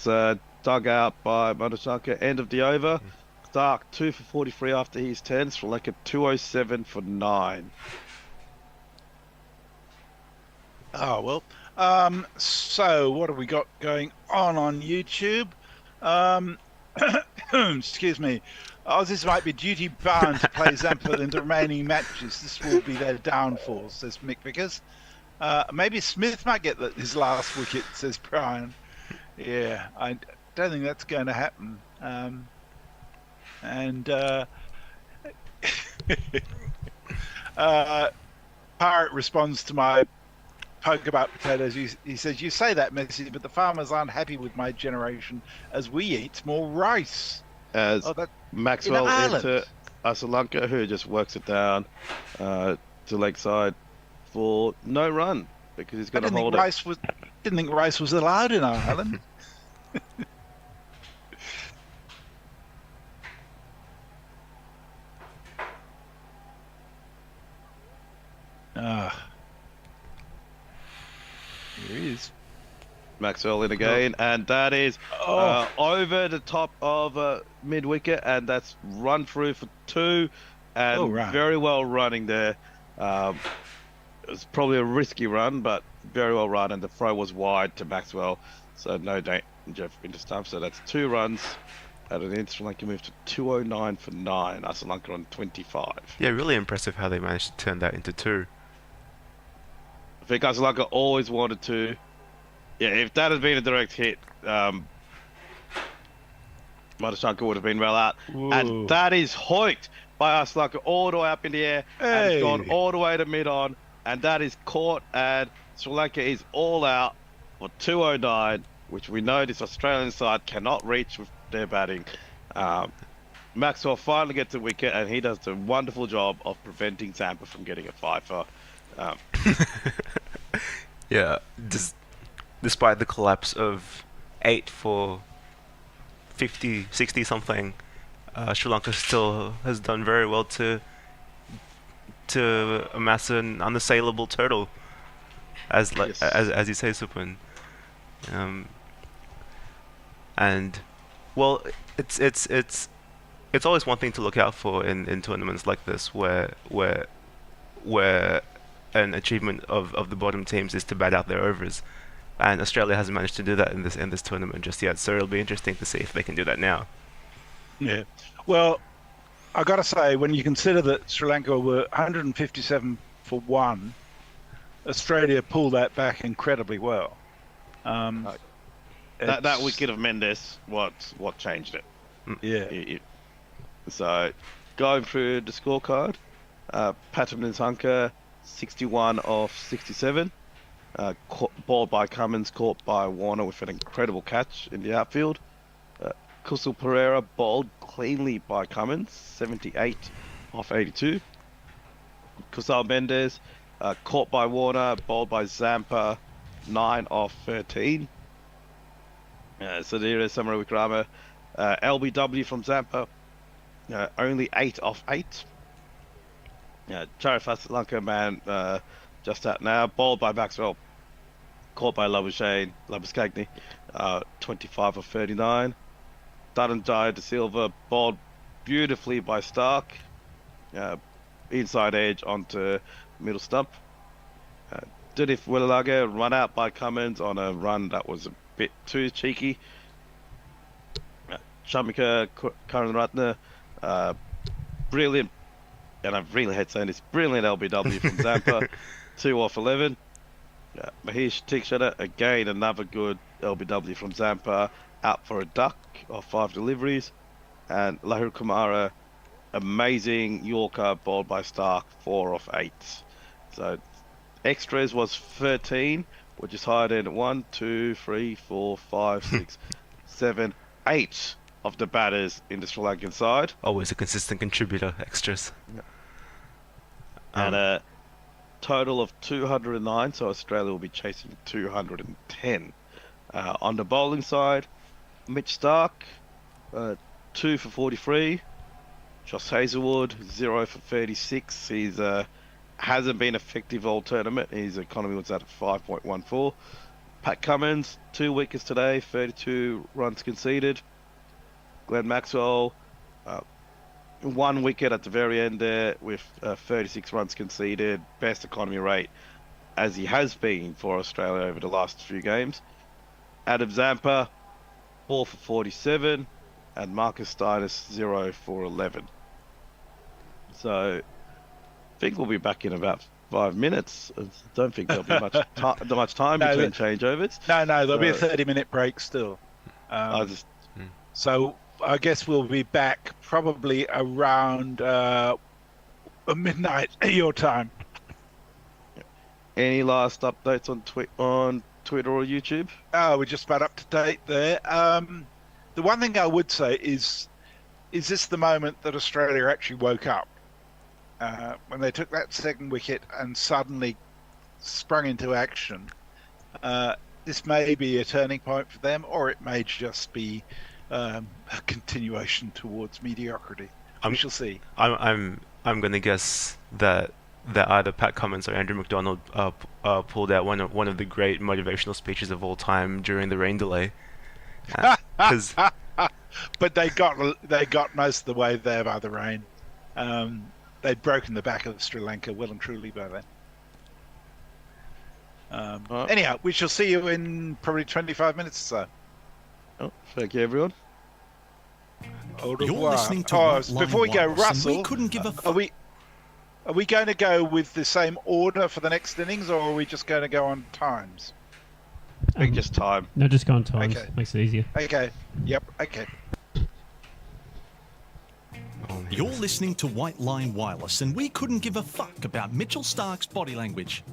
dug out by Madhushanka. End of the over. Stark 2 for 43 after his 10. Sri Lanka 207 for 9. Oh well. So what have we got going on YouTube? Excuse me. Aussies might be duty bound to play Zampa in the remaining matches. This will be their downfall, says Mick Vickers. Maybe Smith might get his last wicket, says Brian. Yeah, I don't think that's going to happen. Pirate responds to my poke about potatoes. He says, "You say that, Messi, but the farmers aren't happy with my generation as we eat more rice." As that Maxwell in Ireland. into Asalanka, who just works it down to leg side for no run because he's I going to didn't hold think it. didn't think rice was allowed in Ireland. Here he is. Maxwell in again, and that is over the top of mid wicket, and that's run through for 2, and very well running there. It was probably a risky run, but very well run, and the throw was wide to Maxwell, so no danger into stump. So that's 2 runs, and an Sri Lanka move to 209 for 9. Sri Lanka on 25. Yeah, really impressive how they managed to turn that into 2. I think Sri Lanka always wanted to. Yeah, if that had been a direct hit, Madhushanka would have been well out. Ooh. And that is hoiked by Sri Lanka all the way up in the air. And it's gone all the way to mid-on. And that is caught, and Sri Lanka is all out for 209, which we know this Australian side cannot reach with their batting. Maxwell finally gets a wicket, and he does a wonderful job of preventing Zampa from getting a fifer. Yeah, despite the collapse of 8 for 50, 60 something, Sri Lanka still has done very well to amass an unassailable total, as you say, Supun. And well, it's always one thing to look out for in tournaments like this, where where an achievement of the bottom teams is to bat out their overs, and Australia hasn't managed to do that in this tournament just yet. So it'll be interesting to see if they can do that now. Yeah. Well, I got to say, when you consider that Sri Lanka were 157 for 1, Australia pulled that back incredibly well. That wicket of Mendes, what changed it? Yeah. So, going through the scorecard, Patam Nissanka, 61 off 67. Balled by Cummins, caught by Warner with an incredible catch in the outfield. Kusal Pereira bowled cleanly by Cummins, 78 off 82. Kusal Mendes, caught by Warner, bowled by Zampa, 9 off 13. Sadira Samarawikrama, LBW from Zampa, only 8 off 8. Charifas Lanka man, just out now, bowled by Maxwell, caught by Labuschagne, 25 of 39. Dhananjaya De Silva bowled beautifully by Stark, inside edge onto middle stump. Didif Willalaga run out by Cummins on a run that was a bit too cheeky. Shamika Karanratne, brilliant, and I really hate saying this, brilliant LBW from Zampa, 2 off 11. Mahesh Tikshana, again another good LBW from Zampa, out for a duck of 5 deliveries. And Lahir Kumara, amazing Yorker bowled by Stark, 4 off 8. So extras was 13, which is higher than 1, 2, 3, 4, 5, 6, 7, 8 of the batters in the Sri Lankan side. Always a consistent contributor, extras. And a total of 209, so Australia will be chasing 210. On the bowling side, Mitch Stark, 2 for 43. Josh Hazelwood, 0 for 36. He's hasn't been effective all tournament. His economy was at 5.14. Pat Cummins, 2 wickets today, 32 runs conceded. Glenn Maxwell, 1 wicket at the very end there with 36 runs conceded. Best economy rate as he has been for Australia over the last few games. Adam Zampa, 4 for 47. And Marcus Steinis, 0 for 11. So, I think we'll be back in about 5 minutes. I don't think there'll be much time between changeovers. No, there'll be a 30-minute break still. So I guess we'll be back probably around midnight your time. Any last updates on Twitter or YouTube? We're just about up to date there. The one thing I would say is this the moment that Australia actually woke up? When they took that second wicket and suddenly sprung into action. This may be a turning point for them, or it may just be a continuation towards mediocrity. We shall see. I'm going to guess that either Pat Cummins or Andrew McDonald pulled out one of the great motivational speeches of all time during the rain delay. But they got most of the way there by the rain. They'd broken the back of Sri Lanka well and truly by then. Anyhow, we shall see you in probably 25 minutes or so. Oh, thank you, everyone. You're listening to before we go, Russell, we couldn't give a are we going to go with the same order for the next innings, or are we just going to go on times? I think just time. No, just go on times. Okay. Makes it easier. Okay. Yep. Okay. You're listening to White Line Wireless, and we couldn't give a fuck about Mitchell Stark's body language.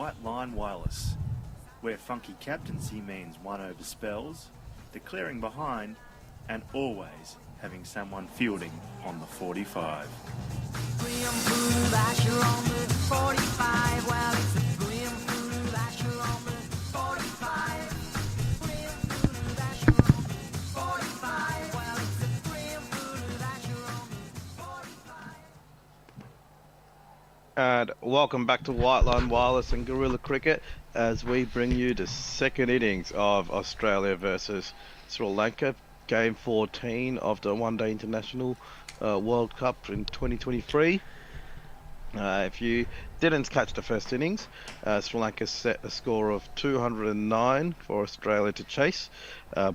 White Line Wireless, where funky captaincy means one over spells, declaring behind, and always having someone fielding on the 45. And welcome back to White Line Wireless and Guerrilla Cricket as we bring you the second innings of Australia versus Sri Lanka, game 14 of the One Day International World Cup in 2023. If you didn't catch the first innings, Sri Lanka set a score of 209 for Australia to chase,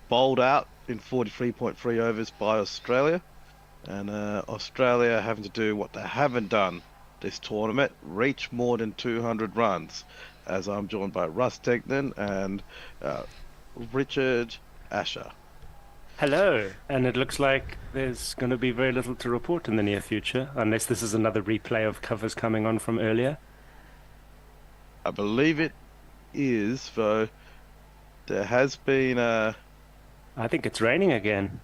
bowled out in 43.3 overs by Australia, and Australia having to do what they haven't done this tournament, reach more than 200 runs, as I'm joined by Russ Tegnan and Richard Asher. Hello, and it looks like there's going to be very little to report in the near future, unless this is another replay of covers coming on from earlier. I believe it is, though there has been I think it's raining again.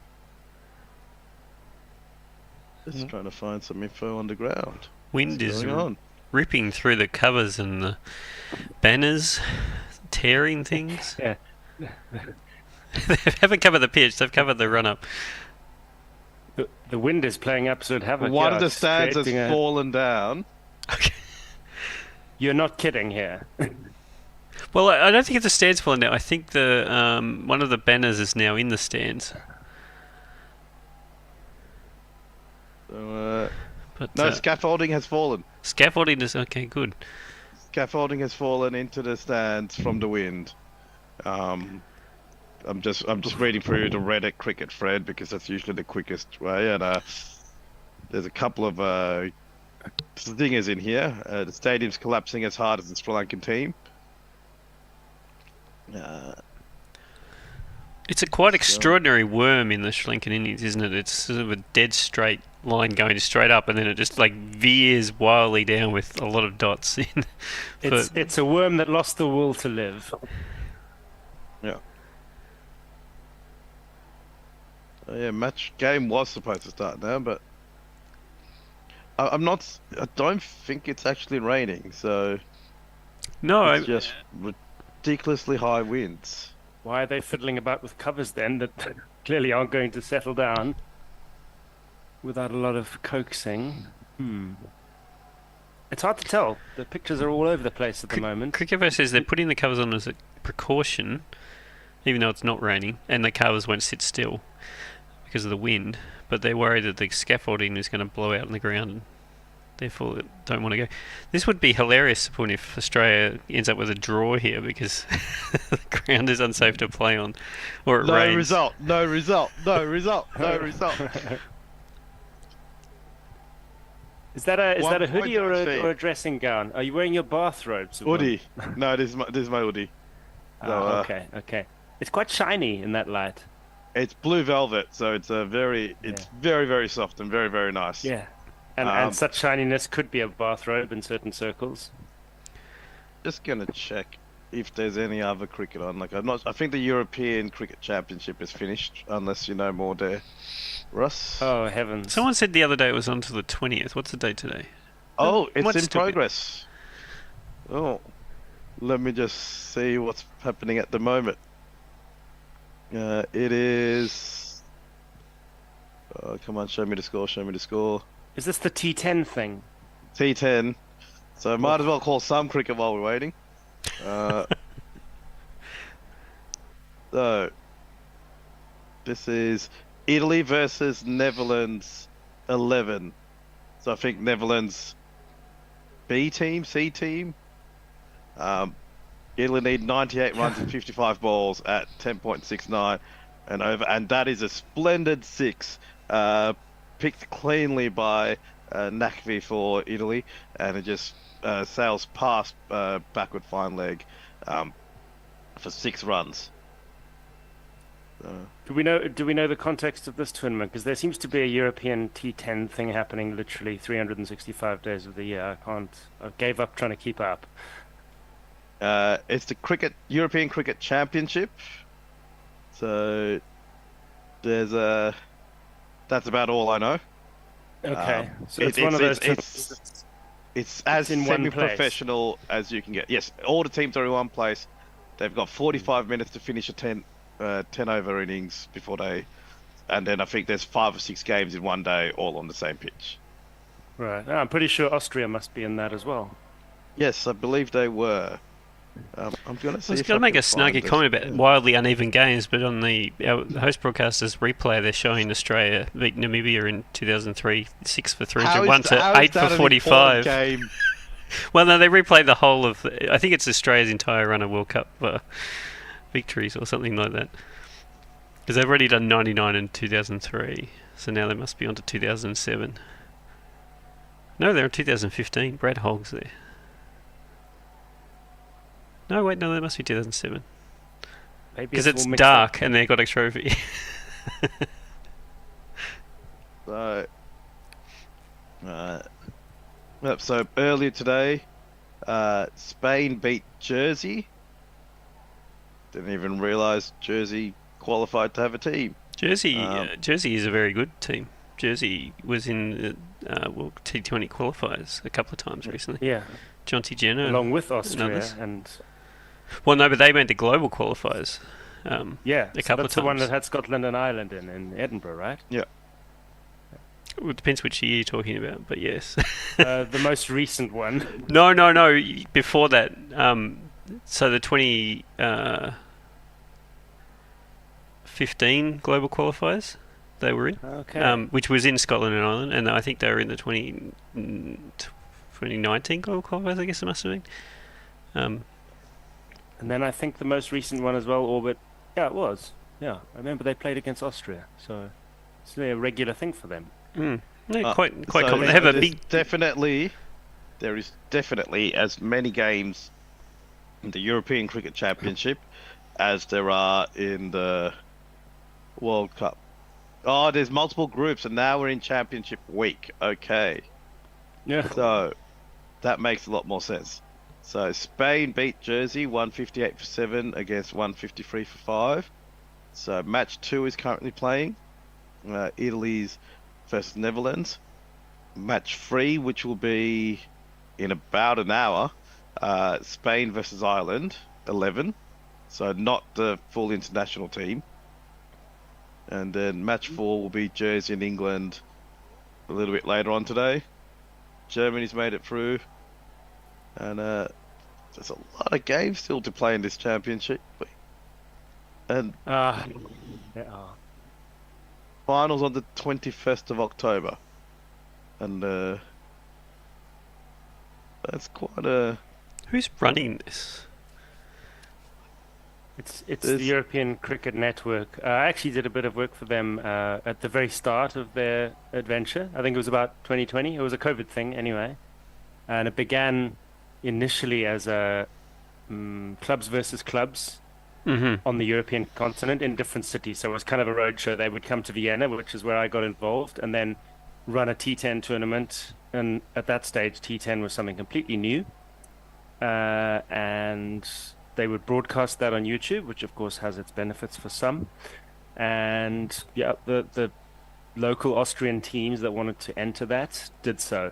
Just trying to find some info on the ground. Wind What's is going on? ripping through the covers and the banners, tearing things. Yeah. They haven't covered the pitch, they've covered the run-up. The wind is playing absolute havoc. One yeah, of the it's stands has creating fallen down. Okay. You're not kidding here. Well, I don't think it's the stands falling down. I think the one of the banners is now in the stands. So, But no, scaffolding has fallen. scaffolding is okay. Good. Scaffolding has fallen into the stands from the wind. I'm just reading through the Reddit cricket thread because that's usually the quickest way, and there's a couple of stingers in here. The stadium's collapsing as hard as the Sri Lankan team. It's a quite extraordinary worm in the Sri Lankan innings, isn't it? It's sort of a dead straight line going straight up, and then it just like veers wildly down with a lot of dots in. It's a worm that lost the will to live. Yeah. Match game was supposed to start now, but I don't think it's actually raining, so No, it's just ridiculously high winds. Why are they fiddling about with covers then that clearly aren't going to settle down without a lot of coaxing? It's hard to tell. The pictures are all over the place at the moment. Cricket says they're putting the covers on as a precaution, even though it's not raining, and the covers won't sit still because of the wind, but they're worried that the scaffolding is going to blow out on the ground and therefore don't want to go. This would be hilarious if Australia ends up with a draw here because the ground is unsafe to play on, or it rains. No result. Is that a hoodie or point a dressing gown? Are you wearing your bathrobe? Hoodie. No, this is my hoodie. So, Okay. It's quite shiny in that light. It's blue velvet, so it's very, very soft and very, very nice. Yeah. And such shininess could be a bathrobe in certain circles. Just gonna check if there's any other cricket on. I think the European Cricket Championship is finished, unless you know more there, Russ. Oh heavens! Someone said the other day it was on to the 20th. What's the date today? Oh, Might it's in still be. progress. Oh, let me just see what's happening at the moment. It is. Oh, come on, show me the score. Is this the T10 thing? T10. So might as well call some cricket while we're waiting. So this is Italy versus Netherlands 11. So I think Netherlands B team, C team. Italy need 98 runs and 55 balls at 10.69 and over, and that is a splendid six. Picked cleanly by Nakvi for Italy, and it just sails past backward fine leg for 6 runs. Do we know the context of this tournament? Because there seems to be a European T10 thing happening literally 365 days of the year. I gave up trying to keep up. It's the European Cricket Championship. So there's that's about all I know. Okay, so it- it's one of those. It's as in one place. semi-professional as you can get. Yes, all the teams are in one place. They've got 45 minutes to finish a 10 over innings before they, and then I think there's 5 or 6 games in one day, all on the same pitch. Right. I'm pretty sure Austria must be in that as well. Yes, I believe they were. I'm gonna see. I was if going to make a can find snarky this. comment about wildly uneven games, but on our host broadcaster's replay, they're showing Australia beat Namibia in 2003, 6 for 301 to 8 for 45. Game? Well, no, they replayed the whole of. I think it's Australia's entire run of World Cup victories or something like that. Because they've already done 99 in 2003, so now they must be on to 2007. No, they're in 2015. Brad Hogg's there. No, wait, no, that must be 2007. Because it's dark and they got a trophy. So earlier today, Spain beat Jersey. Didn't even realise Jersey qualified to have a team. Jersey is a very good team. Jersey was in World T20 qualifiers a couple of times recently. Yeah. Jonty Jenner. Along with Austria and well, no, but they went to global qualifiers. Yeah, a couple of times. The one that had Scotland and Ireland in Edinburgh, right? Yeah. It depends which year you're talking about, but yes. The most recent one. No. Before that, so the 2015 global qualifiers they were in, okay. Which was in Scotland and Ireland, and I think they were in the 2019 global qualifiers. I guess it must have been. And then I think the most recent one as well, Orbit. Yeah, it was. Yeah, I remember they played against Austria, so it's really a regular thing for them. Yeah, quite so common. They have a big. There is definitely as many games in the European Cricket Championship as there are in the World Cup. Oh, there's multiple groups, and now we're in Championship week. Okay. Yeah. So that makes a lot more sense. So Spain beat Jersey 158 for 7 against 153 for 5. So match 2 is currently playing. Italy's versus Netherlands. Match 3, which will be in about an hour. Spain versus Ireland 11. So not the full international team. And then match 4 will be Jersey and England a little bit later on today. Germany's made it through. And there's a lot of games still to play in this championship. And there are. Finals on the 21st of October. And that's quite a... Who's running this? It's the European Cricket Network. I actually did a bit of work for them at the very start of their adventure. I think it was about 2020. It was a COVID thing anyway. And it began initially as a clubs versus clubs on the European continent in different cities. So it was kind of a roadshow. They would come to Vienna, which is where I got involved, and then run a T10 tournament. And at that stage, T10 was something completely new. And they would broadcast that on YouTube, which of course has its benefits for some. And yeah, the local Austrian teams that wanted to enter that did so.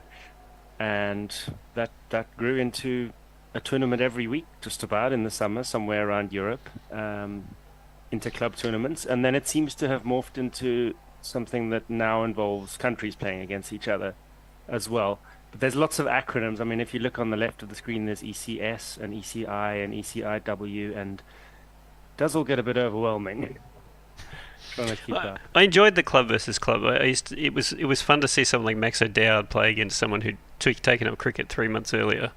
And that grew into a tournament every week, just about, in the summer, somewhere around Europe, into club tournaments. And then it seems to have morphed into something that now involves countries playing against each other as well. But there's lots of acronyms. I mean, if you look on the left of the screen, there's ECS and ECI and ECIW, and it does all get a bit overwhelming. Trying to keep up. I enjoyed the club versus club. It was fun to see someone like Max O'Dowd play against someone who'd taken up cricket 3 months earlier.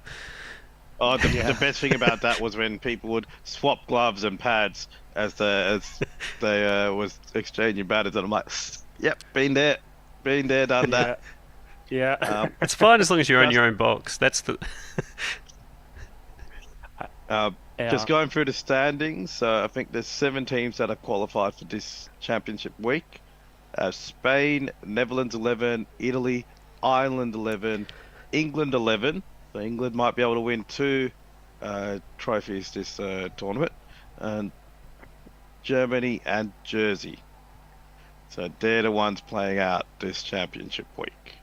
Oh, the best thing about that was when people would swap gloves and pads as they was exchanging batters, and I'm like, yep, been there, done that. Yeah. It's fine as long as you're in your own box. That's the. Just going through the standings, so I think there's 7 teams that are qualified for this championship week. Spain, Netherlands 11, Italy, Ireland 11, England 11. So England might be able to win 2 trophies this tournament, and Germany and Jersey. So they're the ones playing out this championship week.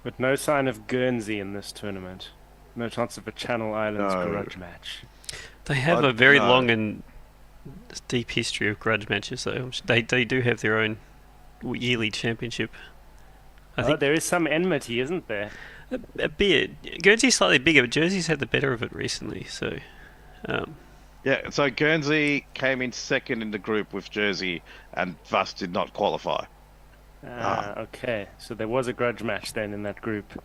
But no sign of Guernsey in this tournament. No chance of a Channel Islands No. grudge match. They have I- a very no. long and deep history of grudge matches, though. They do have their own yearly championship. I think there is some enmity, isn't there? a bit. Guernsey's slightly bigger, but Jersey's had the better of it recently. So, Yeah, so Guernsey came in second in the group with Jersey and thus did not qualify. Okay. So there was a grudge match then in that group.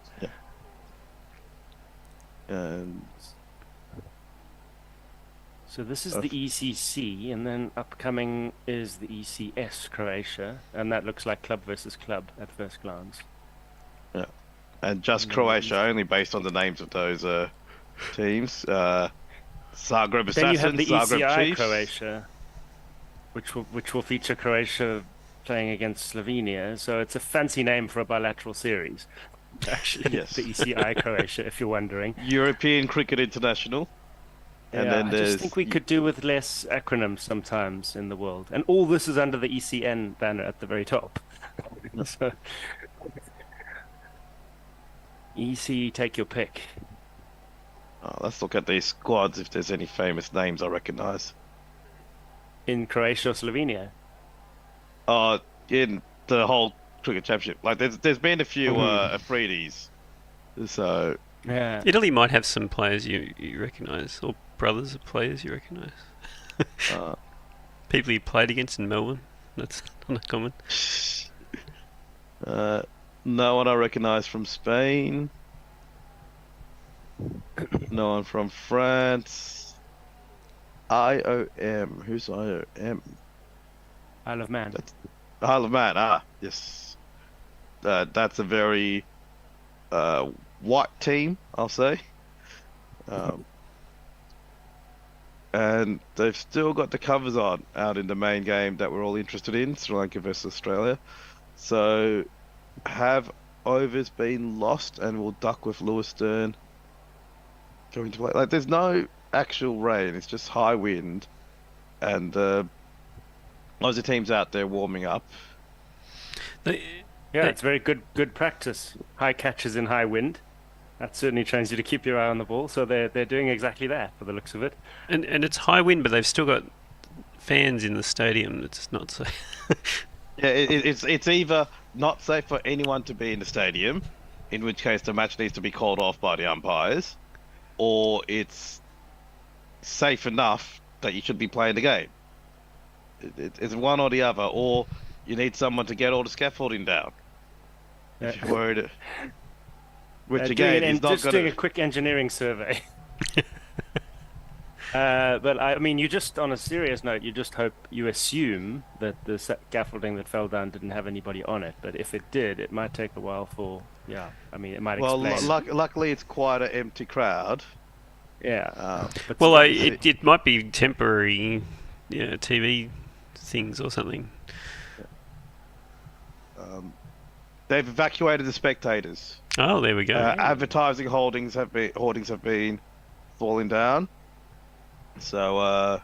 And So this is the ECC, and then upcoming is the ECS Croatia, and that looks like club versus club at first glance. and just Croatia only based on the names of those teams. Zagreb Then you have Assassins, the Zagreb ECI Chiefs. Croatia, which will feature Croatia playing against Slovenia. So it's a fancy name for a bilateral series. Actually, Yes. the ECI Croatia, if you're wondering. European Cricket International. And Yeah, then I there's just think we could do with less acronyms sometimes in the world. And all this is under the ECN banner at the very top. So, EC, take your pick. let's look at these squads if there's any famous names I recognise. In Croatia or Slovenia? In the whole cricket championship, like there's been a few Afridi's, so Yeah. Italy might have some players you recognise, or brothers of players you recognise. People you played against in Melbourne. That's not uncommon. no one I recognise from Spain. No one from France. IOM. Who's IOM? Isle of Man. Isle of Man. Yes. That's a very white team, I'll say. And they've still got the covers on out in the main game that we're all interested in, Sri Lanka versus Australia. So, have overs been lost and will duck with Lewiston going to play? Like, there's no actual rain, it's just high wind, and loads of teams out there warming up. They, Yeah, it's very good practice. High catches in high wind. That certainly trains you to keep your eye on the ball. So they're doing exactly that, for the looks of it. and it's high wind, but they've still got fans in the stadium. It's not so. Yeah, it's either not safe for anyone to be in the stadium, in which case the match needs to be called off by the umpires, or it's safe enough that you should be playing the game. It's one or the other, or you need someone to get all the scaffolding down. If you're worried, which again is not just doing going a quick engineering survey. But I mean, you just, on a serious note, you assume that the scaffolding that fell down didn't have anybody on it. But if it did, it might take a while for. Yeah, I mean, it might Well, explain. luckily it's quite an empty crowd. Yeah. But Well, still, it might be temporary, TV things or something. They've evacuated the spectators. Oh, there we go. Advertising hoardings have been falling down. So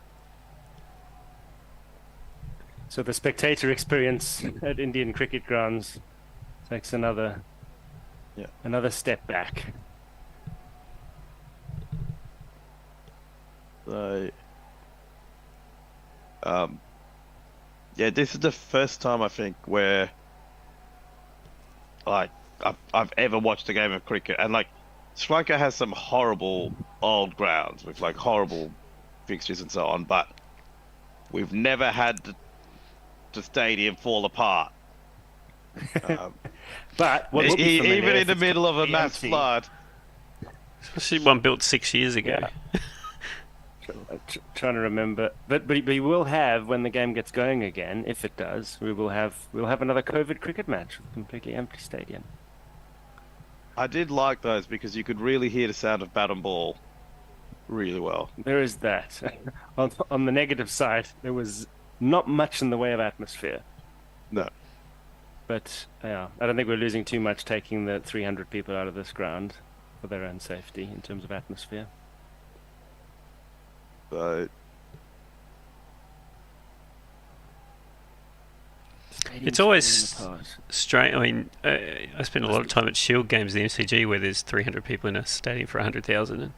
So the spectator experience at Indian cricket grounds takes another step back. So, this is the first time I think where, like, I've ever watched a game of cricket, and like, Sri Lanka has some horrible old grounds with like horrible fixtures and so on, but we've never had the stadium fall apart. But what would be familiar Even in if the it's middle of a completely mass empty? flood. Especially one built 6 years ago. Yeah. Trying to remember, but we will have, when the game gets going again, if it does, we'll have another COVID cricket match with a completely empty stadium. I did like those because you could really hear the sound of bat and ball really well. There is that. On the negative side, there was not much in the way of atmosphere. No. But yeah, I don't think we're losing too much taking the 300 people out of this ground. for their own safety in terms of atmosphere. So It's always strange. I mean, I spend a lot of time at Shield games, the MCG, where there's 300 people in a stadium for 100,000, and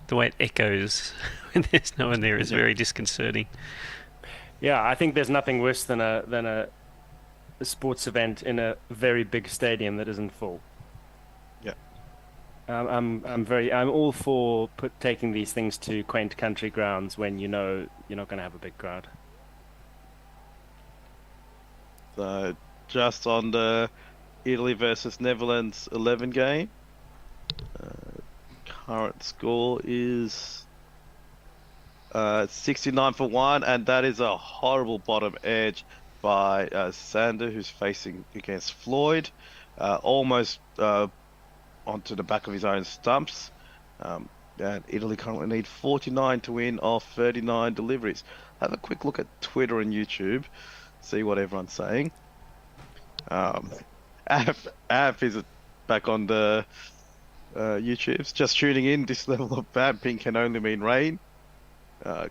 the way it echoes when there's no one there is very disconcerting. Yeah, I think there's nothing worse than a sports event in a very big stadium that isn't full. Yeah. I'm all for taking these things to quaint country grounds when you know you're not going to have a big crowd. So just on the Italy versus Netherlands 11 game, current score is 69-1, and that is a horrible bottom edge by Sander, who's facing against Floyd, almost onto the back of his own stumps. And Italy currently need 49 to win off 39 deliveries. Have a quick look at Twitter and YouTube. See what everyone's saying. Av is back on the YouTube's just tuning in. This level of vamping can only mean rain.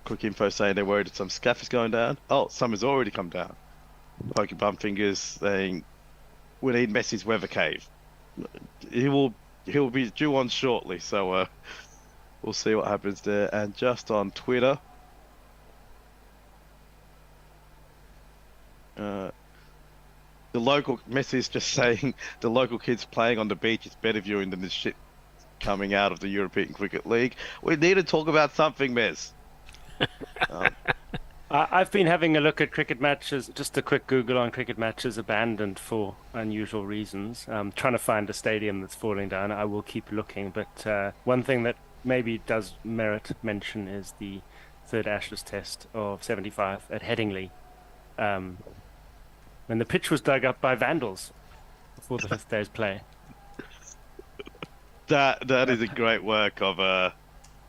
Quick info saying they're worried that some scaff is going down. Oh, some has already come down. Pokey Bumfingers saying we need Messi's weather cave. He'll be due on shortly, so we'll see what happens there. And just on Twitter. The local Messi's just saying the local kids playing on the beach is better viewing than this shit coming out of the European Cricket League. We need to talk about something, Mess. I've been having a look at cricket matches, just a quick Google on cricket matches abandoned for unusual reasons. Trying to find a stadium that's falling down. I will keep looking, but one thing that maybe does merit mention is the third Ashes test of 75 at Headingley. When the pitch was dug up by vandals before the fifth day's play. That is a great work of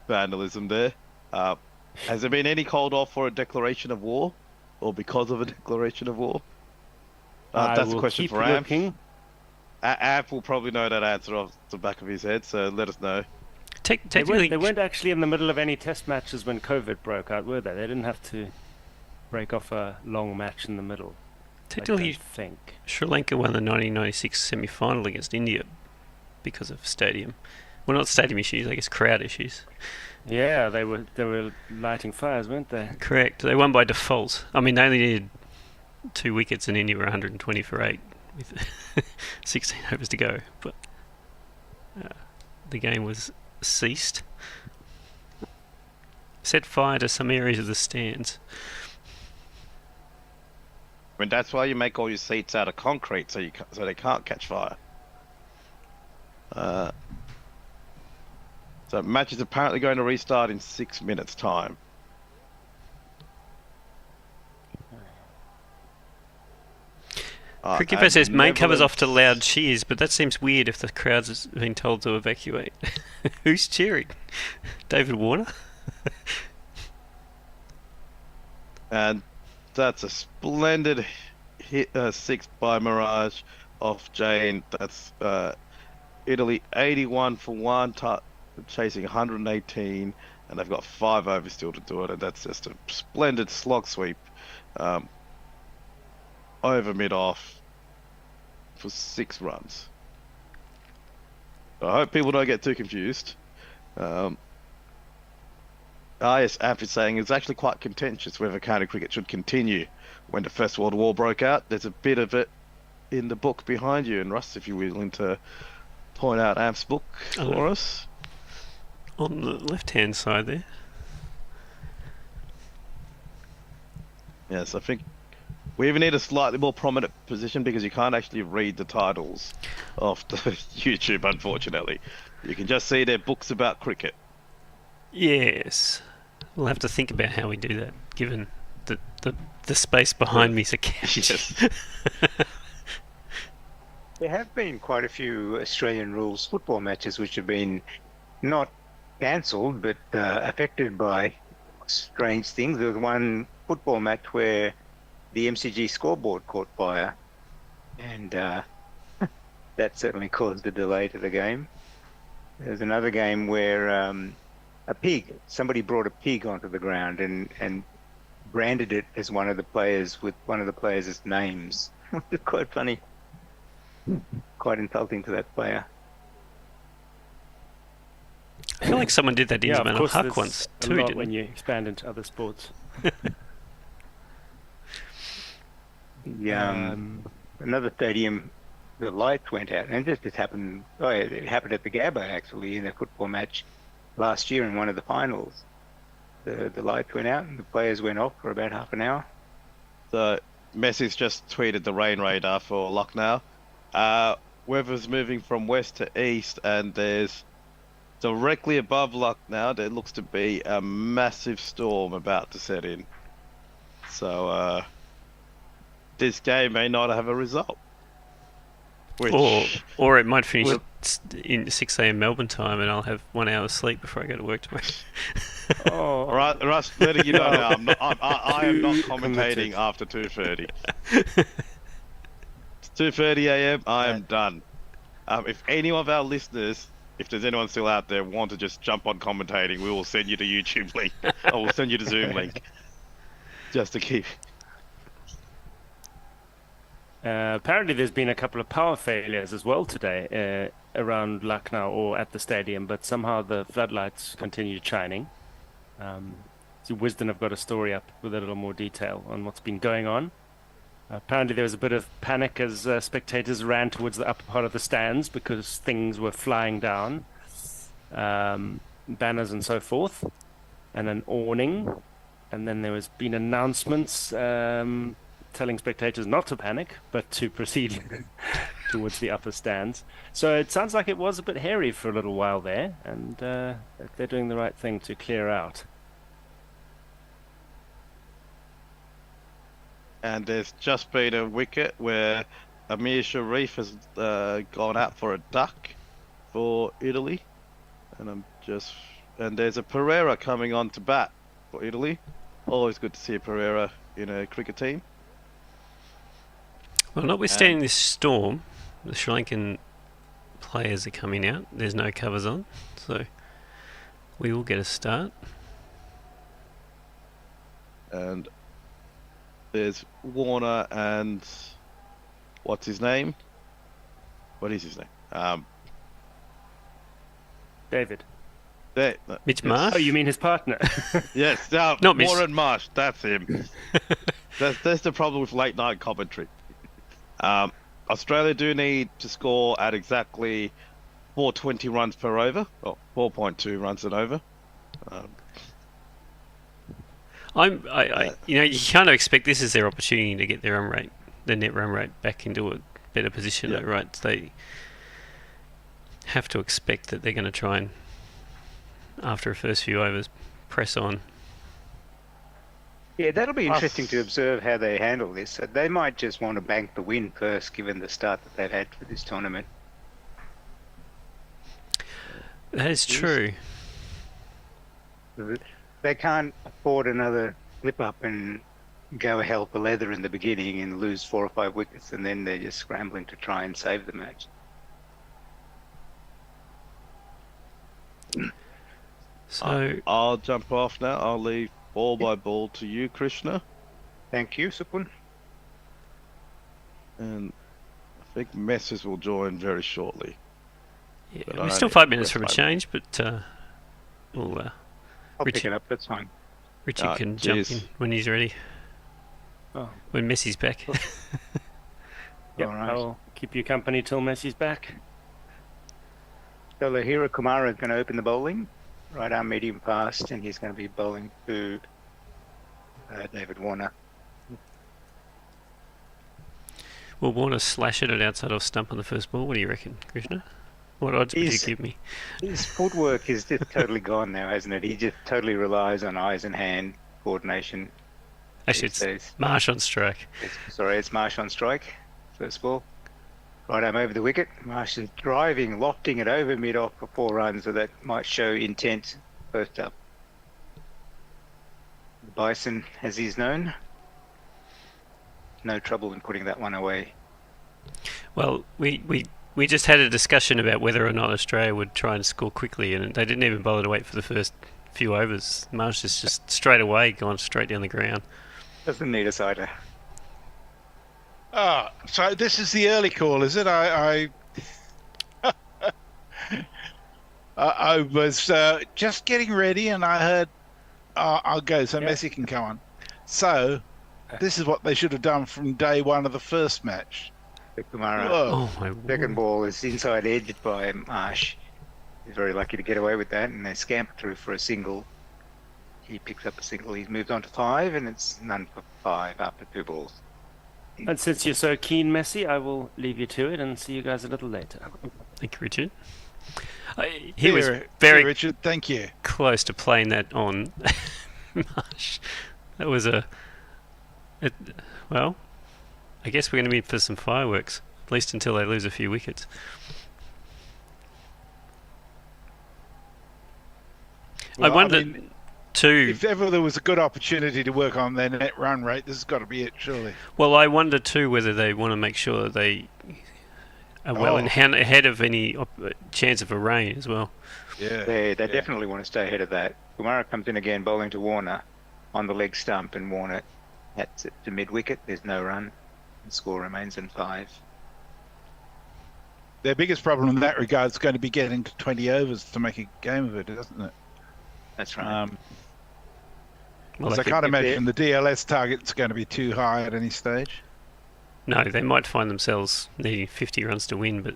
vandalism there. Has there been any called off for a declaration of war, or because of a declaration of war? That's a question for Amp. Amp will probably know that answer off the back of his head, so let us know. Technically, they weren't actually in the middle of any test matches when COVID broke out, were they? They didn't have to break off a long match in the middle. Technically, Sri Lanka won the 1996 semi-final against India because of stadium. Well, not stadium issues, I guess crowd issues. Yeah, they were lighting fires, weren't they? Correct. They won by default. I mean, they only needed 2 wickets, and India were 120 for 8 with 16 overs to go. But the game was ceased. Set fire to some areas of the stands. I mean, that's why you make all your seats out of concrete, so they can't catch fire. So match is apparently going to restart in 6 minutes' time. Cricket says main covers off to loud cheers, but that seems weird if the crowd's been told to evacuate. Who's cheering? David Warner? And that's a splendid hit, six by Mirage off Jane. That's Italy 81 for 1, chasing 118, and they've got 5 overs still to do it, and that's just a splendid slog sweep over mid-off for 6 runs. I hope people don't get too confused. Yes, Amp is saying it's actually quite contentious whether county cricket should continue when the First World War broke out. There's a bit of it in the book behind you, and Russ, if you're willing to point out Amp's book for us. On the left-hand side there. Yes, I think we even need a slightly more prominent position because you can't actually read the titles of the YouTube, unfortunately. You can just see their books about cricket. Yes. We'll have to think about how we do that, given the space behind me is a couch. Yes. There have been quite a few Australian rules football matches which have been not cancelled but affected by strange things. There was one football match where the MCG scoreboard caught fire, and that certainly caused a delay to the game. There's another game where somebody brought a pig onto the ground and branded it as one of the players with one of the players' names. It's quite funny. Quite insulting to that player. I feel like someone did that in Yeah, of course, Huck there's once a too, lot didn't when you expand into other sports. Another stadium, the lights went out, and it just happened. Oh, yeah, it happened at the Gabba actually in a football match last year in one of the finals. The lights went out and the players went off for about half an hour. So Messi's just tweeted the rain radar for Lucknow. Weather's moving from west to east, and there's directly above Lucknow there looks to be a massive storm about to set in. So this game may not have a result. Which, or it might finish in 6 a.m. Melbourne time, and I'll have 1 hour sleep before I go to work tomorrow. Oh, right, Russ, letting you know now, I am not commentating after 2:30. It's 2:30 a.m. I am done. If any of our listeners, if there's anyone still out there, want to just jump on commentating, we will send you the YouTube link. I will send you the Zoom link, just to keep. Apparently there's been a couple of power failures as well today around Lucknow or at the stadium, but somehow the floodlights continued shining. So Wisden have got a story up with a little more detail on what's been going on. Apparently there was a bit of panic as spectators ran towards the upper part of the stands because things were flying down, banners and so forth, and an awning. And then there was been announcements telling spectators not to panic, but to proceed towards the upper stands. So it sounds like it was a bit hairy for a little while there, and they're doing the right thing to clear out. And there's just been a wicket where Amir Sharif has gone out for a duck for Italy, and there's a Pereira coming on to bat for Italy. Always good to see a Pereira in a cricket team. Well, notwithstanding this storm, the Sri Lankan players are coming out. There's no covers on, so we will get a start. And there's Warner and what's his name? What is his name? David. Mitch Marsh? Oh, you mean his partner? Yes, no, Not Mitch. Warren Marsh. That's him. that's the problem with late night commentary. Australia do need to score at exactly 420 runs per over, or 4.2 runs an over. You kind of expect this is their opportunity to get their net run rate back into a better position, Yeah. though, right? So they have to expect that they're going to try and, after a first few overs, press on. Yeah, that'll be interesting to observe how they handle this. They might just want to bank the win first, given the start that they've had for this tournament. That is true. They can't afford another slip up and go hell for leather in the beginning and lose 4 or 5 wickets, and then they're just scrambling to try and save the match. So I'll jump off now. I'll leave ball by ball to you, Krishna. Thank you, Supun. And I think Messrs will join very shortly. yeah, But I we're don't still need 5 to minutes press from a my- change, but we'll I'll Richard- pick it up, that's fine. Richard can jump cheers. in when he's ready. Oh. When Messi's back. Yep, All right. I'll keep you company till Messi's back. So Lahira Kumara is going to open the bowling. Right arm medium fast, and he's going to be bowling to David Warner. Will Warner slash it at outside off stump on the first ball? What do you reckon, Krishna? What odds would you He's- give me? His footwork is just totally gone now, hasn't it? He just totally relies on eyes and hand coordination. Actually, these it's days. Marsh on strike. It's Marsh on strike. First ball. Right arm over the wicket. Marsh is driving, lofting it over mid-off for 4 runs, so that might show intent first up. Bison, as he's known. No trouble in putting that one away. Well, we we just had a discussion about whether or not Australia would try and score quickly, and they didn't even bother to wait for the first few overs. Marsh has just straight away gone straight down the ground. Doesn't need a cider. Ah, so this is the early call, is it? I was just getting ready, and I heard, I'll go so Messi can come on. So, this is what they should have done from day one of the first match. Kumara. Oh my Second word. ball is inside edged by Marsh. He's very lucky to get away with that, and they scamper through for a single. He picks up a single. He's moved on to 5, and it's none for 5 after 2 balls. And since you're so keen, Messi, I will leave you to it and see you guys a little later. Thank you, Richard. He was Here, very Richard, thank you. close to playing that on Marsh. That was well, I guess we're going to be in for some fireworks, at least until they lose a few wickets. Well, I wonder mean, too. if ever there was a good opportunity to work on their net run rate, this has got to be it, surely. Well, I wonder too whether they want to make sure that they are well in hand ahead of any chance of a rain as well. Yeah. They definitely want to stay ahead of that. Kumara comes in again, bowling to Warner on the leg stump, and Warner hits it to mid-wicket. There's no run. The score remains in 5. Their biggest problem in that regard is going to be getting to 20 overs to make a game of it, isn't it? That's right. Well, So I they can't if they- imagine the DLS target's going to be too high at any stage. No, they might find themselves needing 50 runs to win, but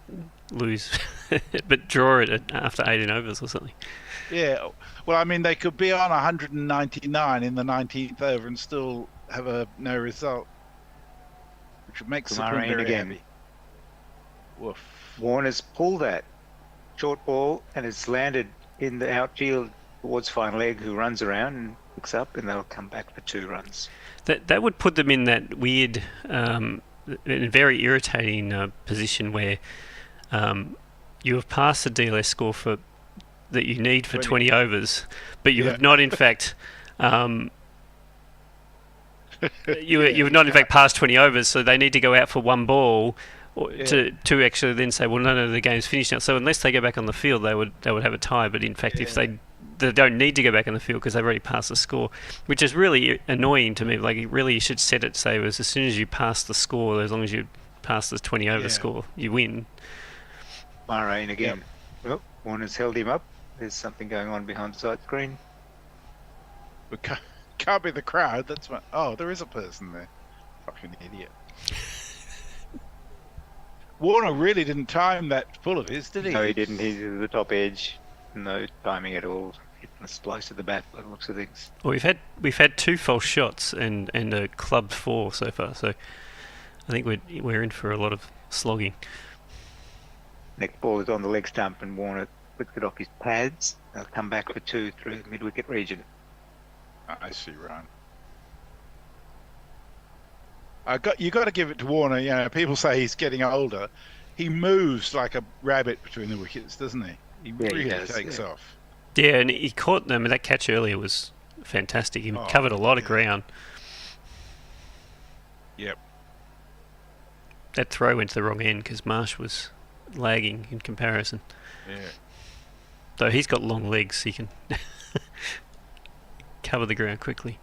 lose, but draw it after 18 overs or something. Yeah, well, I mean, they could be on 199 in the 19th over and still have no result, which makes Kumara Supreme in very again. happy. Woof. Warner's pulled that short ball and it's landed in the outfield towards fine leg, who runs around and picks up, and they'll come back for 2 runs. That would put them in that weird, very irritating position where you have passed the DLS score that you need for 20 overs, but you have not in fact you have not in fact passed 20 overs, so they need to go out for 1 ball to actually then say, well, no, the game's finished now. So unless they go back on the field, they would have a tie. But in fact, if they don't need to go back on the field because they've already passed the score, which is really annoying to me. Like, really, you should set it, say, as soon as you pass the score, as long as you pass the 20 over score, you win. Kumara in again. Well, Warner's held him up. There's something going on behind the side screen. We can't be the crowd. That's what. Oh, there is a person there. Fucking idiot. Warner really didn't time that pull of his, did he? No, he didn't. He's at the top edge. No timing at all. Hitting the splice of the bat by the looks of things. Well, we've had 2 false shots and a clubbed 4 so far. So I think we're in for a lot of slogging. Next ball is on the leg stump, and Warner flicks it off his pads. They'll come back for 2 through the mid-wicket region. I see, Ryan. You got to give it to Warner. You know, people say he's getting older. He moves like a rabbit between the wickets, doesn't he? He really takes off. Yeah, and he caught them. That catch earlier was fantastic. He covered a lot of ground. Yep. That throw went to the wrong end because Marsh was lagging in comparison. Yeah. Though he's got long legs, he can cover the ground quickly.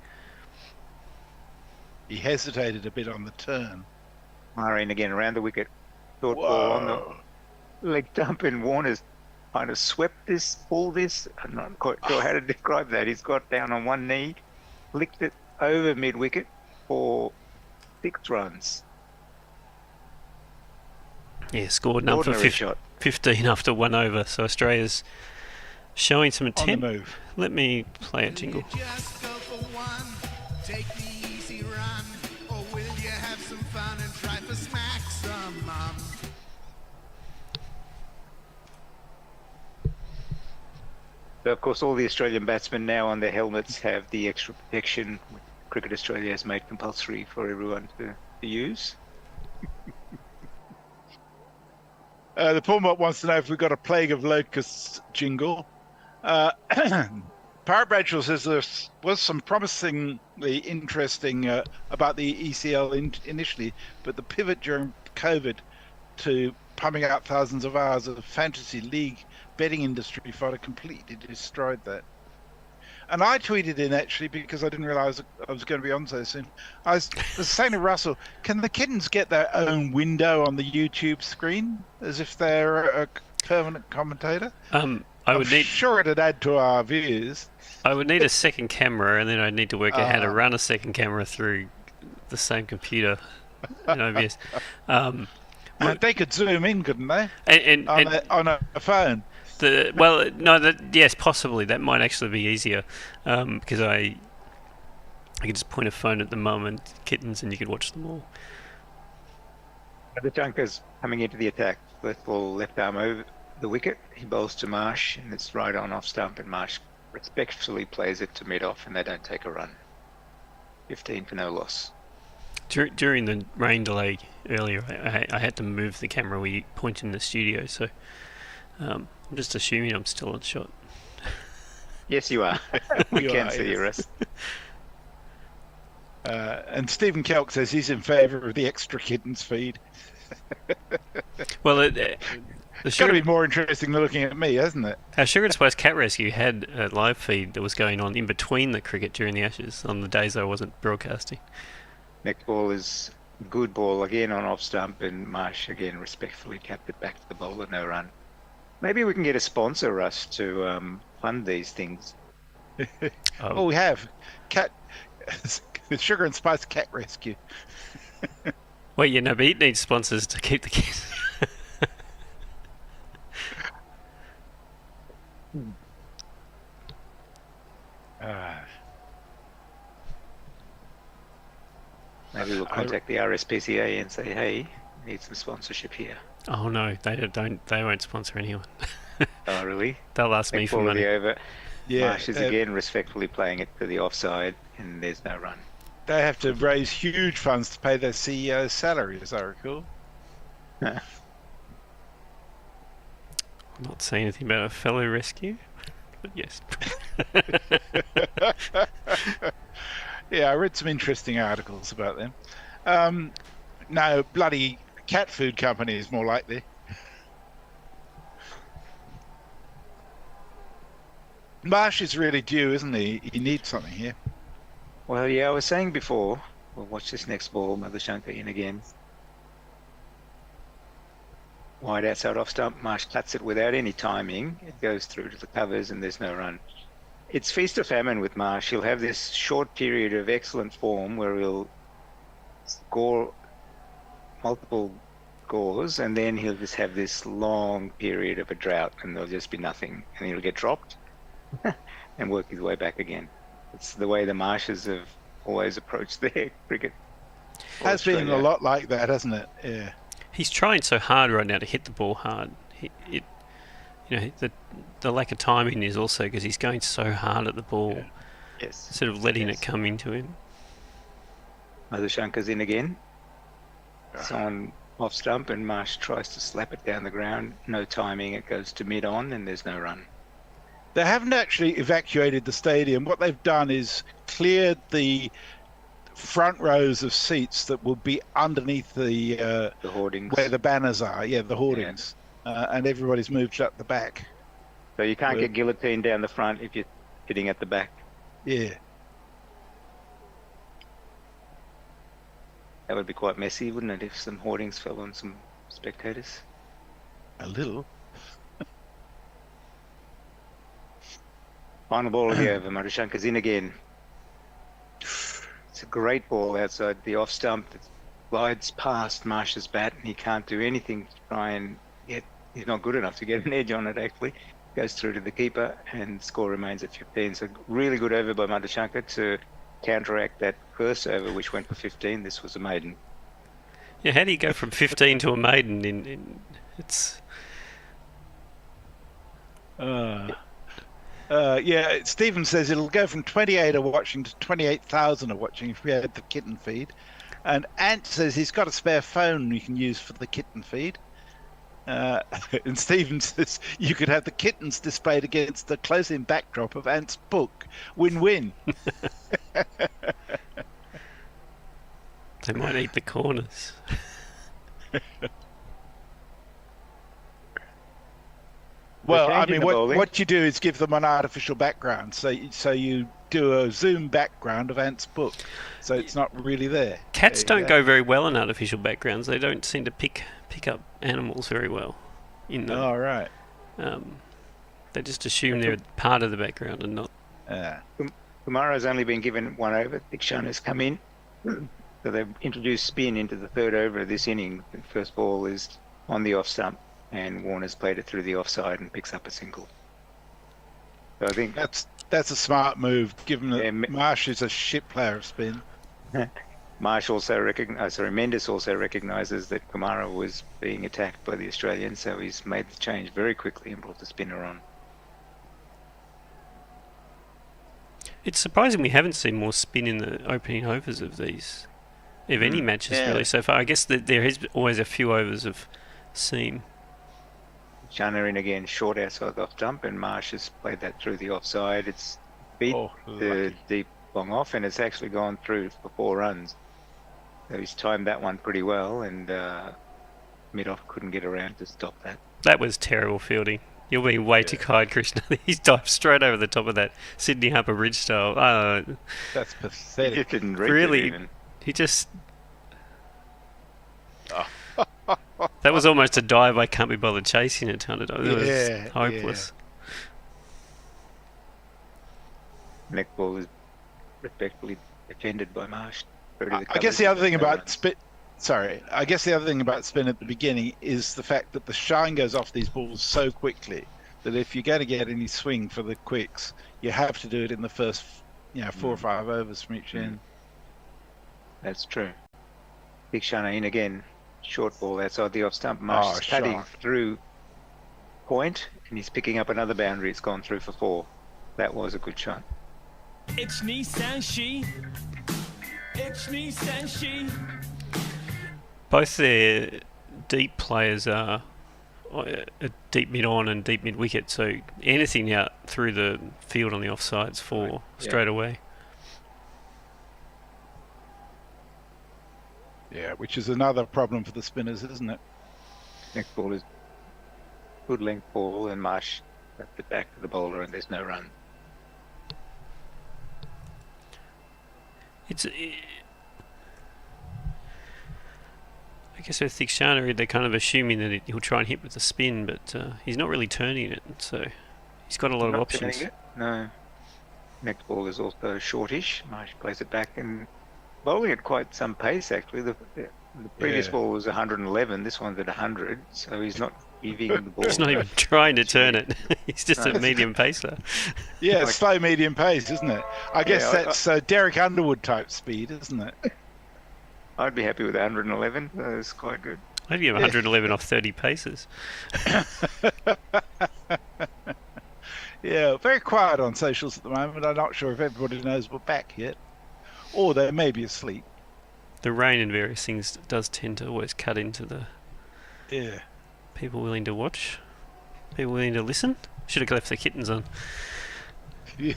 He hesitated a bit on the turn. Marin again around the wicket. Short ball on the leg stump, and Warner's kind of swept this, pulled this. I'm not quite sure how to describe that. He's got down on one knee, flicked it over mid-wicket for 6 runs. Yeah, scored none for 15 after 1 over. So Australia's showing some On the intent. move. Let me play a jingle. Just go for one, take the easy run, or will you have some fun and try for smack some mum? So, of course, all the Australian batsmen now on their helmets have the extra protection Cricket Australia has made compulsory for everyone to use. The Pullmot wants to know if we've got a Plague of Locusts jingle. Parrot Bradshaw says there was some promisingly interesting about the ECL initially, but the pivot during COVID to pumping out thousands of hours of fantasy league betting industry fodder completely destroyed that. And I tweeted in actually because I didn't realise I was going to be on so soon. I was saying to Russell, can the kittens get their own window on the YouTube screen as if they're a permanent commentator? I'm sure it'd add to our views. I would need a second camera, and then I'd need to work out how to run a second camera through the same computer in OBS. They could zoom in, couldn't they? On a phone. Yes, possibly that might actually be easier, because I could just point a phone at the moment, kittens, and you could watch them all. The Junker's coming into the attack. First ball, left arm over the wicket. He bowls to Marsh, and it's right on off stump, and Marsh respectfully plays it to mid off, and they don't take a run. 15 for no loss. During the rain delay earlier, I had to move the camera we point in the studio, so I'm just assuming I'm still on shot. Yes, you are. We can see you, Russ. And Stephen Kelk says he's in favour of the extra kittens feed. Well, it's got to be more interesting than looking at me, hasn't it? Our Sugar and Spice Cat Rescue had a live feed that was going on in between the cricket during the Ashes on the days I wasn't broadcasting. Next ball is good ball again on off stump, and Marsh again respectfully capped it back to the bowler, no run. Maybe we can get a sponsor, Russ, to fund these things. Oh, we have the Sugar and Spice Cat Rescue. Well, but it needs sponsors to keep the kids. Maybe we'll contact the RSPCA and say, hey, need some sponsorship here. Oh no, they won't sponsor anyone. Oh really? They'll ask me for money. Over. Yeah, Marsh is again respectfully playing it to the offside, and there's no run. They have to raise huge funds to pay their CEO's salary, as I recall. I'm not saying anything about a fellow rescue, but yes. Yeah, I read some interesting articles about them. No, bloody cat food company is more likely. Marsh is really due, isn't he? He needs something here. Well, yeah, I was saying before, we'll watch this next ball, Mother Shankar in again. Wide outside off stump, Marsh cuts it without any timing. It goes through to the covers and there's no run. It's feast or famine with Marsh. He'll have this short period of excellent form where he'll score multiple scores, and then he'll just have this long period of a drought and there'll just be nothing, and he'll get dropped and work his way back again. It's the way the Marshes have always approached their cricket. Has been a lot like that, hasn't it? Yeah. He's trying so hard right now to hit the ball hard. The lack of timing is also because he's going so hard at the ball. Yeah. Yes. Sort of letting it come into him. Mother Shankar's in again. It's on off stump, and Marsh tries to slap it down the ground. No timing. It goes to mid on, and there's no run. They haven't actually evacuated the stadium. What they've done is cleared the front rows of seats that will be underneath the hoardings, where the banners are. Yeah, the hoardings. Yeah. And everybody's moved up the back. So you can't get guillotine down the front if you're sitting at the back. Yeah. That would be quite messy, wouldn't it, if some hoardings fell on some spectators? A little. Final ball of the over. Madhushankar's in again. It's a great ball outside the off stump. It glides past Marsh's bat, and he can't do anything to try and get. He's not good enough to get an edge on it, actually. Goes through to the keeper, and the score remains at 15. So really good over by Madhushankar to counteract that first over, which went for 15. This was a maiden. Yeah, how do you go from 15 to a maiden? It's. Yeah, Stephen says it'll go from 28 are watching to 28,000 are watching if we had the kitten feed. And Ant says he's got a spare phone we can use for the kitten feed. And Stephen says you could have the kittens displayed against the close-in backdrop of Ant's book. Win-win. They might eat the corners. Well, I changing mean, the bowling. what you do is give them an artificial background. So you do a zoom background of Ant's book, so it's not really there. Cats There you don't go very well in artificial backgrounds. They don't seem to pick up animals very well. In the, Oh, right. they just assume they're part of the background and not. Yeah. Kumara's only been given 1 over. Dikshan has come in. So they've introduced spin into the 3rd over of this inning. The first ball is on the off stump, and Warner's played it through the offside and picks up a single. So I think That's a smart move, given that Yeah, Marsh is a shit player of spin. Mendes also recognises that Kumara was being attacked by the Australians, so he's made the change very quickly and brought the spinner on. It's surprising we haven't seen more spin in the opening overs of these, of any matches really so far. I guess that there is always a few overs of seam. Shana in again, short outside the off stump, and Marsh has played that through the offside. It's beat the deep long off, and it's actually gone through for 4 runs. So he's timed that one pretty well, and mid-off couldn't get around to stop that. That was terrible fielding. You're being way too kind, Krishna. He's dived straight over the top of that Sydney Harbour Bridge style. That's He pathetic. just didn't reach Really? it even. He just... That was almost a dive I can't be bothered chasing it, kind of. It was hopeless. Next ball is respectfully defended by Marsh. I guess the other thing about spin... Sorry, I guess the other thing about spin at the beginning is the fact that the shine goes off these balls so quickly that if you're going to get any swing for the quicks, you have to do it in the first, 4 or 5 overs from each end. That's true. Big Shana in again. Short ball outside the off stump. Marsh is cutting through point, and he's picking up another boundary. It's gone through for 4. That was a good shot. It's Nissan Shi. It's Nissan Shi. Both their deep players are deep mid on and deep mid wicket, so anything out through the field on the offside's 4 straight away. Yeah, which is another problem for the spinners, isn't it? Next ball is good length ball, and Marsh left it back to the bowler, and there's no run. I guess with Thikshana, they're kind of assuming that he'll try and hit with the spin, but he's not really turning it, so he's got a lot of options. No. Next ball is also shortish. Marsh plays it back and bowling at quite some pace, actually. The previous ball was 111, this one's at 100, so he's not giving the ball. He's not even trying to turn it. He's just a medium pacer. Yeah, slow medium pace, isn't it? I guess that's Derek Underwood type speed, isn't it? I'd be happy with 111. That's quite good. I'd give 111 off 30 paces. Yeah, very quiet on socials at the moment. I'm not sure if everybody knows we're back yet. Or they may be asleep. The rain and various things does tend to always cut into the people willing to watch, people willing to listen. Should have left the kittens on. Yeah.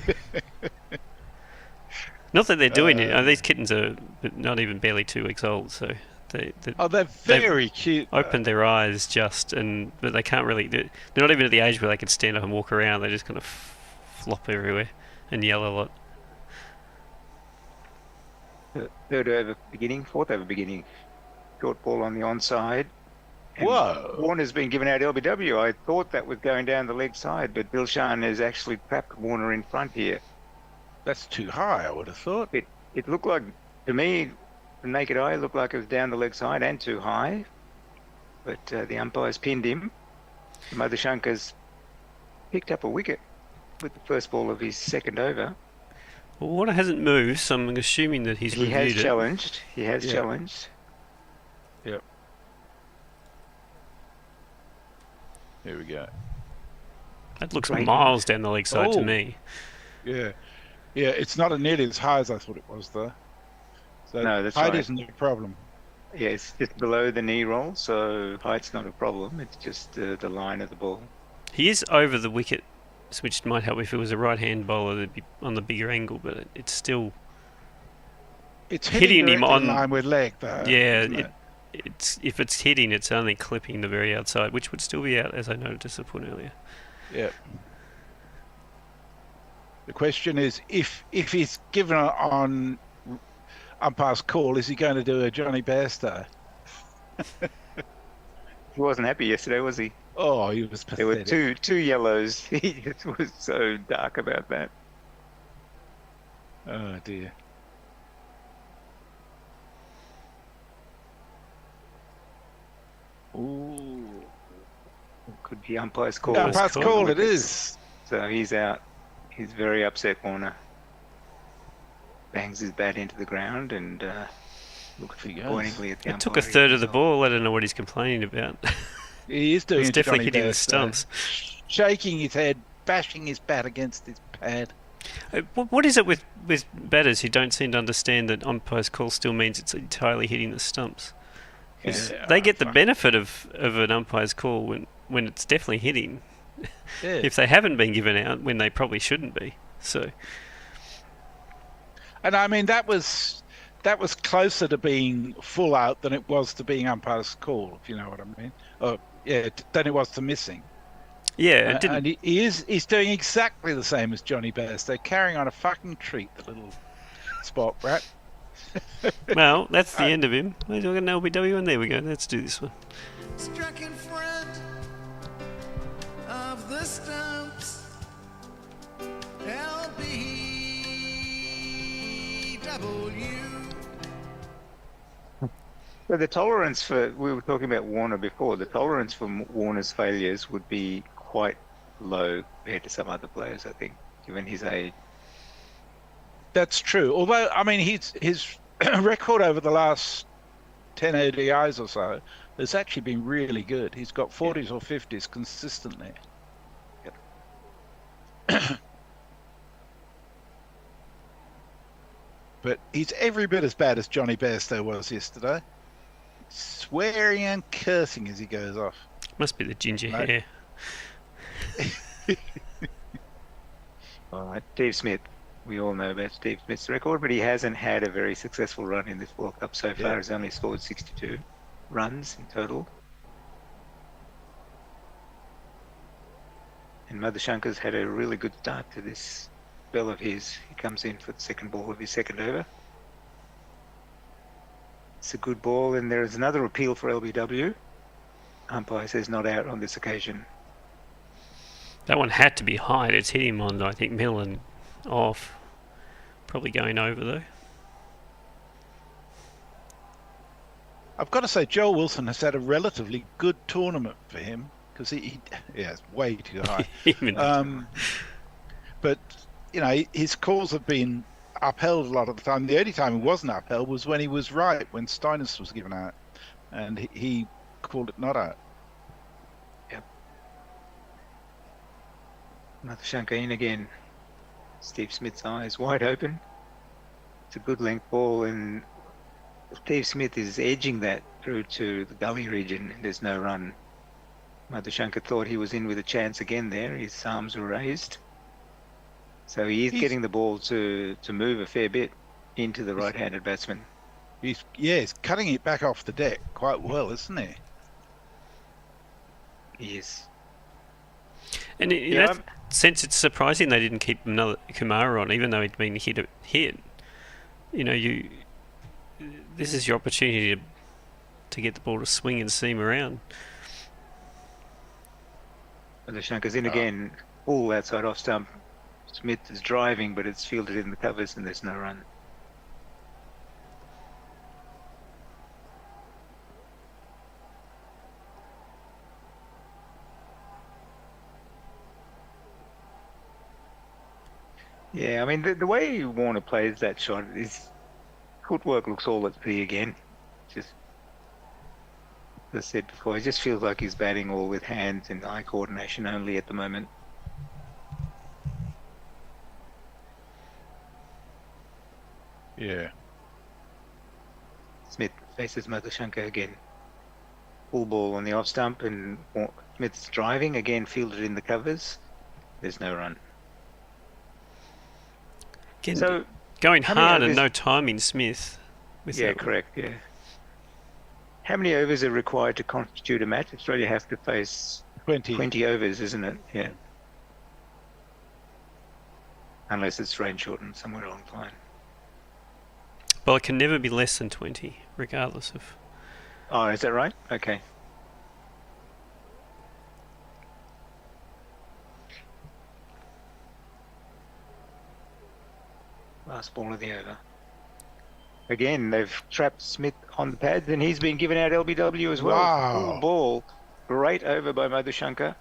Not that they're doing it. These kittens are not even barely 2 weeks old, so they're very cute. Opened their eyes but they can't really. They're not even at the age where they can stand up and walk around. They just kind of flop everywhere and yell a lot. Third over beginning, 4th over beginning. Short ball on the onside. And Whoa. Warner's been given out LBW. I thought that was going down the leg side, but Dilshan has actually trapped Warner in front here. That's too high, I would have thought. It looked like, to me, the naked eye, looked like it was down the leg side and too high. But the umpires pinned him. Madhushankar's picked up a wicket with the first ball of his 2nd over. Well, Warner hasn't moved, so I'm assuming that he's reviewed it. He has challenged. Yep. Here we go. That looks miles down the leg side to me. Yeah. Yeah, it's not nearly as high as I thought it was, though. So no, that's height right. isn't a problem. Yeah, it's just below the knee roll, so height's not a problem. It's just the line of the ball. He is over the wicket, which might help if it was a right-hand bowler. It'd be on the bigger angle, but it's still. It's hitting him on in line with leg, though. Yeah, it's if it's hitting, it's only clipping the very outside, which would still be out, as I noted to support earlier. Yeah. The question is, if he's given on umpire's call, is he going to do a Johnny Bairstow? He wasn't happy yesterday, was he? Oh, he was There were pathetic. two yellows. He just was so dark about that. Oh dear. Ooh. Could be umpire's call. Yeah, umpire's call it is. So he's out. He's very upset, Warner. Bangs his bat into the ground and looks pointingly at the umpire. It took a third of the ball. I don't know what he's complaining about. He is doing It's it, definitely Johnny hitting the Bairstow. stumps. Shaking his head, bashing his bat against his pad. What is it with batters who don't seem to understand that umpire's call still means it's entirely hitting the stumps? 'Cause they get the benefit of an umpire's call when it's definitely hitting. Yeah. If they haven't been given out when they probably shouldn't be. So. And I mean that was closer to being full out than it was to being umpire's call, if you know what I mean. Oh, yeah, than it was to missing. Yeah, it didn't. And he's doing exactly the same as Johnny Bairstow, carrying on a fucking treat, the little spot rat. Well, that's the end of him. We're doing an LBW, and there we go. Let's do this one. Struck in front of the stumps. LBW. So the tolerance for, we were talking about Warner before, the tolerance for Warner's failures would be quite low compared to some other players, I think, given his age. That's true. Although, I mean, his record over the last 10 ODIs or so has actually been really good. He's got 40s or 50s consistently. Yep. But he's every bit as bad as Johnny Bairstow was yesterday. Swearing and cursing as he goes off. Must be the ginger Right. hair. All right, Steve Smith. We all know about Steve Smith's record, but he hasn't had a very successful run in this World Cup so far. Yeah. He's only scored 62 runs in total. And Madhushankar's had a really good start to this spell of his. He comes in for the second ball of his second over. It's a good ball, and there is another appeal for LBW. Umpire says not out on this occasion. That one had to be high. It's hit him on, I think, middle and off. Probably going over, though. I've got to say, Joel Wilson has had a relatively good tournament for him because it's way too high. But you know, his calls have been upheld a lot of the time. The only time he wasn't upheld was when he was right, when Steiners was given out, and he called it not out. Yep. Madhushankar in again. Steve Smith's eyes wide open. It's a good length ball, and Steve Smith is edging that through to the gully region, and there's no run. Madhushankar thought he was in with a chance again there. His arms were raised. So he's getting the ball to move a fair bit into the right-handed batsman. He's cutting it back off the deck quite well, isn't he? He is. And in that sense, it's surprising they didn't keep another Kumara on, even though he'd been hit. You know, this is your opportunity to get the ball to swing and seam around. Madhushankar's in again, all outside off stump. Smith is driving, but it's fielded in the covers, and there's no run. Yeah, I mean, the way Warner plays that shot, his footwork looks all at sea again. Just, as I said before, it just feels like he's batting all with hands and eye coordination only at the moment. Yeah. Smith faces Madhushankar again. Full ball on the off stump, and Smith's driving again, fielded in the covers. There's no run. Again, So going how many hard and overs- no timing, Smith. with Yeah, that one. correct. Yeah. How many overs are required to constitute a match? Australia have to face 20. 20 overs, isn't it? Yeah. unless it's rain shortened somewhere along the line. Well, it can never be less than 20, regardless of. Oh, is that right? Okay. Last ball of the over. Again, they've trapped Smith on the pads, and he's been given out LBW as well. Wow. Full ball. Great over by Madhushankar.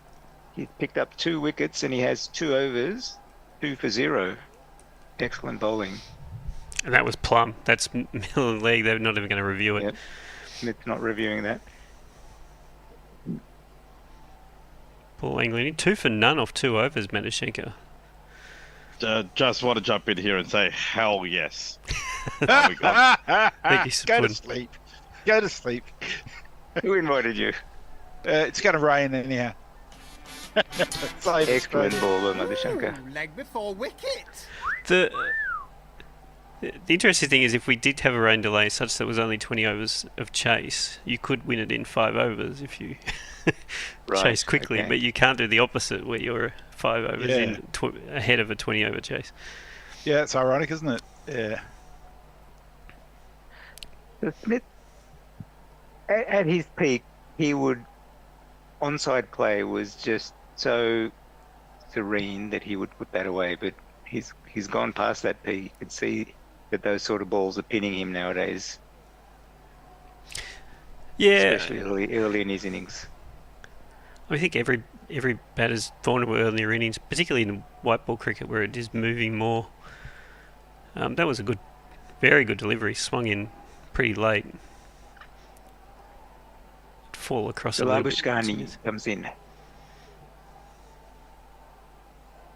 He picked up 2 wickets, and he has 2 overs, 2 for 0. Excellent bowling. And that was plum. That's middle of the leg. They're not even going to review it. Yep. Smith's not reviewing that. Paul Anglini, 2 for none off 2 overs, Madhushankar. Just want to jump in here and say, hell yes. Oh, we got Thank you, Go to Sapun. sleep. Go to sleep. Who invited you? It's going to rain anyhow. Save Excellent Australia. ball by Madhushankar. Leg before wicket. The interesting thing is if we did have a rain delay such that it was only 20 overs of chase, you could win it in 5 overs if you Right, chase quickly, okay. but you can't do the opposite where you're 5 overs Yeah. in ahead of a 20 over chase. Yeah, it's ironic, isn't it? Yeah. So Smith, at his peak, he would, onside play was just so serene that he would put that away, but he's gone past that peak. You can see that those sort of balls are pinning him nowadays, Yeah, especially early in his innings. I think every batter's vulnerable earlier innings, particularly in white ball cricket where it is moving more. That was a very good delivery. Swung in pretty late. Fall across a little bit. Labushkani comes in.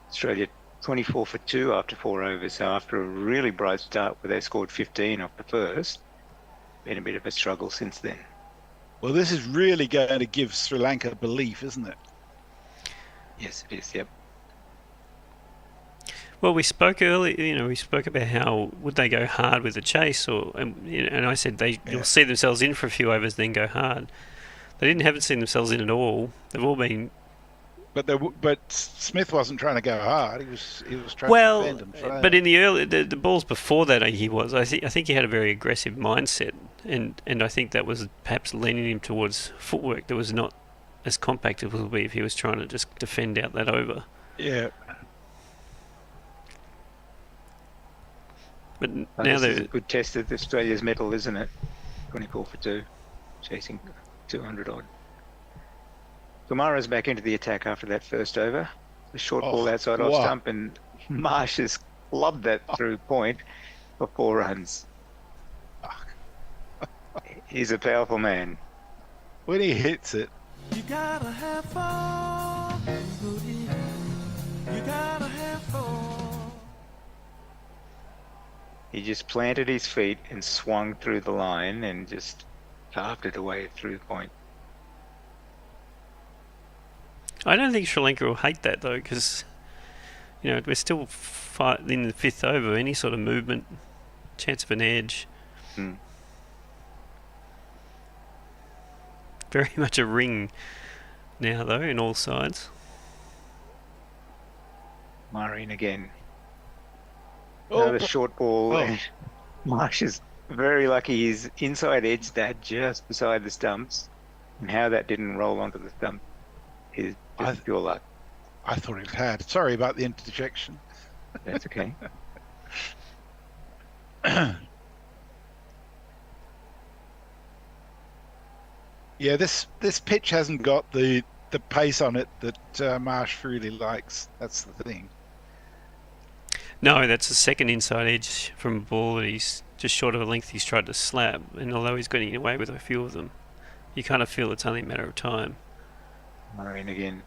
Australia 24 for 2 after 4 overs. So after a really bright start where they scored 15 off the first, been a bit of a struggle since then. Well, this is really going to give Sri Lanka belief, isn't it? Yes, it is. Yep. Well, we spoke earlier. We spoke about how would they go hard with the chase, and I said you'll see themselves in for a few overs, then go hard. They haven't seen themselves in at all. They've all been. But Smith wasn't trying to go hard. He was trying Well, to defend and play. but in the balls before that, he was. I think he had a very aggressive mindset, and I think that was perhaps leaning him towards footwork that was not as compact as it would be if he was trying to just defend out that over. Yeah. But Now now this is a they're good test of Australia's mettle, isn't it? 24 for 2, chasing 200 odd. Kumara's back into the attack after that first over. The short ball outside off wow. stump, and Marsh has clubbed that through point for 4 runs. He's a powerful man. When he hits it, You gotta have fun. You gotta have fun. He just planted his feet and swung through the line and just carved it away through point. I don't think Sri Lanka will hate that though, because we're still in the 5th over. Any sort of movement, chance of an edge. Very much a ring now though in all sides. Marine again. Oh, Another short ball. oh. Marsh is very lucky. He's inside edge that just beside the stumps, and how that didn't roll onto the stump is just pure luck. I thought it had. Sorry about the interjection. That's okay. Yeah, this pitch hasn't got the pace on it that Marsh really likes. That's the thing. No, that's the second inside edge from a ball that he's just short of a length he's tried to slap, and although he's getting away with a few of them, you kind of feel it's only a matter of time. Marine again.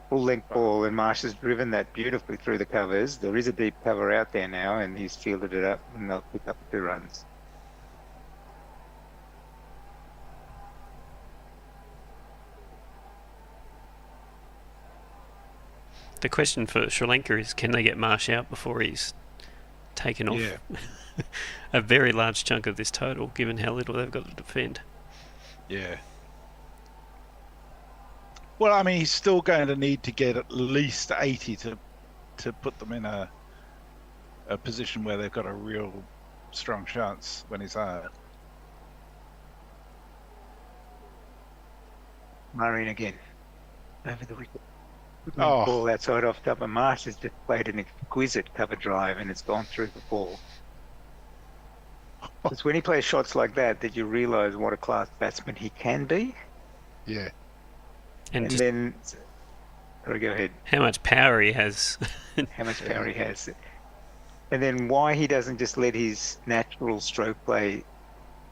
Full length ball, and Marsh has driven that beautifully through the covers. There is a deep cover out there now, and he's fielded it up, and they'll pick up 2 runs. The question for Sri Lanka is, can they get Marsh out before he's taken off a very large chunk of this total, given how little they've got to defend? Yeah. Well, I mean, he's still going to need to get at least 80 to to put them in a position where they've got a real strong chance when he's out. Marine again. Over the wicket. Oh. Ball outside off top, and Marsh has just played an exquisite cover drive and it's gone through the ball. It's when he plays shots like that you realise what a class batsman he can be. Yeah. And then, sorry, go ahead. How much power he has. How much power he has. And then why he doesn't just let his natural stroke play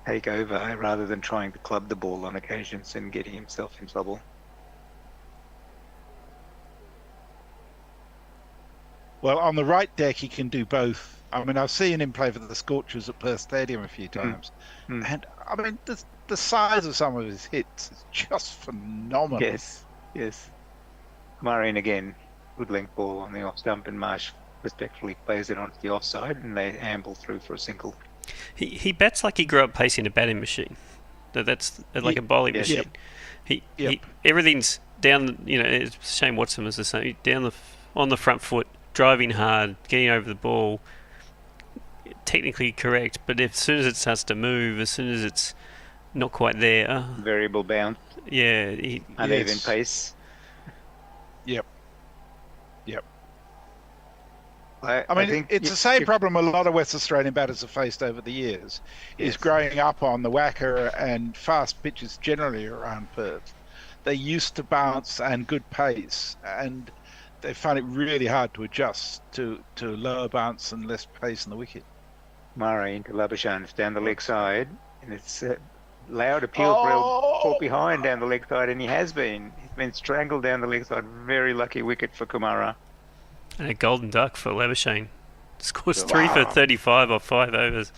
take over rather than trying to club the ball on occasions and getting himself in trouble. Well, on the right deck, he can do both. I mean, I've seen him play for the Scorchers at Perth Stadium a few times. And, I mean, the size of some of his hits is just phenomenal. Yes, yes. Marine again, good length ball on the off stump, and Marsh respectfully plays it onto the offside, and they amble through for a single. He bats like he grew up pacing a batting machine. That's like a bowling machine. He everything's down. Shane Watson was the same. Down on the front foot, driving hard, getting over the ball. Technically correct, but as soon as it starts to move, as soon as it's not quite there, variable bounce. Yeah, uneven pace. Yep. I mean, it's the same problem a lot of West Australian batters have faced over the years, is growing up on the Wacker and fast pitches generally around Perth. They used to bounce and good pace, and they find it really hard to adjust to lower bounce and less pace in the wicket. Murray into Labuschagne down the leg side, and it's loud appeal for behind down the leg side, and he has been. He's been strangled down the leg side. Very lucky wicket for Kumara. And a golden duck for Labuschagne. Scores 3 for 35 off 5 overs.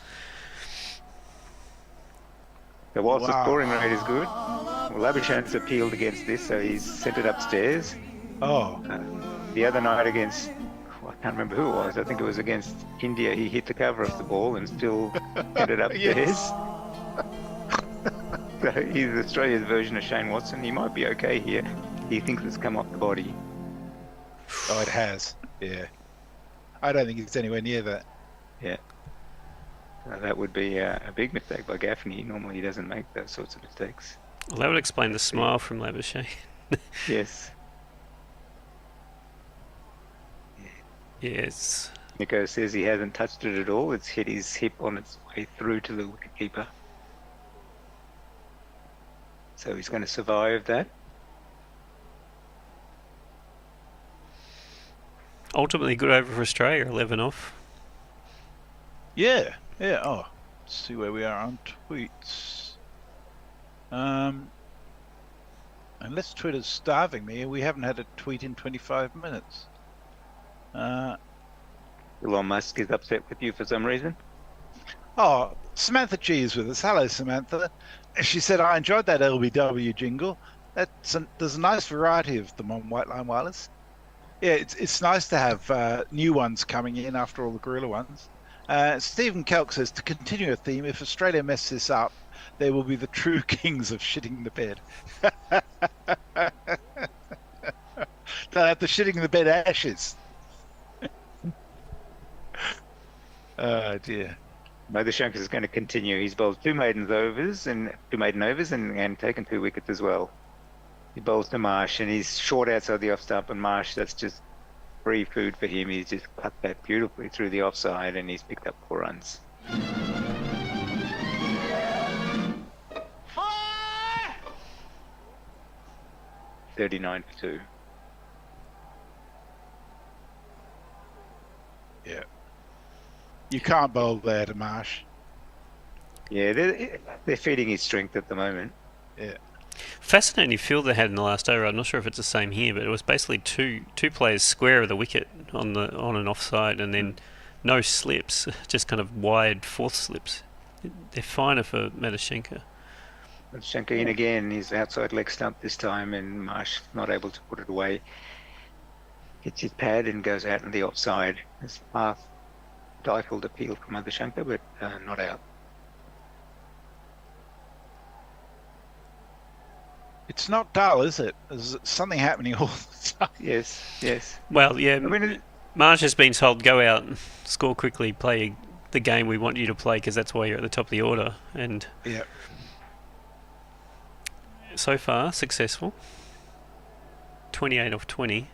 So whilst the scoring rate is good, Labuschagne's appealed against this, so he's sent it upstairs. The other night against, I can't remember who it was, I think it was against India, he hit the cover of the ball and still sent it upstairs. So he's Australia's version of Shane Watson. He might be okay here. He thinks it's come off the body. Oh, it has. Yeah. I don't think it's anywhere near that. Yeah. That would be a big mistake by Gaffney. Normally he doesn't make those sorts of mistakes. Well, that would explain the smile from Labuschagne. Yes. Yes. Nico says he hasn't touched it at all. It's hit his hip on its way through to the wicketkeeper. So he's going to survive that. Ultimately good over for Australia, 11 off. Yeah. Oh, let's see where we are on tweets. Unless Twitter's starving me, we haven't had a tweet in 25 minutes. Elon Musk is upset with you for some reason. Oh, Samantha G is with us. Hello, Samantha. She said, I enjoyed that LBW jingle. There's a nice variety of them on White Line Wireless. Yeah, it's nice to have new ones coming in after all the Gorilla ones. Stephen Kelk says, to continue a theme, if Australia messes this up, they will be the true kings of shitting the bed. They'll have the shitting the bed ashes. Oh, dear. Madhushankar is going to continue. He's bowled two maiden overs and taken 2 wickets as well. He bowls to Marsh, and he's short outside the off stump, and Marsh, that's just free food for him. He's just cut that beautifully through the offside, and he's picked up 4 runs. Ah! 39 for 2. Yeah. You can't bowl there to Marsh. Yeah, they're feeding his strength at the moment. Yeah. Fascinating field they had in the last over. I'm not sure if it's the same here, but it was basically two players square of the wicket on and offside, and then no slips, just kind of wide fourth slips. They're finer for Madhushankar. Madhushankar in again. He's outside leg stump this time, and Marsh not able to put it away. Hits his pad and goes out on the offside. It's half stifled appeal from Madhushankar, but not out. It's not dull, is it? There's something happening all the time. Yes. Well, yeah. I mean, Marsh has been told, go out, score quickly, play the game we want you to play because that's why you're at the top of the order. And Yeah. so far, successful. 28 off 20.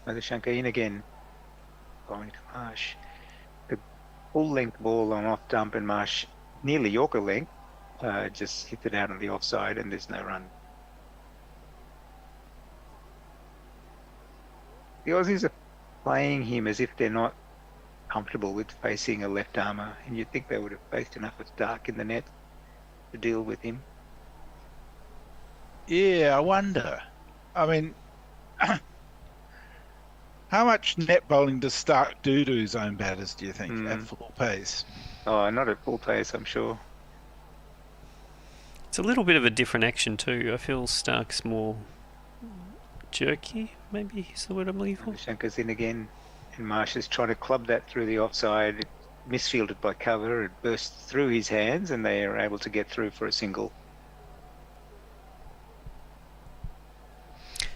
Madhushanka in again. Going to Marsh. The full length ball on off dump, and Marsh nearly Yorker length. Just hit it out on the offside, and there's no run. The Aussies are playing him as if they're not comfortable with facing a left armour, and you'd think they would have faced enough with Dark in the net to deal with him. Yeah, I wonder. I mean, how much net bowling does Stark do to his own batters, do you think, at full pace? Oh, not at full pace, I'm sure. It's a little bit of a different action too. I feel Stark's more jerky, maybe is the word I'm looking for. Shanka's in again, and Marsh is trying to club that through the offside. It misfielded by cover. It burst through his hands, and they are able to get through for a single.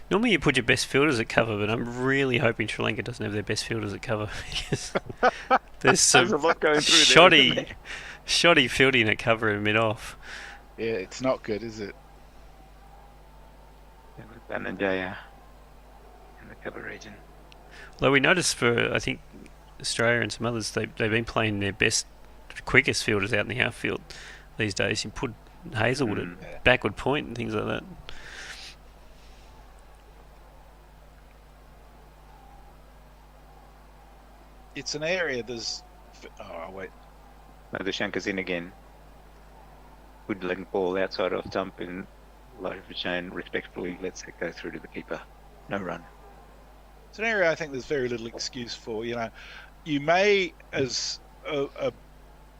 Normally you put your best fielders at cover, but I'm really hoping Sri Lanka doesn't have their best fielders at cover. Because there's some There's a lot going through there, isn't there? shoddy fielding at cover and mid-off. Yeah, it's not good, is it? Banajaya in the cover region. Although we noticed for, I think, Australia and some others, they've been playing their best, quickest fielders out in the outfield these days. You put Hazelwood at backward point and things like that. It's an area there's... Oh, wait. Madhushanka's in again. Good length ball outside off dump, and Ladovichan respectfully lets it go through to the keeper. No run. It's an area I think there's very little excuse for. You know, you may, as a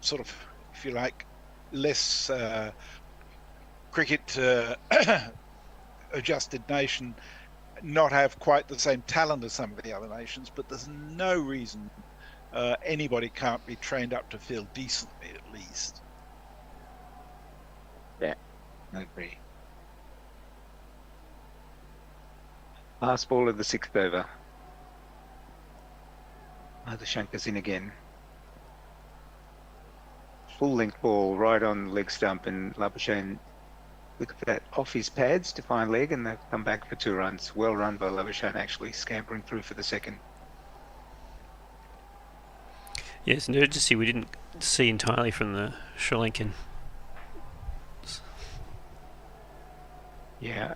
sort of, if you like, less cricket adjusted nation, not have quite the same talent as some of the other nations, but there's no reason anybody can't be trained up to field decently at least. Yeah, I agree. Last ball of the sixth over. Madhushanka's in again. Full length ball right on leg stump, and Labuschagne look at that off his pads to find leg, and they've come back for 2 runs. Well run by Labuschagne, actually scampering through for the second. Yes, an urgency we didn't see entirely from the Sri Lankan. Yeah.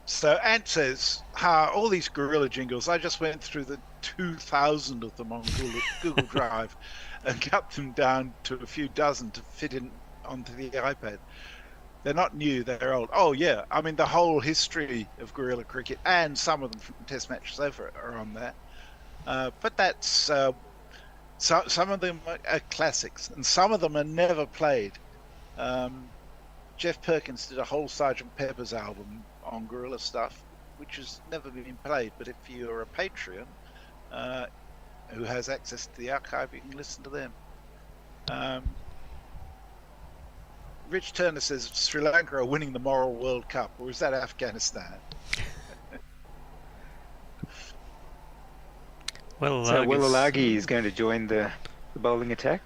So Ant says, all these gorilla jingles, I just went through the 2,000 of them on Google Drive and cut them down to a few dozen to fit in onto the iPad. They're not new, they're old. Oh yeah, I mean the whole history of guerrilla cricket, and some of them from Test matches ever are on there. But that's some of them are classics, and some of them are never played. Jeff Perkins did a whole Sgt. Pepper's album on guerrilla stuff, which has never been played. But if you're a Patreon who has access to the archive, you can listen to them. Rich Turner says Sri Lanka are winning the Moral World Cup, or is that Afghanistan? Well, so Willalagi is going to join the bowling attack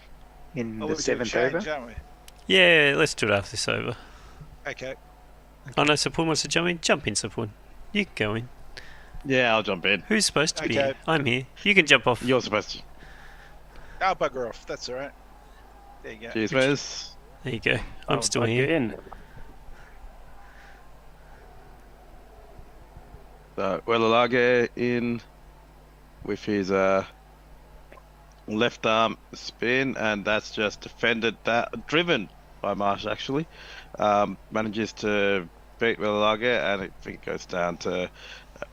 in the 7th over. Yeah, let's do it after this over. Okay. Oh no, Sapun wants to jump in. Jump in, Sapun. You can go in. Yeah, I'll jump in. Who's supposed to be Okay. here? I'm here. You can jump off. You're supposed to. I'll bugger off. That's all right. There you go. Cheers, Wes. There you go. I'm I'll still plug you here. in. So, Willalage in with his left arm spin, and that's just defended, that driven by Marsh actually. Manages to beat Willalage, and I think it goes down to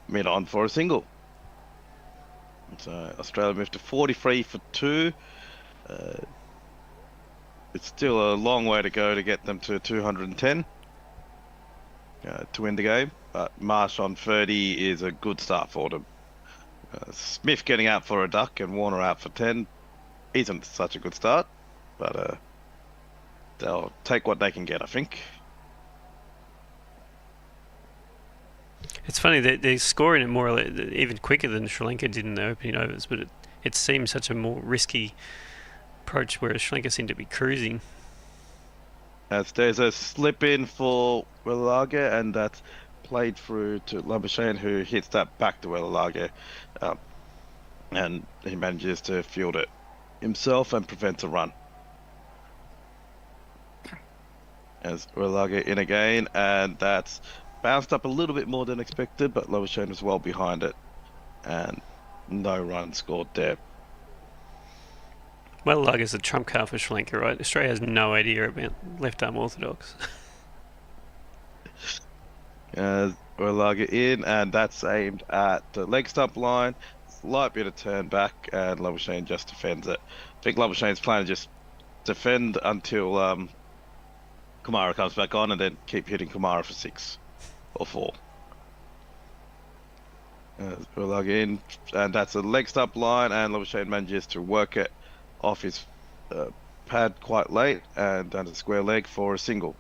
mid on for a single. So Australia moved to 43 for 2. It's still a long way to go to get them to 210 to win the game, but Marsh on 30 is a good start for them. Smith getting out for a duck and Warner out for 10 isn't such a good start, but they'll take what they can get, I think. It's funny that they're scoring it more or less, even quicker than Sri Lanka did in their opening overs, but it seems such a more risky approach, whereas Sri Lanka seem to be cruising. As there's a slip in for Welage, and that's played through to Labuschagne, who hits that back to Welage, and he manages to field it himself and prevents a run. As Welage in again, and that's bounced up a little bit more than expected, but Labuschagne was well behind it, and no run scored there. Well, like is a trump card for Sri Lanka, right? Australia has no idea about left arm orthodox. Welage in, and that's aimed at the leg stump line. Slight bit of turn back, and Labuschagne just defends it. I think Labuschagne's plan is just defend until Kumara comes back on, and then keep hitting Kumara for 6 or 4. Welage in, and that's a leg stump line, and Labuschagne manages to work it off his pad quite late and down to the square leg for a single.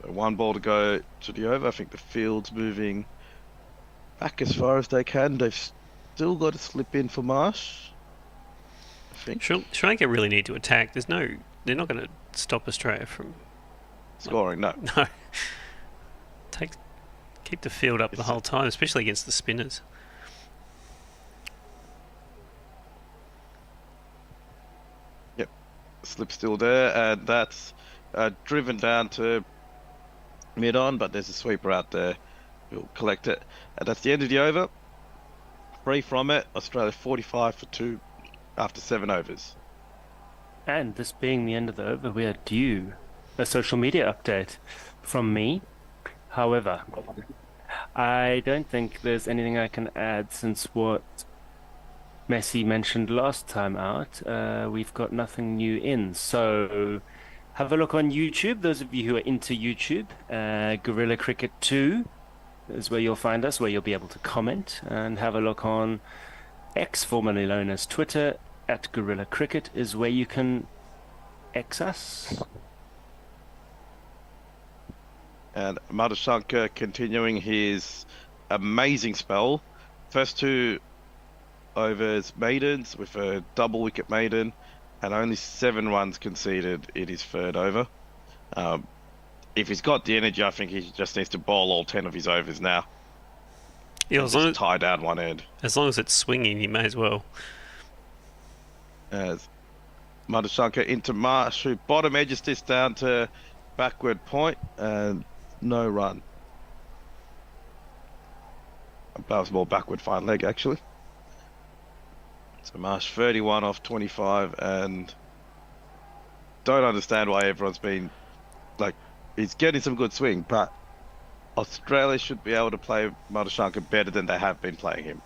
So 1 ball to go to the over. I think the field's moving back as far as they can. They've still got to slip in for Marsh, I think. Sri Lanka really need to attack. They're not going to stop Australia from scoring. No. Keep the field up the whole time, especially against the spinners. Yep, slip still there, and that's driven down to mid-on, but there's a sweeper out there who'll collect it. And that's the end of the over. Free from it, Australia 45 for 2 after 7 overs. And this being the end of the over, we are due a social media update from me. However, I don't think there's anything I can add since what Messi mentioned last time out. We've got nothing new in, so have a look on YouTube. Those of you who are into YouTube, Gorilla Cricket 2 is where you'll find us, where you'll be able to comment, and have a look on X, formerly known as Twitter, at Gorilla Cricket is where you can X us. And Madhushankar continuing his amazing spell. First 2 overs maidens with a double wicket maiden, and only 7 runs conceded in his 3rd over. If he's got the energy, I think he just needs to bowl all 10 of his overs now. Yeah, as long as tie down one end. As long as it's swinging, he may as well. As Madhushankar into Marsh, who bottom edges this down to backward point, and no run. That was more backward fine leg, actually. So Marsh 31 off 25, and don't understand why everyone's been like, he's getting some good swing, but Australia should be able to play Madhushankar better than they have been playing him.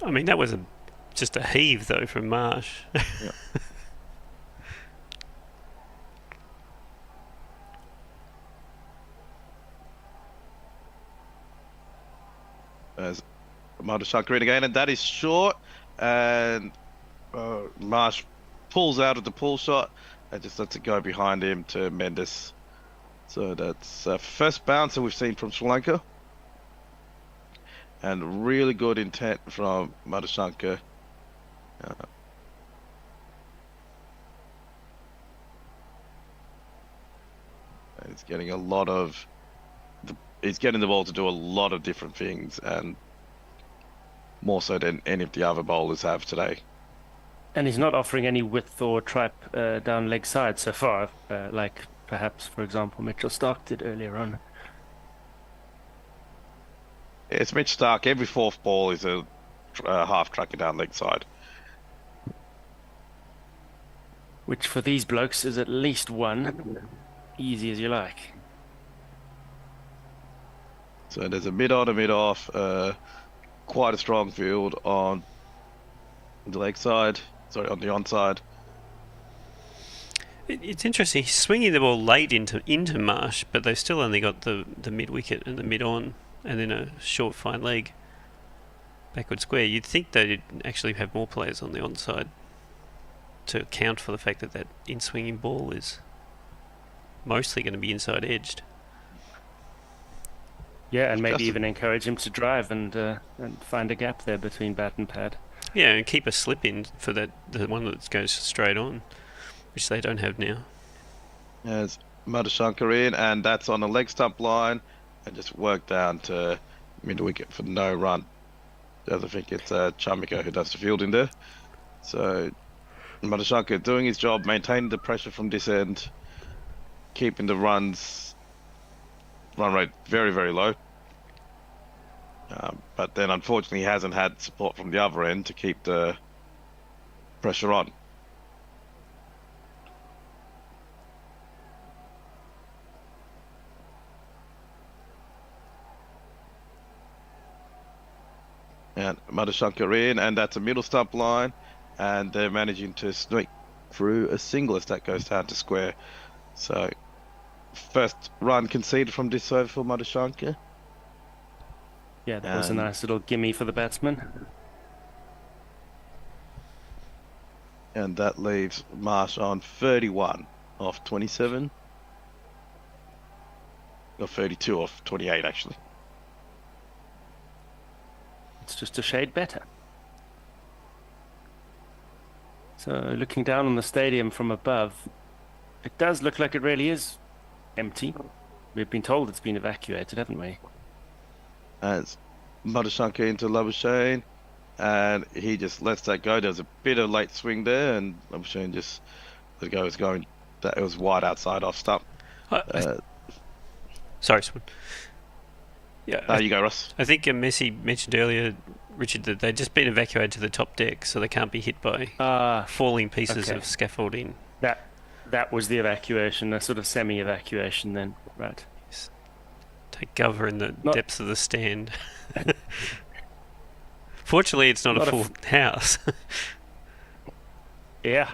I mean, that was just a heave though from Marsh. Yeah. As Madhushankar in again, and that is short, and Marsh pulls out of the pull shot and just lets it go behind him to Mendes. So that's first bouncer we've seen from Sri Lanka, and really good intent from Madhushankar. He's getting a lot of. He's getting the ball to do a lot of different things, and more so than any of the other bowlers have today. And he's not offering any width or tripe down leg side so far, like perhaps, for example, Mitchell Starc did earlier on. It's Mitch Starc. Every 4th ball is a half tracking down leg side. Which for these blokes is at least 1. Easy as you like. So there's a mid-on, a mid-off, quite a strong field on the leg side, sorry, on the onside. It's interesting, he's swinging the ball late into Marsh, but they've still only got the mid-wicket and the mid-on, and then a short fine leg backward square. You'd think they'd actually have more players on the onside to account for the fact that in-swinging ball is mostly going to be inside edged. Yeah, and maybe Just- even encourage him to drive and find a gap there between bat and pad. Yeah, and keep a slip in for the one that goes straight on, which they don't have now. As Madashankar in, and that's on a leg stump line, and just work down to mid wicket for no run. I think it's Chamika who does the fielding there. So Madashankar doing his job, maintaining the pressure from this end, keeping the run rate very, very low. But then unfortunately he hasn't had support from the other end to keep the pressure on. And Madashankar in, and that's a middle stump line, and they're managing to sneak through a single as that goes down to square. So first run conceded from this over for Madashankar. Yeah, that was a And- nice little gimme for the batsman. And that leaves Marsh on 31 off 27. Or 32 off 28 actually. It's just a shade better. So looking down on the stadium from above, it does look like it really is empty. We've been told it's been evacuated, haven't we? As Madashankar into Labuschagne, and he just lets that go. There's a bit of late swing there, and Labuschagne just let it go. It was wide outside off stump. Sorry, Swan. Yeah, You go, Russ. I think Messi mentioned earlier, Richard, that they'd just been evacuated to the top deck, so they can't be hit by falling pieces okay. of scaffolding. That was the evacuation, a sort of semi-evacuation then, right? Take cover in the Not- depths of the stand. Fortunately, it's not a Not a full house. Yeah.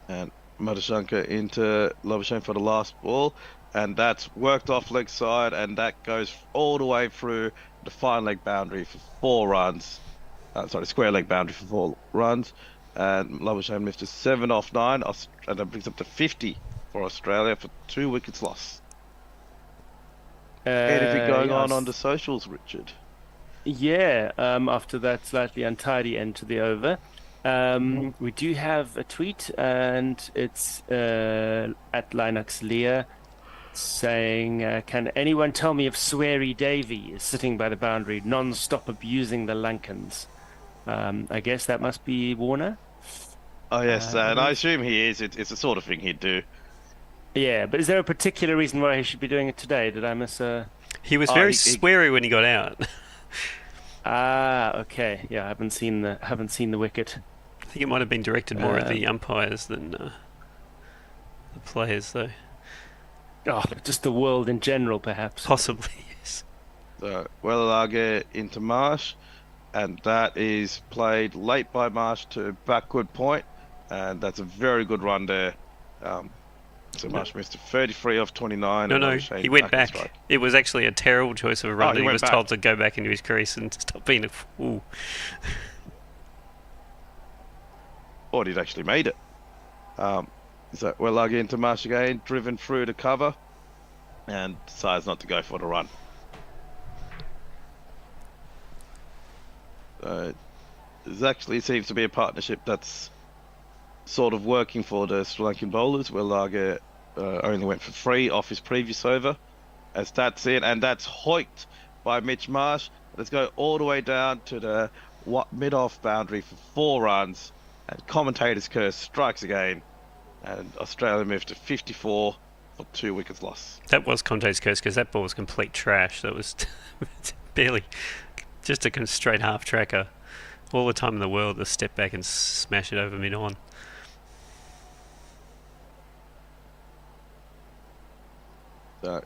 And Madashankar into Labuschagne for the last ball, and that's worked off leg side, and that goes all the way through the fine leg boundary for 4 runs. Square leg boundary for 4 runs, and Labuschagne moves to 7 off 9, and that brings up to 50 for Australia for 2 wickets lost. Anything going on the socials, Richard? Yeah, after that slightly untidy end to the over. We do have a tweet, and it's at Linux Lear saying, can anyone tell me if Sweary Davy is sitting by the boundary non-stop abusing the Lankans? I guess that must be Warner. Oh yes, and I assume he is. It's the sort of thing he'd do. Yeah, but is there a particular reason why he should be doing it today? Did I miss a... He was very sweary when he got out. Okay. Yeah, I haven't seen the wicket. I think it might have been directed more at the umpires than the players, though. Oh, just the world in general, perhaps. Possibly, yes. So Wellalage into Marsh, and that is played late by Marsh to backward point, and that's a very good run there. So Marsh missed to 33 off 29. No, he went back. It was actually a terrible choice of a run. he He went was back. told to go back into his crease and stop being a fool. Thought he'd actually made it. So Wellalage into Marsh again, driven through to cover, and decides not to go for the run. It seems to be a partnership that's sort of working for the Sri Lankan bowlers. Wellalage only went for 3 off his previous over, as that's in, and that's hoiked by Mitch Marsh. Let's go all the way down to the mid-off boundary for 4 runs, and commentator's curse strikes again, and Australia moved to 54 for 2 wickets lost. That was Conte's curse because that ball was complete trash. That was barely just a straight half tracker. All the time in the world to step back and smash it over mid-on. So,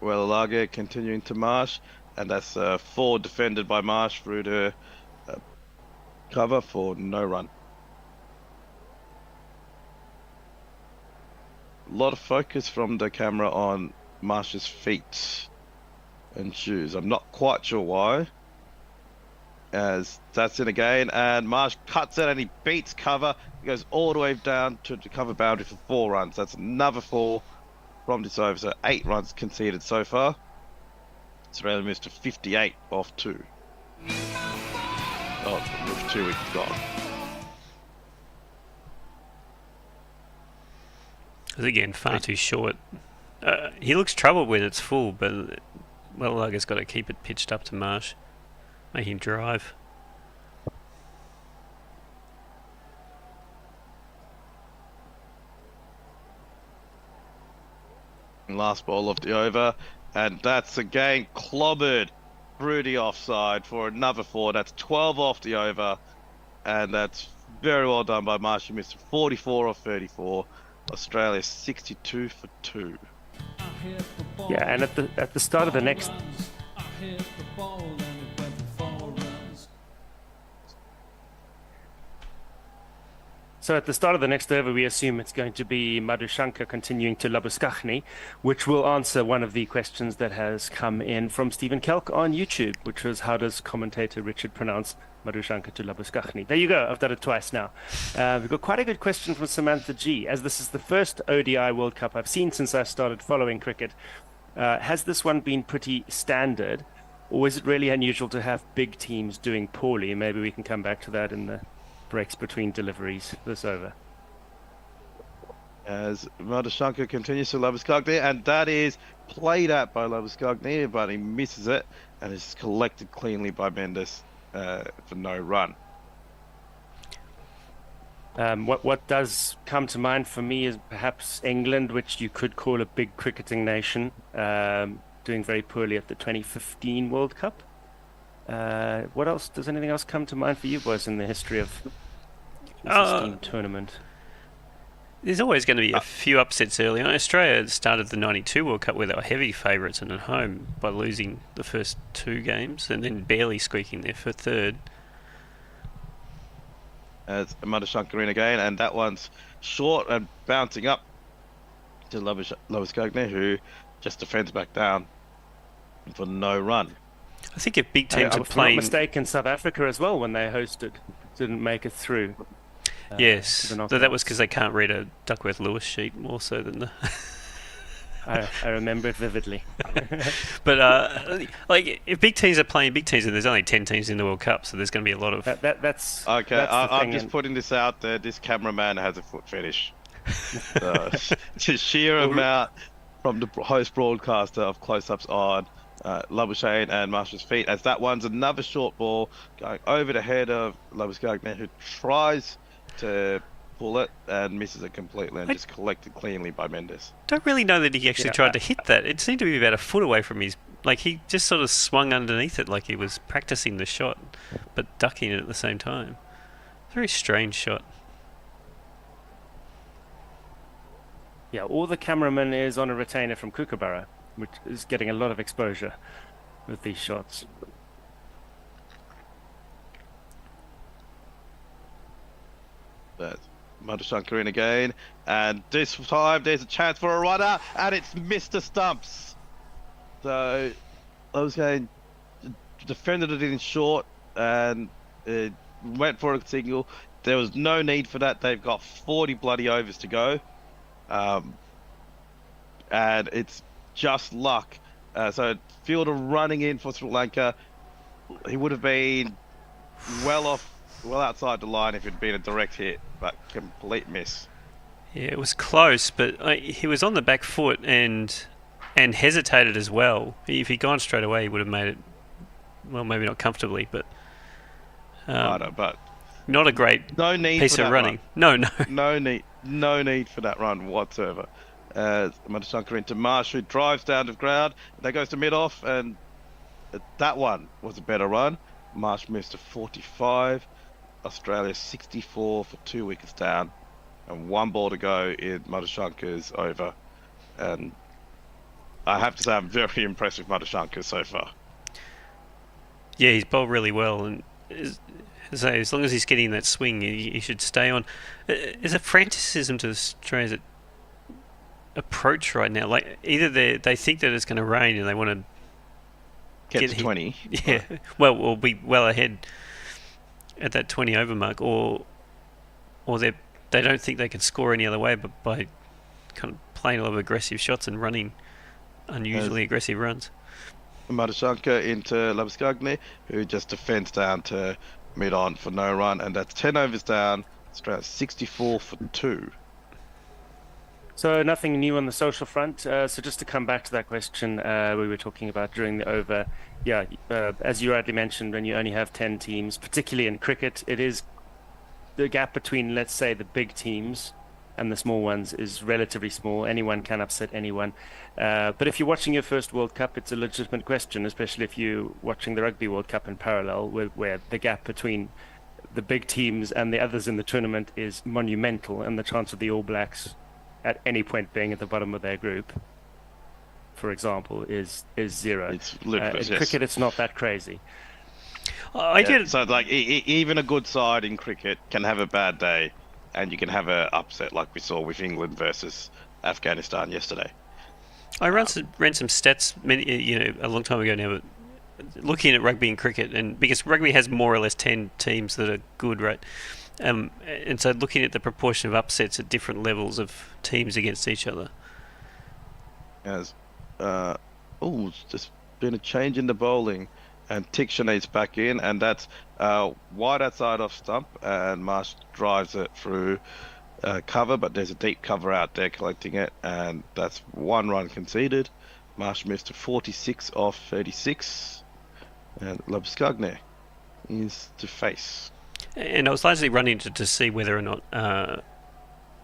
Wellalage continuing to Marsh, and that's 4 defended by Marsh through to cover for no run. A lot of focus from the camera on Marsh's feet and shoes. I'm not quite sure why. as that's in again, and Marsh cuts it and he beats cover. He goes all the way down to the cover boundary for 4 runs. That's another 4 from this over, so 8 runs conceded so far. Australia moves to 58 off 2. Oh, with 2 wickets gone. Again, far too short. He looks troubled when it's full, but Wellerlugger's got to keep it pitched up to Marsh. Make him drive. Last ball of the over, and that's again clobbered through the offside for another 4. That's 12 off the over, and that's very well done by Marsh. He missed 44 off 34. Australia 62 for 2. Yeah, and at the start of the next. So at the start of the next over, we assume it's going to be Madhushankar continuing to Labuskaghni, which will answer one of the questions that has come in from Stephen Kelk on YouTube, which was, how does commentator Richard pronounce Madhushankar to Labuskaghni? There you go. I've done it twice now. We've got quite a good question from Samantha G. As this is the first ODI World Cup I've seen since I started following cricket, has this one been pretty standard, or is it really unusual to have big teams doing poorly? Maybe we can come back to that in the breaks between deliveries this over. As Madhushankar continues to Labuskaghni, and that is played at by Labuskaghni, but he misses it, and is collected cleanly by Mendes for no run. What does come to mind for me is perhaps England, which you could call a big cricketing nation, doing very poorly at the 2015 World Cup. What else? Does anything else come to mind for you boys in the history of the tournament? There's always going to be a few upsets early on. Australia started the 92 World Cup where they were heavy favourites and at home by losing the first 2 games and then barely squeaking there for third. As Madhushankar in again, and that one's short and bouncing up to Labuskaghni, who just defends back down for no run. I think if big teams are playing... If I'm not mistaken, South Africa as well, when they hosted, didn't make it through. Yes, that was because they can't read a Duckworth-Lewis sheet more so than the... I remember it vividly. But like, if big teams are playing big teams, and there's only 10 teams in the World Cup, so there's going to be a lot of... That's okay. That's I'm just putting this out there. This cameraman has a foot fetish. To sheer amount from the host broadcaster of close-ups on Labuschagne and Marsh's feet, as that one's another short ball going over the head of Labuskaghni, who tries to pull it and misses it completely and just collected cleanly by Mendes. Don't really know that he actually tried to hit that. It seemed to be about a foot away from his... Like, he just sort of swung underneath it like he was practicing the shot, but ducking it at the same time. Very strange shot. Yeah, or the cameraman is on a retainer from Kookaburra, which is getting a lot of exposure with these shots. But Madhushankar in again, and this time there's a chance for a runner, and it's Mr. Stumps. So I was going, defended it in short, and it went for a single. There was no need for that. They've got 40 bloody overs to go, and it's just luck. So fielder running in for Sri Lanka, he would have been well outside the line if it had been a direct hit, but complete miss. Yeah, it was close, but he was on the back foot and hesitated as well. If he'd gone straight away, he would have made it, well, maybe not comfortably, but but not a great piece of running. No need for that run whatsoever. Madhushankar into Marsh, who drives down to ground. That goes to mid-off, and that one was a better run. Marsh moves to 45. Australia 64 for 2 wickets down, and 1 ball to go in Madhushankar's over. And I have to say, I'm very impressed with Madhushankar so far. Yeah, he's bowled really well, and as long as he's getting that swing, he should stay on. There's a franticism to Australia's approach right now. Like, either they think that it's going to rain and they want to get to 20. Yeah, well, we'll be well ahead at that 20 over mark, or they don't think they can score any other way, but by kind of playing a lot of aggressive shots and running unusually aggressive runs. Madashanka into Labuschagne, who just defends down to mid-on for no run, and that's 10 overs down. Australia 64 for 2. So nothing new on the social front. So just to come back to that question we were talking about during the over, yeah, as you rightly mentioned, when you only have 10 teams, particularly in cricket, it is the gap between, let's say, the big teams and the small ones is relatively small. Anyone can upset anyone. But if you're watching your first World Cup, it's a legitimate question, especially if you're watching the Rugby World Cup in parallel, where the gap between the big teams and the others in the tournament is monumental, and the chance of the All Blacks at any point being at the bottom of their group, for example, is zero. It's ludicrous. In cricket, it's not that crazy. I did. So, like, even a good side in cricket can have a bad day, and you can have an upset like we saw with England versus Afghanistan yesterday. I ran some stats a long time ago now, but looking at rugby and cricket, and because rugby has more or less 10 teams that are good, right? And so looking at the proportion of upsets at different levels of teams against each other. As there's been a change in the bowling, and Tixane's back in, and that's wide outside off stump, and Marsh drives it through cover, but there's a deep cover out there collecting it, and that's 1 run conceded. Marsh moves to 46 off 36, and Labuschagne is to face. And I was largely running to see whether or not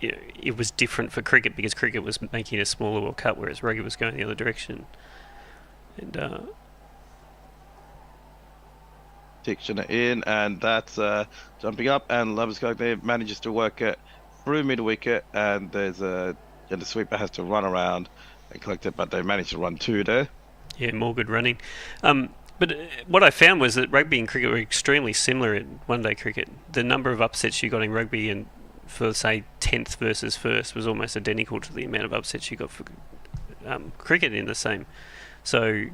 it was different for cricket, because cricket was making a smaller World Cup, whereas rugby was going the other direction. And Tixane in, and that's jumping up, and Labuschagne manages to work it through mid-wicket, and the sweeper has to run around and collect it, but they managed to run 2 there. Yeah, more good running. But what I found was that rugby and cricket were extremely similar in one-day cricket. The number of upsets you got in rugby and for, say, 10th versus first was almost identical to the amount of upsets you got for cricket in the same. So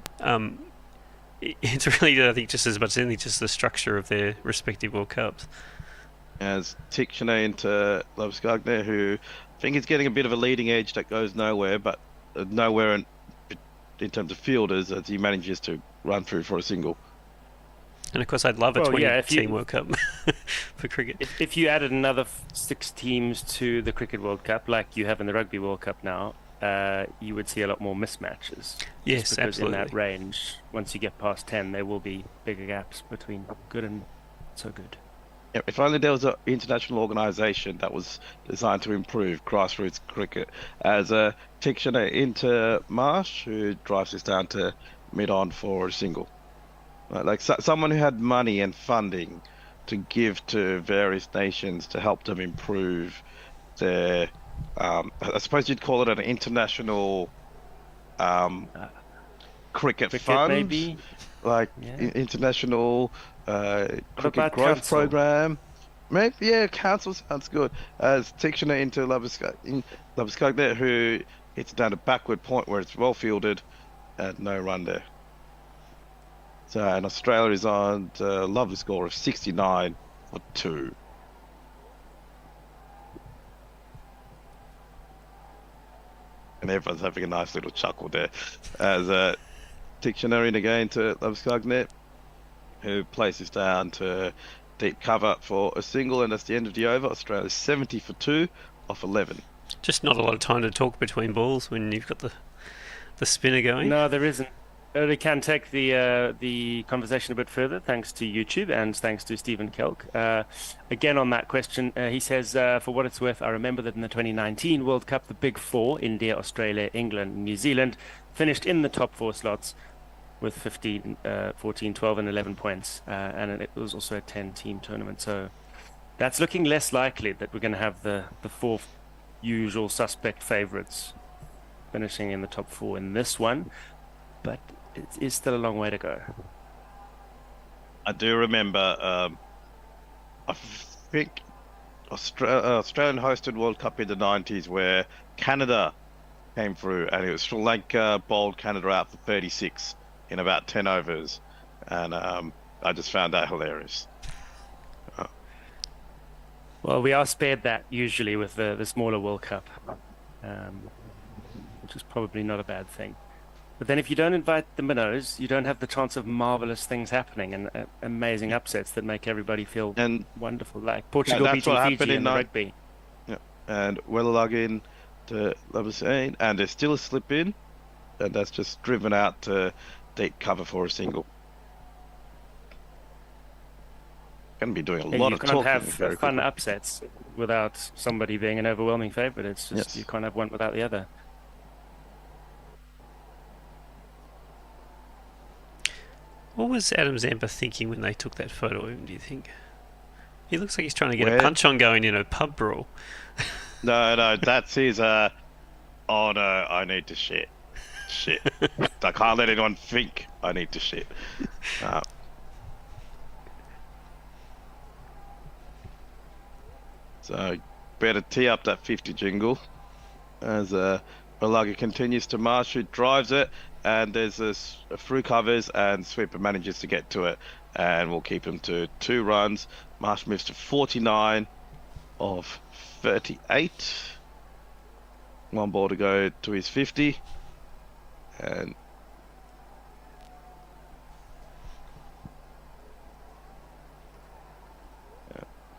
it's really, I think, just as much as anything, just the structure of their respective World Cups. As Tixane into Labuschagne, who I think is getting a bit of a leading edge that goes nowhere, but nowhere in terms of fielders, as he manages to run through for a single. And of course, I'd love a 20-team World Cup for cricket. If you added another 6 teams to the Cricket World Cup, like you have in the Rugby World Cup now, you would see a lot more mismatches. Yes, because absolutely. in that range, once you get past 10, there will be bigger gaps between good and so good. Yeah, if only there was an international organisation that was designed to improve grassroots cricket. As Tixane into Marsh, who drives this down to mid-on for a single. Like someone who had money and funding to give to various nations to help them improve their, I suppose you'd call it an international cricket fund, maybe? Like international cricket growth council? program. Maybe, yeah, council sounds good. As Tixane into Labuschagne, who hits down a backward point where it's well fielded and no run there. So, and Australia is on a lovely score of 69 for 2. And everyone's having a nice little chuckle there. As Tixane in again to Labuschagne, who places down to deep cover for a single, and that's the end of the over. Australia's 70 for 2 off 11. Just not a lot of time to talk between balls when you've got the spinner going. No, there isn't. We can take the conversation a bit further, thanks to YouTube and thanks to Stephen Kelk. Again, on that question, he says, for what it's worth, I remember that in the 2019 World Cup, the Big Four, India, Australia, England, New Zealand, finished in the top 4 slots with 15, 14, 12, and 11 points. And it was also a 10-team tournament. So that's looking less likely that we're going to have the 4 usual suspect favourites finishing in the top 4 in this one. But it is still a long way to go. I do remember, I think Australian hosted World Cup in the 90s where Canada came through, and it was Sri Lanka bowled Canada out for 36 in about 10 overs, and I just found that hilarious. Well, we are spared that usually with the smaller World Cup, which is probably not a bad thing. But then if you don't invite the minnows, you don't have the chance of marvelous things happening and amazing upsets that make everybody feel wonderful, like Portugal that's beating what happened Fiji in the in rugby. Yeah, and Wellalug to Labuschagne, and there's still a slip in, and that's just driven out to deep cover for a single. Going to be doing a lot You of can't talking have very fun quickly. upsets without somebody being an overwhelming favorite. It's just Yes. you can't have one without the other. What was Adam Zampa thinking when they took that photo of him, do you think? He looks like he's trying to get Where? a punch on going in a pub brawl. No, that's his, oh no, I need to shit. Shit. I can't let anyone think I need to shit. So, better tee up that 50 jingle as Balaga continues to march, who drives it, and there's a through covers, and Sweeper manages to get to it, and we'll keep him to 2 runs. Marsh moves to 49 of 38. 1 ball to go to his 50, and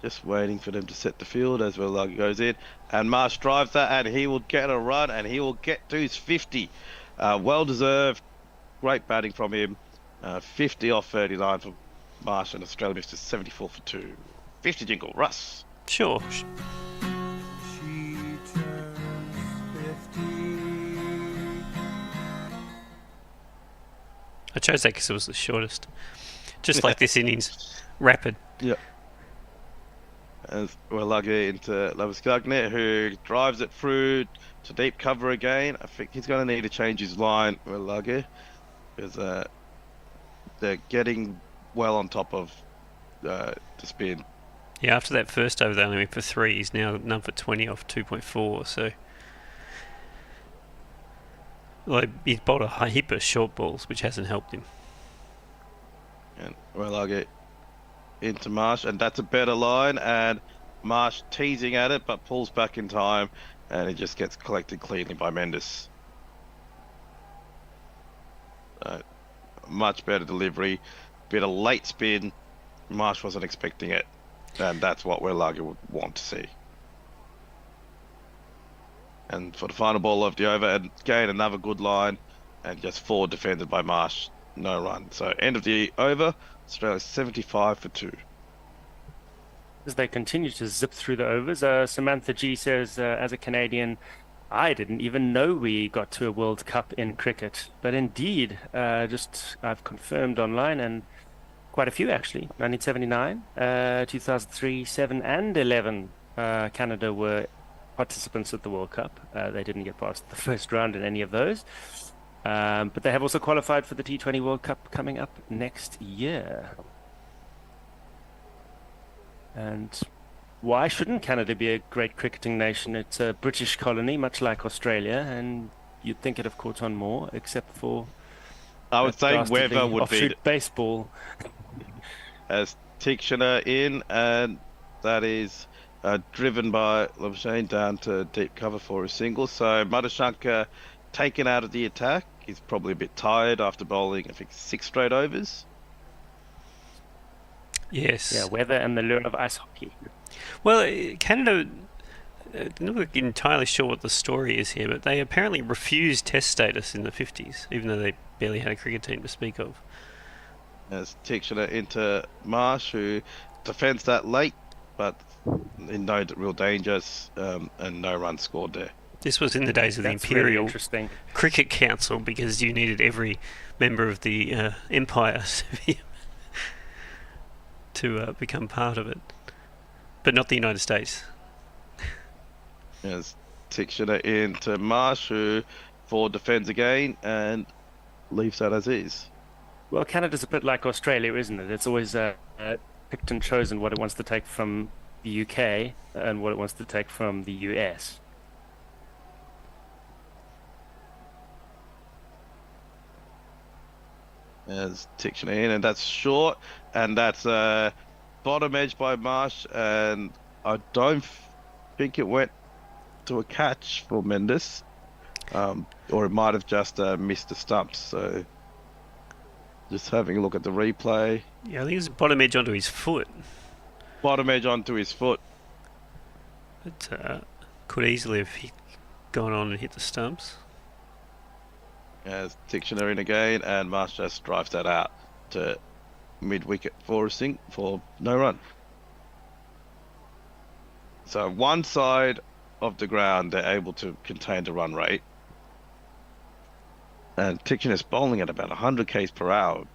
just waiting for them to set the field as Wellalug goes in, and Marsh drives that, and he will get a run, and he will get to his 50. Well deserved, great batting from him. 50 off 39 for Marsh, and Australia moves to 74 for 2. 50 jingle, Russ. Sure. She turns 50. I chose that because it was the shortest. Just like this innings. Rapid. Yeah. As Wellalug into Labuschagne, who drives it through to deep cover again. I think he's going to need to change his line, Wellalug, because they're getting well on top of the spin. Yeah, after that first over, they only went for 3. He's now none for 20 off 2.4. So, like, he's bowled a heap of short balls, which hasn't helped him. And Wellalug into Marsh, and that's a better line, and Marsh teasing at it but pulls back in time, and it just gets collected cleanly by Mendes. Much better delivery, bit of late spin. Marsh wasn't expecting it, and that's what Wellalug would want to see. And for the final ball of the over, and again another good line, and just 4 defended by Marsh, no run. So end of the over, Australia 75 for 2. As they continue to zip through the overs, Samantha G says, as a Canadian, I didn't even know we got to a World Cup in cricket. But indeed, I've confirmed online, and quite a few actually. 1979, 2003, 7 and 11, Canada were participants at the World Cup. They didn't get past the first round in any of those. But they have also qualified for the T20 World Cup coming up next year. And why shouldn't Canada be a great cricketing nation? It's a British colony, much like Australia, and you'd think it'd have caught on more, except for I would say weather would be baseball. As Tikshana in, and that is driven by Labuschagne down to deep cover for a single. So Madhushanka taken out of the attack. He's probably a bit tired after bowling, I think, 6 straight overs. Yes. Yeah, weather and the lure of ice hockey. Well, Canada, I'm not entirely sure what the story is here, but they apparently refused test status in the 50s, even though they barely had a cricket team to speak of. As Tikshana into Marsh, who defends that late, but in no real danger, and no runs scored there. This was in the days of the Imperial Cricket Council, because you needed every member of the empire to become part of it, but not the United States. As Tikshana into Marsh, who forward defends again and leaves that as is. Well, Canada's a bit like Australia, isn't it? It's always picked and chosen what it wants to take from the UK and what it wants to take from the US. As Tiction in, and that's short, and that's bottom edge by Marsh, and I don't think it went to a catch for Mendes, or it might have just missed the stumps. So just having a look at the replay. Yeah, I think it's bottom edge onto his foot. Bottom edge onto his foot. It could easily have gone on and hit the stumps. As Dictionary in again, and Marsh just drives that out to mid-wicket for no run. So one side of the ground, they're able to contain the run rate. And Dictionary's bowling at about 100 k's per hour.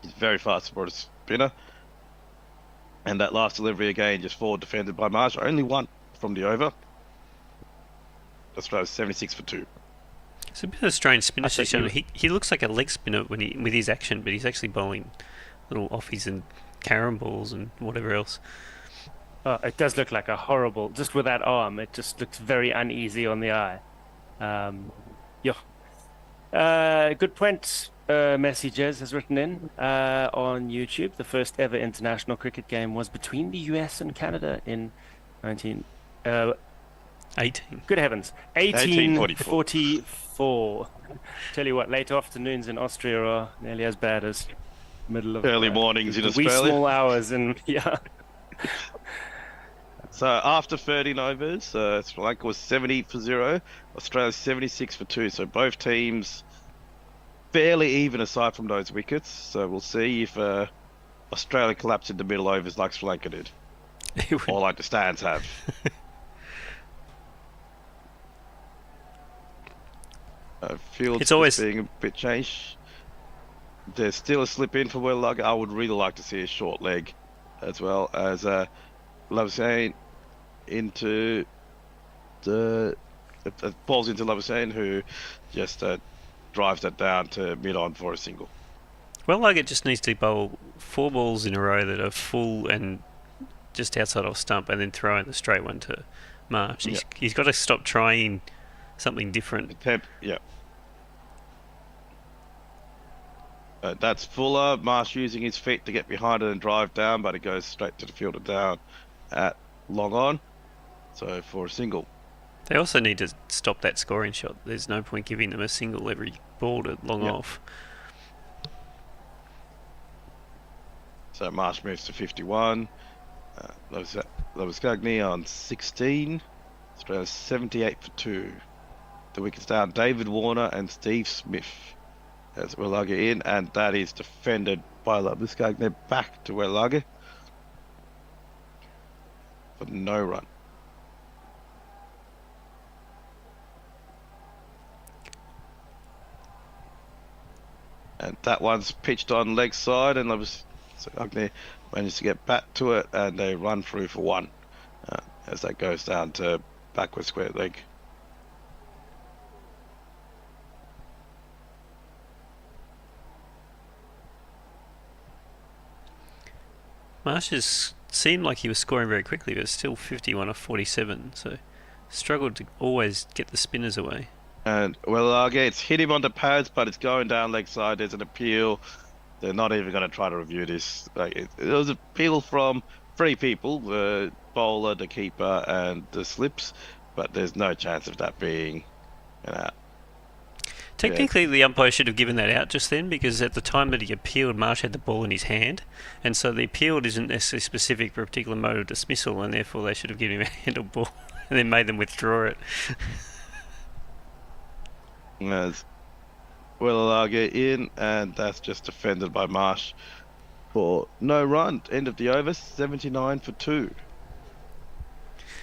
He's very fast for a spinner. And that last delivery again, just forward defended by Marsh. Only one from the over. Australia 76 for 2. It's a bit of a strange spinner position. He looks like a leg spinner with his action, but he's actually bowling little offies and carom balls and whatever else. Oh, it does look like a horrible, just with that arm, it just looks very uneasy on the eye. Good point. Messages has written in on YouTube. The first ever international cricket game was between the US and Canada in 18. Good heavens. 1844. Tell you what, late afternoons in Austria are nearly as bad as middle of early mornings in wee Australia. Small hours in So after 13 overs, Sri Lanka was 70 for 0, Australia 76 for 2. So both teams fairly even aside from those wickets. So we'll see if Australia collapsed in the middle overs like Sri Lanka did, or like the Stands have. Fields It's always being a bit changed. There's still a slip in for Wellaga. I would really like to see a short leg, as well as Labuschagne into the balls into Labuschagne, who just drives that down to mid-on for a single. Well, like it just needs to bowl 4 balls in a row that are full and just outside off stump, and then throw in the straight one to Marsh. He's got to stop trying something different. Yeah. That's Fuller. Marsh using his feet to get behind it and drive down, but it goes straight to the fielder down at long on. So for a single. They also need to stop that scoring shot. There's no point giving them a single every ball to long off. So Marsh moves to 51. Labuschagne on 16. Australia 78 for 2. The wickets down. David Warner and Steve Smith as Wellaga in, and that is defended by Labuschagne back to Wellaga for no run. And that one's pitched on leg side, and Labuschagne managed to get back to it, and they run through for 1 as that goes down to backward square leg. Marsh seemed like he was scoring very quickly, but it's still 51 off 47, so struggled to always get the spinners away. And Wellaga, it's hit him on the pads, but it's going down leg side. There's an appeal. They're not even going to try to review this. It was an appeal from 3 people, the bowler, the keeper, and the slips, but there's no chance of that being an out. Technically, the umpire should have given that out just then, because at the time that he appealed, Marsh had the ball in his hand, and so the appeal isn't necessarily specific for a particular mode of dismissal, and therefore they should have given him a handle ball and then made them withdraw it. As Wellaga in, and that's just defended by Marsh for no run. End of the over, 79 for 2.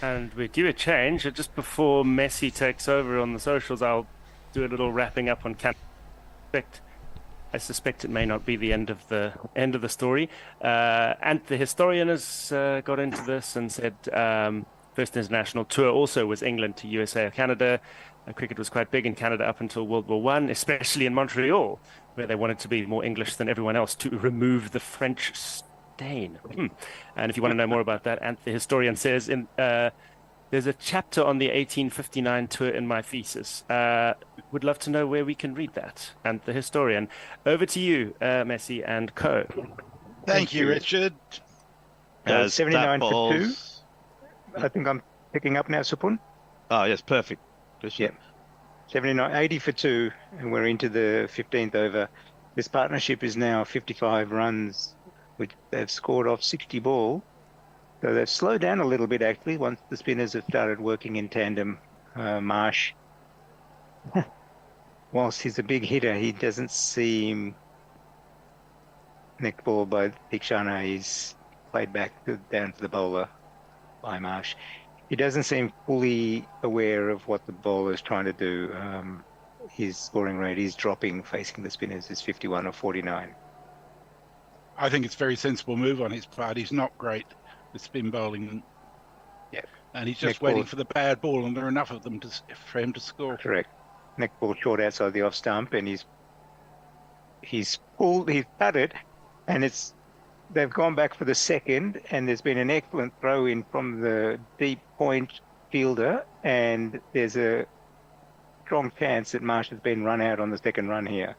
And we do a change just before Messi takes over on the socials. I'll do a little wrapping up on Canada. I suspect it may not be the end of the story. And the historian has got into this and said first international tour also was England to USA or Canada. Cricket was quite big in Canada up until World War One, especially in Montreal, where they wanted to be more English than everyone else to remove the French stain. And if you want to know more about that, and the historian says There's a chapter on the 1859 tour in my thesis. Would love to know where we can read that, and the historian. Over to you, Messi and Co. Thank you, Richard. As 79 that for 2. falls- I think I'm picking up now, Supun. Oh, yes, perfect. Yep. 79, 80 for 2, and we're into the 15th over. This partnership is now 55 runs, which they've scored off 60 ball. So they've slowed down a little bit, actually, once the spinners have started working in tandem. Marsh, whilst he's a big hitter, he doesn't seem neck ball by Dikshana. He's played back down to the bowler by Marsh. He doesn't seem fully aware of what the bowler is trying to do. His scoring rate is dropping facing the spinners. Is 51 or 49. I think it's a very sensible move on his part. He's not great with spin bowling. Yeah. And he's just Neck waiting ball. for the bad ball, and there are enough of them for him to score. Correct. Neck ball short outside the off stump, and he's cut it, and they've gone back for the second, and there's been an excellent throw in from the deep point fielder, and there's a strong chance that Marsh has been run out on the second run here.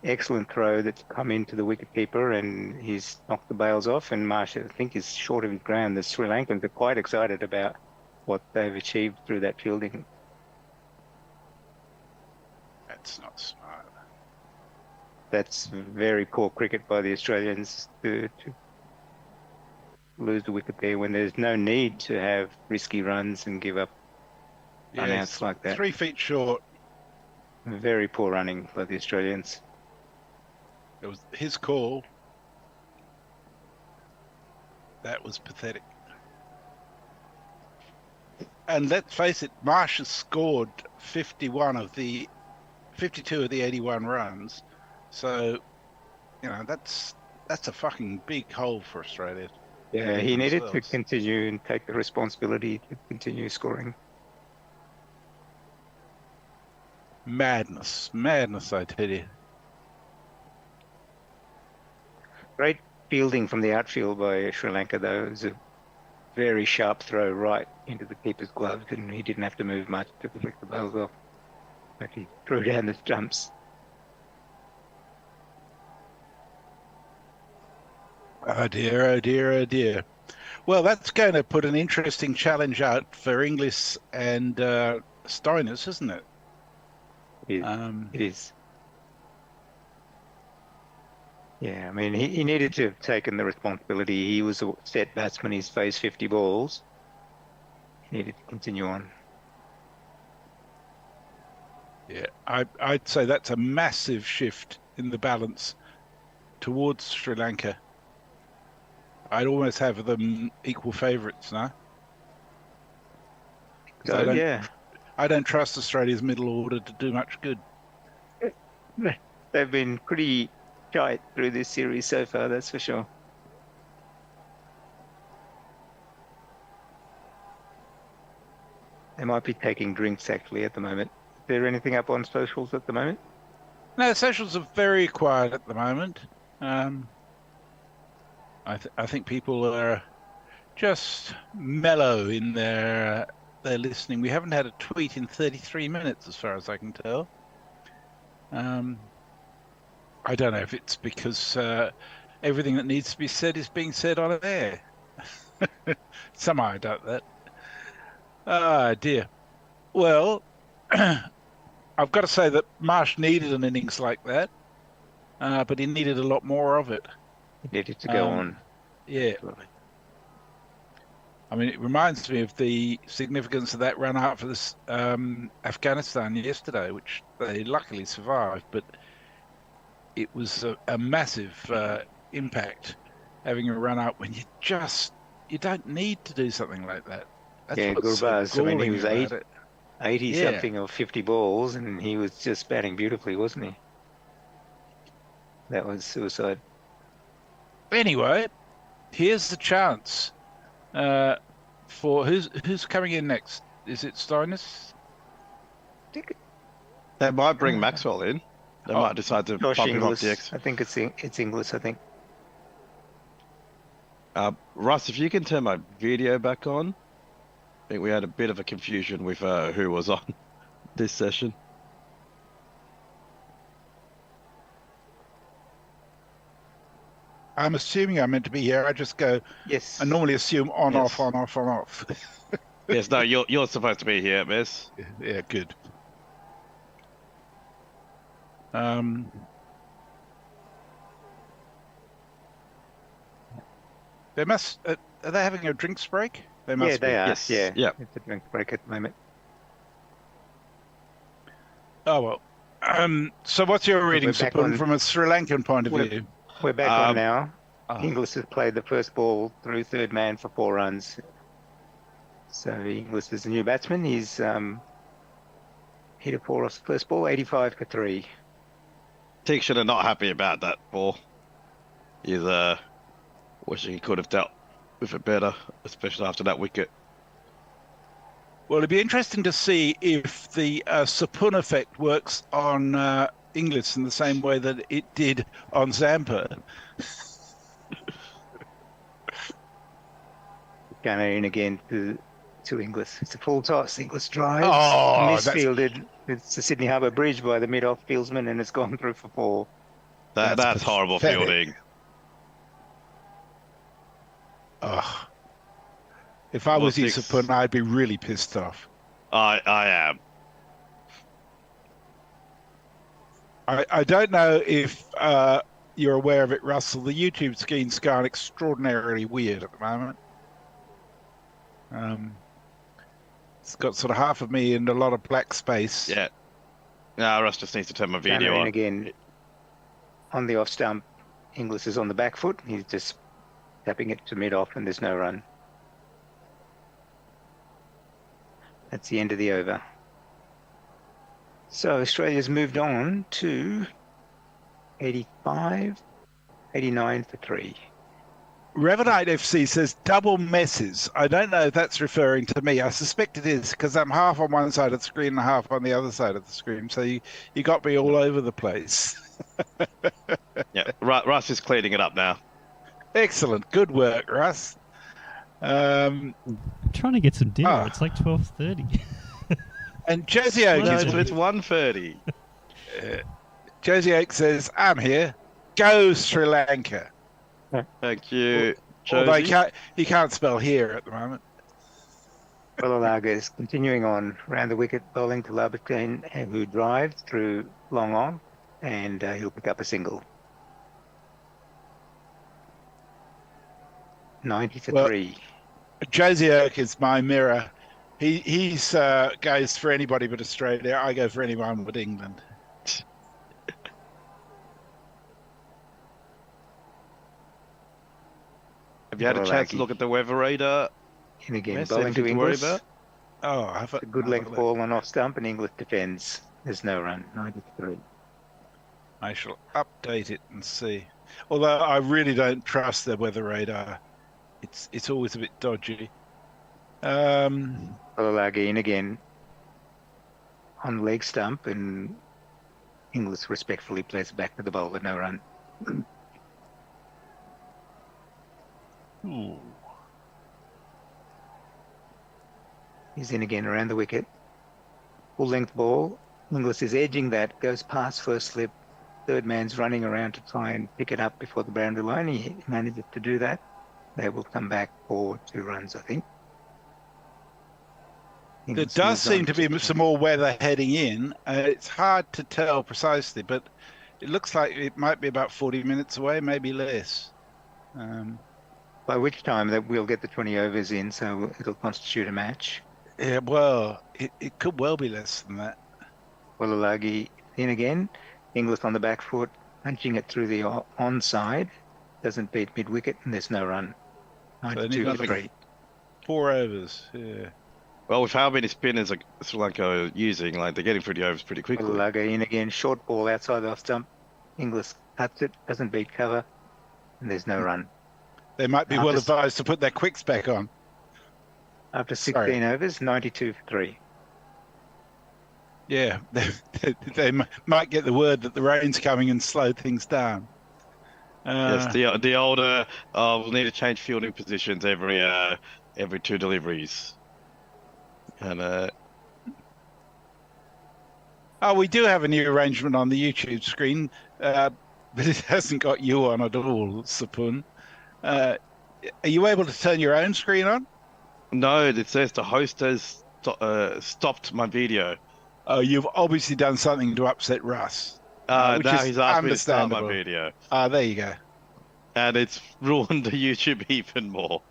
Excellent throw that's come into the wicketkeeper, and he's knocked the bails off, and Marsh, I think, is short of his ground. The Sri Lankans are quite excited about what they've achieved through that fielding. That's not smart. That's very poor cricket by the Australians to lose the wicket there when there's no need to have risky runs and give up runouts like that. 3 feet short. Very poor running by the Australians. It was his call. That was pathetic. And let's face it, Marsh has scored 52 of the 81 runs. So, that's a fucking big hole for Australia. Yeah, he needed to themselves. continue and take the responsibility to continue scoring. Madness, I tell you. Great fielding from the outfield by Sri Lanka, though. It was a very sharp throw right into the keeper's gloves, and he didn't have to move much to flick the bails off. But he threw down the stumps. Oh dear. Well, that's going to put an interesting challenge out for Inglis and Stoinis, isn't it? It is. Yeah, I mean, he needed to have taken the responsibility. He was a set batsman. He's faced 50 balls. He needed to continue on. Yeah, I'd say that's a massive shift in the balance towards Sri Lanka. I'd almost have them equal favourites now. So, yeah. I don't trust Australia's middle order to do much good. They've been pretty tight through this series so far, that's for sure. They might be taking drinks, actually, at the moment. Is there anything up on socials at the moment? No, socials are very quiet at the moment. I think people are just mellow in their listening. We haven't had a tweet in 33 minutes, as far as I can tell. I don't know if it's because everything that needs to be said is being said on air. Somehow I doubt that. Ah, dear. Well, I've got to say that Marsh needed an innings like that, but he needed a lot more of it. He needed to go on. Yeah. I mean, it reminds me of the significance of that run out for this Afghanistan yesterday, which they luckily survived, but it was a massive impact having a run out when you don't need to do something like that. That's Yeah, what's so Gurbaz, I mean, he galling was about it. 80 Yeah. something or 50 balls, and he was just batting beautifully, wasn't he? That was suicide. Anyway, here's the chance for who's coming in next. Is it Stoinis? They might bring Maxwell in. They might decide to Josh pump him off Inglis. the X. I think it's Inglis, I think. Russ, if you can turn my video back on. I think we had a bit of a confusion with who was on this session. I'm assuming I'm meant to be here. I just go. Yes. I normally assume on, Yes. off, on, off, on, off. Yes, no, you're supposed to be here, miss. Yeah, good. They must. Are they having a drinks break? They must. Yeah, they be. are. Yes. Yeah. Yeah. It's a drink break at the moment. Oh well. So what's your reading, back Sapun, on- from a Sri Lankan point of view? We're back on Um, now. Oh. Inglis has played the first ball through third man for 4 runs. So Inglis is the new batsman. He's hit a 4 off the first ball, 85 for 3. Tixon are not happy about that ball. He's wishing he could have dealt with it better, especially after that wicket. Well, it'd be interesting to see if the Sapun effect works on Inglis in the same way that it did on Zampa. Gunner in again to Inglis. It's a full toss. Inglis drives. Oh, misfielded. It's the Sydney Harbour Bridge by the mid-off fieldsman, and it's gone through for 4. That's horrible pathetic. fielding. Oh. If I was Sapun, I'd be really pissed off. I am. I don't know if you're aware of it, Russell. The YouTube scene's gone extraordinarily weird at the moment. It's got sort of half of me and a lot of black space. Yeah. No, Russ just needs to turn my video Gunner in on. again on the off stump. Inglis is on the back foot. He's just tapping it to mid-off, and there's no run. That's the end of the over. So Australia's moved on to 85, 89 for 3. Revenite FC says double messes. I don't know if that's referring to me. I suspect it is because I'm half on one side of the screen and half on the other side of the screen. So you got me all over the place. Yeah, Russ is cleaning it up now. Excellent. Good work, Russ. I'm trying to get some dinner. It's like 12:30. And Josie Oak No, is it's 1:30. Josie Oak says, I'm here. Go Sri Lanka. Thank you, Although Josie. he can't spell here at the moment. Bellalaga is continuing on round the wicket, bowling to Labuschagne, who drives through long on, and he'll pick up a single. 90 for 3. Josie Oak is my mirror. He's goes for anybody but Australia. I go for anyone but England. Have you had a chance to look at the weather radar? And again, Yes, bowling to anything to worry Inglis. about? Oh, I have A good length ball on off stump, and Inglis defends. There's no run. 93. I shall update it and see. Although I really don't trust the weather radar. It's always a bit dodgy. Bellalaga in again on leg stump, and Inglis respectfully plays it back to the bowler. No run. Ooh. He's in again around the wicket. Full length ball. Inglis is edging that, goes past first slip. Third man's running around to try and pick it up before the boundary line. He manages to do that. They will come back for 2 runs, I think. There Inglis does moves seem on to be some more weather heading in. It's hard to tell precisely, but it looks like it might be about 40 minutes away, maybe less. By which time that we'll get the 20 overs in, so it'll constitute a match. Yeah, well, it could well be less than that. Walalagi in again. Inglis on the back foot, punching it through the onside. Doesn't beat mid-wicket, and there's no run. So 92 for 3. 4 overs, yeah. Well, with how many spinners are Sri Lanka are using, like they're getting through the overs pretty quickly. Walalagi in again. Short ball outside the off stump. Inglis cuts it, doesn't beat cover, and there's no run. They might be well advised to put their quicks back on. After 16 overs, 92 for 3. Yeah, they might get the word that the rain's coming and slow things down. Yes, the older we'll need to change fielding positions every 2 deliveries. And Oh, we do have a new arrangement on the YouTube screen, but it hasn't got you on at all, Sapun. Are you able to turn your own screen on? no, it says the host has stopped my video. Oh, you've obviously done something to upset Russ, which Now is he's asked me to start my understandable. video, There you go. and it's ruined the YouTube even more.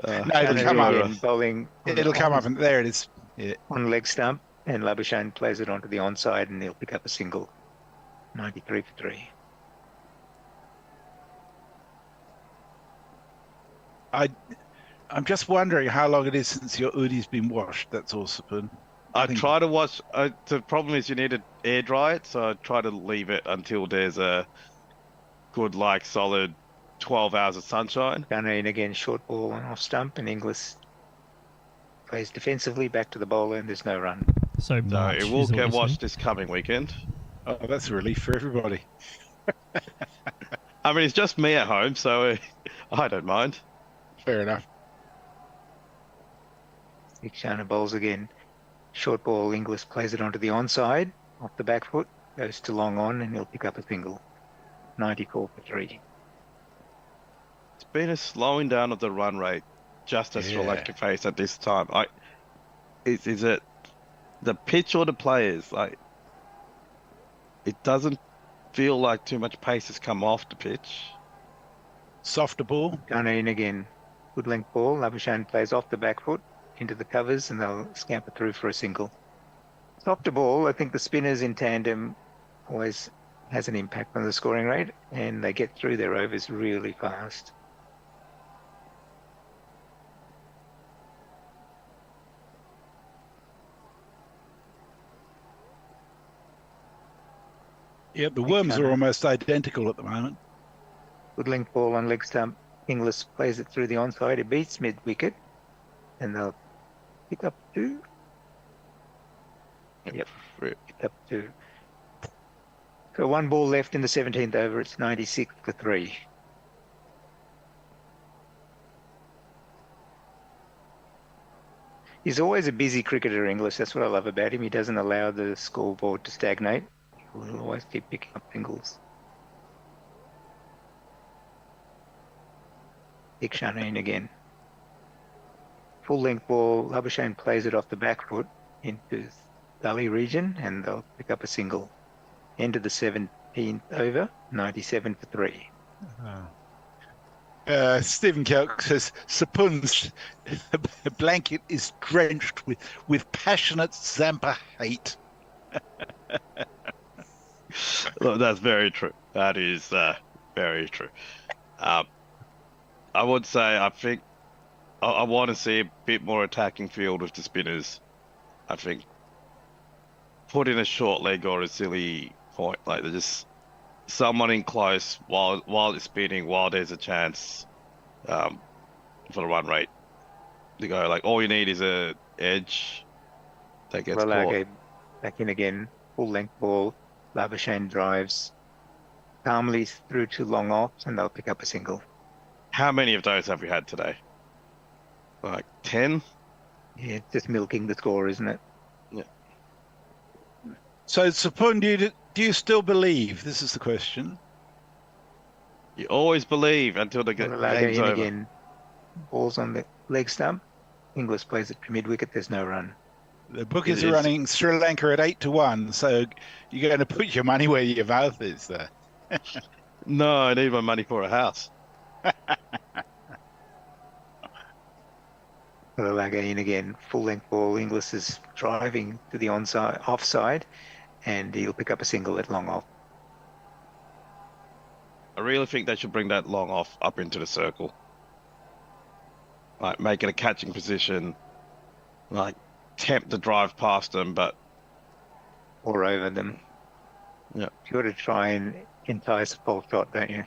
No, it'll Canada come up. again, bowling. It'll come up, and there it is. Yeah. On leg stump, and Labuschagne plays it onto the onside, and he'll pick up a single. 93 for 3. I'm just wondering how long it is since your Udi's been washed. That's all, Sapun. I try to watch. The problem is you need to air dry it, so I try to leave it until there's a good, solid 12 hours of sunshine. Gunner in again, short ball and off stump, and Inglis plays defensively back to the bowler, and there's no run. So March it will is what get you're saying? watched this coming weekend. Oh, that's a relief for everybody. I mean, it's just me at home, so I don't mind. Fair enough. Shana bowls again. Short ball, Inglis plays it onto the onside, off the back foot, goes to long on, and he'll pick up a single. 94 for 3. It's been a slowing down of the run rate just as Sri Lanka face at this time. Is it the pitch or the players? It doesn't feel like too much pace has come off the pitch. Softer ball. Gunner in again. Good length ball. Labuschagne plays off the back foot into the covers, and they'll scamper through for a single. Softer ball, I think the spinners in tandem always has an impact on the scoring rate, and they get through their overs really fast. Yeah, the worms are almost identical at the moment. Good length ball on leg stump. Inglis plays it through the onside. It beats mid wicket, and they'll pick up 2. Yep, pick up 2. So 1 ball left in the 17th over. It's 96 for 3. He's always a busy cricketer, Inglis. That's what I love about him. He doesn't allow the scoreboard to stagnate. He'll always keep picking up singles. Dick Shanahan again. Full length ball. Labuschagne plays it off the back foot into gully region, and they'll pick up a single. End of the 17th over, 97 for 3. Stephen Kelk says Sapun's blanket is drenched with passionate Zampa hate. Look, that's very true. That is very true. I would say I think I want to see a bit more attacking field with the spinners. I think put in a short leg or a silly point, they're just someone in close while it's spinning, while there's a chance for the run rate to go. All you need is a edge that gets caught. Back in again, full length ball. Labuschagne drives calmly through to long off, and they'll pick up a single. How many of those have we had today? 10? Yeah, it's just milking the score, isn't it? Yeah. So, Sapun, do you still believe? This is the question. You always believe until the game's over. Again. Ball's on the leg stump. Inglis plays it to mid wicket. There's no run. The bookies are running Sri Lanka at 8-1, so you're going to put your money where your mouth is there. No, I need my money for a house. Lalaga in again, full length ball. Inglis is driving to the offside, and he'll pick up a single at long off. I really think they should bring that long off up into the circle. Make it a catching position. Tempt the drive past them, or over them. Yeah. You got to try and entice a full shot, don't you?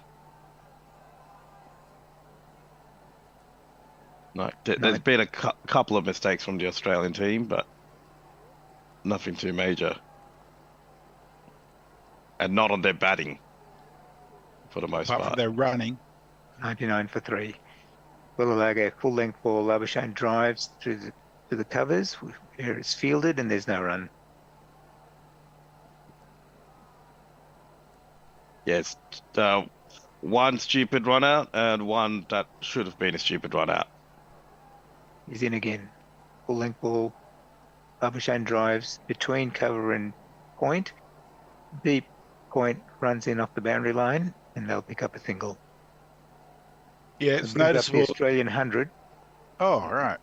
There's been a couple of mistakes from the Australian team, but nothing too major. And not on their batting, for the most Apart part. from their running. 99 for 3. Willalaga, full length ball. Labuschagne drives to the to the covers where it's fielded, and there's no run. Yes, one stupid run out and one that should have been a stupid run out. He's in again. Full length ball. Labuschagne drives between cover and point. Deep point runs in off the boundary line, and they'll pick up a single. Yeah, So it's brings up noticeable. the Australian 100 Oh, right.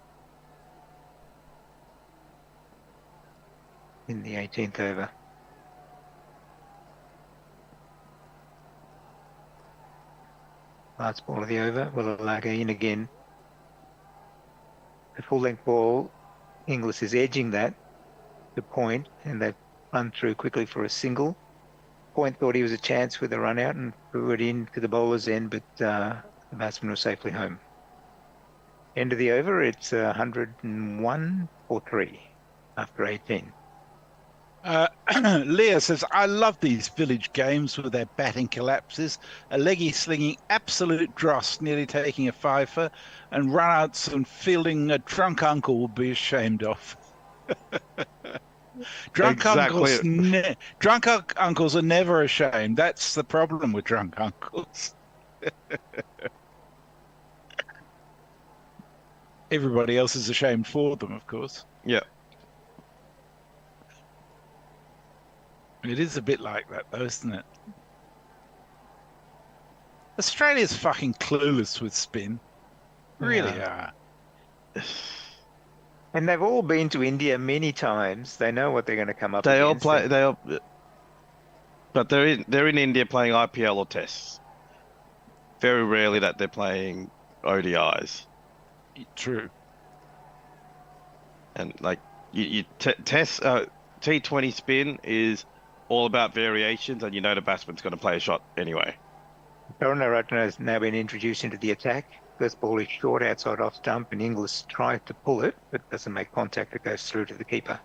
in the 18th over. Last ball of the over. Willalaga in again. The full length ball, Inglis is edging that to point, and they've run through quickly for a single. Point thought he was a chance with a run out and threw it in to the bowler's end, but the batsman was safely home. End of the over, it's 101 for 3 after 18. Leah says, I love these village games with their batting collapses. A leggy slinging absolute dross, nearly taking a fifer, and run-outs and fielding a drunk uncle would be ashamed of. Drunk uncles are never ashamed. That's the problem with drunk uncles. Everybody else is ashamed for them, of course. Yeah. It is a bit like that, though, isn't it? Australia's fucking clueless with spin. Really are. And they've all been to India many times. They know what they're going to come up They all against. play. They all, but they're in India playing IPL or Tests. Very rarely that they're playing ODIs. True. And like Test T20 spin is all about variations, and you know the batsman's going to play a shot anyway. Karunaratne has now been introduced into the attack. First ball is short outside off stump, and Inglis tries to pull it, but doesn't make contact. It goes through to the keeper.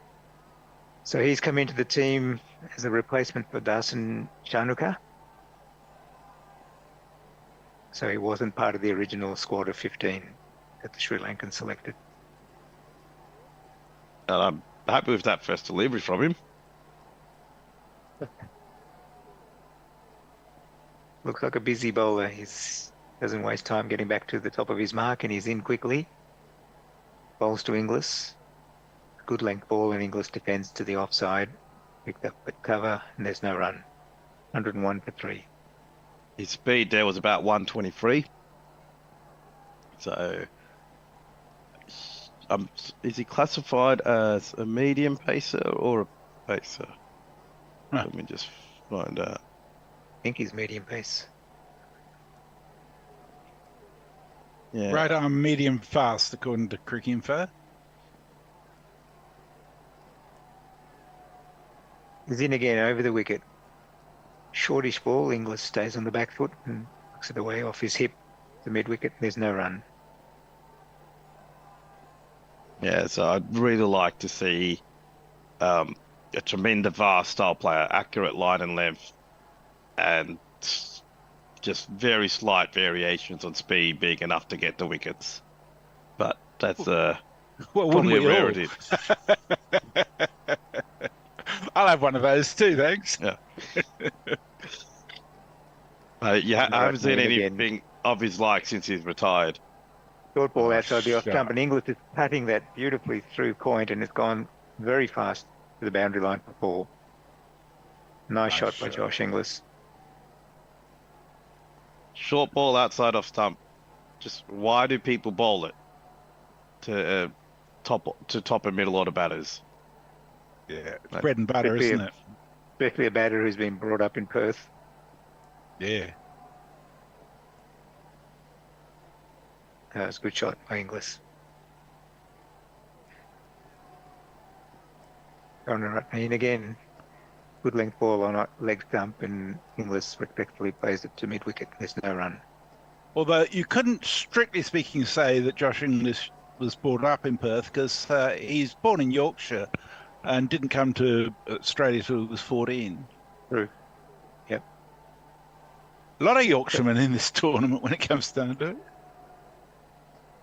So he's come into the team as a replacement for Dasan Shanuka. So he wasn't part of the original squad of 15 that the Sri Lankan selected. And I'm happy with that first delivery from him. Looks like a busy bowler. He doesn't waste time getting back to the top of his mark, and he's in quickly. Bowls to Inglis. Good length ball, and Inglis defends to the offside. Picked up at cover, and there's no run. 101 for 3. His speed there was about 123. So, is he classified as a medium pacer or a pacer? Let me just find out. I think he's medium pace. Yeah. Right arm medium fast, according to Cricinfo. He's in again over the wicket. Shortish ball. Inglis stays on the back foot and looks it away off his hip. The mid wicket. There's no run. Yeah, so I'd really like to see a tremendous vast style player, accurate line and length, and just very slight variations on speed being enough to get the wickets. But that's probably a rarity. I'll have one of those too, thanks. Yeah. I haven't seen anything of his like since he's retired. Short ball outside the off stump, and Inglis is cutting that beautifully through point, and it's gone very fast to the boundary line for 4. Nice shot by Josh Inglis. Short ball outside off stump. Just why do people bowl it to top and middle order batters? Yeah, it's bread and butter, isn't it? Especially a batter who's been brought up in Perth. Yeah. That was a good shot by Inglis. Karunaratne in again. Good length ball on a leg stump, and Inglis respectfully plays it to mid wicket. There's no run. Although you couldn't, strictly speaking, say that Josh Inglis was brought up in Perth, because he's born in Yorkshire and didn't come to Australia till he was 14. True. Yep. A lot of Yorkshiremen in this tournament when it comes down to it.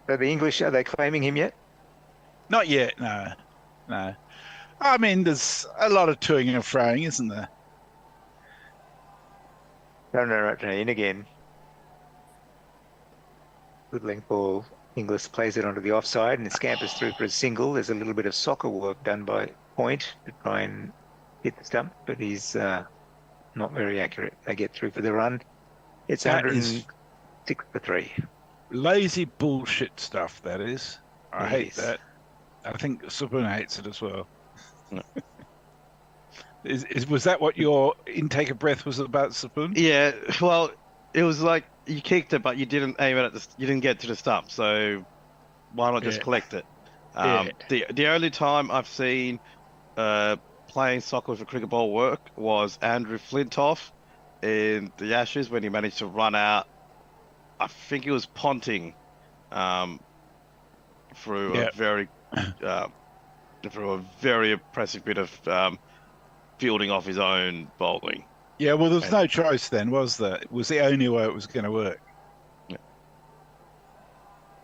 So the English, are they claiming him yet? Not yet, no. No. I mean, there's a lot of toing and froing, isn't there? Karunaratne in again. Good length ball. Inglis plays it onto the offside and it scampers through for a single. There's a little bit of soccer work done by Point to try and hit the stump, but he's not very accurate. They get through for the run. It's That 106 for 3. Lazy bullshit stuff, that is. I It hate is. that. I think Sabun hates it as well. Was that what your intake of breath was about, Sabun? Yeah, well, it was like you kicked it, but you didn't aim it you didn't get to the stump, so why not just Yeah. collect it? Yeah. The only time I've seen playing soccer with a cricket ball work was Andrew Flintoff in the Ashes when he managed to run out. I think it was Ponting through Yeah. through a very impressive bit of fielding off his own bowling. Yeah, well, there was no choice then, was there? It was the only way it was going to work.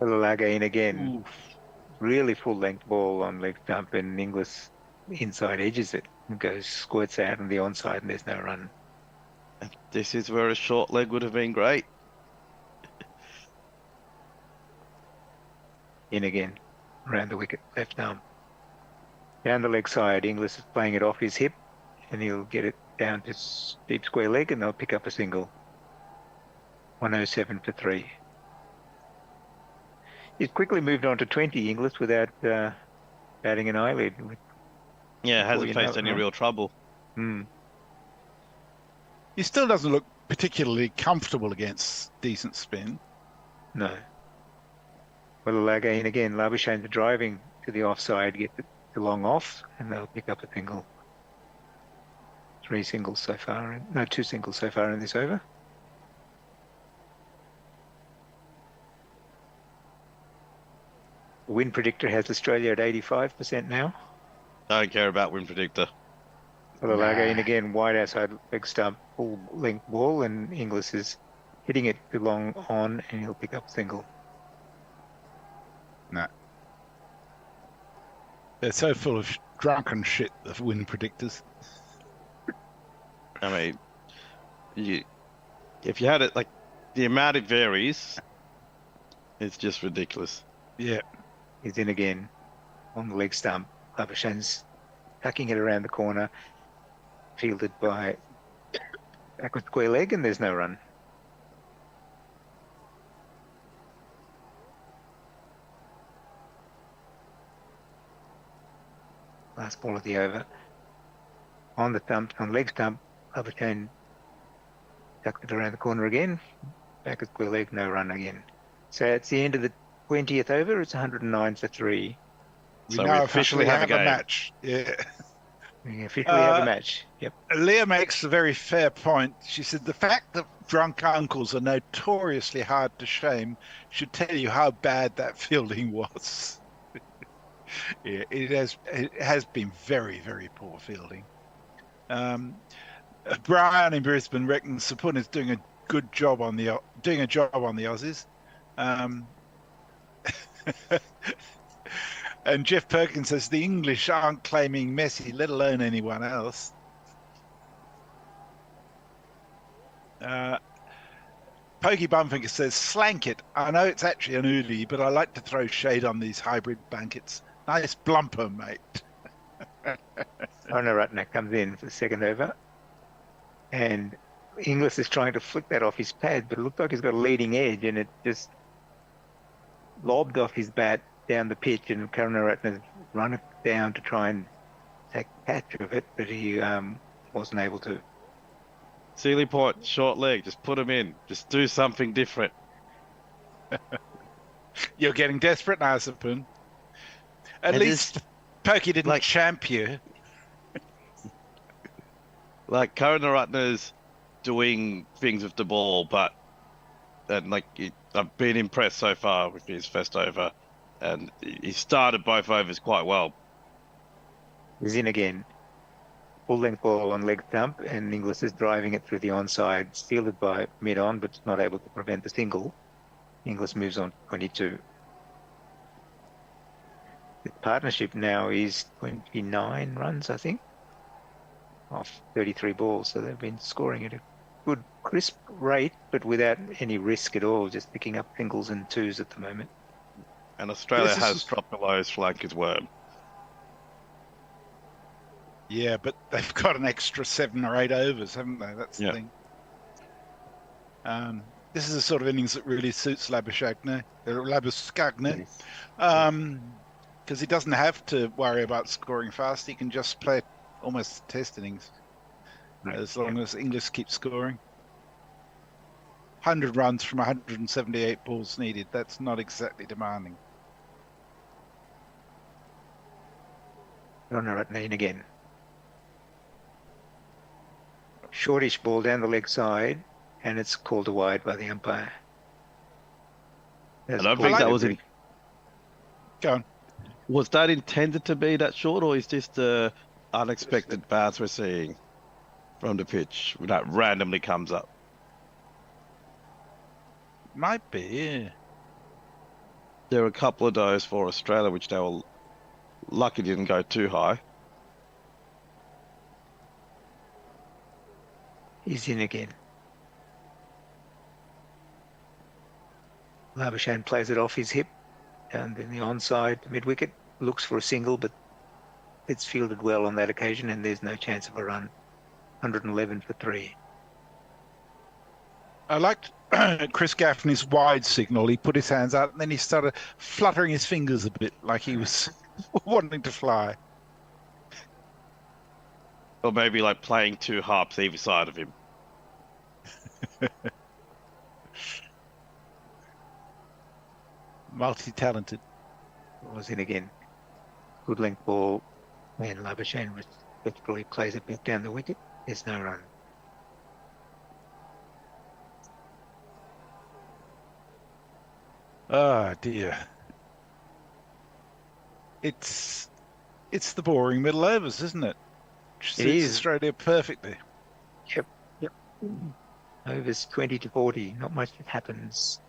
Lalaga in again. Oof. Really full length ball on leg stump, and Inglis inside edges it and goes squirts out on the onside, and there's no run. This is where a short leg would have been great. In again, around the wicket, left arm. Down the leg side, Inglis is playing it off his hip, and he'll get it down to deep square leg, and they'll pick up a single. 107 for 3. He's quickly moved on to 20 Inglis without batting an eyelid. Yeah, hasn't you know faced it, any huh? real trouble. He still doesn't look particularly comfortable against decent spin. No. Well, Lalaga in again. Labuschagne driving to the offside, get the long off, and they'll pick up a single. 3 singles so far. No, 2 singles so far in this over. The wind predictor has Australia at 85% now. Don't care about win predictor. Lalaga in again, wide outside leg stump, full length ball, and Inglis is hitting it too long on, and he'll pick up a single. No. They're so full of drunken shit, the wind predictors. I mean, if you had it, like, the amount it varies, it's just ridiculous. Yeah. He's in again on the leg stump. Labuschagne tucking it around the corner, fielded by backward square leg, and there's no run. Last ball of the over. On the stump, on leg stump, Labuschagne tucked it around the corner again. Backward square leg, no run again. So it's the end of the 20th over. It's 109 for 3. So we officially have a game. match. Yeah. We officially have a match. Yep. Leah makes a very fair point. She said the fact that drunk uncles are notoriously hard to shame should tell you how bad that fielding was. Yeah, it has been very, very poor fielding. Brian in Brisbane reckons Sapun is doing a good job on the Aussies. And Jeff Perkins says the English aren't claiming Messi, let alone anyone else. Pokey Bumfinger says, slank it. I know it's actually an oodie, but I like to throw shade on these hybrid blankets. Nice blumper, mate. Karunaratne comes in for the second over. And Inglis is trying to flick that off his pad, but it looked like he's got a leading edge, and it just lobbed off his bat down the pitch, and Karunaratne run it down to try and take catch of it, but he wasn't able to. Sealy Point, short leg, just put him in. Just do something different. You're getting desperate now, Sapun. At least Pokey didn't champ you. Like, Karunaratne's doing things with the ball, but I've been impressed so far with his first over, and he started both overs quite well. He's in again. Full length ball on leg stump, and Inglis is driving it through the onside, fielded by mid-on, but not able to prevent the single. Inglis moves on 22. The partnership now is 29 runs, I think, off 33 balls. So they've been scoring at a good, crisp rate, but without any risk at all, just picking up singles and twos at the moment. And Australia This has is- dropped below his flank as well. Yeah, but they've got an extra 7 or 8 overs, haven't they? That's the Yeah. thing. This is the sort of innings that really suits Labuschagne, because he doesn't have to worry about scoring fast. He can just play almost test innings as long as Inglis keeps scoring. 100 runs from 178 balls needed. That's not exactly demanding. Ronnaratneen again. Shortish ball down the leg side, and it's called a wide by the umpire. I don't think that was in. Go on. Was that intended to be that short, or is this the unexpected bounce we're seeing from the pitch that randomly comes up? Might be, yeah. There were a couple of those for Australia, which they were lucky didn't go too high. He's in again. Labuschagne plays it off his hip, and then the onside mid-wicket looks for a single, but it's fielded well on that occasion, and there's no chance of a run. 111 for 3. I liked Chris Gaffney's wide signal. He put his hands out, and then he started fluttering his fingers a bit, like he was wanting to fly. Or maybe like playing 2 harps either side of him. Multi-talented. Was in again. Good length ball, and Labuschagne respectfully plays it back down the wicket. There's no run. Oh dear. It's the boring middle overs, isn't it? Which suits is. Australia perfectly. Yep. Overs 20 to 40. Not much happens.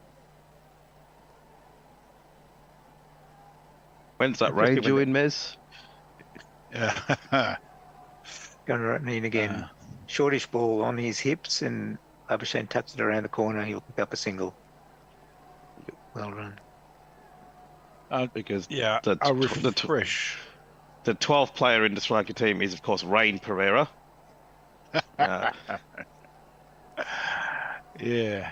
When's that Especially rain due when in, Mez? Yeah. Gunnerratneen again. Shortish ball on his hips, and Labuschagne taps it around the corner. He'll pick up a single. Well run. Because Yeah, the, I'll the, refresh. the 12th player in the Sri Lanka team is, of course, Rain Pereira. Yeah.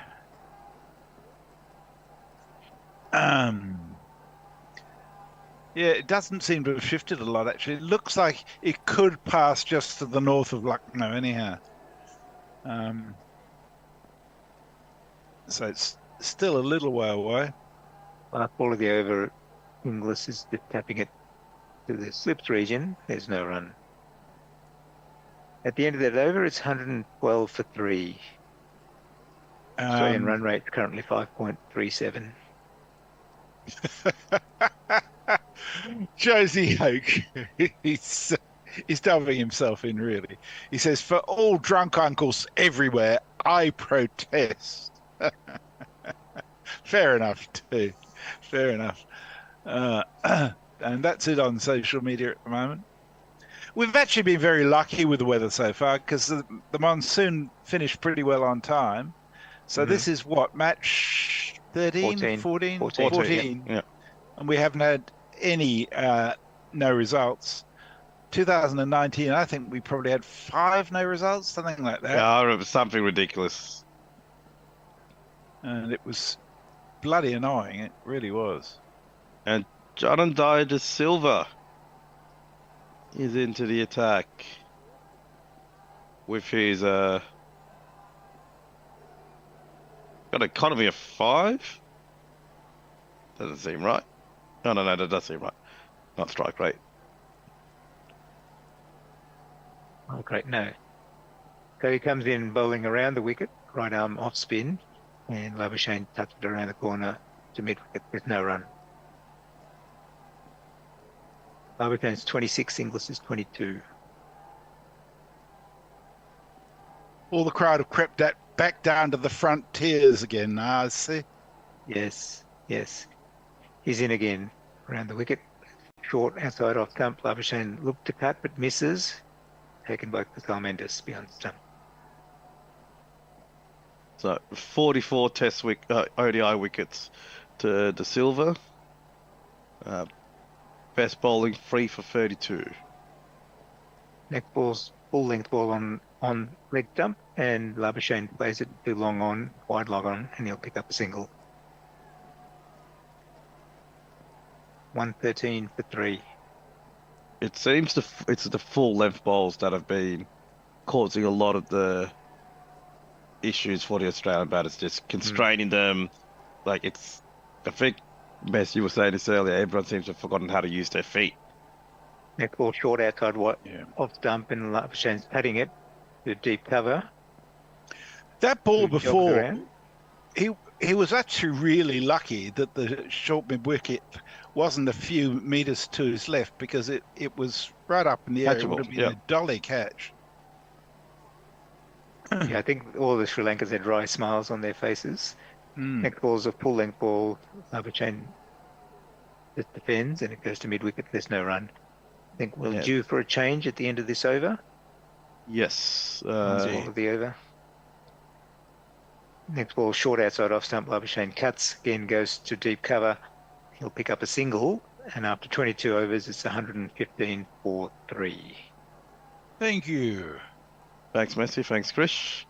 Yeah, it doesn't seem to have shifted a lot, actually. It looks like it could pass just to the north of Lucknow, anyhow. So it's still a little way away. Ball of the over. Inglis is just tapping it to the slips region. There's no run. At the end of that over, it's 112 for 3. Australian run rate currently 5.37. Josie Hoke, he's delving himself in, really. He says, for all drunk uncles everywhere, I protest. Fair enough, too. Fair enough. And that's it on social media at the moment. We've actually been very lucky with the weather so far, because the monsoon finished pretty well on time. So this is what, match 13, 14? Yeah. And we haven't had any no results. 2019, I think we probably had 5 no results, something like that. Yeah, I remember something ridiculous. And it was bloody annoying. It really was. And Jonathan de Silva is into the attack with his got an economy of 5. Doesn't seem right. No, that does seem right. Not strike rate. Oh, great, no. So he comes in bowling around the wicket, right arm off spin, and Labuschagne touched it around the corner to mid-wicket with no run. Labuschagne's 26, Inglis is 22. All the crowd have crept back down to the front tiers again now, I see. Yes. He's in again around the wicket. short outside off stump. Labuschagne looked to cut but misses. Taken by Kyle Mendes beyond stump. So 44 ODI wickets to De Silva. Best bowling 3 for 32. Next ball's full length ball on leg stump, and Labuschagne plays it too long on, wide log on, and he'll pick up a single. 113 for 3. It seems it's the full length bowls that have been causing a lot of the issues for the Australian batters, just constraining them. Like I think, Mess, you were saying this earlier, everyone seems to have forgotten how to use their feet. Next ball short outside off stump, and Labuschagne's patting it to deep cover. That ball Jogged before, around. he was actually really lucky that the short mid wicket wasn't a few metres to his left, because it was right up in the air. It would have been a dolly catch. Yeah, I think all the Sri Lankans had dry smiles on their faces. Next ball's a full length ball. Labuschagne just defends, and it goes to mid wicket. There's no run. I think we're due for a change at the end of this over. Yes. Of the over. Next ball short outside off stump. Labuschagne cuts, again goes to deep cover. He'll pick up a single, and after 22 overs, it's 115 for 3. Thank you. Thanks, Messi. Thanks, Chris.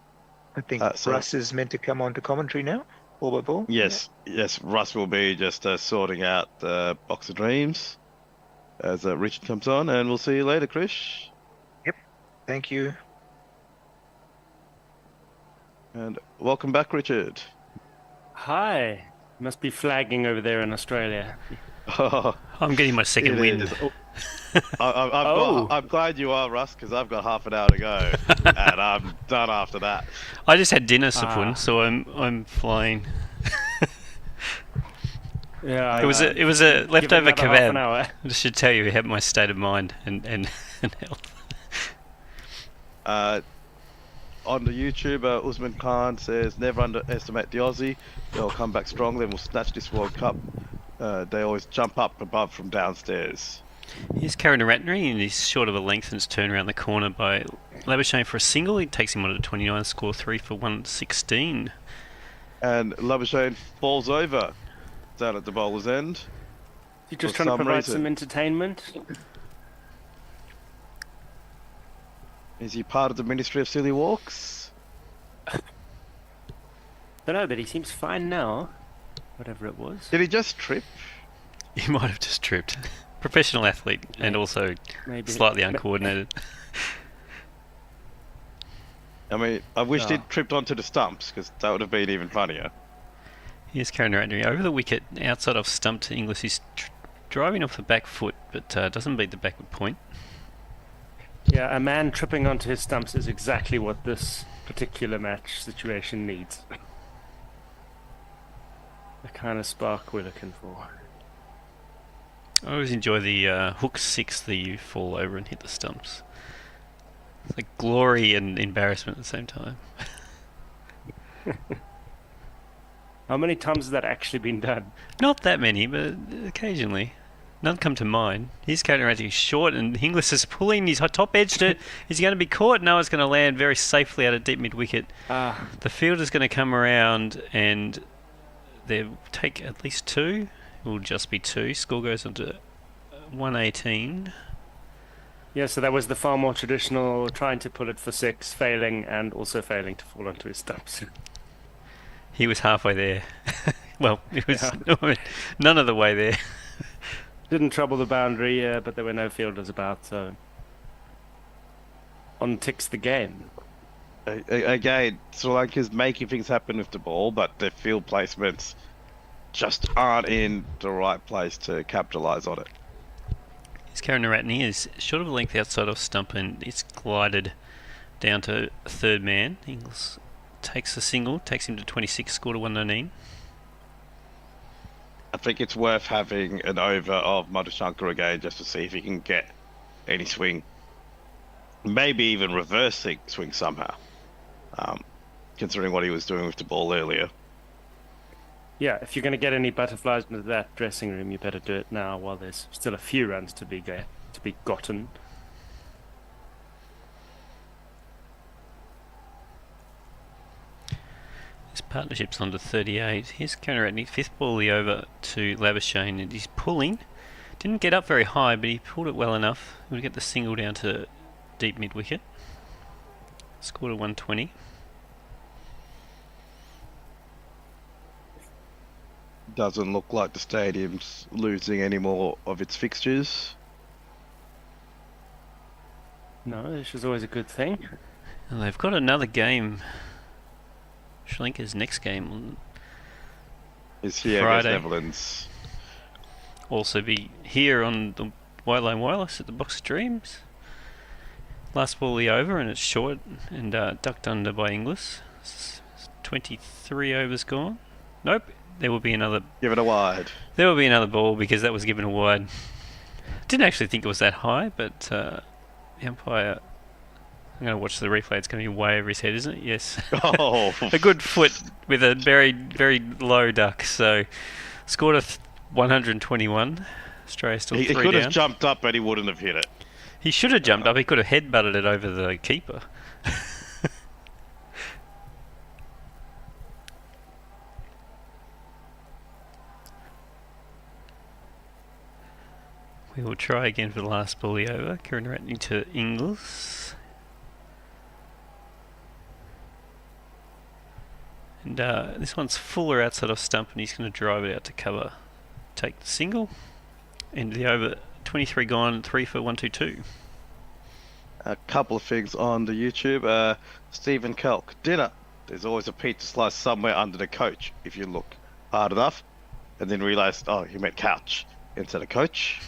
I think Russ is meant to come on to commentary now, ball by ball. Yes, Russ will be just sorting out the box of dreams as Richard comes on, and we'll see you later, Chris. Yep, thank you. And welcome back, Richard. Hi. Must be flagging over there in Australia. I'm getting my second win. I'm glad you are, Russ, because I've got half an hour to go, and I'm done after that. I just had dinner, Sapun, so I'm flying. Yeah, it was a leftover kebab. I just should tell you, it helped my state of mind and health. On the YouTube, Usman Khan says, never underestimate the Aussie. They'll come back strongly and will snatch this World Cup. They always jump up above from downstairs. Here's Karunaratne, and he's short of a length and it's turned around the corner by Labuschagne for a single. He takes him on to 29, score 3 for 116. And Labuschagne falls over down at the bowler's end. You're just trying to provide some entertainment? Is he part of the Ministry of Silly Walks? Don't know, but he seems fine now. Whatever it was. Did he just trip? He might have just tripped. Professional athlete and also slightly uncoordinated. I mean, I wished he'd tripped onto the stumps, because that would have been even funnier. Here's Karunaratne over the wicket, outside off stump to Inglis. He's driving off the back foot, but doesn't beat the backward point. Yeah, a man tripping onto his stumps is exactly what this particular match situation needs. The kind of spark we're looking for. I always enjoy the hook 6 that you fall over and hit the stumps. It's like glory and embarrassment at the same time. How many times has that actually been done? Not that many, but occasionally. None come to mind. He's Karunaratne short, and Inglis is pulling. He's top edged it. Is he going to be caught? No, it's going to land very safely out of deep mid wicket. The fielder's going to come around, and they'll take at least 2. It will just be 2. Score goes on to 118. Yeah, so that was the far more traditional trying to pull it for 6, failing, and also failing to fall onto his stumps. He was halfway there. Well, it was none of the way there. Didn't trouble the boundary, but there were no fielders about, so on ticks the game. Again, Sri Lanka's making things happen with the ball, but their field placements just aren't in the right place to capitalise on it. His Karunaratne is short of a length outside of stump, and it's glided down to third man. Inglis takes a single, takes him to 26, score to 119. I think it's worth having an over of Madhushankar again just to see if he can get any swing. Maybe even reverse swing somehow, considering what he was doing with the ball earlier. Yeah, if you're going to get any butterflies into that dressing room, you better do it now while there's still a few runs to be gotten. His partnership's on to 38. Here's Counter-Ratney, 5th ball the over to Labuschagne, and he's pulling. Didn't get up very high, but he pulled it well enough. We'll get the single down to deep mid-wicket. Scored a 120. Doesn't look like the stadium's losing any more of its fixtures. No, this is always a good thing. And they've got another game. Sri Lanka's next game on Is here Friday. against Netherlands. Also be here on the White Line Wireless at the Box of Dreams. Last ball the over, and it's short and ducked under by Inglis. 23 overs gone. Nope, there will be another. Give it a wide. There will be another ball because that was given a wide. Didn't actually think it was that high, but the umpire. I'm going to watch the replay. It's going to be way over his head, isn't it? Yes. Oh. A good foot with a very, very low duck. So, scored a 121. Australia still 3 He down. could have jumped up, but he wouldn't have hit it. He should have jumped up. He could have headbutted it over the keeper. We will try again for the last ball the over. Kieran Ratney to Ingles. And this one's fuller outside off stump, and he's going to drive it out to cover. Take the single. And the over, 23 gone, 3 for 122. A couple of things on the YouTube. Stephen Kelk, dinner. There's always a pizza slice somewhere under the coach if you look hard enough. And then realised, oh, he meant couch instead of coach.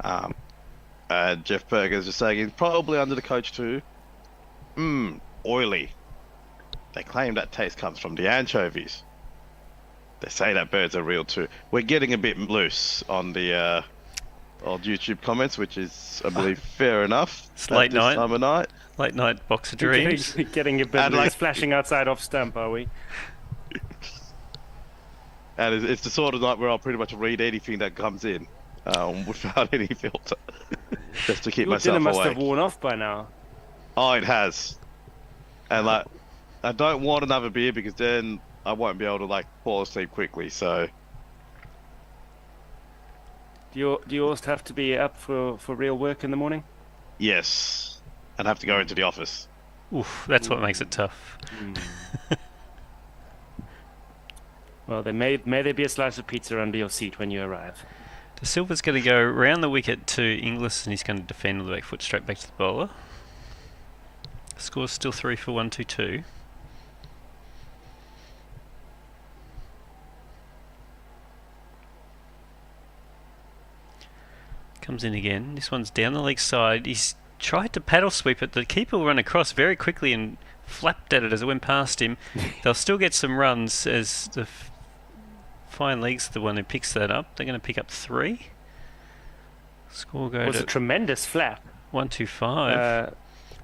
And Jeff Burger's just saying he's probably under the coach too. Oily. They claim that taste comes from the anchovies. They say that birds are real too. We're getting a bit loose on the old YouTube comments, which is, I believe, fair enough. It's late night. Time of night. Late night Box of Dreams. Getting a bit And loose, flashing outside off stump, are we? And it's the sort of night where I'll pretty much read anything that comes in without any filter, just to keep Your myself dinner must awake. have worn off by now. Oh, it has. And like, I don't want another beer because then I won't be able to like fall asleep quickly. So Do you always have to be up for real work in the morning? yes, and have to go into the office. Oof, that's what makes it tough. Well, may there be a slice of pizza under your seat when you arrive. De Silva's going to go round the wicket to Inglis, and he's going to defend with the back foot straight back to the bowler. Score's still 3 for 122. Comes in again. This one's down the leg side. He's tried to paddle sweep it. The keeper will run across very quickly and flapped at it as it went past him. They'll still get some runs as the fine leg's the one who picks that up. They're going to pick up 3. Score go It was to a tremendous flap. 125.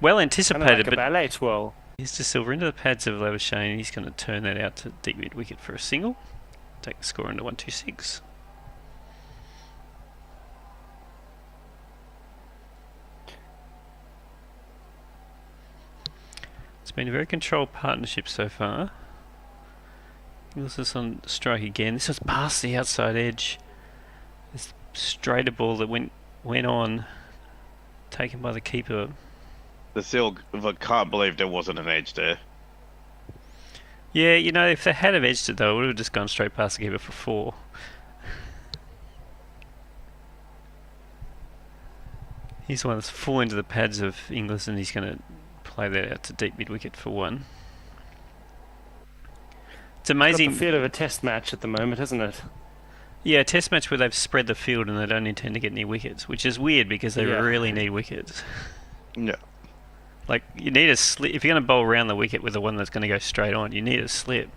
Well anticipated, Like a but ballet twirl. here's De Silva into the pads of Labuschagne. He's going to turn that out to deep mid wicket for a single. Take the score into 126. It's been a very controlled partnership so far. This is on strike again. This was past the outside edge. This straighter ball that went on, taken by the keeper. The Silva can't believe there wasn't an edge there. Yeah, you know, if they had have edged it though, it would have just gone straight past the keeper for 4. He's the one that's full into the pads of Inglis, and he's going to play that out to deep mid wicket for 1. It's amazing. Got the feel of a test match at the moment, hasn't it? Yeah, a test match where they've spread the field and they don't intend to get any wickets, which is weird because they really need wickets. Yeah. Like, you need a slip. If you're going to bowl around the wicket with the one that's going to go straight on, you need a slip.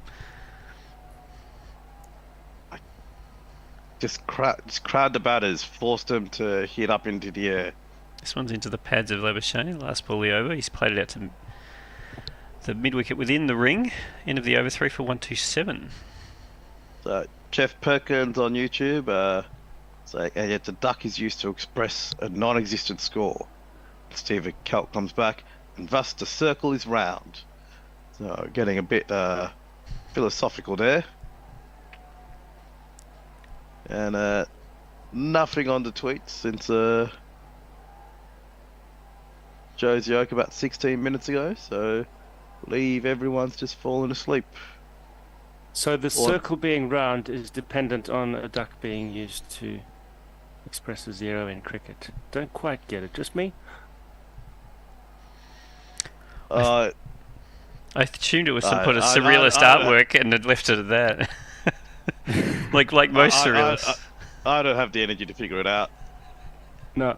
Just crowd the batters, forced them to hit up into the air. This one's into the pads of Labuschagne. Last ball the over. He's played it out to the mid wicket within the ring. End of the over, 3 for 127. So Jeff Perkins on YouTube, and yet the duck is used to express a non-existent score. Stephen Kelp comes back, and thus the circle is round. So getting a bit philosophical there. And nothing on the tweets since Joe's yoke about 16 minutes ago, so believe everyone's just fallen asleep. So the circle being round is dependent on a duck being used to express a zero in cricket. Don't quite get it. Just me? I assumed it was some kind of surrealist artwork and had left it at that. like most surrealists. I don't have the energy to figure it out. No.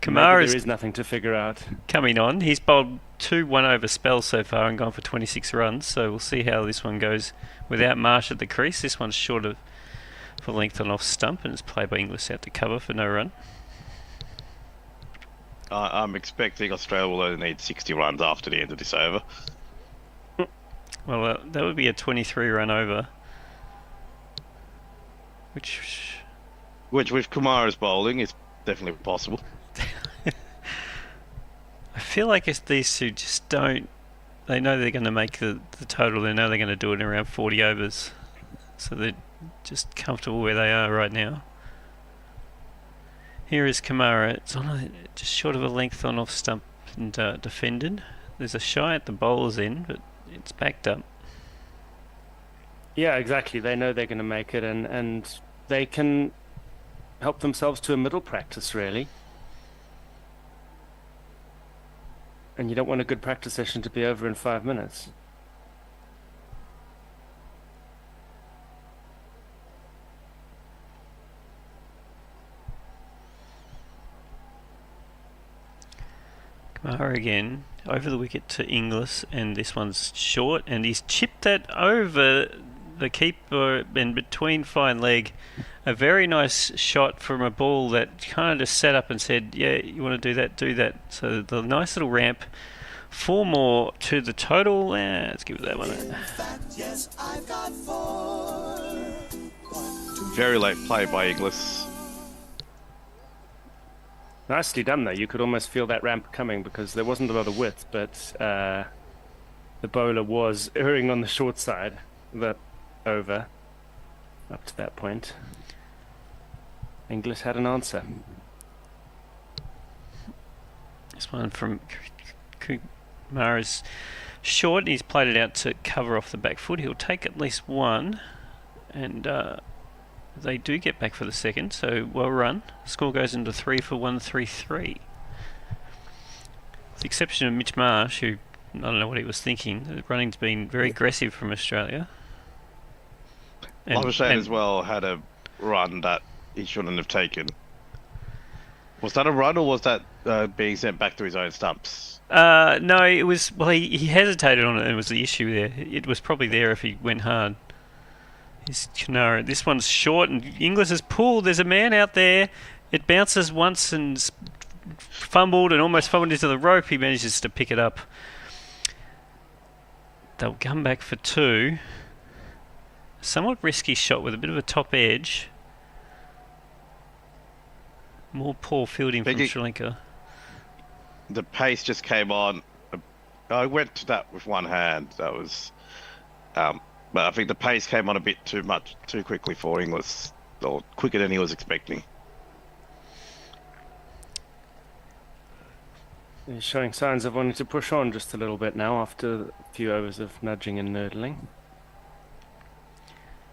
Kamara there is nothing to figure out. Coming on. He's bowled 2 1-over spells so far and gone for 26 runs, so we'll see how this one goes without Marsh at the crease. This one's short of for length on off stump, and it's played by Inglis out to cover for no run. I'm expecting Australia will only need 60 runs after the end of this over. Well, that would be a 23-run over. Which with Kamara's bowling is definitely possible. I feel like if these two just don't... They know they're going to make the total. They know they're going to do it in around 40 overs. So they're just comfortable where they are right now. Here is Kamara. It's on just short of a length on off stump and defended. There's a shy at the bowler's end, but it's backed up. Yeah, exactly. They know they're going to make it, and they can help themselves to a middle practice, really. And you don't want a good practice session to be over in 5 minutes. Kamara again, over the wicket to Inglis, and this one's short, and he's chipped that over the keeper and between fine leg. A very nice shot from a ball that kind of just sat up and said, yeah, you want to do that, do that. So the nice little ramp. 4 more to the total. Let's give it that one. Very late play by Inglis. Nicely done, though. You could almost feel that ramp coming because there wasn't a lot of width, but the bowler was erring on the short side that over up to that point. Inglis had an answer. This one from Kamara's short, and he's played it out to cover off the back foot. He'll take at least one, and they do get back for the second, so well run. The score goes into 3 for 133. With the exception of Mitch Marsh, who I don't know what he was thinking. The running's been very aggressive from Australia. Labuschagne as well had a run that he shouldn't have taken. Was that a run, or was that being sent back to his own stumps? No, it was... Well, he hesitated on it, and it was the issue there. It was probably there if he went hard. He's Kanara. This one's short, and Inglis has pulled. There's a man out there. It bounces once and fumbled and almost fumbled into the rope. He manages to pick it up. They'll come back for 2. Somewhat risky shot with a bit of a top edge. More poor fielding from Sri Lanka. The pace just came on. I went to that with one hand. That was... but I think the pace came on a bit too quickly for Inglis, or quicker than he was expecting. He's showing signs of wanting to push on just a little bit now after a few overs of nudging and nurdling.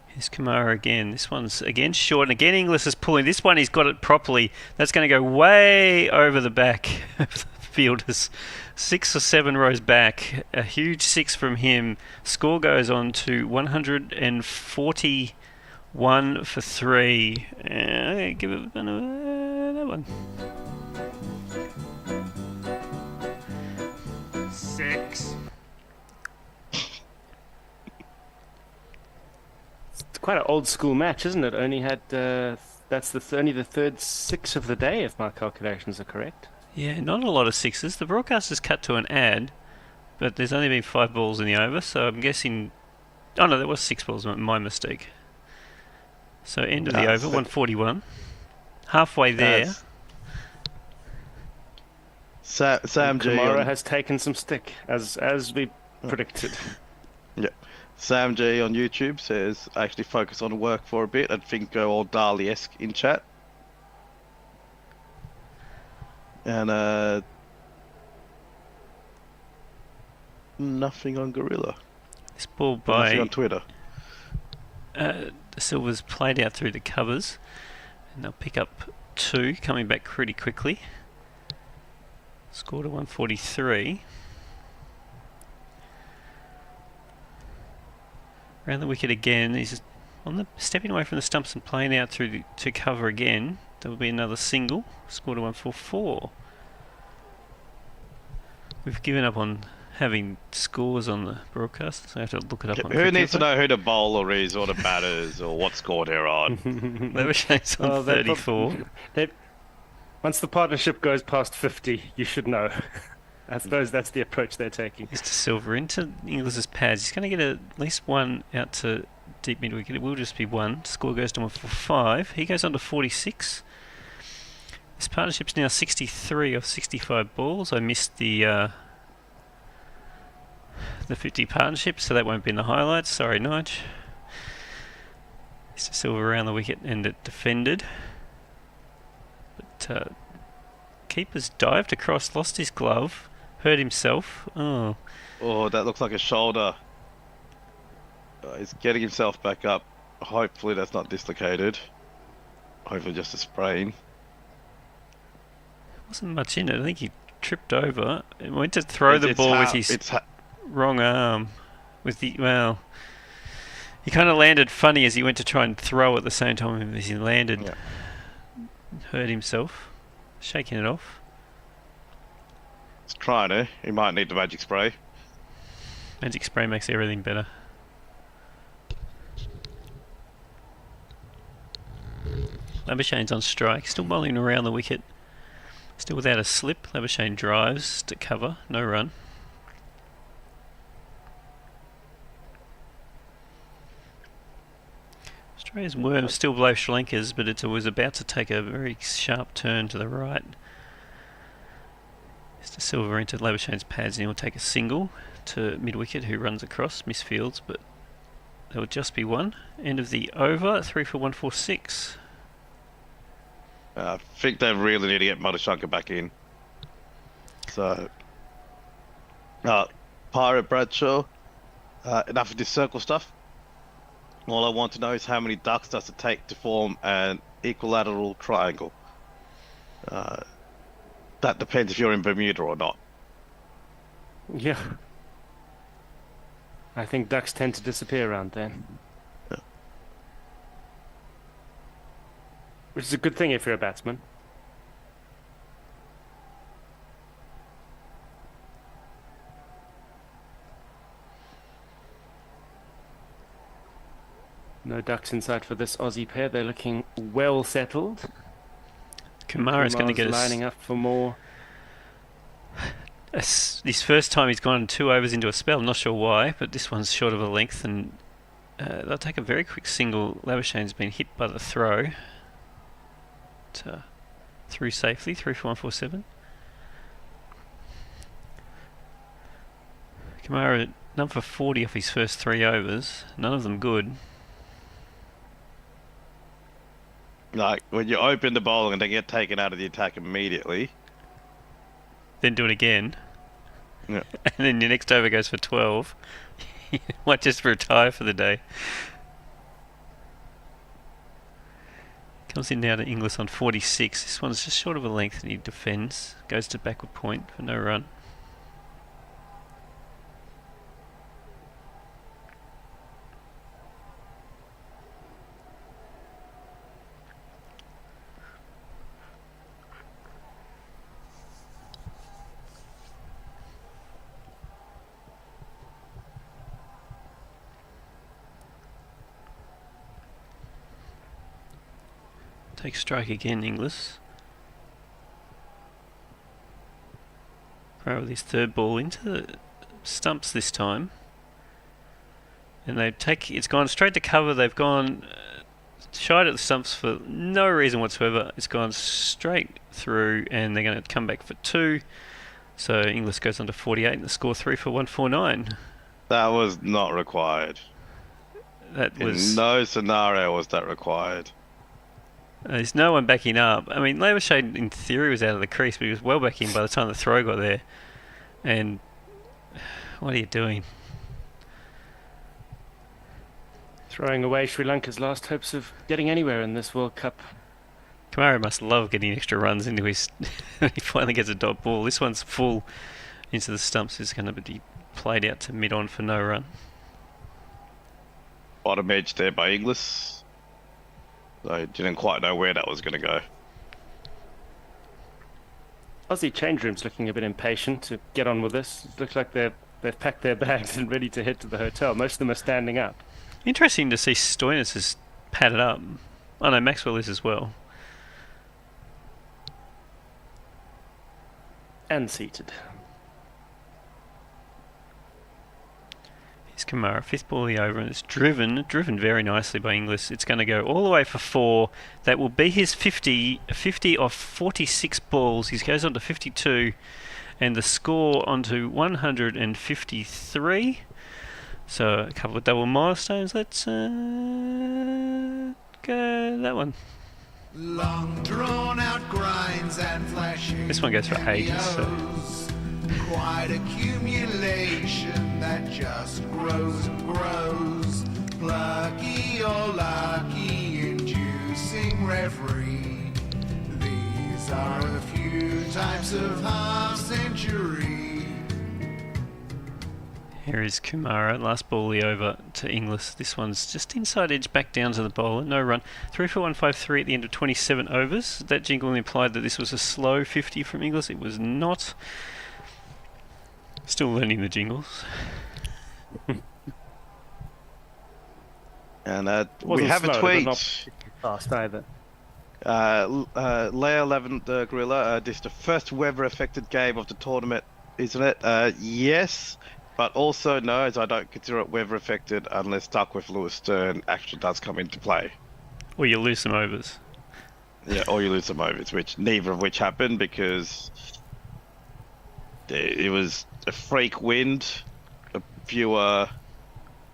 Here's Kamara again. This one's again short, and again Inglis is pulling. This one he's got it properly. That's going to go way over the back of the fielders. 6 or 7 rows back. A huge 6 from him. Score goes on to 141 for 3. Give it that one. 6. It's quite an old school match, isn't it? Only had that's only the third 6 of the day, if my calculations are correct. Yeah, not a lot of 6s. The broadcaster's cut to an ad, but there's only been 5 balls in the over, so I'm guessing Oh no, there was 6 balls. My mistake. So end of the No, over, 141. Halfway there. Sam G Kamara on, has taken some stick, as we predicted. yeah. Sam G on YouTube says, actually focus on work for a bit. I think go all Dali-esque in chat. And nothing on Gorilla. This ball Nothing by on Twitter. the Silvers played out through the covers, and they'll pick up 2, coming back pretty quickly. Score to 143. Around the wicket again. He's on the stepping away from the stumps and playing out through to cover again. There will be another single. Score to 144. We've given up on having scores on the broadcast, so I have to look it up on Who needs to Cricket. know who the bowler is or the batters or what score they're on? Labuschagne on Oh, they're 34. Once the partnership goes past 50, you should know. I suppose that's the approach they're taking. Mr. Silver into Inglis's pads. He's going to get at least 1 out to deep mid wicket. It will just be 1. Score goes to 145. He goes on to 46. This partnership's now 63 of 65 balls. I missed the 50 partnership, so that won't be in the highlights. Sorry, Nige. Mr. Silver around the wicket and it defended. But keeper's dived across, lost his glove, hurt himself. Oh, That looks like a shoulder. He's getting himself back up. Hopefully that's not dislocated. Hopefully just a sprain. wasn't much in it. I think he tripped over and went to throw the ball with his wrong arm. With the he kind of landed funny as he went to try and throw at the same time as he landed. Yeah. Hurt himself, shaking it off. He's trying to. He might need the magic spray. Magic spray makes everything better. Labuschagne's on strike, still bowling around the wicket. Still without a slip. Labuschagne drives to cover, no run. Australia's worm still below Sri Lanka's, but it was about to take a very sharp turn to the right. Mr. Silver into Labuschagne's pads and he'll take a single to mid-wicket, who runs across, misfields, but there will just be 1. End of the over, 3 for 146. I think they really need to get Madhushanka back in. So, Pirate Bradshaw, enough of this circle stuff. All I want to know is how many ducks does it take to form an equilateral triangle. That depends if you're in Bermuda or not. Yeah. I think ducks tend to disappear around there. Yeah. Which is a good thing if you're a batsman. No ducks in sight for this Aussie pair. They're looking well settled. Kamara's going to get lining up for more. This first time he's gone 2 overs into a spell. I'm not sure why, but this one's short of a length, and they'll take a very quick single. Labuschagne's been hit by the throw. Through safely, 3 for 147. Kamara none for 40 off his first 3 overs. None of them good. Like, when you open the bowling and they get taken out of the attack immediately. Then do it again. Yeah. And then your next over goes for 12. You might just retire for the day. Comes in now to Inglis on 46. This one's just short of a length and he defends. Goes to backward point for no run. Take strike again, Inglis. Throw with his third ball into the stumps this time. and it's gone straight to cover. They've gone shied at the stumps for no reason whatsoever. It's gone straight through, and they're going to come back for 2. So Inglis goes on to 48, and the score 3 for 149. That was not required. That was In no scenario was that required. There's no one backing up. I mean, Labuschagne in theory was out of the crease, but he was well back in by the time the throw got there. And what are you doing? Throwing away Sri Lanka's last hopes of getting anywhere in this World Cup. Kamara must love getting extra runs into his... he finally gets a dot ball. This one's full into the stumps. It's going to be played out to mid-on for no run. Bottom edge there by Inglis. I didn't quite know where that was going to go. Aussie change room's looking a bit impatient to get on with this. It looks like they've packed their bags and ready to head to the hotel. Most of them are standing up. Interesting to see Stoinis is padded up. Oh no, Maxwell is as well. And seated. Here's Kamara, 5th ball of the over, and it's driven very nicely by Inglis. It's going to go all the way for 4. That will be his 50 off 46 balls. He goes on to 52, and the score onto 153. So a couple of double milestones. Let's go that one. Long drawn out grinds and flashing. This one goes for ages. So. Quite accumulation that just grows and grows. Plucky or lucky, inducing reverie. These are a few types of half century. Here is Kumara, last ball the over to Inglis. This one's just inside edge, back down to the bowler, no run. 3 for 153 at the end of 27 overs. That jingle implied that this was a slow 50 from Inglis. It was not. Still learning the jingles. And we have a tweet. Not fast either. Leia 11 Gorilla, this is the first weather-affected game of the tournament, isn't it? Yes. But also no, as I don't consider it weather affected unless Duckworth Lewis Stern actually does come into play. Or you lose some overs. Yeah, or you lose some overs, which neither of which happened because it was a freak wind, a few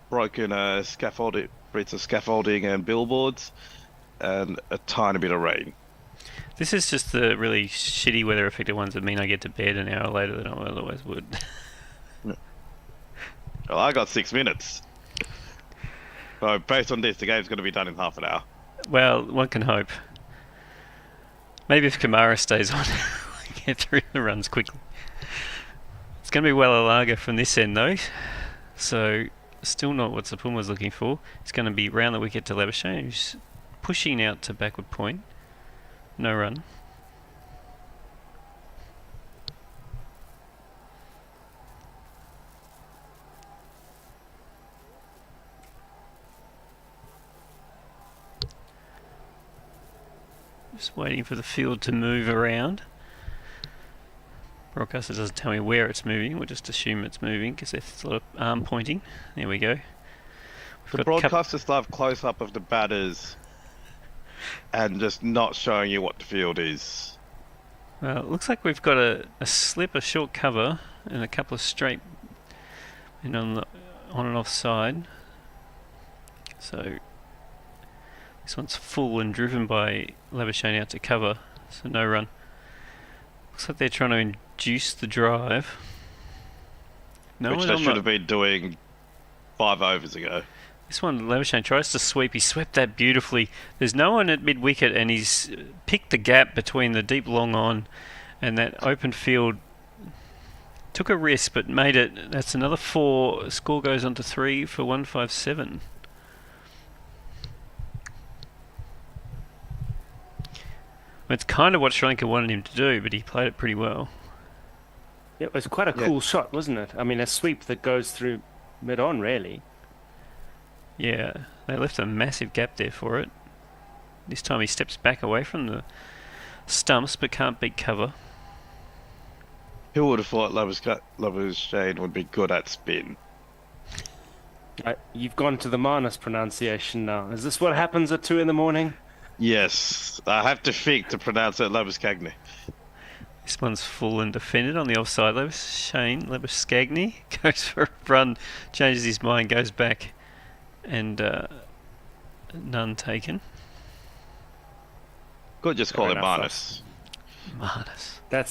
broken scaffolding and billboards, and a tiny bit of rain. This is just the really shitty weather affected ones that mean I get to bed an hour later than I otherwise would. Well, I got 6 minutes. So based on this, the game's going to be done in half an hour. Well, one can hope. Maybe if Kamara stays on, we get through the runs quickly. It's going to be Wellalaga from this end though. So, still not what Sapun was looking for. It's going to be round the wicket to Labuschagne, who's pushing out to backward point. No run. Just waiting for the field to move around. Broadcaster doesn't tell me where it's moving. We'll just assume it's moving because there's a lot of arm pointing. There we go. The broadcasters love close-up of the batters and just not showing you what the field is. Well, it looks like we've got a slip, a short cover, and a couple of straight and on and off side. So this one's full and driven by Labuschagne out to cover, so no run. Looks like they're trying to induce the drive. No, which they should have been doing 5 overs ago. This one, Labuschagne tries to sweep. He swept that beautifully. There's no one at mid-wicket, and he's picked the gap between the deep long on and that open field. Took a risk, but made it. That's another 4. Score goes on to 3 for 157. It's kind of what Sri Lanka wanted him to do, but he played it pretty well. It was quite a cool shot, wasn't it? I mean, a sweep that goes through mid-on, really. Yeah, they left a massive gap there for it. This time he steps back away from the stumps, but can't beat cover. Who would have thought Labuschagne would be good at spin? You've gone to the Manus pronunciation now. Is this what happens at 2 in the morning? Yes, I have to think to pronounce it Labuskagny. This one's full and defended on the offside. Shane Labuskagny goes for a run, changes his mind, goes back, and none taken. Could just call Fair it enough, Manus. Manus. That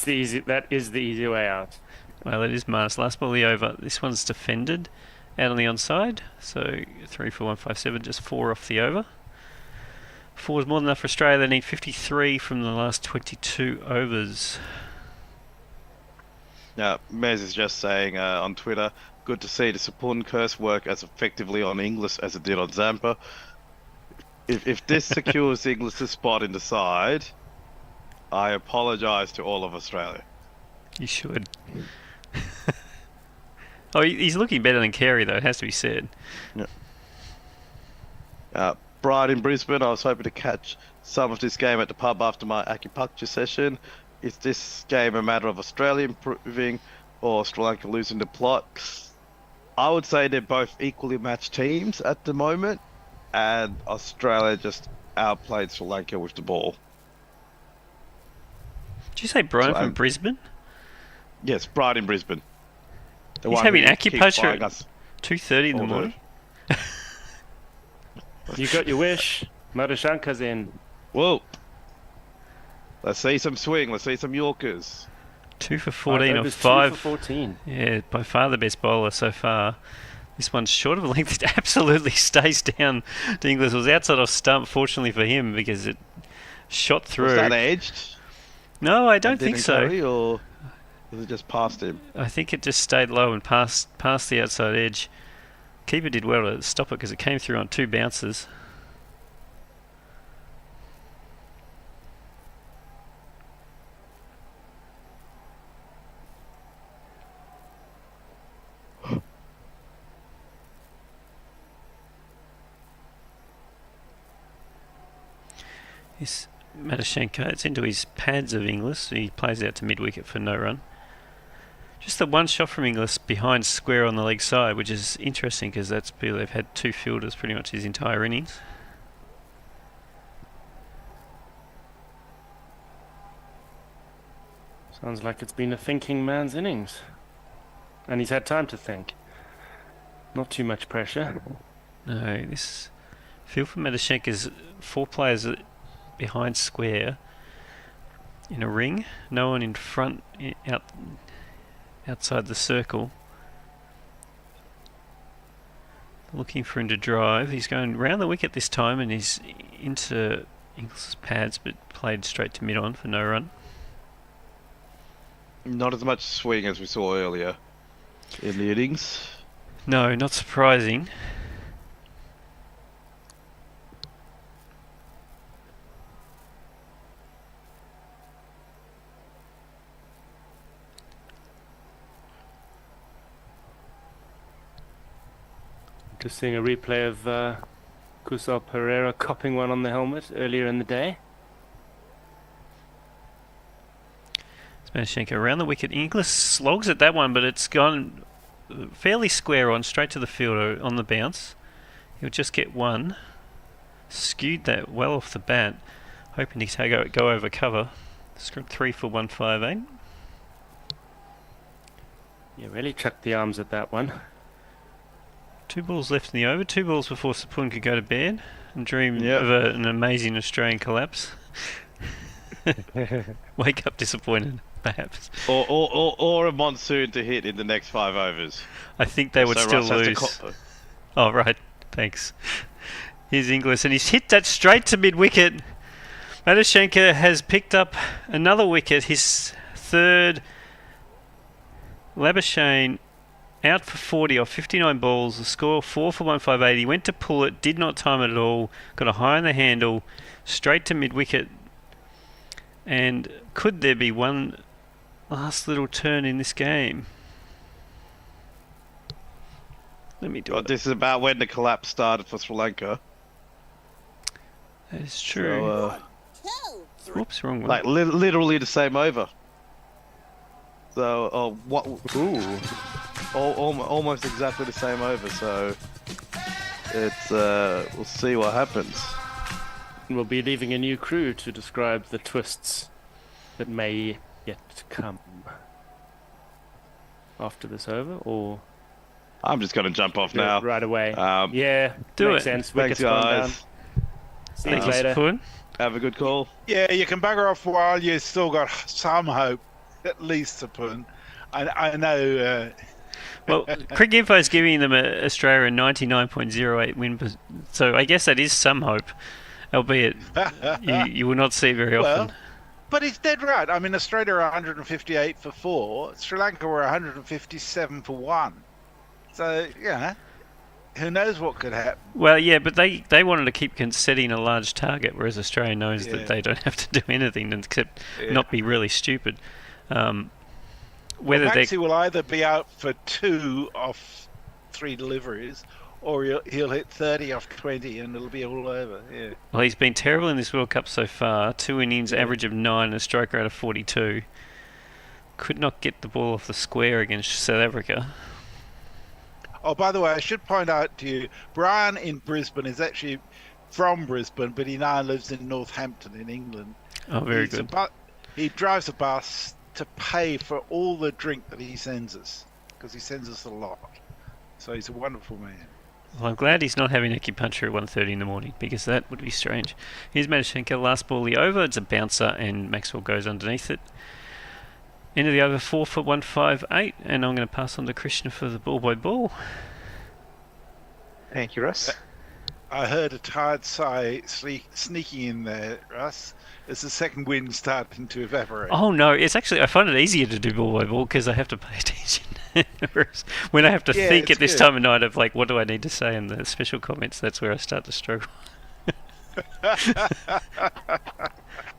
is the easy way out. Well, it is Manus. Last ball of the over. This one's defended, out on the onside. So 3 for 157, just 4 off the over. 4 is more than enough for Australia. They need 53 from the last 22 overs. Now, Mez is just saying on Twitter, good to see the Sapun curse work as effectively on Inglis as it did on Zampa. If this secures Inglis' spot in the side, I apologise to all of Australia. You should. Oh, he's looking better than Carey, though, it has to be said. Yeah. Brian in Brisbane, I was hoping to catch some of this game at the pub after my acupuncture session. Is this game a matter of Australia improving or Sri Lanka losing the plot? I would say they're both equally matched teams at the moment, and Australia just outplayed Sri Lanka with the ball. Did you say Brian from Brisbane? Yes, Brian in Brisbane. He's having acupuncture at 2:30 in the morning. You got your wish. Madhushankar's in. Whoa. Let's see some swing. Let's see some Yorkers. 2 for 14 or 5. 2 for 14. Yeah, by far the best bowler so far. This one's short of a length. It absolutely stays down to Inglis. It was outside off stump, fortunately for him, because it shot through. Was that edged? No, I don't think so. Carry, or was it just past him? I think it just stayed low and past the outside edge. Keeper did well to stop it because it came through on 2 bounces. This Madhushanka, it's into his pads of Inglis. He plays out to mid-wicket for no run. Just the one shot from Inglis behind square on the leg side, which is interesting because they've had 2 fielders pretty much his entire innings. Sounds like it's been a thinking man's innings. And he's had time to think. Not too much pressure. No, this field for Madhushanka's 4 players behind square in a ring. No one in front, outside the circle. Looking for him to drive. He's going round the wicket this time and he's into Inglis's pads, but played straight to mid-on for no run. Not as much swing as we saw earlier in the innings. No, not surprising. Just seeing a replay of Kusal Pereira copping one on the helmet earlier in the day. Madhushanka around the wicket. Inglis slogs at that one, but it's gone fairly square on, straight to the fielder on the bounce. He'll just get one. Skewed that well off the bat, hoping to go over cover. Script 3 for 158. Yeah, really chucked the arms at that one. 2 balls left in the over. 2 balls before Sapun could go to bed and dream of an amazing Australian collapse. Wake up disappointed, perhaps. Or a monsoon to hit in the next 5 overs. I think they would still lose. Oh, right. Thanks. Here's Inglis, and he's hit that straight to mid-wicket. Madhushanka has picked up another wicket, his 3rd. Labuschagne out for 40 off 59 balls, the score 4 for 158. He went to pull it, did not time it at all, got a high on the handle, straight to mid-wicket. And could there be one last little turn in this game? Let me do it. This is about when the collapse started for Sri Lanka. That is true. So, whoops, wrong one. Like literally the same over. So, what? Ooh, almost exactly the same over. So, It's we'll see what happens. We'll be leaving a new crew to describe the twists that may yet come. After this over, or I'm just gonna jump off do it now. right away. Um, Yeah, do makes it. sense. Thanks, Wicket's gone down. guys. See you Thank you, later. Sapun. Have a good call. Yeah, you can bugger off while you still got some hope, at least, Sapun. I know. Well, Cricket Info is giving them Australia a 99.08 win, so I guess that is some hope, albeit you will not see very Well, often. but he's dead right. I mean, Australia are 158 for 4. Sri Lanka were 157 for 1. So, yeah, who knows what could happen. Well, yeah, but they wanted to keep setting a large target, whereas Australia knows Yeah. that they don't have to do anything except Yeah. not be really stupid. Well, Whether Maxi they will either be out for 2 off 3 deliveries, or he'll hit 30 off 20 and it'll be all over. Yeah. well, he's been terrible in this World Cup so far. 2 innings, average of 9, and a strike rate of 42. Could not get the ball off the square against South Africa. Oh, by the way, I should point out to you, Brian in Brisbane is actually from Brisbane, but he now lives in Northampton in England. Oh, very good. He drives a bus to pay for all the drink that he sends us, because he sends us a lot. So he's a wonderful man. Well, I'm glad he's not having acupuncture at 1:30 in the morning, because that would be strange. Here's Madashenko, last ball the over. It's a bouncer, and Maxwell goes underneath it. End of the over, 4 for 158, and I'm going to pass on to Krishna for the ball by ball. Thank you, Russ. I heard a tired sigh sneaking in there, Russ, as the second wind starting to evaporate. Oh no, it's actually, I find it easier to do ball by ball because I have to pay attention. Whereas when I have to Yeah, think it's at this good. time of night of like, what do I need to say in the special comments, that's where I start to struggle.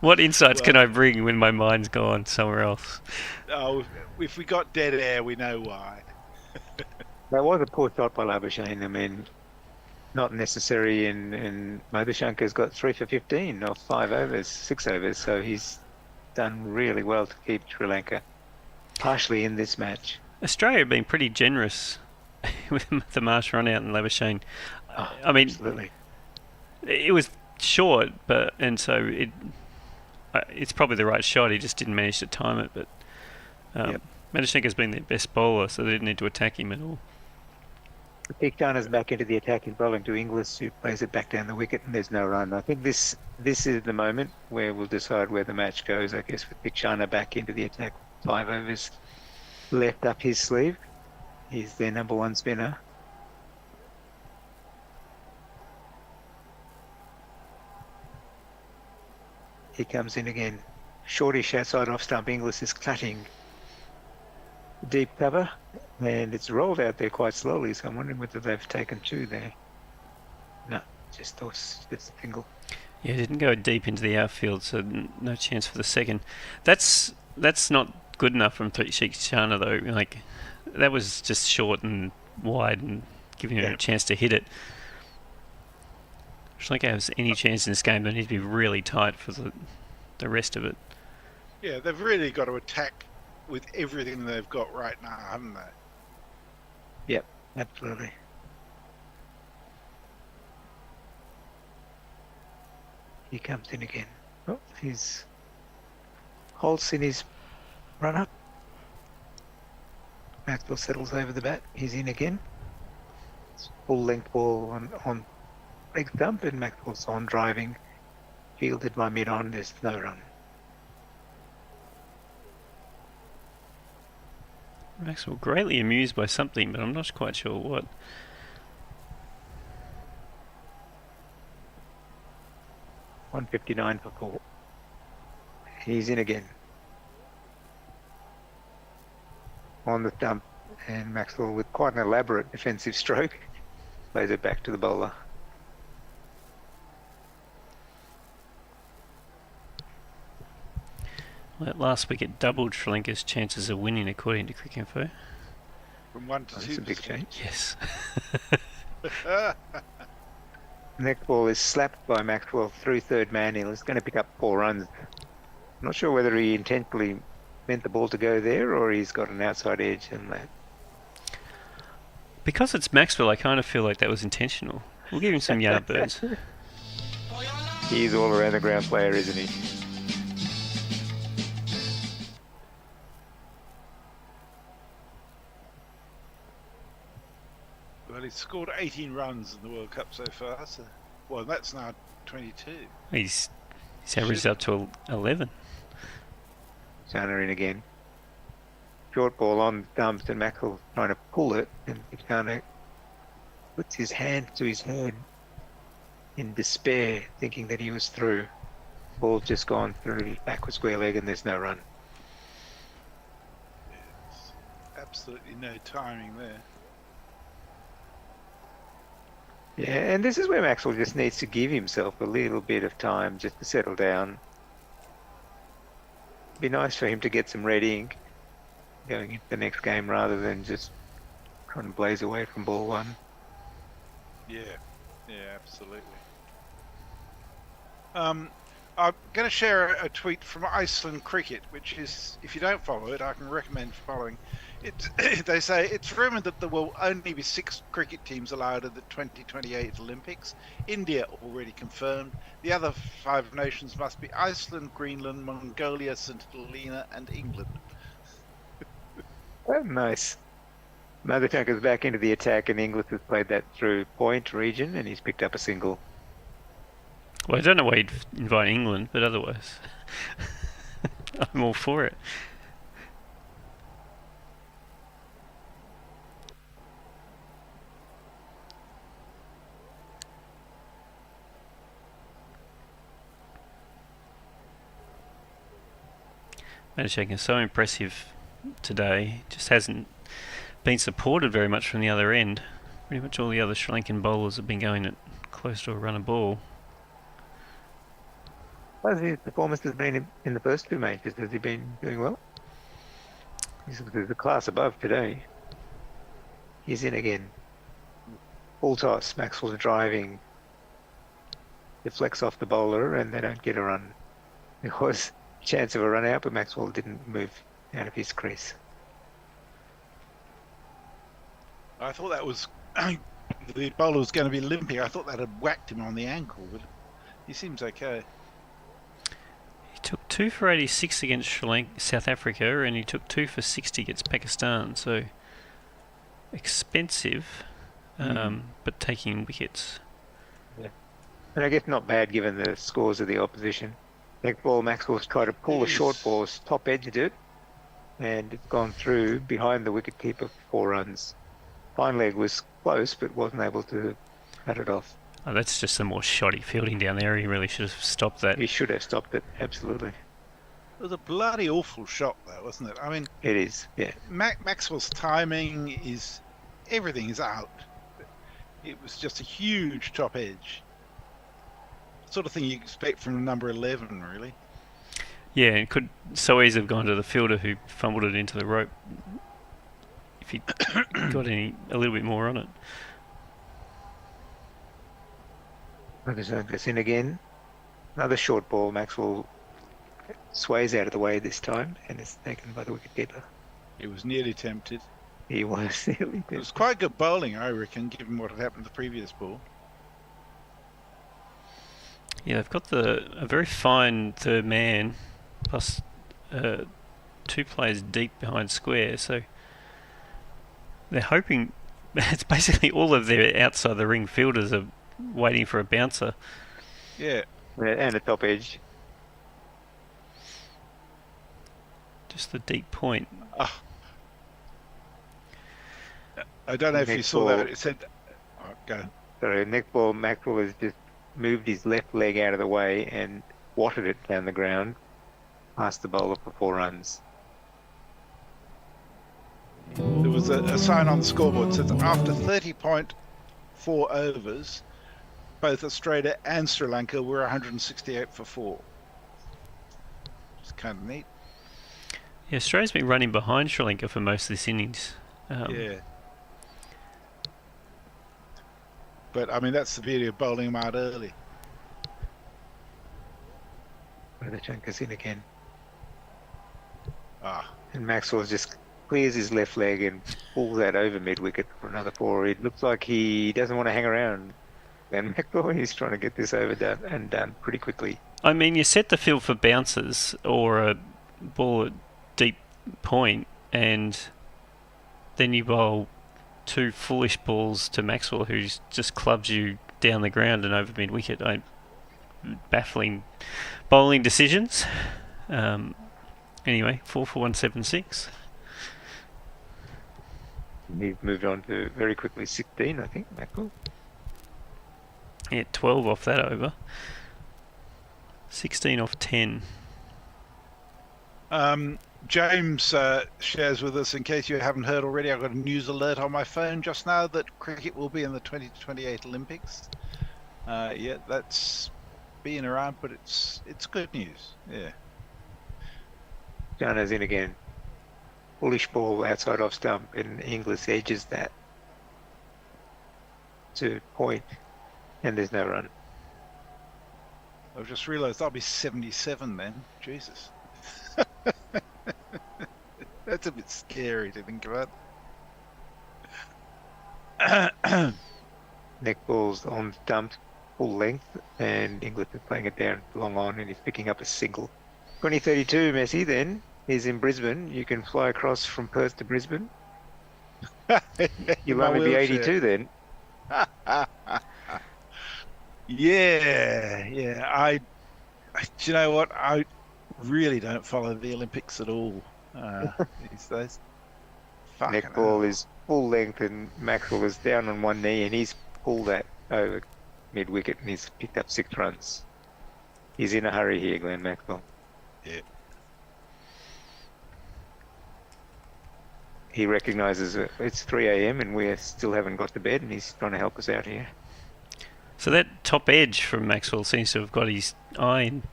What insights can I bring when my mind's gone somewhere else? Oh, if we got dead air, we know why. That was a poor shot by Labuschagne. I mean, not necessary in Madhushankar's got 3 for 15 off 5 overs, 6 overs, so he's done really well to keep Sri Lanka partially in this match. Australia have been pretty generous with the Marsh run out and Labuschagne. Oh, I mean, absolutely. it was short, but so it's probably the right shot. He just didn't manage to time it. But Yep. Madashenko's been their best bowler, so they didn't need to attack him at all. Tikshana's back into the attack. He's bowling to Inglis, who plays it back down the wicket, and there's no run. I think this is the moment where we'll decide where the match goes. I guess with Tikshana back into the attack, 5 overs left up his sleeve. He's their number 1 spinner. He comes in again. Shortish outside off stump. Inglis is cutting deep cover, and it's rolled out there quite slowly, so I'm wondering whether they've taken 2 there. No, just a single. Yeah, didn't go deep into the outfield, so no chance for the second. That's not good enough from Tikshana though. Like, that was just short and wide and giving him a chance to hit it. Sri Lanka has any chance in this game, they need to be really tight for the rest of it. Yeah, they've really got to attack with everything they've got right now, haven't they? Yep, absolutely. He comes in again. Oh, he's Holt's in his run up. Maxwell settles over the bat. He's in again. It's full length ball on leg stump, and Maxwell's on driving. Fielded by mid on. There's no run. Maxwell greatly amused by something, but I'm not quite sure what. $159 for 4. He's in again. On the stump, and Maxwell with quite an elaborate defensive stroke plays it back to the bowler. Well, that last wicket doubled Sri Lanka's chances of winning, according to Cricket Info. From 1 to 2. That's a big change. Yes. Next ball is slapped by Maxwell through third man. He's going to pick up 4 runs. I'm not sure whether he intentionally meant the ball to go there or he's got an outside edge and that. Because it's Maxwell, I kind of feel like that was intentional. We'll give him some Yardbirds. He's all around the ground player, isn't he? Well, he's scored 18 runs in the World Cup so far. So, well, that's now 22. He's averaged up to 11. Shana in again. Short ball on stumps and Maxwell trying to pull it, and Shana puts his hand to his head in despair, thinking that he was through. Ball just gone through, backward square leg, and there's no run. Yes. Absolutely no timing there. Yeah, and this is where Maxwell just needs to give himself a little bit of time just to settle down. Be nice for him to get some red ink going into the next game rather than just trying to blaze away from ball one. Yeah, absolutely. I'm going to share a tweet from Iceland Cricket, which is, if you don't follow it, I can recommend following. They say it's rumoured that there will only be 6 cricket teams allowed at the 2028 Olympics. India already confirmed. The other 5 nations must be Iceland, Greenland, Mongolia, St Helena, and England. Oh, nice. Madhutanka's back into the attack, and Inglis has played that through point region, and he's picked up a single. Well, I don't know why you'd invite England, but otherwise, I'm all for it. Madhutanka is so impressive today. Just hasn't been supported very much from the other end. Pretty much all the other Sri Lankan bowlers have been going at close to a run a ball. How's his performance has been in the first 2 matches? Has he been doing well? He's the class above today. He's in again. Full toss. Maxwell's driving. Deflects off the bowler, and they don't get a run. There was a chance of a run out, but Maxwell didn't move out of his crease. I thought that was the bowler was going to be limping. I thought that had whacked him on the ankle, but he seems okay. He took 2 for 86 against South Africa, and he took 2 for 60 against Pakistan. So expensive, but taking wickets. Yeah. And I guess not bad given the scores of the opposition. Next ball, Maxwell's tried to pull the short balls, top edged it, and it's gone through behind the wicketkeeper for 4 runs. Fine leg was close, but wasn't able to cut it off. Oh, that's just some more shoddy fielding down there. He really should have stopped that. He should have stopped it, absolutely. It was a bloody awful shot, though, wasn't it? I mean, it is, yeah. Maxwell's timing is everything is out. It was just a huge top edge. Sort of thing you expect from number 11, really. Yeah, it could so easily have gone to the fielder who fumbled it into the rope if he got a little bit more on it. Gets in again. Another short ball. Maxwell sways out of the way this time and is taken by the wicketkeeper. He was nearly tempted. He was nearly tempted. It was quite good bowling, I reckon, given what had happened to the previous ball. Yeah, they've got a very fine third man, plus 2 players deep behind square, so they're hoping. It's basically all of their outside the ring fielders are waiting for a bouncer. Yeah. And a top edge. Just the deep point. I don't know if you saw that. It said, go. Sorry, next ball, Maxwell has just moved his left leg out of the way and watted it down the ground past the bowler for 4 runs. There was a sign on the scoreboard that says after 30.4 overs, both Australia and Sri Lanka were 168 for 4. It's kind of neat. Yeah, Australia's been running behind Sri Lanka for most of this innings. Yeah. But, I mean, that's the beauty of bowling them out early. Madhutanka's in again. Ah. And Maxwell just clears his left leg and pulls that over mid-wicket for another 4. It looks like he doesn't want to hang around. Glenn Maxwell. He's trying to get this over and done pretty quickly. I mean, you set the field for bounces or a ball at deep point, and then you bowl 2 foolish balls to Maxwell, who just clubs you down the ground and over mid wicket. Baffling bowling decisions. Anyway, 4 for 176. He's moved on to very quickly 16, I think, Maxwell. Yeah, 12 off that over. 16 off 10. James shares with us, in case you haven't heard already, I've got a news alert on my phone just now that cricket will be in the 2028 Olympics. Yeah, that's being around, but it's good news. Yeah. Jana's in again. Bullish ball outside off stump, and Inglis edges that to point, and there's no run. I've just realised I'll be 77 then. Jesus. That's a bit scary to think about. Neck ball's on stump, full length, and Inglis is playing it down long on, and he's picking up a single. 2032, Messi, then. He's in Brisbane. You can fly across from Perth to Brisbane. You'll only be 82 then. Yeah. Do you know what? I really don't follow the Olympics at all these days. Neck ball is full length, and Maxwell is down on one knee, and he's pulled that over mid wicket, and he's picked up 6 runs. He's in a hurry here, Glenn Maxwell. Yeah. He recognises it's 3 a.m. and we still haven't got to bed, and he's trying to help us out here. So that top edge from Maxwell seems to have got his eye in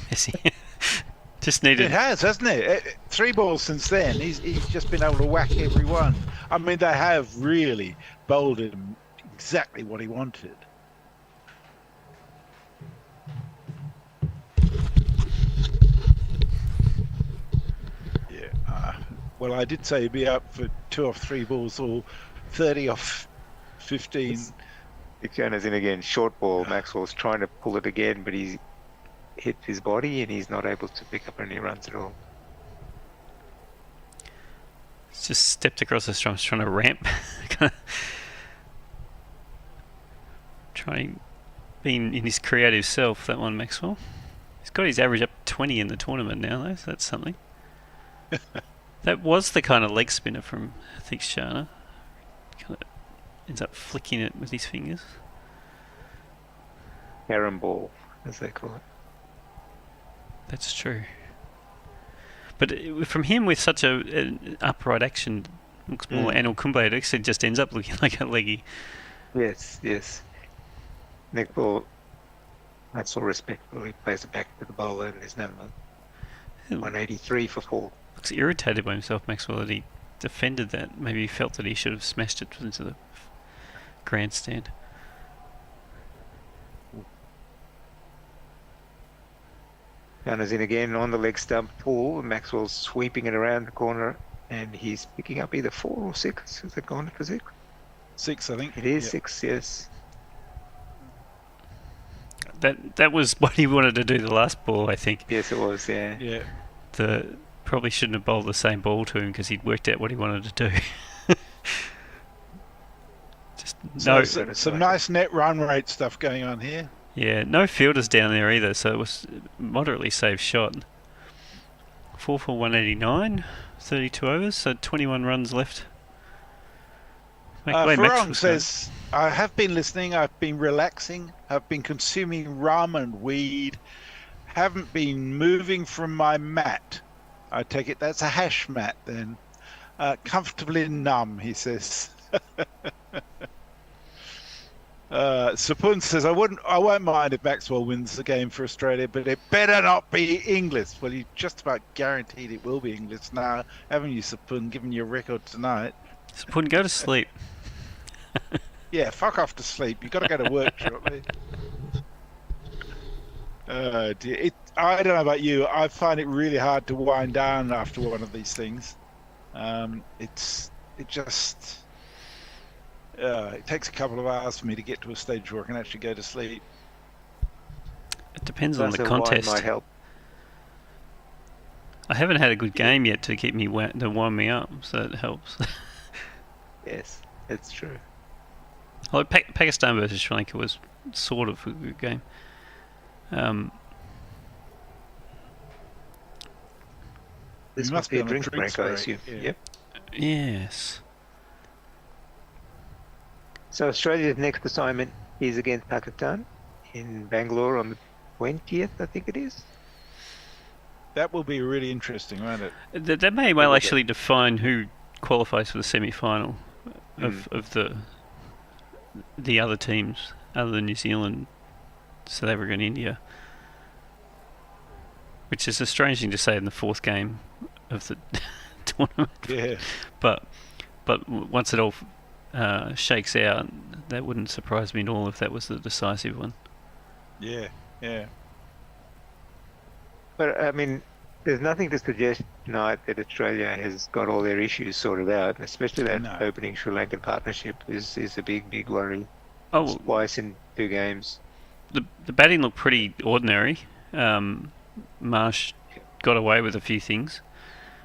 Messi. Just needed. It has, hasn't it? 3 balls since then. He's just been able to whack every one. I mean, they have really bowled him exactly what he wanted. Yeah. Well, I did say he'd be up for 2 off 3 balls or 30 off 15. Ikhana's in again. Short ball. Maxwell's trying to pull it again, but he's hit his body and he's not able to pick up any runs at all. He's just stepped across the stumps trying to ramp. Trying being in his creative self, that one, Maxwell. He's got his average up 20 in the tournament now, though, so that's something. That was the kind of leg spinner from Theekshana. Kind of ends up flicking it with his fingers. Carom ball, as they call it. That's true. But from him with such an upright action, looks more Anil Kumble, it actually just ends up looking like a leggy. Yes. Neck ball, that's all respectful. He plays it back to the bowler, and there's no 183 for 4. Looks irritated by himself, Maxwell, that he defended that. Maybe he felt that he should have smashed it into the grandstand. Gunner's in again on the leg stump pull. Maxwell's sweeping it around the corner, and he's picking up either 4 or 6. Has it gone for 6? 6, I think. It is 6, yes. That was what he wanted to do the last ball, I think. Yes, it was, yeah. Yeah. Probably shouldn't have bowled the same ball to him because he'd worked out what he wanted to do. Some nice net run rate stuff going on here. Yeah, no fielders down there either, so it was moderately safe shot. 4 for 189, 32 overs, so 21 runs left. Farong says, I have been listening, I've been relaxing, I've been consuming rum and weed, haven't been moving from my mat. I take it that's a hash mat then. Comfortably numb, he says. Sapun says, I won't mind if Maxwell wins the game for Australia, but it better not be Inglis. Well, you just about guaranteed it will be Inglis now, haven't you, Sapun, given your record tonight? Sapun, go to sleep. Yeah, fuck off to sleep. You've got to go to work shortly. Dear. I don't know about you. I find it really hard to wind down after one of these things. It takes a couple of hours for me to get to a stage where I can actually go to sleep. It depends on Glass the of wine contest. might help. I haven't had a good game yet to keep me to wind me up, so it helps. Yes, that's true. Well, Pakistan versus Sri Lanka was sort of a good game. This You must be a on drink break, I break, assume. yeah. Yep. Yes. So Australia's next assignment is against Pakistan in Bangalore on the 20th, I think it is. That will be really interesting, won't it? That may well actually define who qualifies for the semi-final of the other teams, other than New Zealand, South Africa, and India. Which is a strange thing to say in the fourth game of the tournament. Yeah. But once it all shakes out, that wouldn't surprise me at all if that was the decisive one. Yeah, yeah. But I mean, there's nothing to suggest tonight that Australia has got all their issues sorted out, especially that opening Sri Lankan partnership is a big worry. Oh, twice in 2 games. The batting looked pretty ordinary. Marsh got away with a few things.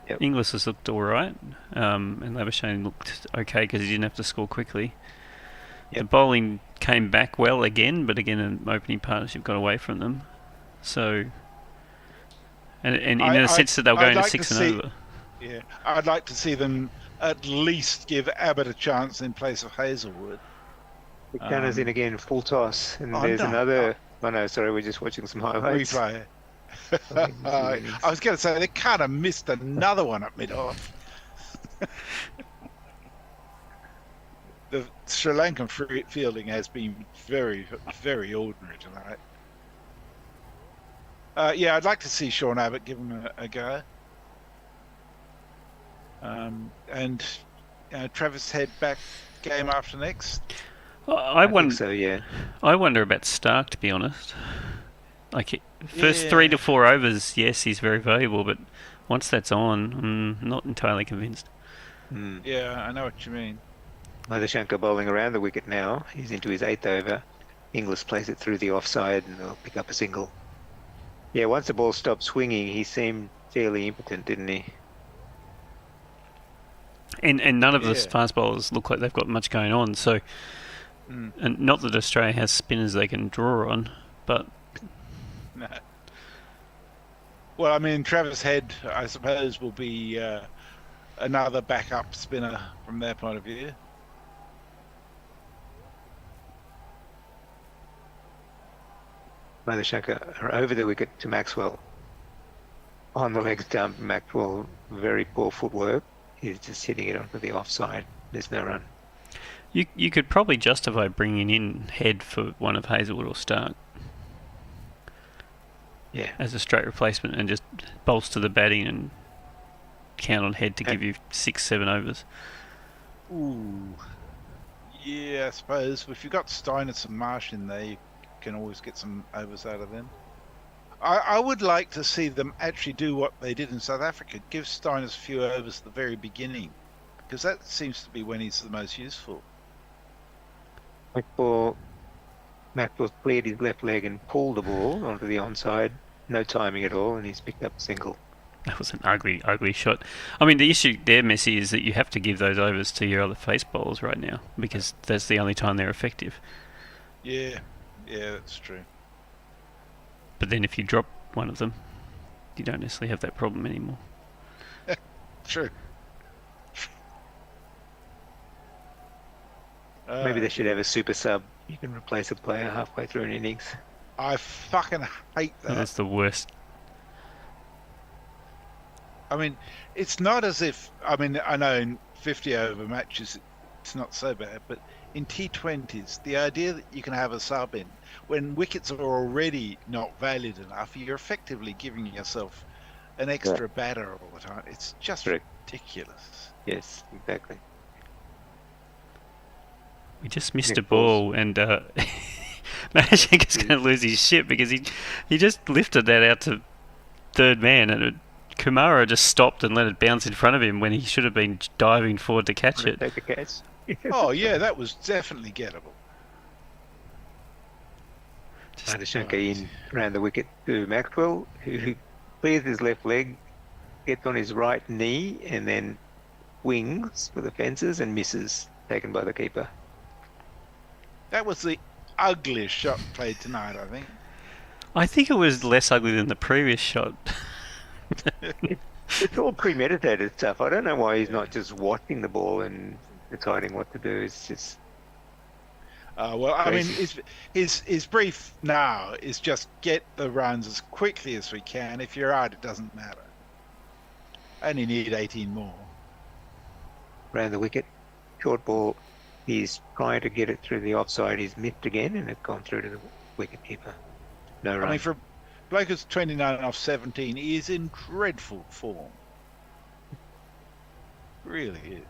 Yep. Inglis has looked all right, and Labuschagne looked okay because he didn't have to score quickly. Yep. The bowling came back well again, but again, an opening partnership got away from them. So, and in a sense that they were going to 6 and over. Yeah, I'd like to see them at least give Abbott a chance in place of Hazelwood. The Gunners in again, full toss, and there's another. Oh no, sorry, we're just watching some highlights. Replay. I was going to say they kind of missed another one at mid-off. The Sri Lankan fielding has been very, very ordinary tonight. Yeah, I'd like to see Sean Abbott give him a go. And Travis Head back game after next. I wonder. So yeah. I wonder about Stark, to be honest. Like first 3 to 4 overs, yes, he's very valuable, but once that's on, I'm not entirely convinced. Yeah, I know what you mean. Madhushanka bowling around the wicket now. He's into his 8th over. Inglis plays it through the offside and they'll pick up a single. Yeah, once the ball stopped swinging, he seemed fairly impotent, didn't he? And none of the fast bowlers look like they've got much going on. So, and not that Australia has spinners they can draw on, but no. Well, I mean, Travis Head, I suppose, will be another backup spinner from their point of view. Madhushanka over the wicket to Maxwell. On the leg stump, Maxwell, very poor footwork. He's just hitting it onto the offside. There's no run. You could probably justify bringing in Head for one of Hazelwood or Stark. Yeah. As a straight replacement and just bolster the batting and count on Head to give you 6-7 overs. Ooh. Yeah, I suppose. If you've got Steinitz and Marsh in there, you can always get some overs out of them. I would like to see them actually do what they did in South Africa. Give Steinitz a few overs at the very beginning. Because that seems to be when he's the most useful. Maxwell cleared his left leg and pulled the ball onto the onside. No timing at all, and he's picked up a single. That was an ugly shot. I mean, the issue there, Messi, is that you have to give those overs to your other face bowlers right now because that's the only time they're effective. Yeah, that's true. But then if you drop one of them, you don't necessarily have that problem anymore. True. Maybe they should have a super sub. You can replace a player halfway through an innings. I fucking hate that. That's the worst. I mean, it's not as if... I mean, I know in 50-over matches it's not so bad, but in T20s, the idea that you can have a sub in, when wickets are already not valued enough, you're effectively giving yourself an extra batter all the time. It's just ridiculous. Yes, exactly. We just missed a ball, and Mahashanka's going to lose his shit because he just lifted that out to third man, and Kumara just stopped and let it bounce in front of him when he should have been diving forward to catch it. Take the catch. Oh yeah, that was definitely gettable. Adeshanka in around the wicket to Maxwell, who clears his left leg, gets on his right knee, and then wings for the fences and misses, taken by the keeper. That was the ugliest shot played tonight, I think. I think it was less ugly than the previous shot. It's all premeditated stuff. I don't know why he's not just watching the ball and deciding what to do. It's just Well, I mean, crazy. his brief now is just get the runs as quickly as we can. If you're out, it doesn't matter. Only need 18 more. Around the wicket, short ball. He's trying to get it through the offside. He's missed again, and it's gone through to the wicket keeper. No run. I mean, for a bloke who's 29 off 17, he is in dreadful form. Really is.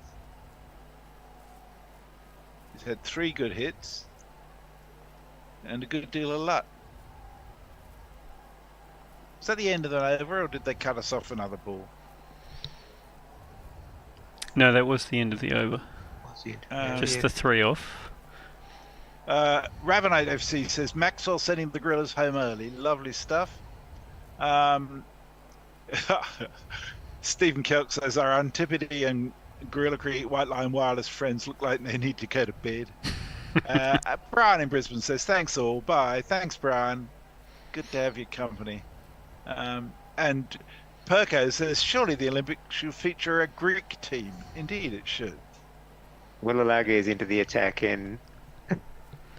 He's had 3 good hits and a good deal of luck. Was that the end of the over, or did they cut us off another ball? No, that was the end of the over. Just Yeah. the 3 off. Ravenite FC says Maxwell sending the Gorillas home early. Lovely stuff. Stephen Kelk says our Antipode and Gorilla Creek White Line Wireless friends look like they need to go to bed. Brian in Brisbane says thanks all. Bye. Thanks, Brian. Good to have your company. And Perko says surely the Olympics should feature a Greek team. Indeed, it should. Willalage is into the attack, and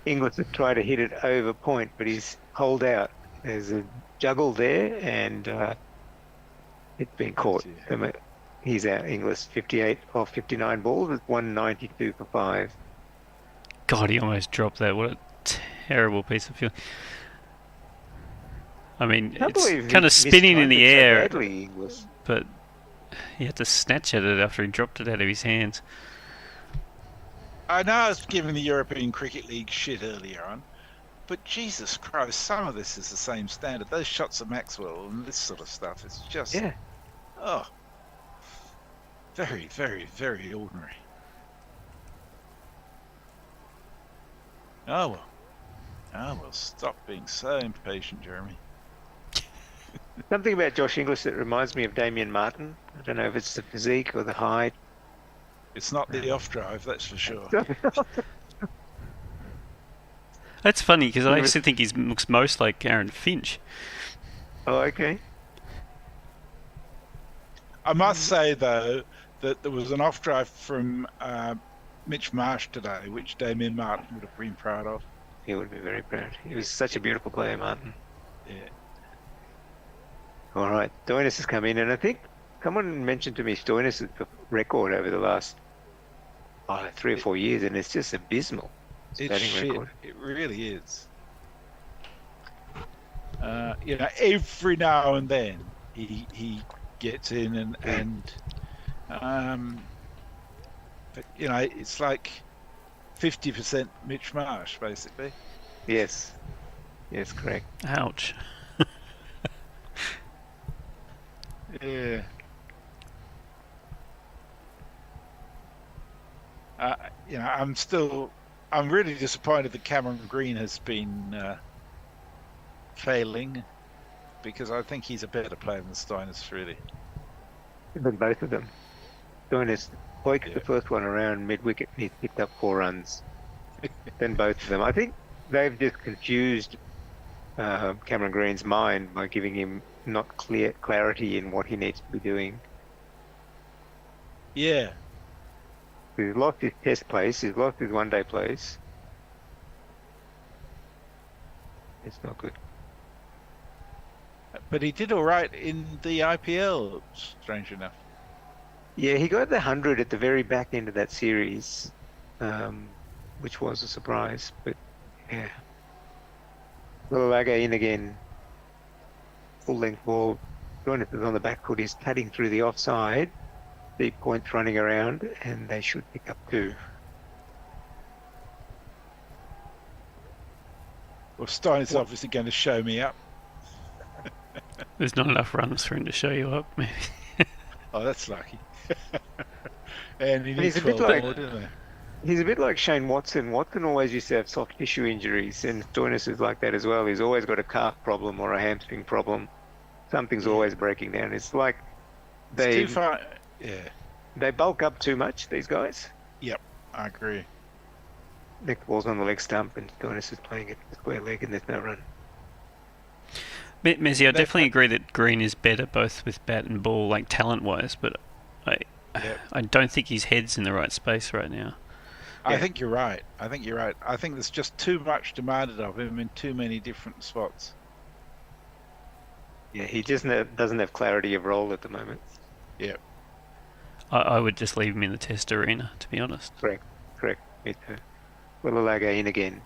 Inglis has tried to hit it over point, but he's holed out. There's a juggle there, and it's been caught. He's out. Inglis 58 off 59 balls with 192 for 5. God, he almost dropped that. What a terrible piece of fielding. I mean, it's kind of spinning in the air, but he had to snatch at it after he dropped it out of his hands. I know I was giving the European Cricket League shit earlier on, but Jesus Christ, some of this is the same standard. Those shots of Maxwell and this sort of stuff, it's just, very, very, very ordinary. Oh well, stop being so impatient, Jeremy. Something about Josh Inglis that reminds me of Damien Martin. I don't know if it's the physique or the height. It's not the off drive, that's for sure. That's funny because I actually think he looks most like Aaron Finch. Oh, okay. I must say though that there was an off drive from Mitch Marsh today, which Damien Martin would have been proud of. He would be very proud. He was such a beautiful player, Martin. Yeah. All right, Stoinis has come in, and I think someone mentioned to me Stoinis' record over the last 3 or 4 years, and it's just abysmal. It's shit. Record. It really is. Every now and then he gets in and it's like 50% Mitch Marsh, basically. Yes, correct. Ouch. Yeah. I'm really disappointed that Cameron Green has been failing, because I think he's a better player than Stoinis, really. But both of them. Stoinis hoiked the first one around mid-wicket, and he's picked up 4 runs. Then both of them. I think they've just confused Cameron Green's mind by giving him not clarity in what he needs to be doing. Yeah. He's lost his test place, he's lost his one-day place. It's not good. But he did all right in the IPL, strange enough. Yeah, he got the 100 at the very back end of that series, which was a surprise, but yeah. Willalage in again. Full length ball. Jonas is on the back foot, he's cutting through the offside. Deep points running around, and they should pick up 2. Well, Steiner's obviously going to show me up. There's not enough runs for him to show you up, maybe. Oh, that's lucky. And he he's needs a bit 12 like- more, doesn't he? He's a bit like Shane Watson. Watson always used to have soft tissue injuries, and Stoinis is like that as well. He's always got a calf problem or a hamstring problem. Something's always breaking down. It's like It's too far. Yeah. they bulk up too much, these guys. Yep, I agree. Nick ball's on the leg stump, and Stoinis is playing it square leg, and there's no run. Messi, I definitely agree that Green is better both with bat and ball, like talent-wise, but I don't think his head's in the right space right now. I think you're right. I think there's just too much demanded of him in too many different spots. Yeah, he just doesn't have clarity of role at the moment. Yep. I would just leave him in the test arena, to be honest. Correct. Me too. Willalaga in again.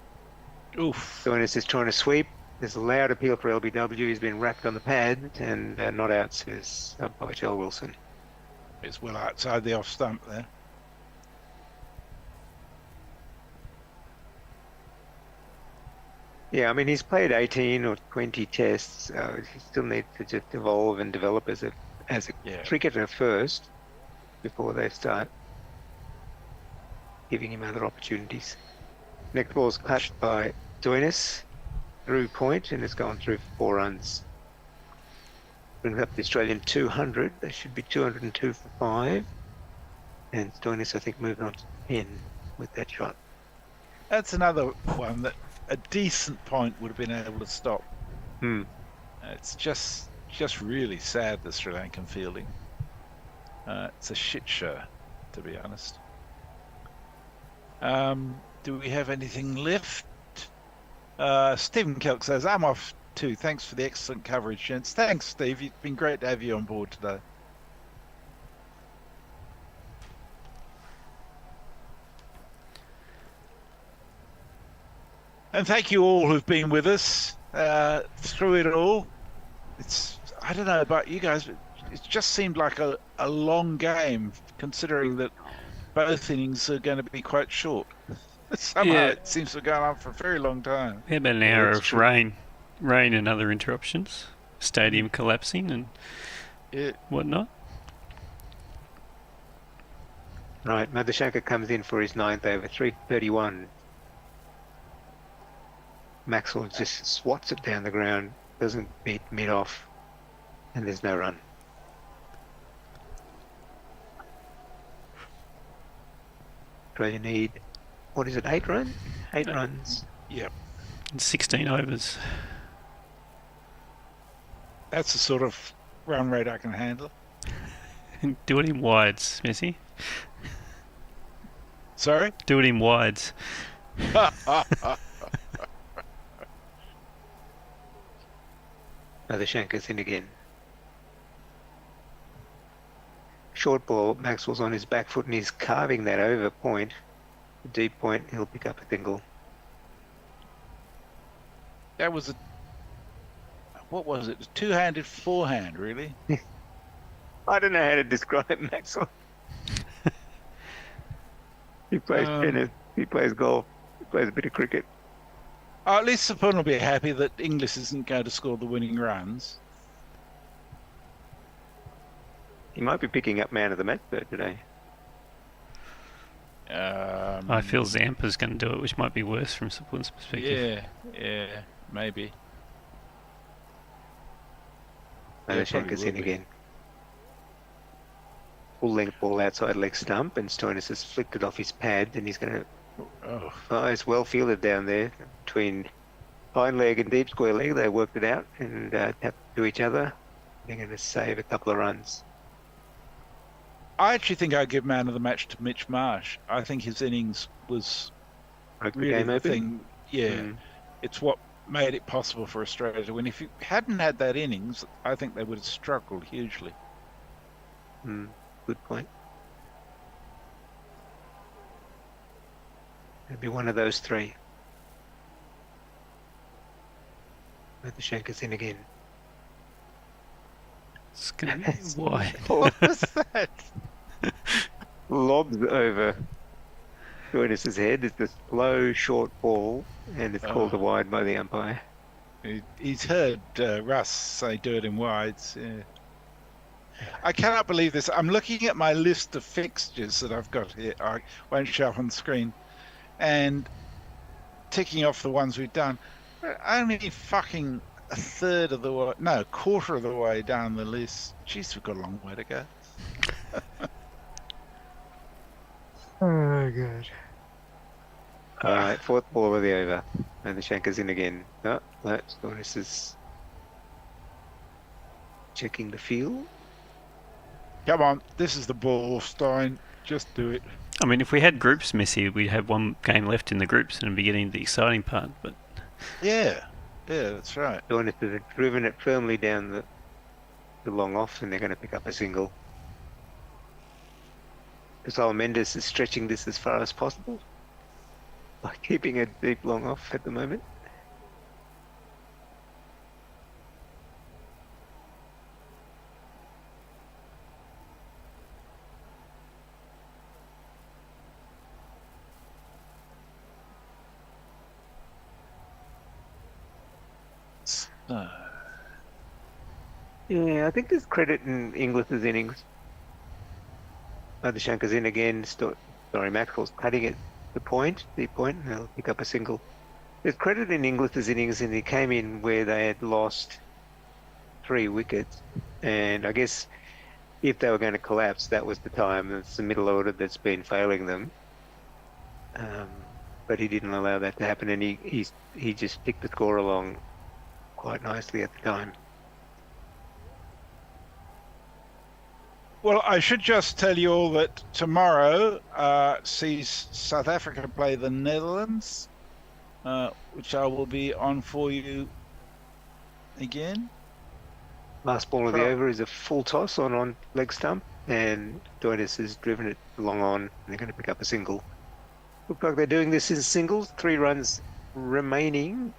Oof. Stoinis is trying to sweep. There's a loud appeal for LBW. He's been wrapped on the pad and not out, says by Joel Wilson. It's well outside the off stump there. Yeah, I mean, he's played 18 or 20 tests. He still needs to just evolve and develop as a cricketer first before they start giving him other opportunities. Next ball's cut by Stoinis through point, and it's gone through for 4 runs. Brings up the Australian 200. They should be 202 for 5. And Stoinis, I think, moved on to 10 with that shot. That's another one that a decent point would have been able to stop. It's just really sad, the Sri Lankan fielding. It's a shit show, to be honest. Do we have anything left? Stephen Kelk says, I'm off too. Thanks for the excellent coverage, gents. Thanks, Steve. It's been great to have you on board today. And thank you all who've been with us through it all. I don't know about you guys, but it just seemed like a long game, considering that both innings are going to be quite short. Somehow it seems to have gone on for a very long time. We had about an hour of rain and other interruptions, stadium collapsing and whatnot. Right, Madhushanka comes in for his 9th over, 3:31. Maxwell just swats it down the ground, doesn't beat mid-off, and there's no run. Australia need, 8 runs? 8 runs. Yep. 16 overs. That's the sort of run rate I can handle. Do it in wides, Messi. Sorry? Do it in wides. Madhushanka's in again. Short ball, Maxwell's on his back foot and he's carving that over point. Deep point, he'll pick up a single. That was what was it? A two-handed forehand, really? I don't know how to describe Maxwell. He plays tennis, he plays golf, he plays a bit of cricket. At least Sapun will be happy that Inglis isn't going to score the winning runs. He might be picking up man of the match though today. I feel Zampa's going to do it, which might be worse from Sapun's perspective. Yeah, maybe. Madhushanka's in again. Full length ball outside leg stump, and Stoinis has flicked it off his pad, and he's going to. Oh, it's well fielded down there between hind leg and deep square leg. They worked it out and tapped to each other. They're going to save a couple of runs. I actually think I'd give man of the match to Mitch Marsh. I think his innings was really the thing. Yeah, it's what made it possible for Australia to win. If you hadn't had that innings, I think they would have struggled hugely. Good point. It'd be one of those three. Madhushanka's in again. It's going to be wide. What was that? Lobs over Stoinis' head. It's a slow, short ball, and it's called a wide by the umpire. He's heard Russ say do it in wides. Yeah. I cannot believe this. I'm looking at my list of fixtures that I've got here. I won't show up on the screen. And ticking off the ones we've done. We're only fucking a third of the way, no, quarter of the way down the list. Jeez, we've got a long way to go. Oh, God. All right, fourth ball of the over. And the Shanker's in again. No, Stoinis is checking the field. Come on, this is the ball, Stein. Just do it. I mean, if we had groups, Messi, we'd have one game left in the groups and it'd be getting the exciting part. But Yeah, that's right. Stoinis has driven it firmly down the long off, and they're going to pick up a single. Gonzalo Mendes is stretching this as far as possible by keeping a deep long off at the moment. Yeah, I think there's credit in Inglis's innings. Madhushankar's in again. Maxwell's cutting it deep point, and they'll pick up a single. There's credit in Inglis's innings, and he came in where they had lost 3 wickets. And I guess if they were going to collapse, that was the time. It's the middle order that's been failing them. But he didn't allow that to happen, and he just ticked the score along quite nicely at the time. Well, I should just tell you all that tomorrow sees South Africa play the Netherlands, which I will be on for you again. Last ball of the over is a full toss on leg stump, and Stoinis has driven it long on, and they're going to pick up a single. Looks like they're doing this in singles. 3 runs remaining.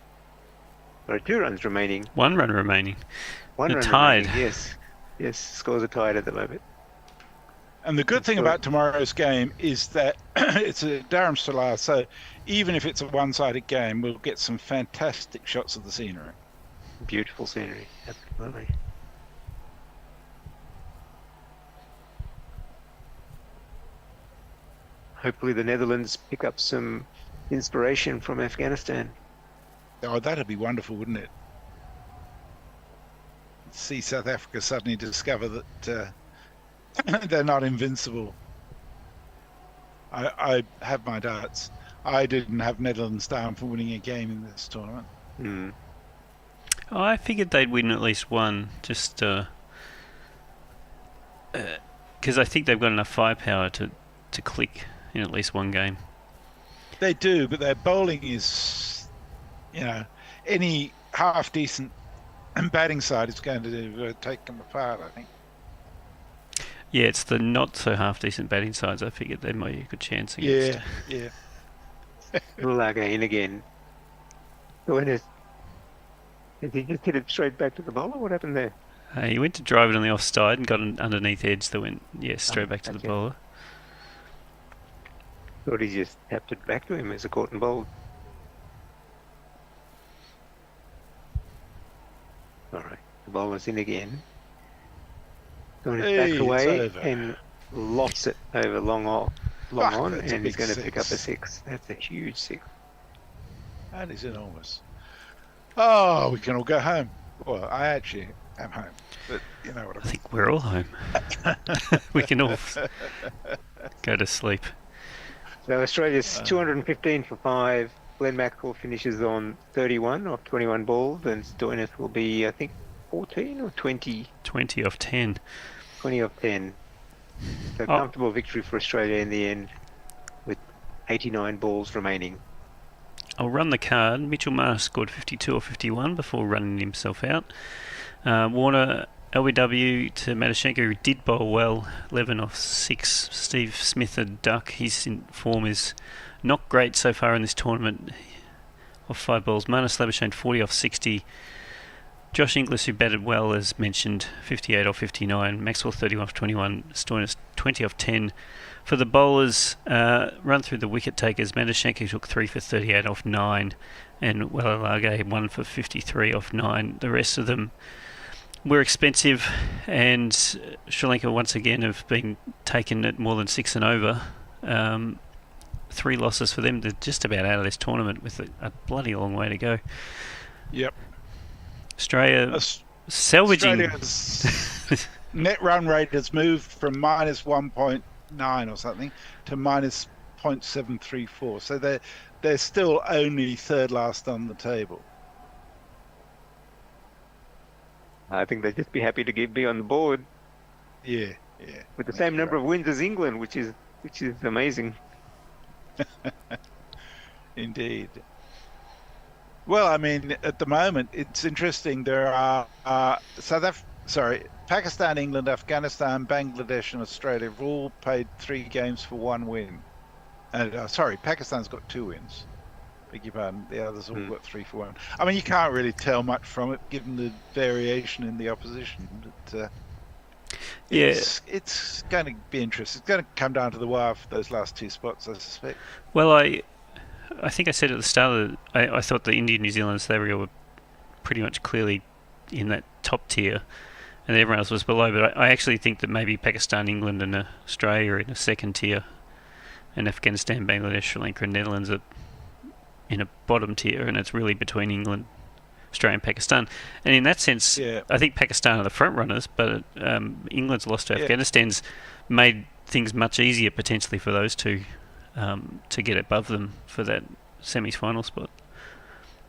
Or 2 runs remaining. 1 run remaining. One run tied. Remaining, yes, scores are tied at the moment. And the good thing about tomorrow's game is that it's a Dharamsala, so even if it's a one-sided game, we'll get some fantastic shots of the scenery. Beautiful scenery, absolutely. Hopefully the Netherlands pick up some inspiration from Afghanistan. Oh, that'd be wonderful, wouldn't it? See South Africa suddenly discover that they're not invincible. I have my doubts. I didn't have Netherlands down for winning a game in this tournament. Mm. Oh, I figured they'd win at least one, just because I think they've got enough firepower to click in at least one game. They do, but their bowling is, any half decent batting side is going to take them apart, I think. Yeah, it's the not so half decent batting sides I figured they might be a good chance against. Yeah. Rulaga in again. Did he just hit it straight back to the bowler? What happened there? He went to drive it on the offside and got an underneath edge that went straight back to the bowler. Thought he just tapped it back to him as a caught and bowled. Alright, the bowler's in again. Going back away and lofts it over long on, and he's going to pick up a 6. That's a huge 6. That is enormous. Oh, we can all go home. Well, I actually am home, but you know what I mean. I think we're all home. We can all go to sleep. So Australia's 215 for 5. Glenn Maxwell finishes on 31 off 21 balls, and Stoinis will be, I think, 14 or 20? 20 off 10. 20 off 10. So comfortable victory for Australia in the end, with 89 balls remaining. I'll run the card. Mitchell Marsh scored 52 or 51 before running himself out. Warner, LBW to Madhushanka, who did bowl well, 11 off 6. Steve Smith, a duck. His form is not great so far in this tournament. Off 5 balls. Marnus Labuschagne, 40 off 60. Josh Inglis, who batted well, as mentioned, 58 off 59. Maxwell, 31 off 21. Stoinis, 20 off 10. For the bowlers, run through the wicket takers. Madhushanka took 3 for 38 off 9. And Walalage 1 for 53 off 9. The rest of them we're expensive, and Sri Lanka once again have been taken at more than 6 and over. 3 losses for them. They're just about out of this tournament with a bloody long way to go. Yep. Australia salvaging. Australia's net run rate has moved from minus 1.9 or something to minus 0.734. So they're still only third last on the table. I think they'd just be happy to be on the board. Yeah. With the same number of wins as England, which is amazing. Indeed. Well, I mean, at the moment, it's interesting. There are Pakistan, England, Afghanistan, Bangladesh, and Australia have all played 3 games for 1 win. Pakistan's got 2 wins. Beg your pardon. The others all got 3 for 1. I mean, you can't really tell much from it, given the variation in the opposition. But, it's going to be interesting. It's going to come down to the wire for those last 2 spots, I suspect. Well, I think I said at the start of I thought the India, New Zealand, South Africa were pretty much clearly in that top tier, and everyone else was below. But I actually think that maybe Pakistan, England, and Australia are in a second tier, and Afghanistan, Bangladesh, Sri Lanka, and Netherlands are in a bottom tier, and it's really between England, Australia, and Pakistan. And in that sense, I think Pakistan are the front runners, but England's loss to Afghanistan's made things much easier potentially for those two to get above them for that semi-final spot.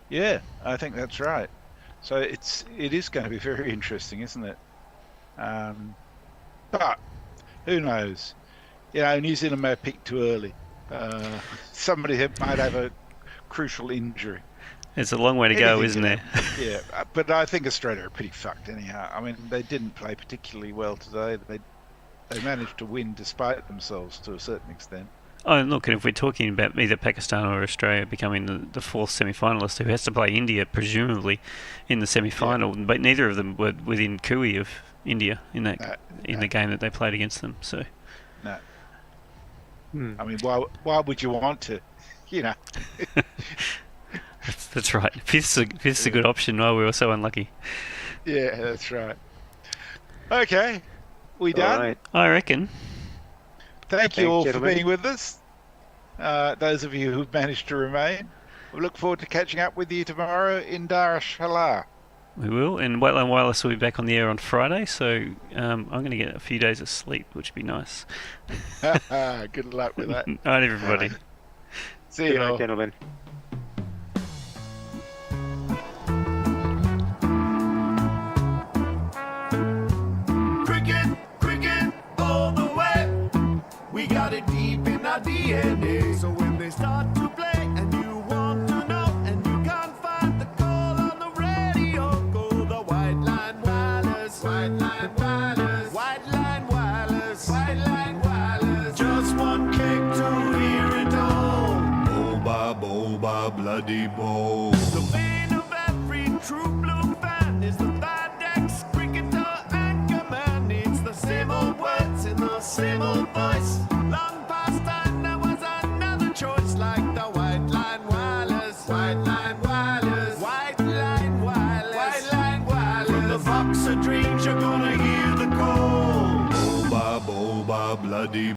Yeah, I think that's right. So it is going to be very interesting, isn't it? But who knows? New Zealand may have peaked too early. Somebody might have a crucial injury. It's a long way to go, isn't there? Yeah, but I think Australia are pretty fucked anyhow. I mean, they didn't play particularly well today. They managed to win despite themselves to a certain extent. Oh, look, and if we're talking about either Pakistan or Australia becoming the 4th semi-finalist who has to play India, presumably, in the semi-final, but neither of them were within cooey of India in the game that they played against them. So, no. I mean, why would you want to? That's right. Fifth's a good option. No, we were so unlucky. Yeah, that's right. Okay, we done? Right. I reckon. Thank you all gentlemen. for being with us. Those of you who've managed to remain. We look forward to catching up with you tomorrow in Dar es Salaam. We will, and Whiteline Wireless will be back on the air on Friday, so I'm going to get a few days of sleep, which would be nice. Good luck with that. Night, everybody. See Good you night, all. gentlemen. Cricket, all the way. We got it deep in our DNA. So when they start to play and you want to know and you can't find the call on the radio, go the White Line Wireless. White Line Wireless. White Line Wireless. White Line Wireless. Just one click to hear it all. Boba, bloody bo. The vein of every true blue fan is the Thundex cricketer anchorman. It's the same old words in the same old voice. Long past time there was another choice, like the White Line Wireless. White Line Wireless. White Line Wireless. White Line Wireless. From the box of dreams you're gonna hear the call. Boba, bloody